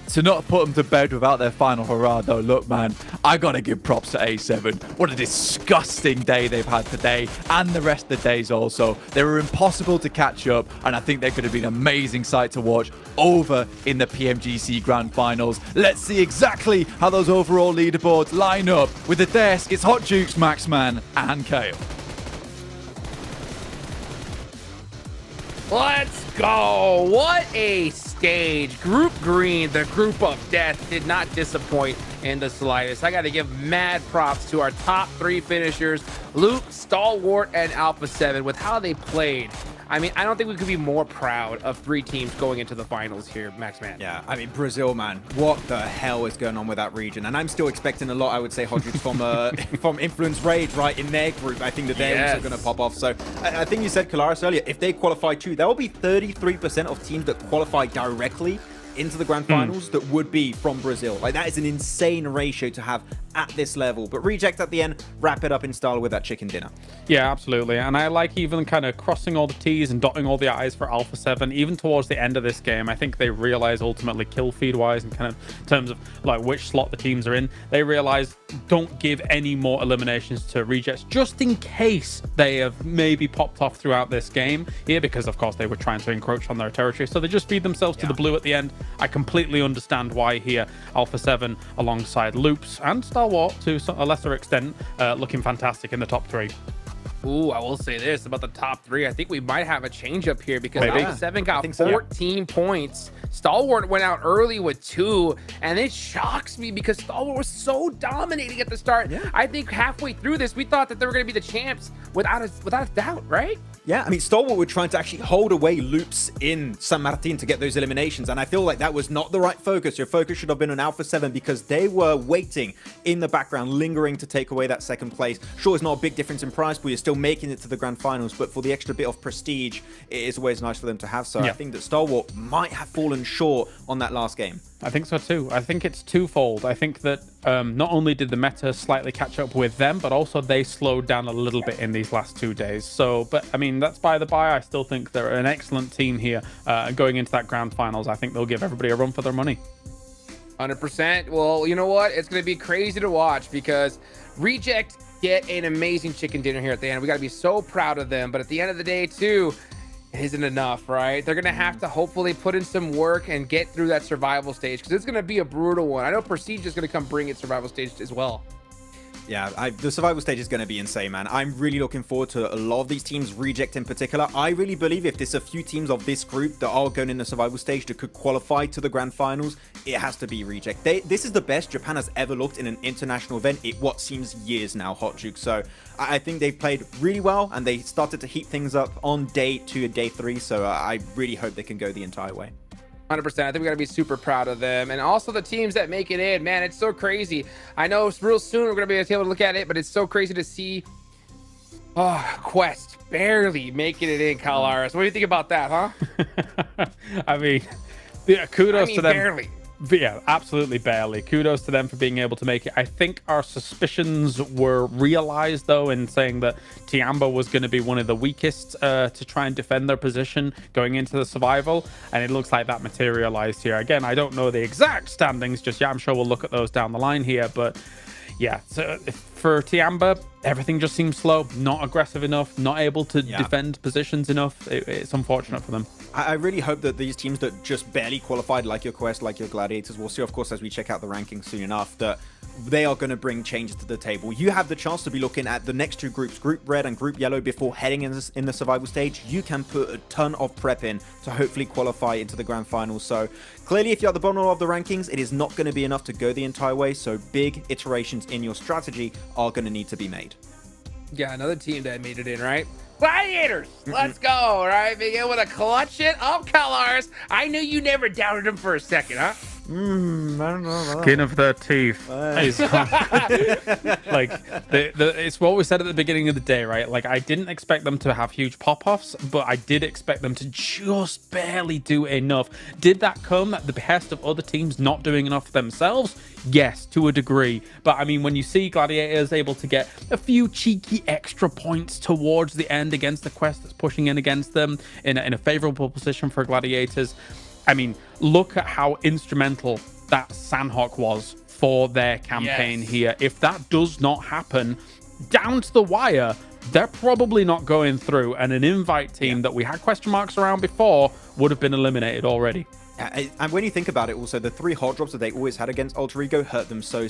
to not put them to bed without their final hurrah, though, look, man, I got to give props to A7. What a disgusting day they've had today, and the rest of the days also. They were impossible to catch up, and I think they could have been an amazing sight to watch over in the PMGC Grand Finals. Let's see exactly how those overall leaderboards line up. With the desk, it's Hot Jukes, Maxman, and Kale. Let's go. What a stage. Group Green, the group of death, did not disappoint in the slightest. I got to give mad props to our top 3 finishers, Luke, Stalwart, and Alpha 7, with how they played. I mean, I don't think we could be more proud of 3 teams going into the finals here, Maxman. Yeah, I mean, Brazil, man, what the hell is going on with that region? And I'm still expecting a lot, I would say, Hodges, from Influence Rage, right, in their group. I think that they're also going to pop off. So I think you said, Kalaris, earlier, if they qualify too, there will be 33% of teams that qualify directly into the Grand Finals that would be from Brazil. Like, that is an insane ratio to have at this level. But Reject at the end, wrap it up in style with that chicken dinner. Yeah, absolutely. And I like even kind of crossing all the T's and dotting all the I's for Alpha 7, even towards the end of this game. I think they realize ultimately kill feed wise and kind of in terms of like which slot the teams are in, they realize don't give any more eliminations to Rejects just in case they have maybe popped off throughout this game here, because of course they were trying to encroach on their territory. So they just feed themselves to the blue at the end. I completely understand why here. Alpha 7 alongside Loops and Stalwart to a lesser extent looking fantastic in the top 3. Ooh, I will say this about the top 3. I think we might have a change up here because Maybe. Alpha 7 got 14 points. Stalwart went out early with 2, and it shocks me because Stalwart was so dominating at the start. I think halfway through this, we thought that they were going to be the champs without a doubt, right? Yeah, I mean, Stalwart were trying to actually hold away Loops in San Martin to get those eliminations, and I feel like that was not the right focus. Your focus should have been on Alpha 7 because they were waiting in the background, lingering to take away that second place. Sure, it's not a big difference in prize, but you're still making it to the Grand Finals, but for the extra bit of prestige, it is always nice for them to have. So I think that Stalwart might have fallen short on that last game. I think so too. I think it's twofold. I think that not only did the meta slightly catch up with them, but also they slowed down a little bit in these last 2 days. So, but I mean, that's by the by. I still think they're an excellent team here going into that Grand Finals. I think they'll give everybody a run for their money. 100%. Well, you know what? It's going to be crazy to watch because Reject get an amazing chicken dinner here at the end. We got to be so proud of them. But at the end of the day, too, it isn't enough, right? They're going to have to hopefully put in some work and get through that survival stage because it's going to be a brutal one. I know Prestige is going to come bring its survival stage as well. Yeah, the survival stage is going to be insane, man. I'm really looking forward to a lot of these teams, Reject in particular. I really believe if there's a few teams of this group that are going in the survival stage that could qualify to the Grand Finals, it has to be Reject. This is the best Japan has ever looked in an international event in what seems years now, Hot Juke. So I think they've played really well and they started to heat things up on day 2 and day 3. So I really hope they can go the entire way. 100%. I think we got to be super proud of them. And also the teams that make it in, man, it's so crazy. I know real soon we're going to be able to look at it, but it's so crazy to see Quest barely making it in, Kalaris. What do you think about that, huh? I mean, kudos to them. Barely. Yeah, absolutely barely. Kudos to them for being able to make it. I think our suspicions were realized, though, in saying that Tiamba was going to be one of the weakest to try and defend their position going into the survival, and it looks like that materialized here. Again, I don't know the exact standings just yet. I'm sure we'll look at those down the line here, but yeah, so for Tiamba, everything just seems slow, not aggressive enough, not able to defend positions enough. It's unfortunate for them. I really hope that these teams that just barely qualified, like your Quest, like your Gladiators, we'll see, of course, as we check out the rankings soon enough, that they are going to bring changes to the table. You have the chance to be looking at the next 2 groups, Group Red and Group Yellow, before heading in the survival stage. You can put a ton of prep in to hopefully qualify into the Grand Finals. So clearly, if you're at the bottom of the rankings, it is not going to be enough to go the entire way. So big iterations in your strategy are going to need to be made. Yeah, another team that made it in, right? Gladiators, let's go, right? Being able to clutch it up, Kalaris. I knew you never doubted them for a second, huh? I don't know about Skin of their teeth. Like, it's what we said at the beginning of the day, right? Like, I didn't expect them to have huge pop-offs, but I did expect them to just barely do enough. Did that come at the behest of other teams not doing enough themselves? Yes, to a degree. But I mean, when you see Gladiators able to get a few cheeky extra points towards the end against the Quest that's pushing in against them in a favorable position for Gladiators, I mean, look at how instrumental that Sanhok was for their campaign here. If that does not happen down to the wire, they're probably not going through, and an invite team that we had question marks around before would have been eliminated already. And when you think about it, also, the 3 hot drops that they always had against Alter Ego hurt them so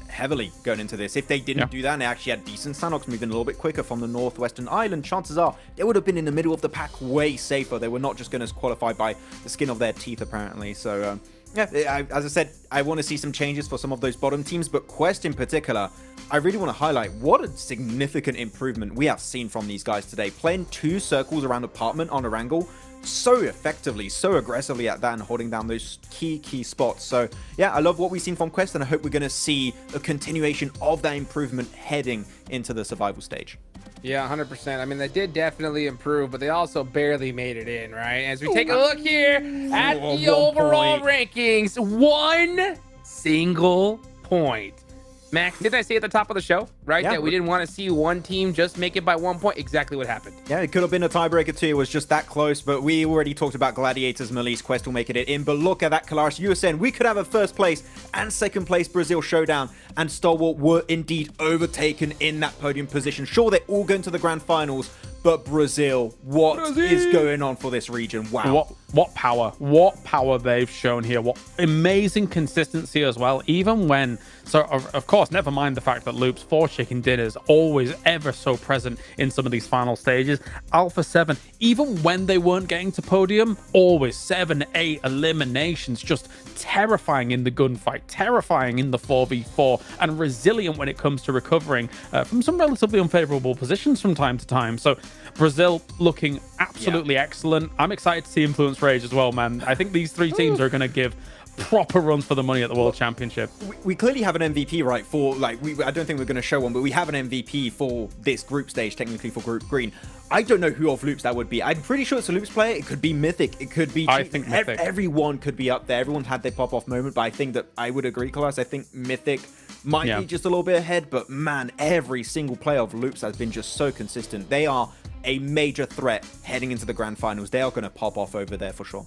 heavily going into this. If they didn't do that and they actually had decent Sanox moving a little bit quicker from the northwestern island, chances are they would have been in the middle of the pack way safer. They were not just going to qualify by the skin of their teeth, apparently. So, yeah, as I said, I want to see some changes for some of those bottom teams, but Quest in particular, I really want to highlight what a significant improvement we have seen from these guys today. Playing 2 circles around apartment on Erangel so effectively, so aggressively at that, and holding down those key spots. So yeah, I love what we've seen from Quest, and I hope we're going to see a continuation of that improvement heading into the survival stage. Yeah, 100%. I mean, they did definitely improve, but they also barely made it in, right? As we take a look here at the overall rankings, 1 single point. Max, didn't I say at the top of the show, right, that we didn't want to see one team just make it by 1 point? Exactly what happened. Yeah, it could have been a tiebreaker too. It was just that close, but we already talked about Gladiators. Melise Quest will make it in, but look at that, Kalaris. You were saying we could have a first place and second place Brazil showdown, and Stalwart were indeed overtaken in that podium position. Sure, they're all going to the Grand Finals, but Brazil, what is going on for this region? Wow. What power they've shown here. What amazing consistency as well. Even when, so of course, never mind the fact that Loops 4 chicken dinners always ever so present in some of these final stages. Alpha 7, even when they weren't getting to podium, always 7-8 eliminations, just terrifying in the gunfight, terrifying in the 4v4, and resilient when it comes to recovering from some relatively unfavorable positions from time to time. So Brazil looking absolutely excellent. I'm excited to see Influence Rage as well, man. I think these 3 teams are going to give proper runs for the money at the World Championship. We clearly have an MVP, right? For like, I don't think we're going to show one, but we have an MVP for this group stage, technically for Group Green. I don't know who of Loops that would be. I'm pretty sure it's a Loops player. It could be Mythic. It could be. I think Mythic. Everyone could be up there. Everyone had their pop-off moment, but I think that I would agree, Class. I think Mythic might be just a little bit ahead, but man, every single player of Loops has been just so consistent. They are a major threat heading into the Grand Finals. They are going to pop off over there for sure.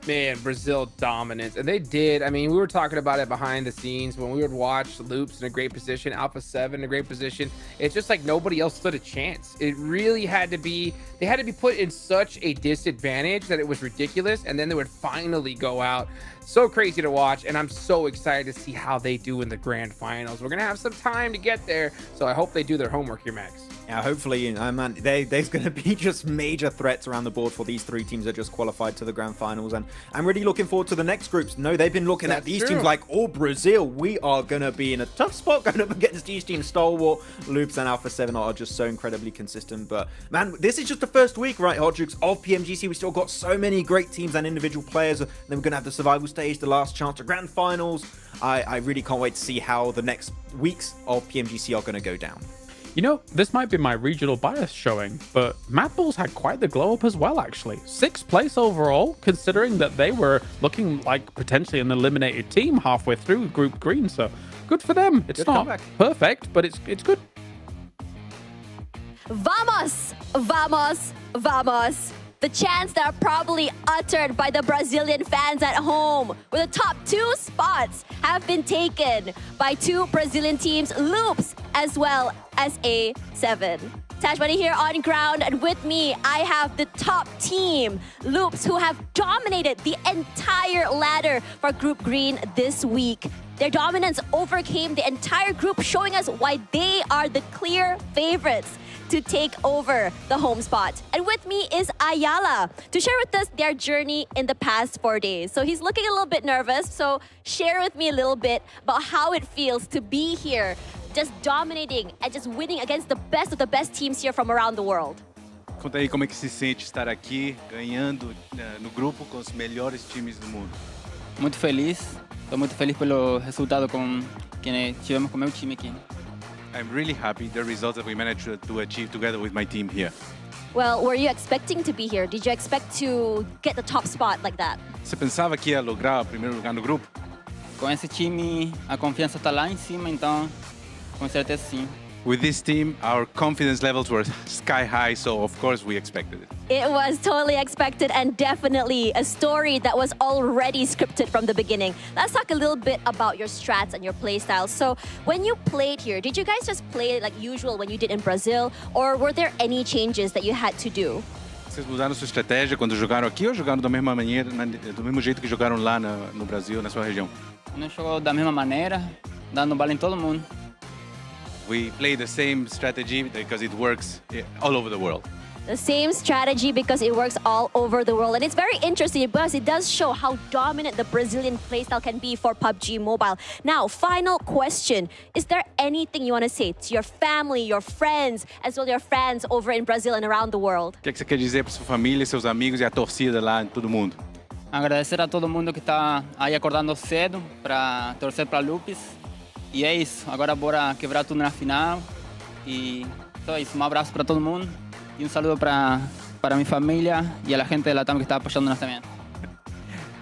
Man, Brazil dominance. And they did. I mean, we were talking about it behind the scenes when we would watch Loops in a great position, Alpha 7 in a great position. It's just like nobody else stood a chance. It really had to be, they had to be put in such a disadvantage that it was ridiculous. And then they would finally go out. So crazy to watch. And I'm so excited to see how they do in the Grand Finals. We're going to have some time to get there. So I hope they do their homework here, Max. Yeah, hopefully, man, there's going to be just major threats around the board for these 3 teams that just qualified to the Grand Finals. And I'm really looking forward to the next groups. No, they've been looking at these teams like, oh, Brazil, we are going to be in a tough spot going up against these teams. Stalwart, Loops, and Alpha 7 are just so incredibly consistent. But, man, this is just the first week, right, Hodrix, of PMGC. We still got so many great teams and individual players. Then we're going to have the survival stage, the last chance to Grand Finals. I really can't wait to see how the next weeks of PMGC are going to go down. You know, this might be my regional bias showing, but Mad Bulls had quite the glow up as well, actually. 6th place overall, considering that they were looking like potentially an eliminated team halfway through Group Green. So good for them. It's not perfect, but it's good. Vamos! Vamos! Vamos! The chants that are probably uttered by the Brazilian fans at home, where the top 2 spots have been taken by 2 Brazilian teams, Loops as well as A7. Tash Buddy here on ground, and with me, I have the top team, Loops, who have dominated the entire ladder for Group Green this week. Their dominance overcame the entire group, showing us why they are the clear favorites to take over the home spot. And with me is Ayala to share with us their journey in the past 4 days. So he's looking a little bit nervous, so share with me a little bit about how it feels to be here, just dominating and just winning against the best of the best teams here from around the world. Conta aí como é que se sente estar aqui, ganhando no grupo com os melhores times do mundo. Muito feliz, estou muito feliz pelo resultado que tivemos com o meu time aqui. I'm really happy the results that we managed to achieve together with my team here. Well, were you expecting to be here? Did you expect to get the top spot like that? Você pensava que ia lograr o primeiro lugar no grupo? Com esse time, a confiança está lá em cima, então com certeza sim. With this team, our confidence levels were sky high, so of course we expected it. It was totally expected and definitely a story that was already scripted from the beginning. Let's talk a little bit about your strats and your play styles. So when you played here, did you guys just play like usual when you did in Brazil, or were there any changes that you had to do? Vocês mudaram sua estratégia quando jogaram aqui ou jogaram da mesma maneira, do mesmo jeito que jogaram lá no Brasil, na sua região? Nós jogamos da mesma maneira, dando bala em todo mundo. We play the same strategy because it works all over the world. The same strategy because it works all over the world. And it's very interesting because it does show how dominant the Brazilian playstyle can be for PUBG Mobile. Now, final question. Is there anything you want to say to your family, your friends, as well as your fans over in Brazil and around the world? O que você quer dizer para sua família, seus amigos e a torcida lá, todo mundo? Agradecer a todo mundo que está aí acordando cedo para torcer para Lupes. E é isso. Agora bora quebrar tudo na final. E só isso. Um abraço para todo mundo. Y un saludo para mi familia y a la gente de Latam que está apoyándonos también.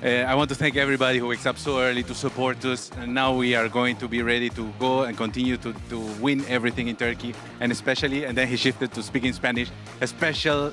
I want to thank everybody who wakes up so early to support us. And now we are going to be ready to go and continue to win everything in Turkey. And especially, and then he shifted to speaking Spanish. A special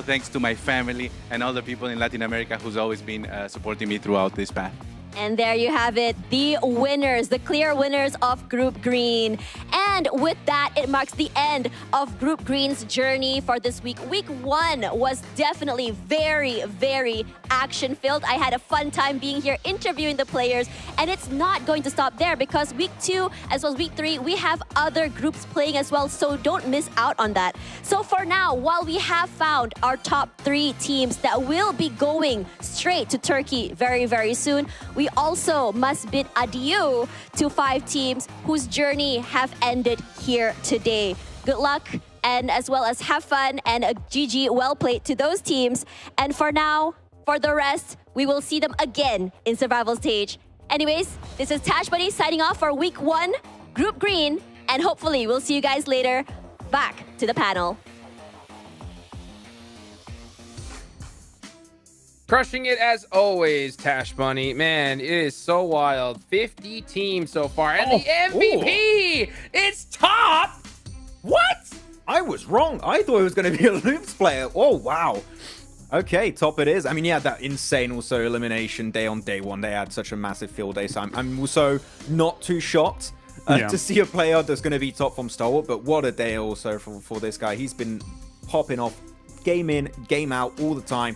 thanks to my family and all the people in Latin America who's always been supporting me throughout this path. And there you have it, the winners, the clear winners of Group Green. And with that, it marks the end of Group Green's journey for this week. Week 1 was definitely very, very action-filled. I had a fun time being here interviewing the players, and it's not going to stop there because Week 2 as well as Week 3, we have other groups playing as well, so don't miss out on that. So for now, while we have found our top 3 teams that will be going straight to Turkey very, very soon, we also must bid adieu to 5 teams whose journey have ended here today. Good luck, and as well as have fun, and a GG well played to those teams. And for now, for the rest, we will see them again in survival stage. Anyways, this is Tash Buddy signing off for Week 1, Group Green, and hopefully we'll see you guys later. Back to the panel. Crushing it as always, Tash Bunny. Man, it is so wild. 50 teams so far. And the MVP! It's top! What? I was wrong. I thought it was going to be a Loops player. Oh, wow. Okay, top it is. I mean, yeah, that insane also elimination day on day 1. They had such a massive field day. So I'm also not too shocked to see a player that's going to be top from Stalwart. But what a day also for this guy. He's been popping off game in, game out all the time.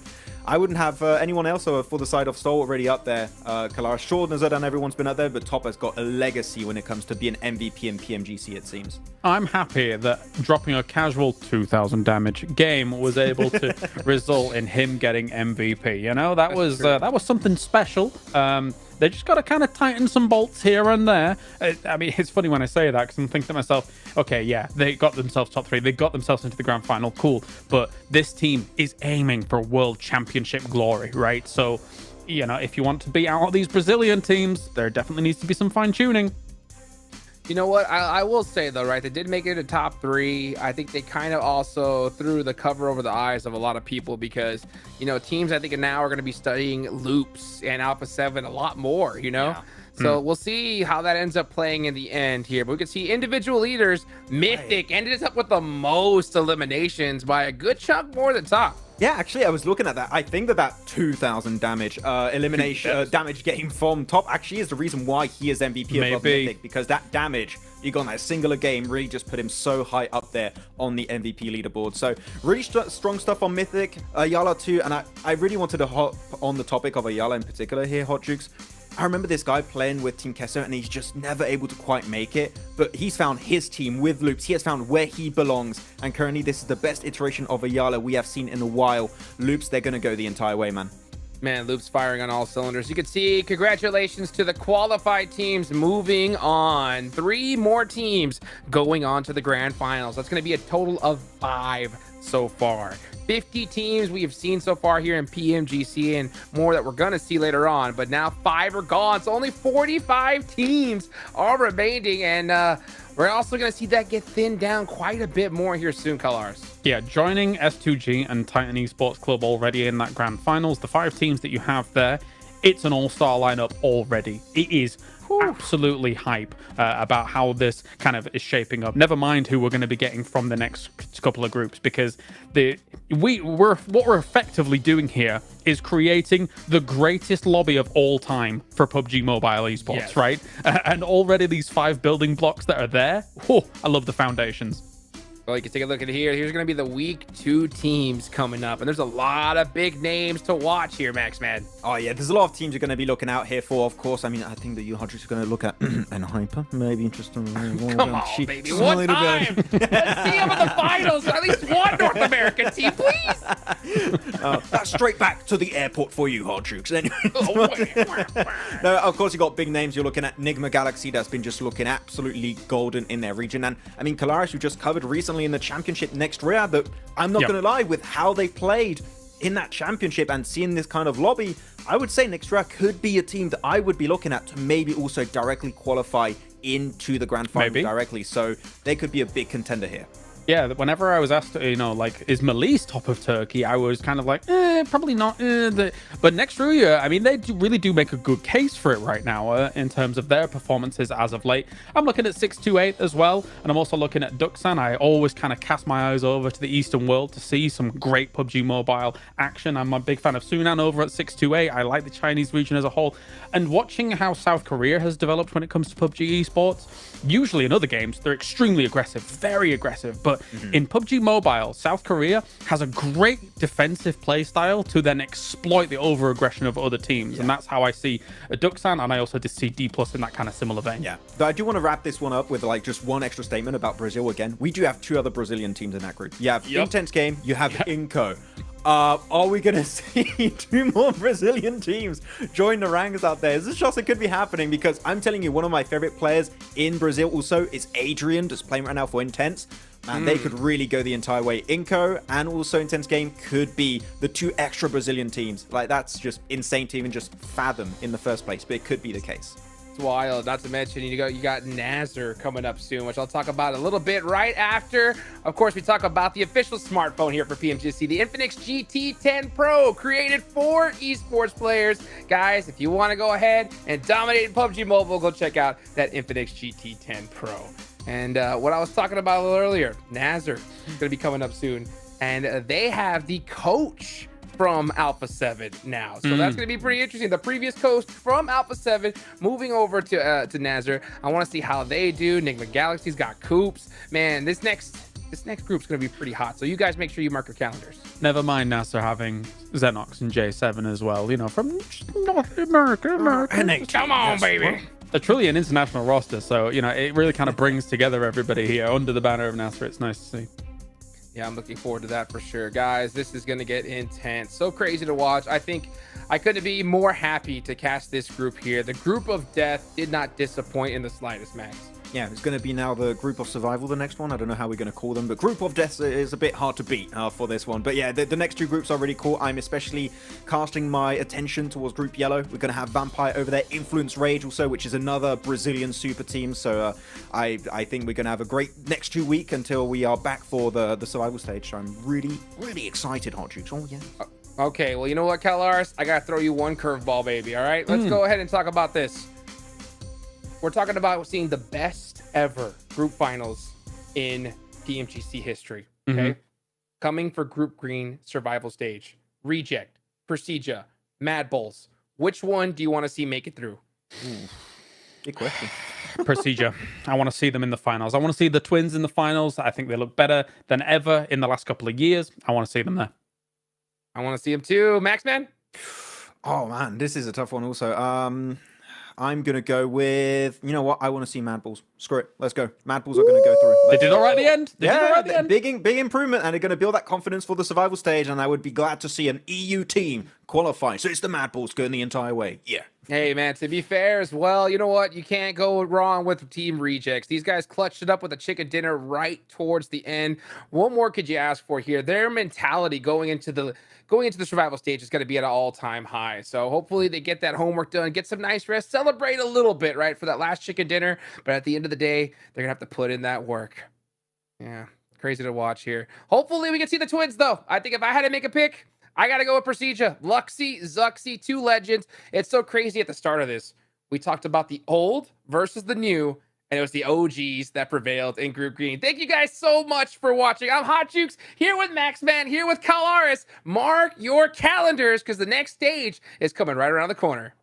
I wouldn't have anyone else for the side of Stalwart already up there. Kalara, sure, Nazadan, everyone's been up there, but Top has got a legacy when it comes to being MVP in PMGC, it seems. I'm happy that dropping a casual 2,000 damage game was able to result in him getting MVP. You know, that was something special. They just got to kind of tighten some bolts here and there. I mean, it's funny when I say that because I'm thinking to myself, okay, yeah, they got themselves top 3. They got themselves into the grand final. Cool. But this team is aiming for world championship glory, right? So, you know, if you want to beat out these Brazilian teams, there definitely needs to be some fine tuning. You know what? I will say, though, right, they did make it to top 3. I think they kind of also threw the cover over the eyes of a lot of people because, you know, teams I think now are going to be studying Loops and Alpha 7 a lot more, you know? Yeah. So we'll see how that ends up playing in the end here. But we can see individual leaders, Mythic ended up with the most eliminations by a good chunk more than Top. Yeah, actually, I was looking at that. I think that 2,000 damage elimination damage game from Top actually is the reason why he is MVP above Mythic, because that damage you got in that singular game really just put him so high up there on the MVP leaderboard. So really strong stuff on Mythic, Ayala too, and I really wanted to hop on the topic of Ayala in particular here, Hot Jukes. I remember this guy playing with Team Kesso and he's just never able to quite make it, but he's found his team with Loops. He has found where he belongs, and currently this is the best iteration of Ayala we have seen in a while. Loops, they're going to go the entire way, man. Man, Loops firing on all cylinders. You can see congratulations to the qualified teams moving on. 3 more teams going on to the grand finals. That's going to be a total of 5 so far. 50 teams we have seen so far here in PMGC, and more that we're going to see later on. But now 5 are gone, so only 45 teams are remaining, and we're also going to see that get thinned down quite a bit more here soon, Colors. Yeah, joining S2G and Titan Esports Club already in that grand finals, the 5 teams that you have there, it's an all-star lineup already. It is absolutely hype about how this kind of is shaping up. Never mind who we're going to be getting from the next couple of groups, because what we're effectively doing here is creating the greatest lobby of all time for PUBG Mobile esports, right? And already these 5 building blocks that are there, I love the foundations. Well, you can take a look at here. Here's going to be the week 2 teams coming up. And there's a lot of big names to watch here, Max, man. Oh, yeah. There's a lot of teams you're going to be looking out here for, of course. I mean, I think that you Hodges are going to look at and Hyper. Maybe interesting. Come on, baby. One time. Let's see them in the finals. At least one North American team, please. That's straight back to the airport for you, Hodges. Anyway. No, of course, you got big names. You're looking at Nigma Galaxy. That's been just looking absolutely golden in their region. And, I mean, Kalaris, you just covered recently in the championship next year, that I'm not going to lie, with how they played in that championship and seeing this kind of lobby, I would say Nextra could be a team that I would be looking at to maybe also directly qualify into the grand final directly. So they could be a big contender here. Yeah, whenever I was asked, like, is Malise top of Turkey, I was kind of like, probably not. But next year, I mean, they really do make a good case for it right now in terms of their performances as of late. I'm looking at 628 as well, and I'm also looking at Duxan. I always kind of cast my eyes over to the Eastern world to see some great PUBG Mobile action. I'm a big fan of Sunan over at 628. I like the Chinese region as a whole. And watching how South Korea has developed when it comes to PUBG esports, usually in other games, they're extremely aggressive, very aggressive, but in PUBG Mobile, South Korea has a great defensive play style to then exploit the over-aggression of other teams. And that's how I see Duxan, and I also did see D+ in that kind of similar vein. Yeah, but I do want to wrap this one up with like just one extra statement about Brazil again. We do have 2 other Brazilian teams in that group. You have Intense Game, you have Inco. Are we going to see 2 more Brazilian teams join the ranks out there? Is this just, it could be happening? Because I'm telling you, one of my favorite players in Brazil also is Adrian, just playing right now for Intense. Man, they could really go the entire way. Inco and also Intense Game could be the 2 extra Brazilian teams. Like, that's just insane to even just fathom in the first place, but it could be the case. Wild. Not to mention you got Nazar coming up soon, which I'll talk about a little bit right after. Of course, we talk about the official smartphone here for PMGC, the Infinix GT10 Pro, created for esports players. Guys, if you want to go ahead and dominate PUBG Mobile, go check out that Infinix GT10 Pro. And what I was talking about a little earlier, Nazar is going to be coming up soon, and they have the coach from Alpha 7 now. So that's going to be pretty interesting. The previous coach from Alpha 7 moving over to Nazar. I want to see how they do. Nigma Galaxy's got Coops. Man, this next group's going to be pretty hot. So you guys make sure you mark your calendars. Never mind Nazar having Xenox and J7 as well, from North America. Come on, baby. They're truly an international roster, so, it really kind of brings together everybody here under the banner of Nazar. It's nice to see. Yeah, I'm looking forward to that for sure. Guys, this is going to get intense. So crazy to watch. I think I couldn't be more happy to cast this group here. The group of death did not disappoint in the slightest, Max. Yeah, it's going to be now the group of survival, the next one. I don't know how we're going to call them, but group of death is a bit hard to beat for this one. But yeah, the next 2 groups are really cool. I'm especially casting my attention towards Group Yellow. We're going to have Vampire over there, Influence Rage also, which is another Brazilian super team. So I think we're going to have a great next 2 weeks until we are back for the survival stage. So I'm really, really excited, Hot Jukes. Oh, yeah. Okay, well, you know what, Calars? I got to throw you one curveball, baby, all right? Let's go ahead and talk about this. We're talking about seeing the best ever group finals in PMGC history, okay? Coming for Group Green survival stage. Reject, Procedure, Mad Bulls. Which one do you want to see make it through? Big question. Procedure. I want to see them in the finals. I want to see the twins in the finals. I think they look better than ever in the last couple of years. I want to see them there. I want to see them too. Max, man? Oh, man, this is a tough one also. I'm going to go with, you know what? I want to see Mad Bulls. Screw it. Let's go. Mad Bulls are going to go through. They did all right at the end. Big improvement, and they're going to build that confidence for the survival stage, and I would be glad to see an EU team qualify. So it's the Mad Bulls going the entire way. Yeah. Hey, man, to be fair as well, you know what? You can't go wrong with Team Rejects. These guys clutched it up with a chicken dinner right towards the end. What more could you ask for here? Their mentality going into the survival stage is going to be at an all-time high. So hopefully they get that homework done, get some nice rest, celebrate a little bit, right, for that last chicken dinner. But at the end of the day, they're going to have to put in that work. Yeah, crazy to watch here. Hopefully we can see the twins, though. I think if I had to make a pick, I got to go with Procedure. Luxy, Zuxy, 2 legends. It's so crazy at the start of this. we talked about the old versus the new, and it was the OGs that prevailed in Group Green. Thank you guys so much for watching. I'm Hot Jukes, here with Maxman, here with Kalaris. Mark your calendars, because the next stage is coming right around the corner.